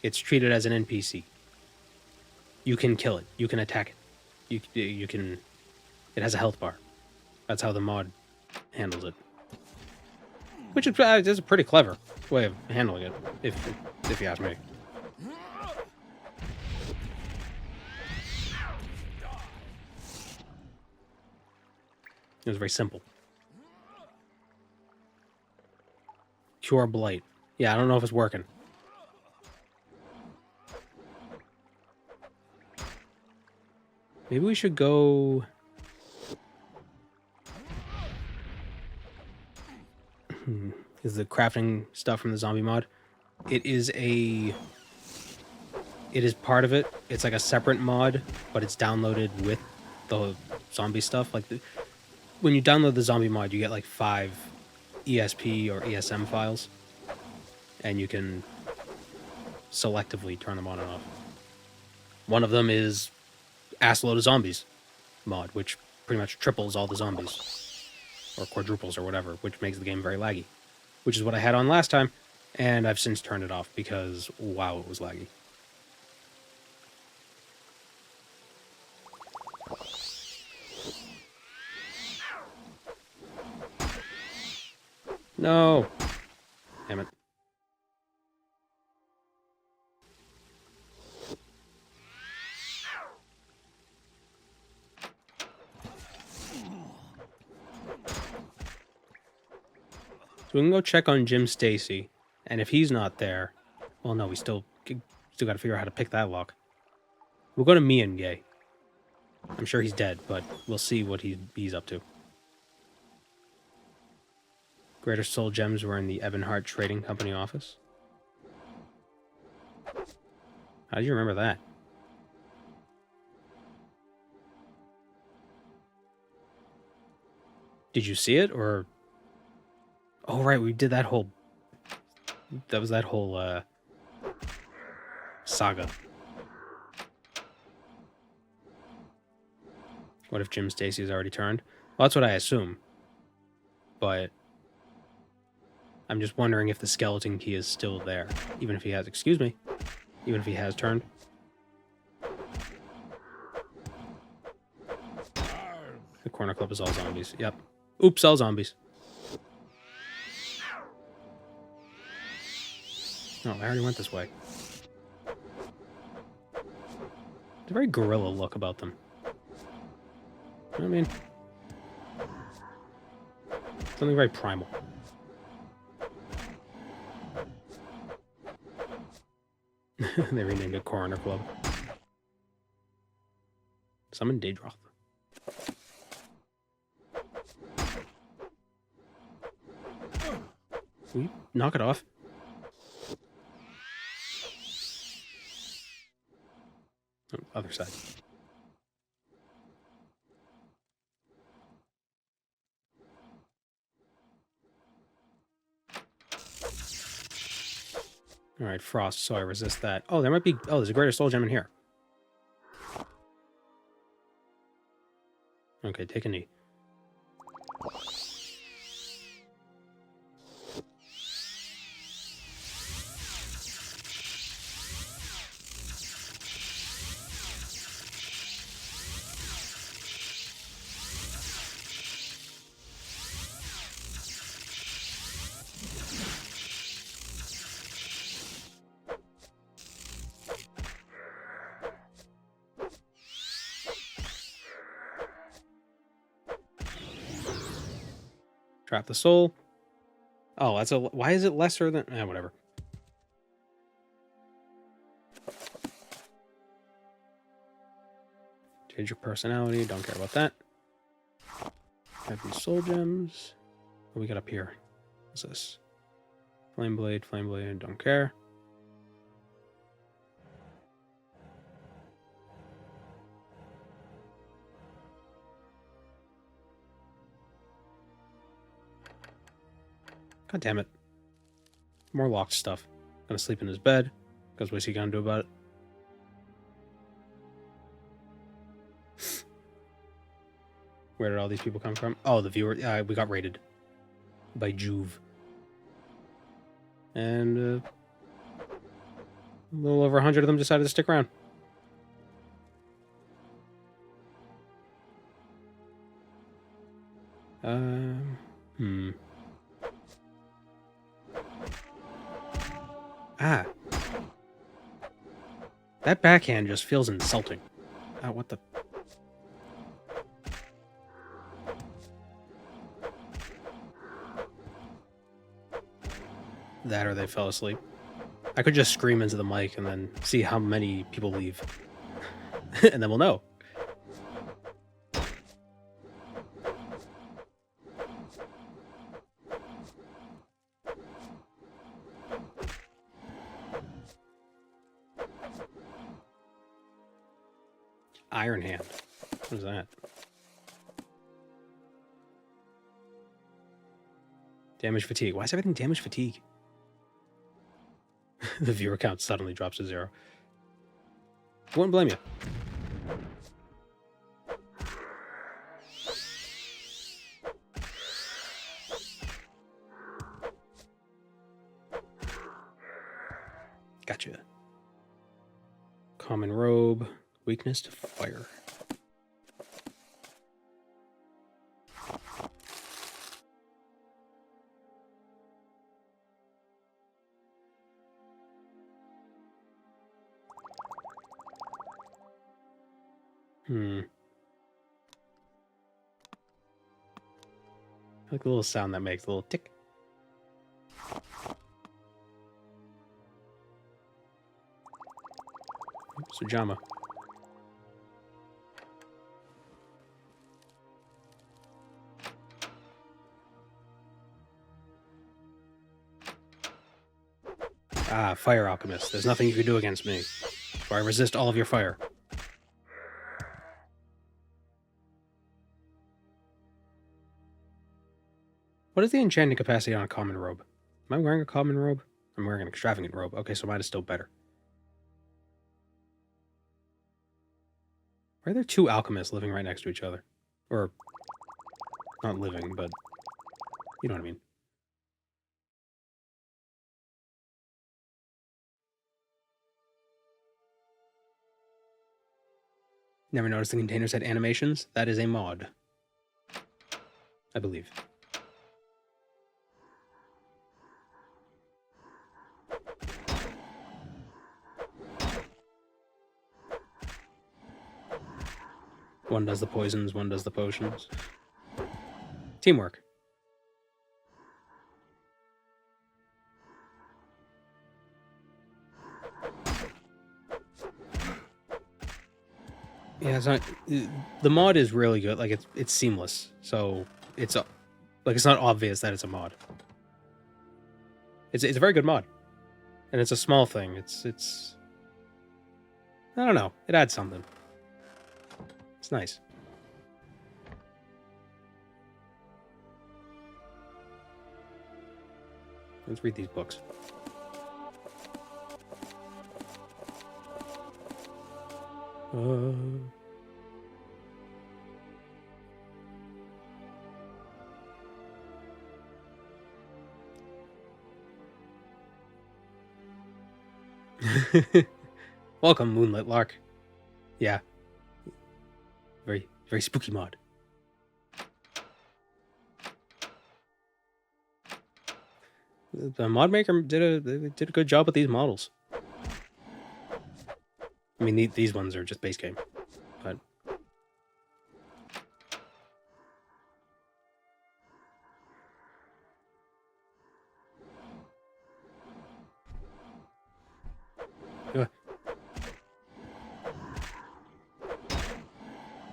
It's treated as an NPC. You can kill it. You can attack it. You can. It has a health bar. That's how the mod handles it. Which is a pretty clever way of handling it, if you ask me. It was very simple. Cure blight. Yeah, I don't know if it's working. Maybe we should go... is the crafting stuff from the zombie mod. It is part of it. It's like a separate mod, but it's downloaded with the zombie stuff. Like when you download the zombie mod, you get like 5 ESP or ESM files, and you can selectively turn them on and off. One of them is assload of zombies mod, which pretty much triples all the zombies. Or quadruples or whatever, which makes the game very laggy. Which is what I had on last time, and I've since turned it off because, wow, it was laggy. No! Damn it. So we can go check on Jim Stacy, and if he's not there, well, no, we still got to figure out how to pick that lock. We'll go to Gay. I'm sure he's dead, but we'll see what he's up to. Greater Soul Gems were in the Ebonheart Trading Company office. How do you remember that? Did you see it, or... Oh, right, we did that whole... That was that whole, saga. What if Jim Stacy's already turned? Well, that's what I assume. But... I'm just wondering if the skeleton key is still there. Even if he has... Excuse me. Even if he has turned. The Corner Club is all zombies. Yep. Oops, all zombies. No, I already went this way. There's a very gorilla look about them. You know what I mean? Something very primal. They renamed it Coroner Club. Summon Daedroth. Will you knock it off? Oh, other side. Alright, Frost, so I resist that. Oh, there might be... Oh, there's a Greater Soul Gem in here. Okay, take a knee. Trap the soul. Oh, that's a... Why is it lesser than... whatever. Change your personality. Don't care about that. Have these soul gems. What do we got up here? What's this? Flame blade, don't care. God damn it. More locked stuff. Gonna sleep in his bed. Because what's he gonna do about it? Where did all these people come from? Oh, the viewer. We got raided. By Juve. And a little over 100 of them decided to stick around. Ah. That backhand just feels insulting. Ah, what the... That or they fell asleep. I could just scream into the mic and then see how many people leave. And then we'll know. Iron Hand. What is that? Damage fatigue. Why is everything damage fatigue? The viewer count suddenly drops to 0. Wouldn't blame you. Common robe. Weakness to fire. I like the little sound that makes, a little tick. Oops, Sujama. Ah, fire alchemist. There's nothing you can do against me, for I resist all of your fire. What is the enchanting capacity on a common robe? Am I wearing a common robe? I'm wearing an extravagant robe. Okay, so mine is still better. Why are there two alchemists living right next to each other? Or, not living, but you know what I mean. Never noticed the containers had animations? That is a mod. I believe. One does the poisons, one does the potions. Teamwork. Yeah, it's not. The mod is really good. Like it's seamless, so it's like it's not obvious that it's a mod. It's a very good mod, and it's a small thing. It's I don't know. It adds something. It's nice. Let's read these books. Welcome, Moonlit Lark. Yeah. Very, very spooky mod. The mod maker did a good job with these models. I mean, these ones are just base game, but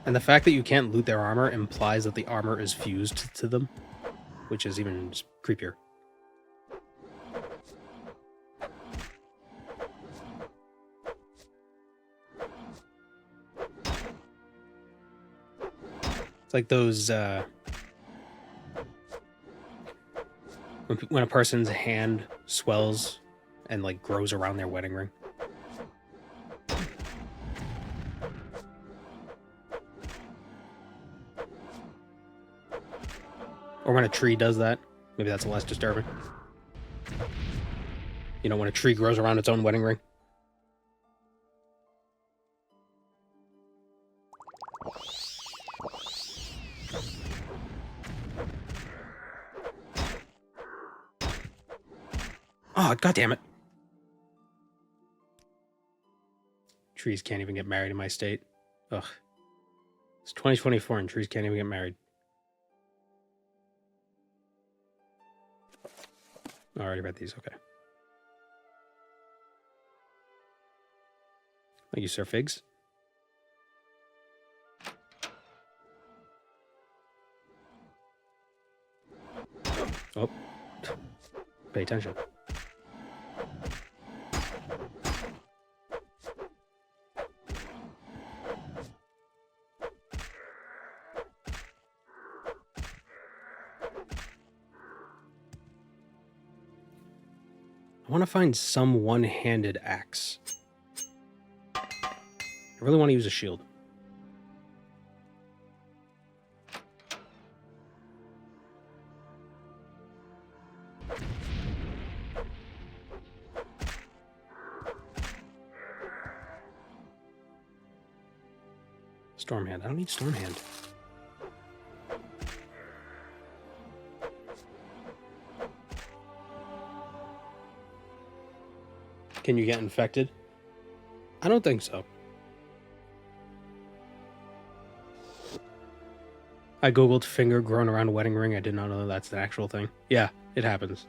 and the fact that you can't loot their armor implies that the armor is fused to them, which is even creepier. It's like those when a person's hand swells and like grows around their wedding ring. Or when a tree does that. Maybe that's less disturbing. You know, when a tree grows around its own wedding ring. Oh, god damn it. Trees can't even get married in my state. Ugh. It's 2024 and trees can't even get married. I already read these, okay. Thank you, Sir Figs. Oh. Pay attention. I want to find some one-handed axe. I really want to use a shield. Stormhand. I don't need Stormhand. Can you get infected? I don't think so. I googled finger growing around a wedding ring. I did not know that's the actual thing. Yeah, it happens.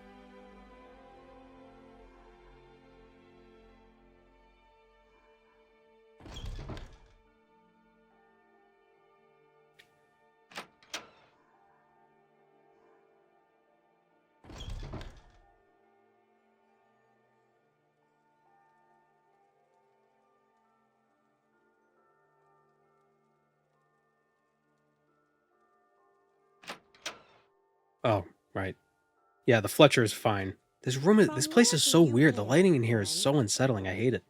Oh, right. Yeah, the Fletcher is fine. This place is so weird. The lighting in here is so unsettling. I hate it.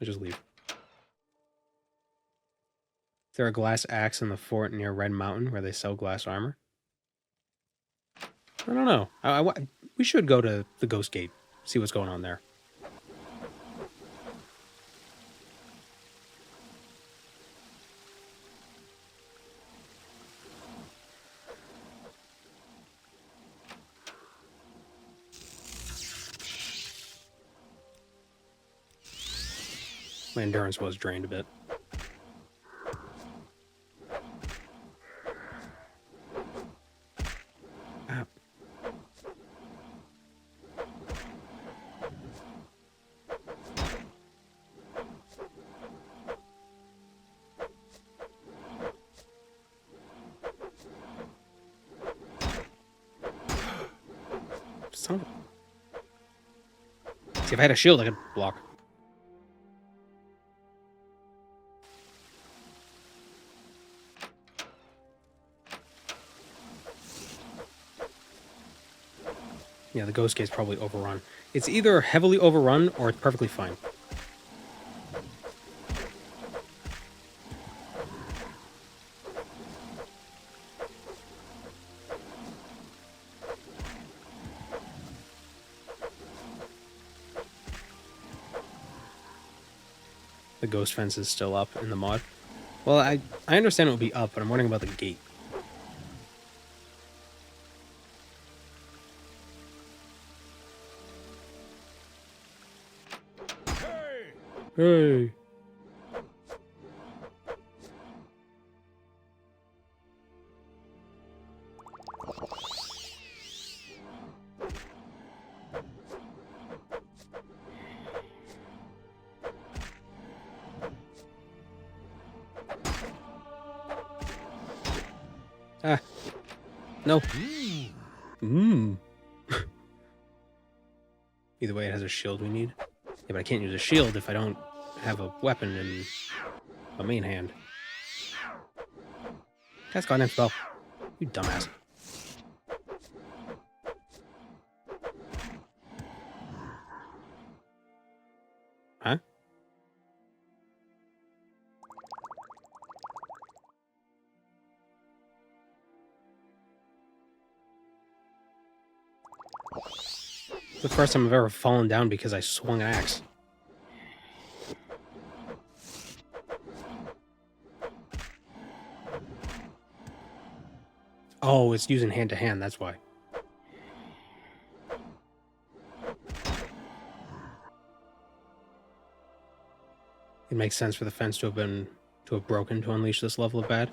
I'll just leave. Is there a glass axe in the fort near Red Mountain where they sell glass armor? I don't know. We should go to the Ghost Gate, see what's going on there. My endurance was drained a bit. Ah. Son of a... See, if I had a shield, I could block. Yeah, the Ghost Gate's probably overrun. It's either heavily overrun or it's perfectly fine. The ghost fence is still up in the mod. Well, I understand it will be up, but I'm wondering about the gate. Hey! Ah. No. Mmm. Either way, it has a shield we need. Yeah, but I can't use a shield if I don't have a weapon in a main hand. That's goddamn spell. You dumbass. Huh? The first time I've ever fallen down because I swung an axe. Oh, it's using hand to hand, that's why. It makes sense for the fence to have broken to unleash this level of bad.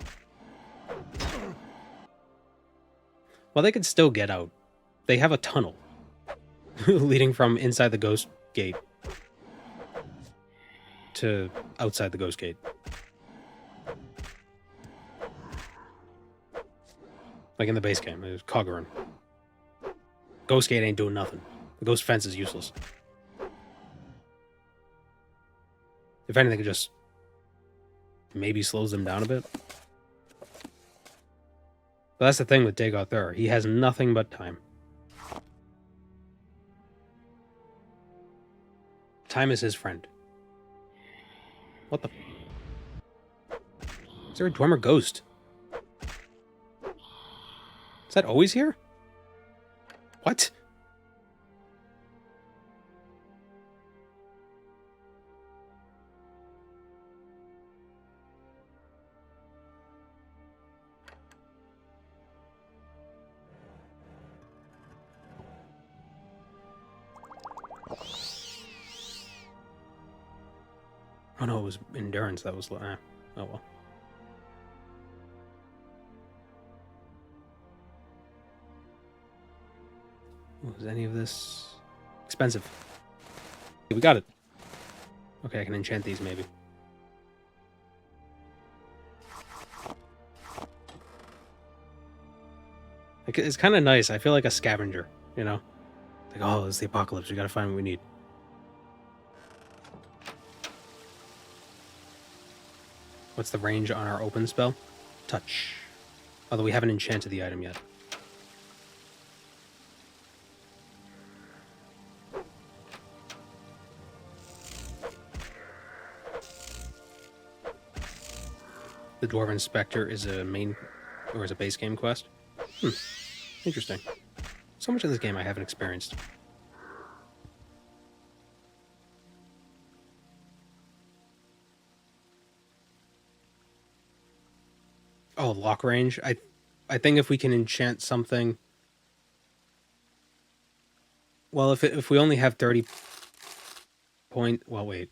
Well, they could still get out. They have a tunnel leading from inside the Ghost Gate to outside the Ghost Gate. Like in the base game, there's Coggerin. Ghost Gate ain't doing nothing. The Ghost Fence is useless. If anything, it just maybe slows them down a bit. But that's the thing with Dagoth Ur. He has nothing but time. Time is his friend. What the... Is there a Dwemer ghost? Is that always here? What? Oh no, it was endurance that was... oh well. Was any of this expensive? We got it. Okay, I can enchant these maybe. Like, it's kind of nice. I feel like a scavenger, you know? Like, oh, it's the apocalypse. We gotta find what we need. What's the range on our open spell? Touch. Although we haven't enchanted the item yet. The Dwarven Spectre is a main, or is a base game quest? Interesting. So much of this game I haven't experienced. Oh, lock range. I think if we can enchant something. Well, if we only have 30 point. Well, wait.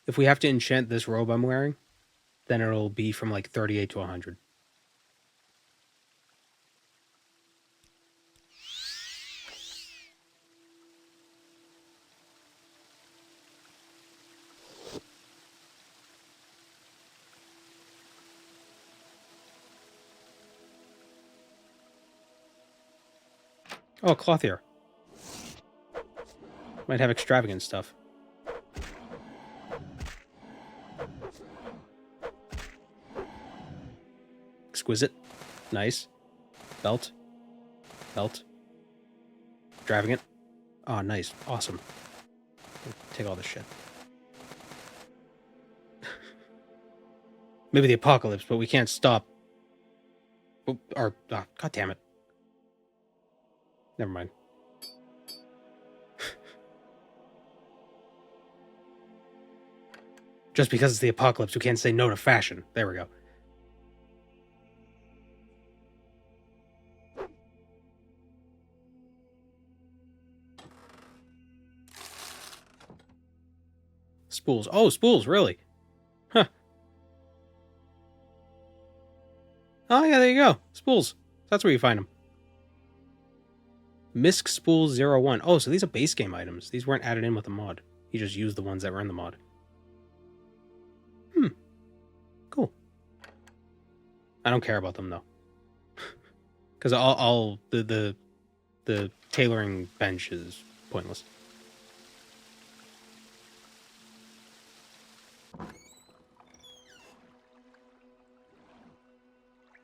If we have to enchant this robe I'm wearing, then it'll be from like 38 to 100. Oh, clothier. Might have extravagant stuff. Exquisite. Nice. Belt. Belt. Extravagant. Oh, nice. Awesome. Take all this shit. Maybe the apocalypse, but we can't stop. Or, God damn it. Never mind. Just because it's the apocalypse, we can't say no to fashion. There we go. Spools. Oh, spools, really? Huh. Oh, yeah, there you go. Spools. That's where you find them. Misk Spool 01. Oh, so these are base game items. These weren't added in with the mod. You just used the ones that were in the mod. Cool. I don't care about them, though. Because the tailoring bench is pointless.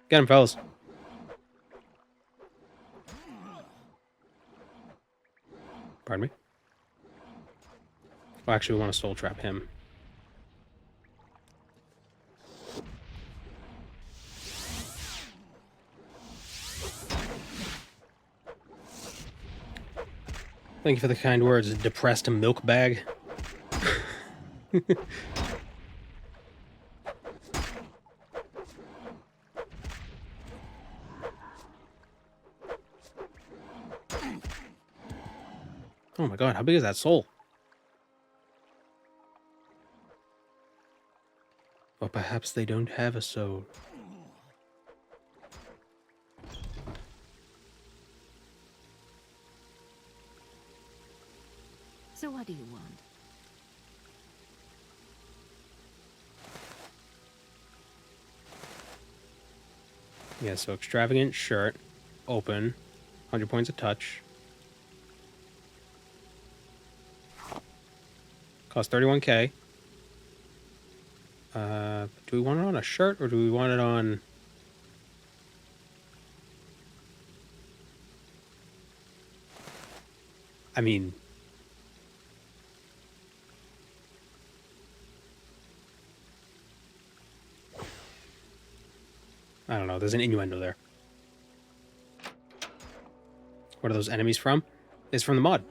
Get him, fellas. Pardon me? Oh, actually, we want to soul trap him. Thank you for the kind words, depressed milk bag. Oh my god, how big is that soul? Or perhaps they don't have a soul. So what do you want? Yeah, so extravagant shirt, open, 100 points of touch. Cost 31k. Do we want it on a shirt or do we want it on... I mean... I don't know, there's an innuendo there. What are those enemies from? It's from the mod.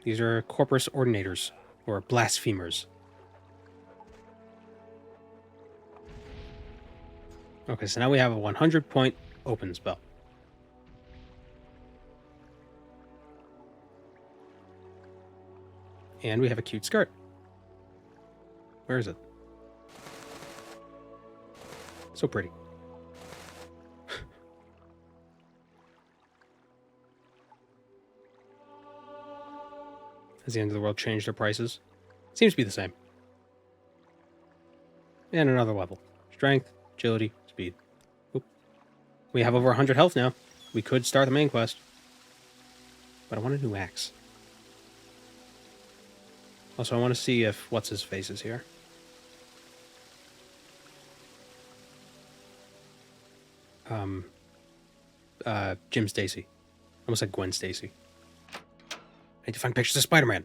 These are Corpus Ordinators, or Blasphemers. Okay, so now we have a 100-point open spell. And we have a cute skirt. Where is it? So pretty. Has the end of the world changed their prices? Seems to be the same. And another level. Strength, agility, speed. Oop. We have over 100 health now. We could start the main quest. But I want a new axe. Also, I want to see if what's-his-face is here. Jim Stacy. Almost like Gwen Stacy. I need to find pictures of Spider-Man.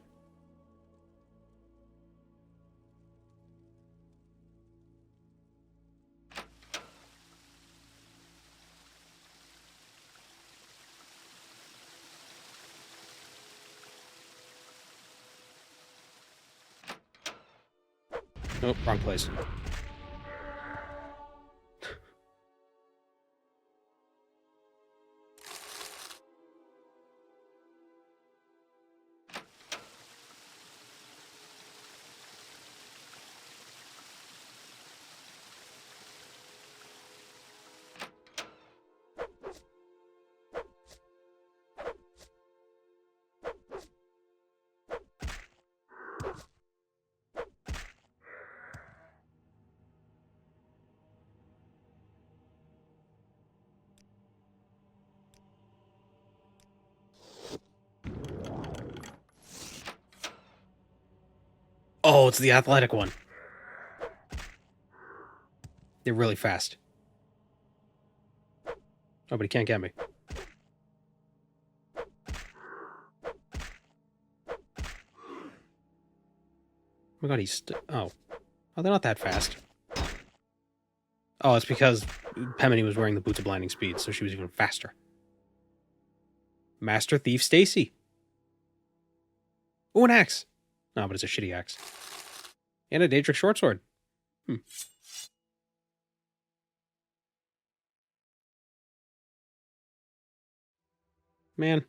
Nope, wrong place. Oh, it's the athletic one. They're really fast. Oh, but he can't get me. Oh my god, he's... Oh, they're not that fast. Oh, it's because Pemini was wearing the boots of blinding speed, so she was even faster. Master Thief Stacy. Oh, an axe. No, but it's a shitty axe. And a Daedric short sword. Man.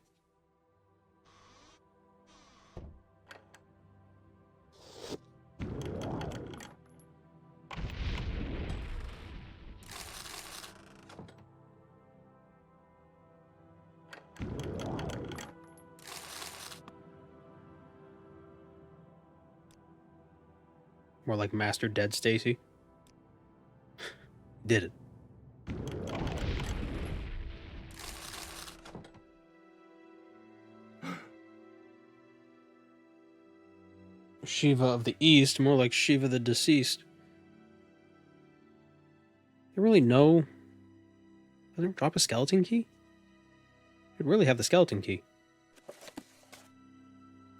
More like Master Dead Stacy. Did it. Shiva of the East, more like Shiva the Deceased. You really know? Doesn't it drop a skeleton key? You'd really have the skeleton key.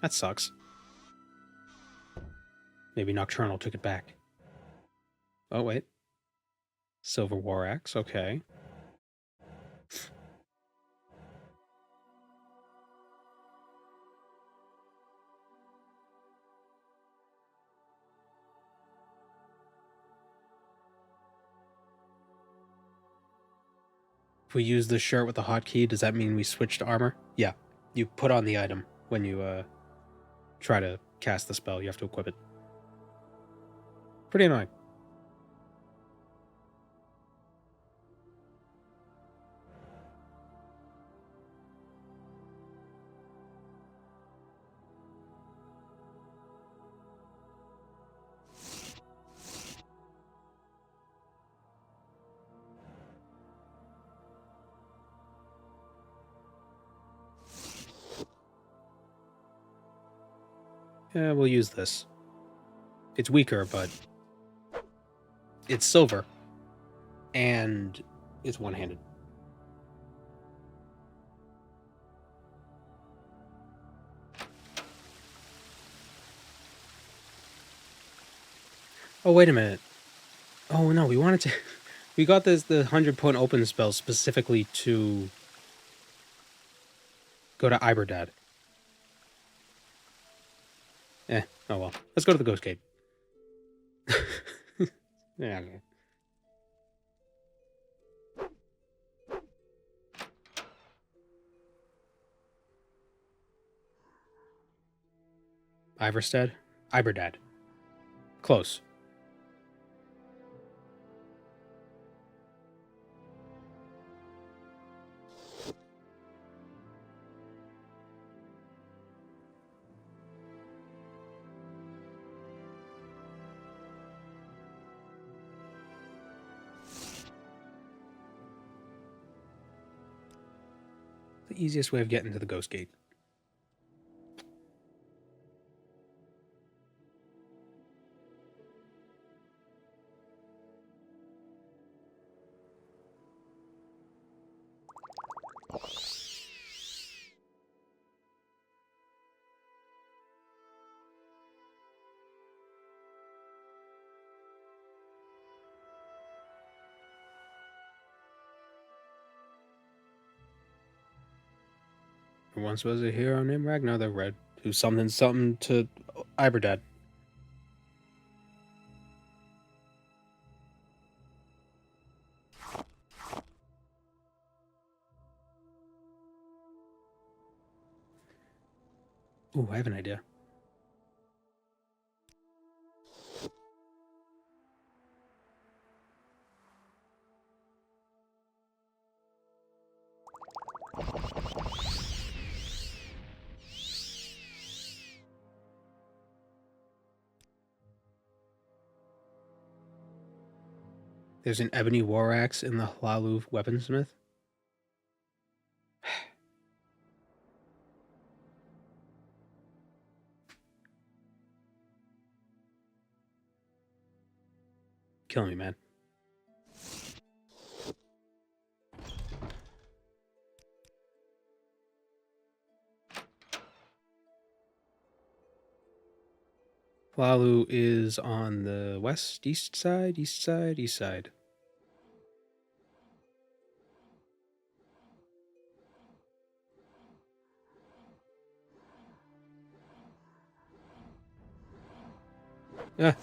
That sucks. Maybe Nocturnal took it back. Oh, wait. Silver War Axe, okay. If we use the shirt with the hotkey, does that mean we switch to armor? Yeah. You put on the item when you try to cast the spell. You have to equip it. Pretty annoying. Yeah, we'll use this. It's weaker, but it's silver. And it's one-handed. Oh, wait a minute. Oh, no, we wanted to... We got the 100-point open spell specifically to go to Iberdad. Oh well. Let's go to the Ghost Gate. Yeah, okay. Iverstead? Iberdad. Close. the easiest way of getting to the Ghost Gate. There once was a hero named Ragnar the Red, who something to Iberdad. Ooh, I have an idea. There's an ebony war axe in the Hlalu weaponsmith. Killing me, man. Hlalu is on the west, east side, east side, east side. Ah.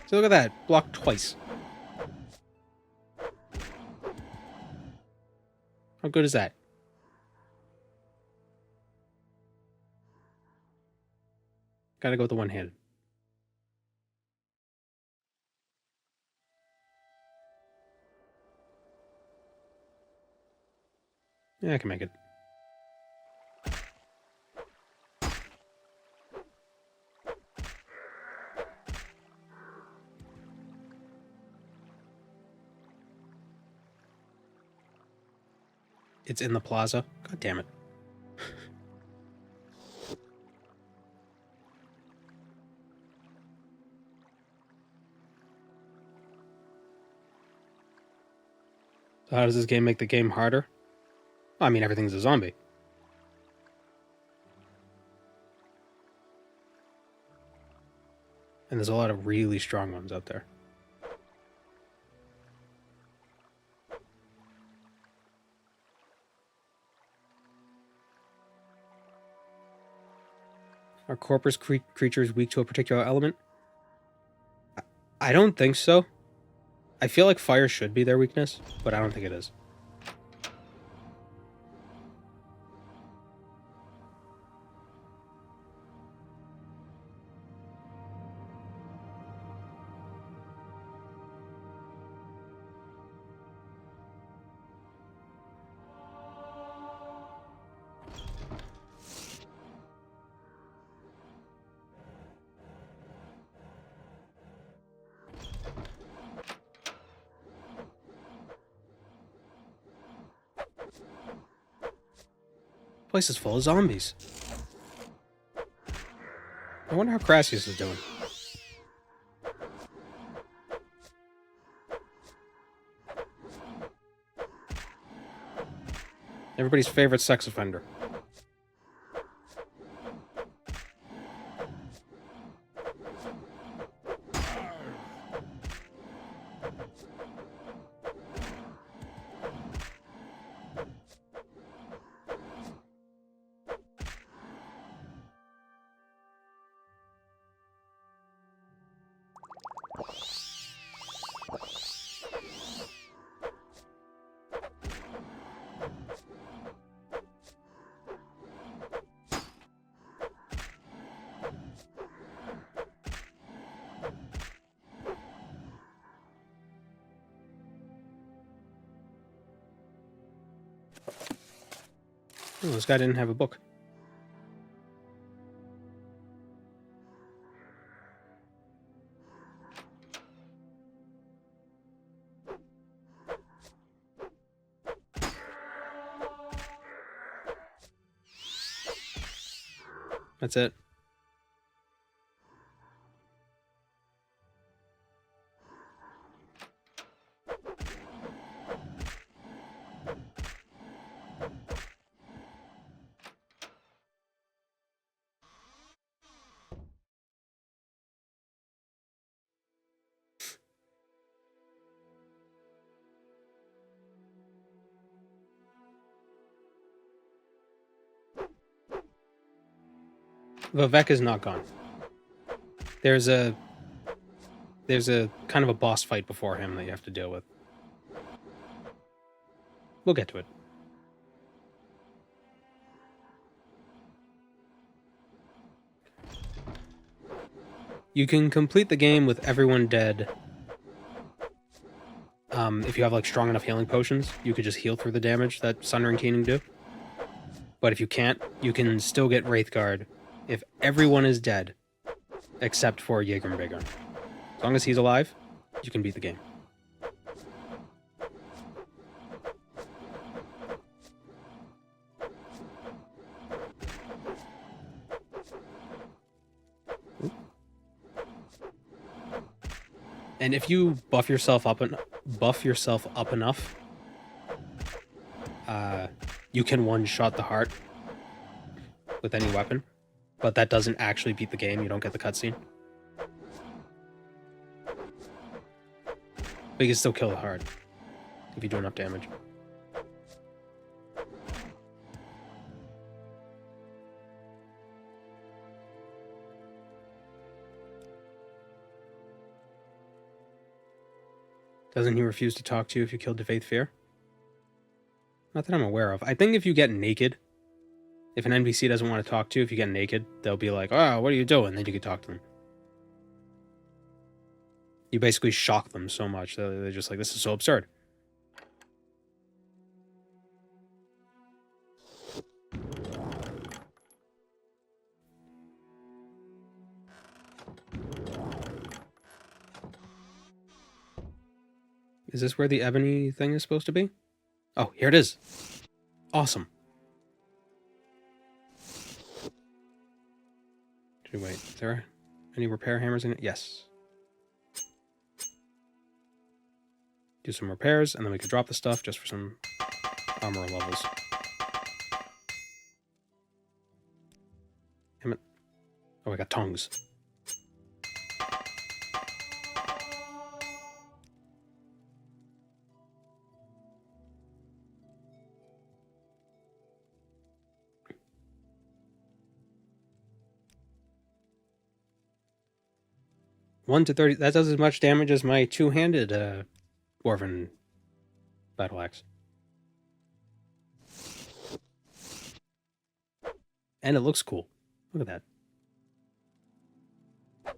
So look at that, blocked twice. How good is that? Gotta go with the one-handed. Yeah, I can make it. It's in the plaza. God damn it. So how does this game make the game harder? Well, I mean, everything's a zombie. And there's a lot of really strong ones out there. Are corpus creatures weak to a particular element? I don't think so. I feel like fire should be their weakness, but I don't think it is. Place is full of zombies. I wonder how Crassius is doing. Everybody's favorite sex offender. Oh, this guy didn't have a book. That's it. Vivek is not gone. There's a kind of a boss fight before him that you have to deal with. We'll get to it. You can complete the game with everyone dead. If you have like strong enough healing potions, you could just heal through the damage that Sunder and Keening do. But if you can't, you can still get Wraithguard if everyone is dead, except for Jaeger and Bigger. As long as he's alive, you can beat the game. And if you buff yourself up enough, you can one-shot the heart with any weapon, but that doesn't actually beat the game. You don't get the cutscene. But you can still kill the heart if you do enough damage. Doesn't he refuse to talk to you if you killed Faith Fear? Not that I'm aware of. I think if you get naked, if an NPC doesn't want to talk to you, if you get naked, they'll be like, oh, what are you doing? Then you can talk to them. You basically shock them so much that they're just like, this is so absurd. Is this where the ebony thing is supposed to be? Oh, here it is. Awesome. Wait, is there any repair hammers in it? Yes. Do some repairs, and then we can drop the stuff just for some armor levels. Damn it. Oh, I got tongs. One to 30. That does as much damage as my two-handed dwarven battle axe. And it looks cool. Look at that.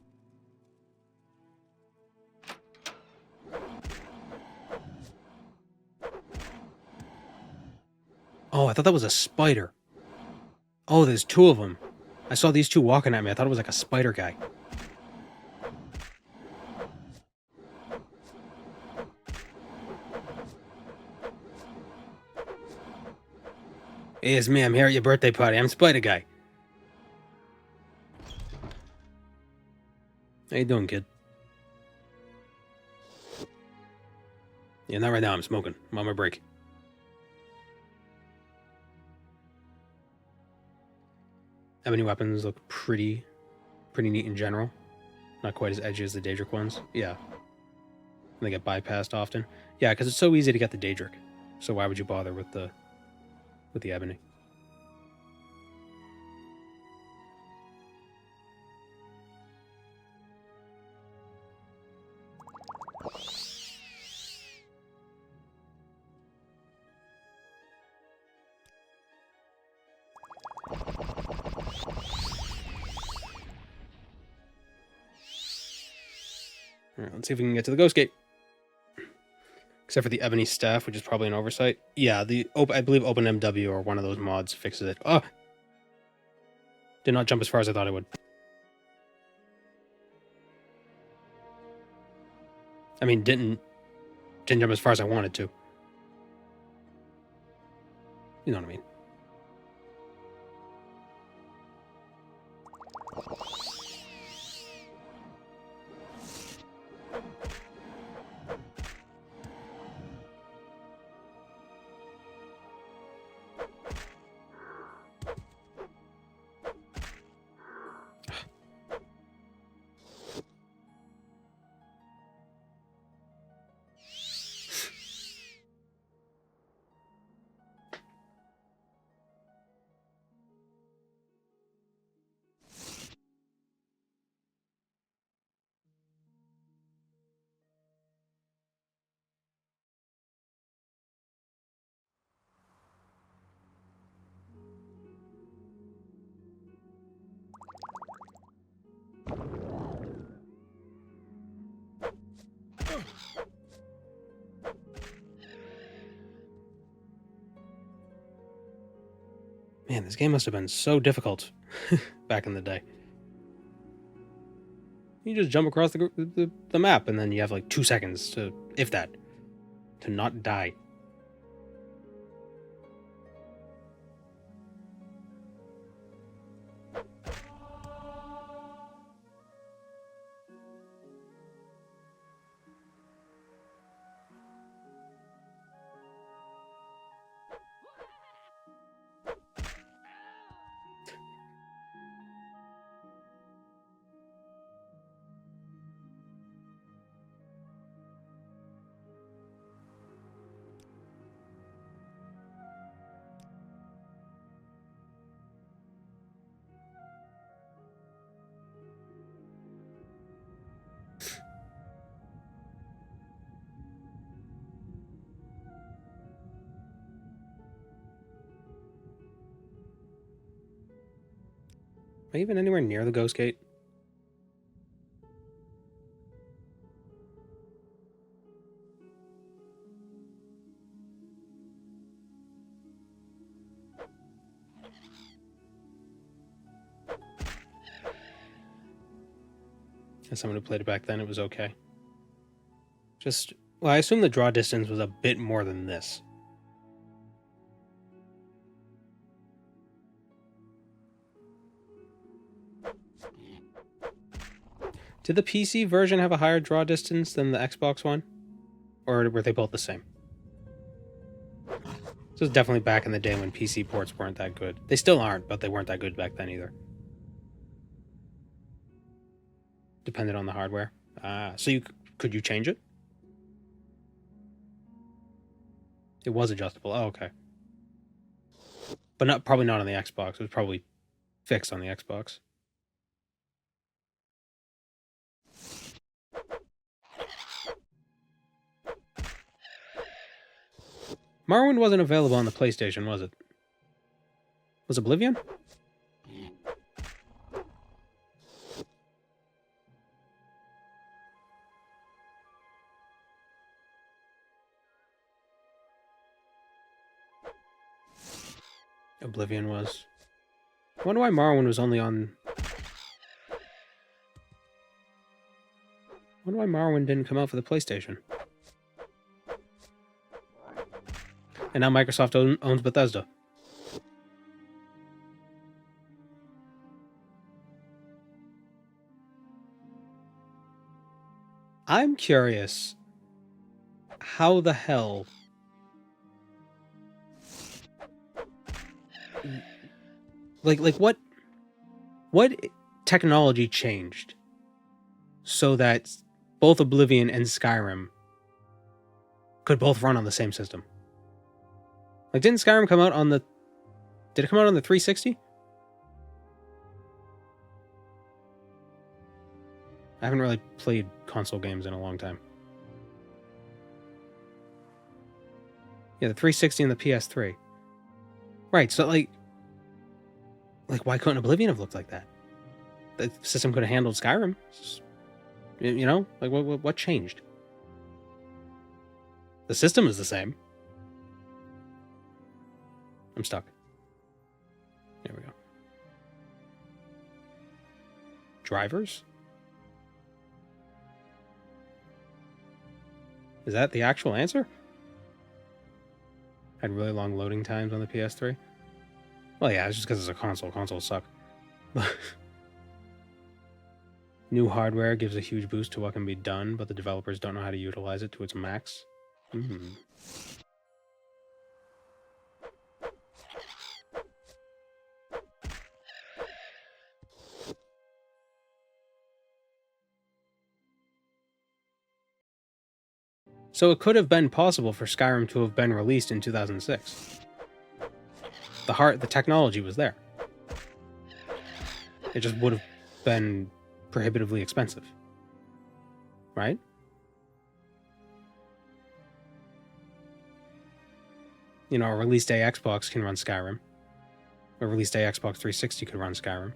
Oh, I thought that was a spider. Oh, there's two of them. I saw these two walking at me. I thought it was like a spider guy. Hey, it's me. I'm here at your birthday party. I'm Spider Guy. How you doing, kid? Yeah, not right now. I'm smoking. I'm on my break. Ebony weapons look pretty neat in general. Not quite as edgy as the Daedric ones. Yeah. They get bypassed often. Yeah, because it's so easy to get the Daedric. So why would you bother with the ebony? Alright, let's see if we can get to the Ghost Gate. Except for the Ebony Staff, which is probably an oversight. Yeah, I believe OpenMW or one of those mods fixes it. Oh! Did not jump as far as I thought I would. I mean, didn't jump as far as I wanted to. You know what I mean. Man, this game must have been so difficult back in the day. You just jump across the map, and then you have like 2 seconds to, if that, to not die. Am I even anywhere near the Ghost Gate? As someone who played it back then, it was okay. Just, well, I assume the draw distance was a bit more than this. Did the PC version have a higher draw distance than the Xbox one? Or were they both the same? This was definitely back in the day when PC ports weren't that good. They still aren't, but they weren't that good back then either. Depended on the hardware. So could you change it? It was adjustable. Oh, okay. But probably not on the Xbox. It was probably fixed on the Xbox. Morrowind wasn't available on the PlayStation, was it? Was Oblivion? Oblivion was. I wonder why Morrowind was only on... I wonder why Morrowind didn't come out for the PlayStation. And now Microsoft owns Bethesda. I'm curious how the hell... Like what technology changed so that both Oblivion and Skyrim could both run on the same system? Like, didn't Skyrim come out on the... Did it come out on the 360? I haven't really played console games in a long time. Yeah, the 360 and the PS3. Right, so like why couldn't Oblivion have looked like that? The system could have handled Skyrim. You know? Like, what changed? The system is the same. I'm stuck. There we go. Drivers? Is that the actual answer? Had really long loading times on the PS3? Well, yeah, it's just because it's a console. Consoles suck. New hardware gives a huge boost to what can be done, but the developers don't know how to utilize it to its max. So it could have been possible for Skyrim to have been released in 2006. The technology was there. It just would have been prohibitively expensive. Right? You know, a release day Xbox can run Skyrim. A release day Xbox 360 could run Skyrim.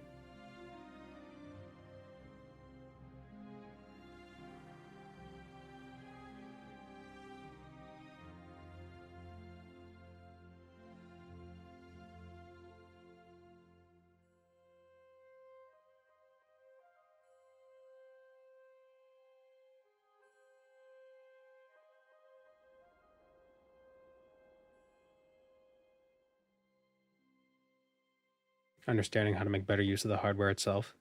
Understanding how to make better use of the hardware itself.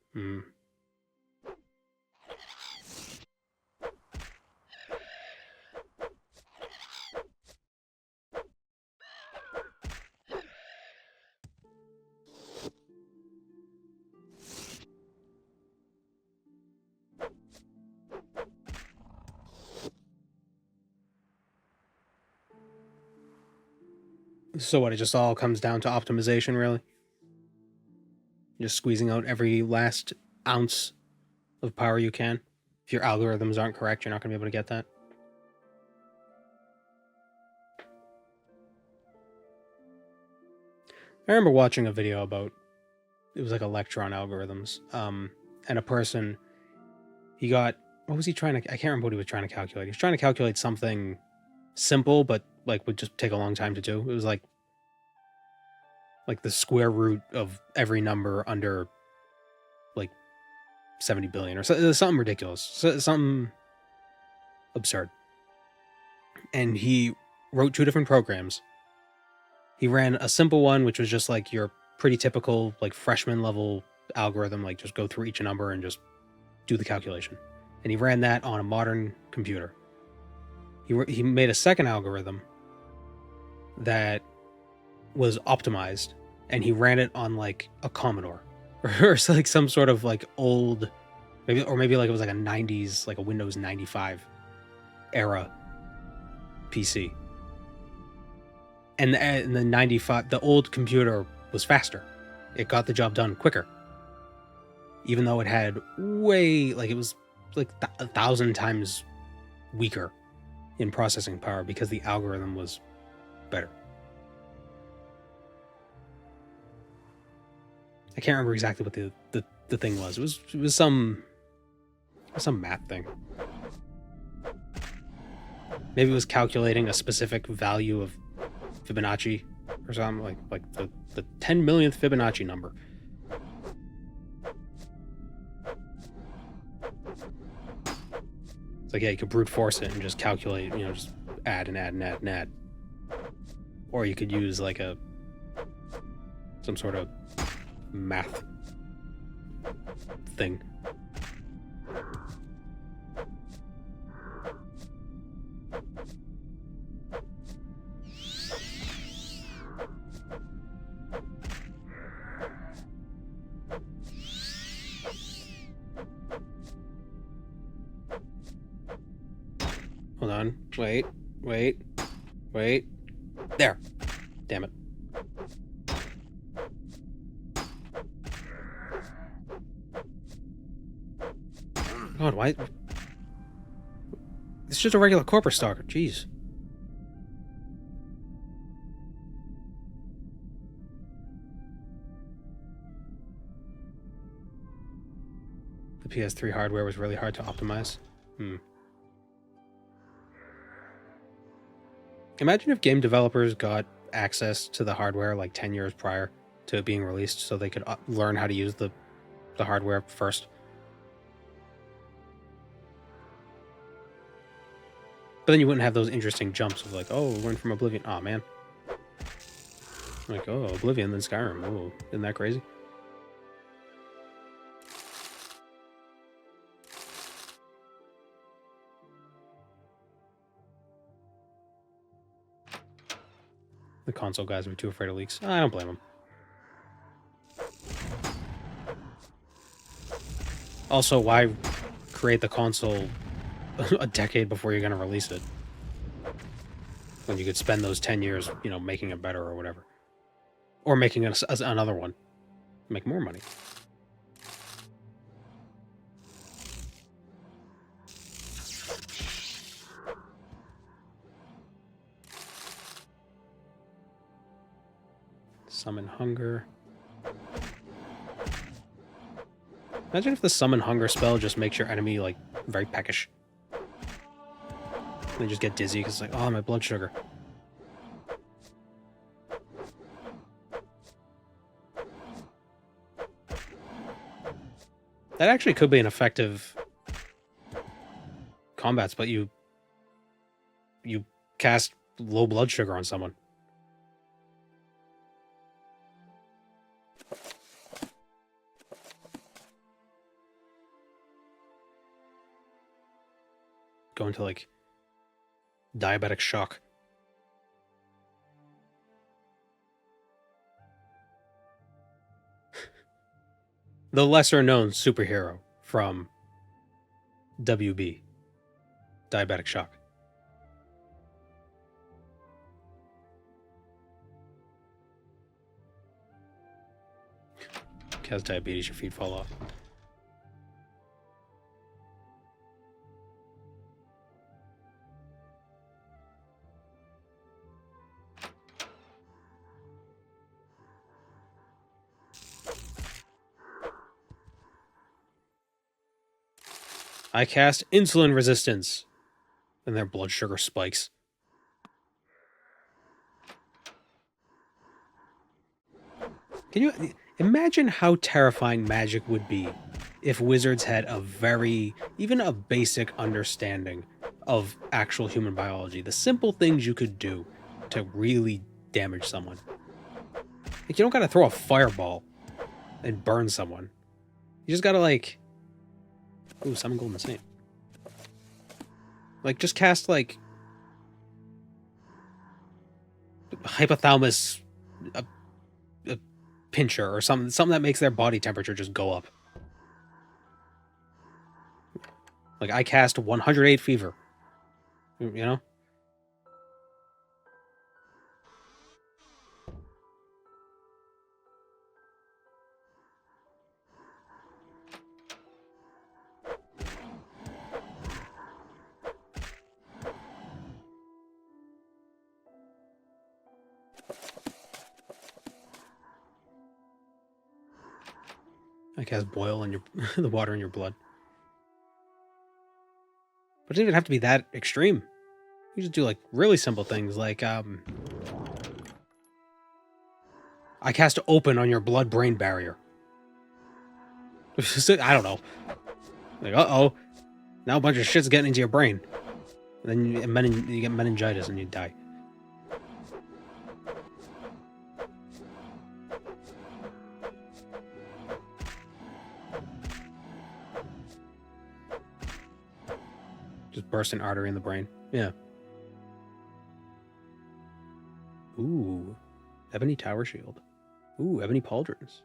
So what, it just all comes down to optimization, really? Just squeezing out every last ounce of power you can. If your algorithms aren't correct, you're not going to be able to get that. I remember watching a video about, it was like a lecture on algorithms, and a person, he got, what was he trying to, I can't remember what he was trying to calculate. He was trying to calculate something simple, but like would just take a long time to do. It was like the square root of every number under like 70 billion or something ridiculous, something absurd. And he wrote 2 different programs. He ran a simple one, which was just like your pretty typical like freshman level algorithm, like just go through each number and just do the calculation. And he ran that on a modern computer. He made a second algorithm that was optimized, and he ran it on like a Commodore or like some sort of like old, maybe like it was like a 90s, like a Windows 95 era PC. And the 95, the old computer was faster. It got the job done quicker. Even though it had it was like 1,000 times weaker in processing power because the algorithm was better. I can't remember exactly what the thing was. It was some math thing. Maybe it was calculating a specific value of Fibonacci or something, like the 10 millionth Fibonacci number. It's like, yeah, you could brute force it and just calculate, just add and add and add and add. Or you could use like some sort of math thing. Hold on. Wait. There. Damn it. God, why? It's just a regular corporate stalker. Jeez. The PS3 hardware was really hard to optimize. Imagine if game developers got access to the hardware like 10 years prior to it being released so they could learn how to use the hardware first. But then you wouldn't have those interesting jumps of like, oh, we learned from Oblivion. Oh, man. Like, oh, Oblivion, then Skyrim. Oh, isn't that crazy? The console guys were too afraid of leaks. I don't blame them. Also, why create the console a decade before you're going to release it? When you could spend those 10 years, making it better or whatever. Or making another one. Make more money. Summon hunger. Imagine if the summon hunger spell just makes your enemy like very peckish. They just get dizzy because it's like, oh, my blood sugar. That actually could be an effective combats, but you cast low blood sugar on someone. go into like diabetic shock. The lesser known superhero from WB, diabetic shock. Has diabetes, your feet fall off. I cast insulin resistance, and their blood sugar spikes. Can you imagine how terrifying magic would be if wizards had even a basic understanding of actual human biology? The simple things you could do to really damage someone. Like, you don't gotta throw a fireball and burn someone. You just gotta, like... Ooh, summon golden saint. Like, just cast, like... hypothalamus... a pincher or something that makes their body temperature just go up. Like, I cast 108 fever. You know? I cast boil in your the water in your blood. But it doesn't even have to be that extreme. You just do like really simple things like I cast open on your blood-brain barrier. I don't know. Like, uh-oh. Now a bunch of shit's getting into your brain. And then you get meningitis and you die. Just burst an artery in the brain. Yeah. Ooh. Ebony Tower Shield. Ooh, Ebony Pauldrons.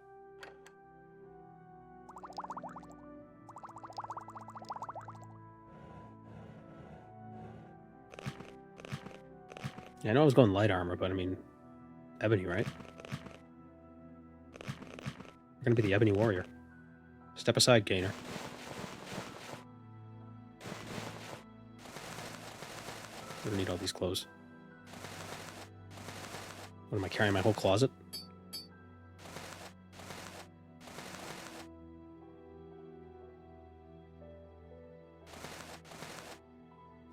Yeah, I know I was going light armor, but I mean, Ebony, right? We're gonna be the Ebony Warrior. Step aside, Gainer. I don't need all these clothes. What am I carrying? My whole closet?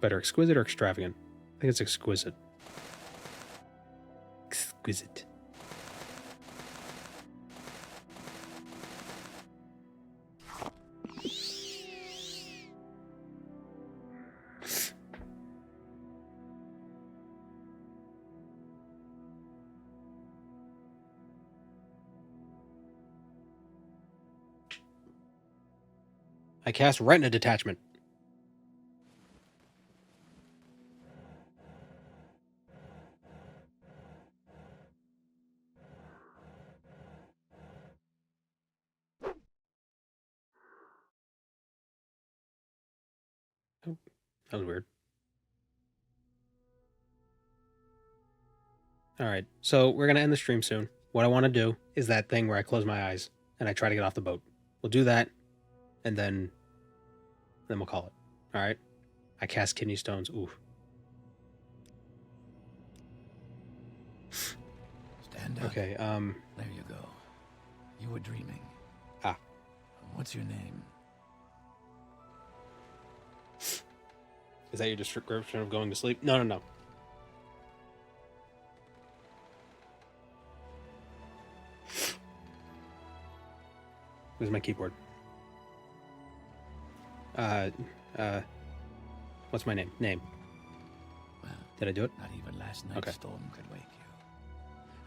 Better exquisite or extravagant? I think it's exquisite. Exquisite. I cast Retina Detachment. Oh, that was weird. Alright, so we're going to end the stream soon. What I want to do is that thing where I close my eyes and I try to get off the boat. We'll do that, and then we'll call it. Alright? I cast Kidney Stones. Ooh. Stand up. Okay, There you go. You were dreaming. Ah. What's your name? Is that your description of going to sleep? No, no, no. Where's my keyboard? What's my name? Name. Well, Did I do it? not even last night's Okay. storm could wake you.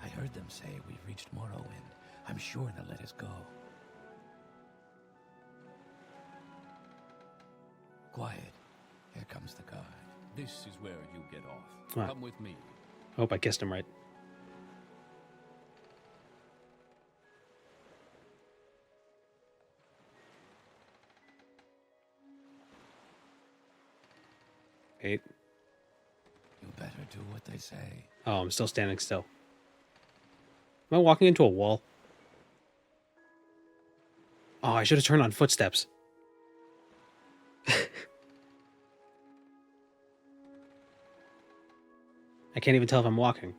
I heard them say we've reached Morrowind. I'm sure they'll let us go. Quiet. Here comes the guard. This is where you get off. What? Come with me. I hope I kissed him right. Eight. You better do what they say. Oh, I'm still standing still. Am I walking into a wall? Oh, I should have turned on footsteps. I can't even tell if I'm walking.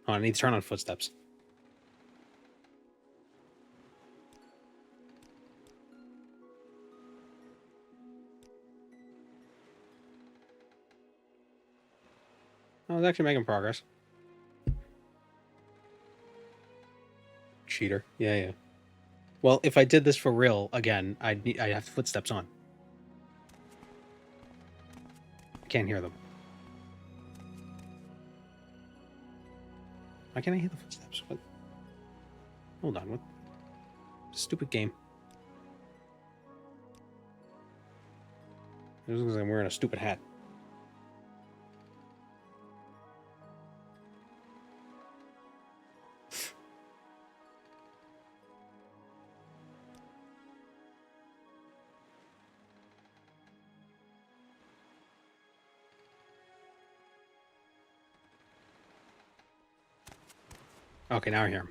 Oh, I need to turn on footsteps. I was actually making progress. Cheater. Yeah, yeah. Well, if I did this for real again, I'd have footsteps on. I can't hear them. Why can't I hear the footsteps? What? Hold on. What? Stupid game. It looks like I'm wearing a stupid hat. Okay, now I hear him.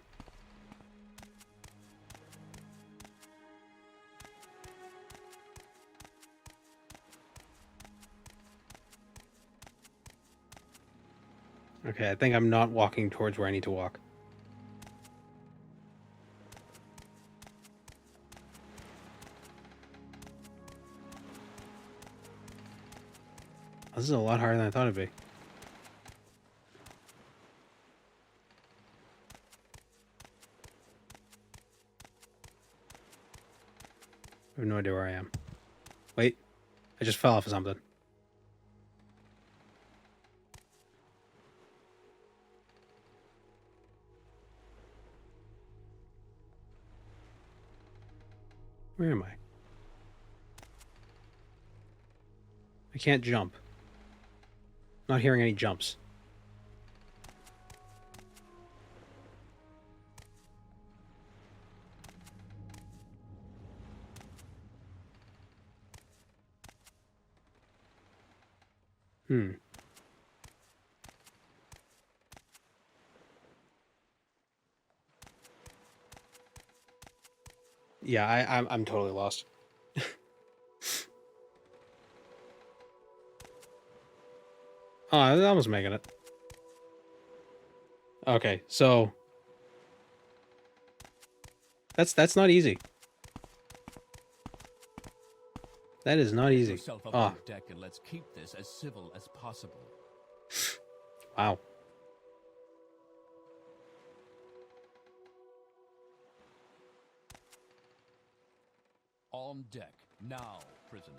Okay, I think I'm not walking towards where I need to walk. This is a lot harder than I thought it'd be. I have no idea where I am. Wait, I just fell off of something. Where am I? I can't jump. Not hearing any jumps. Yeah, I'm totally lost. Oh, I was almost making it. Okay, so that's not easy. That is not easy. Yourself up Ah, on deck and let's keep this as civil as possible. wow. On deck now, prisoner.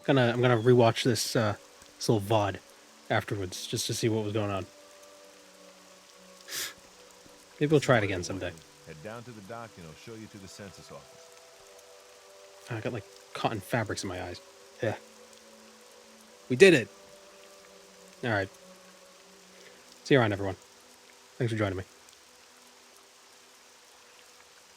I'm gonna rewatch this little VOD afterwards just to see what was going on. Maybe we'll try it again someday. Head down to the dock and I'll show you to the census office. I got like cotton fabrics in my eyes. Yeah. We did it. All right. See you around, everyone. Thanks for joining me.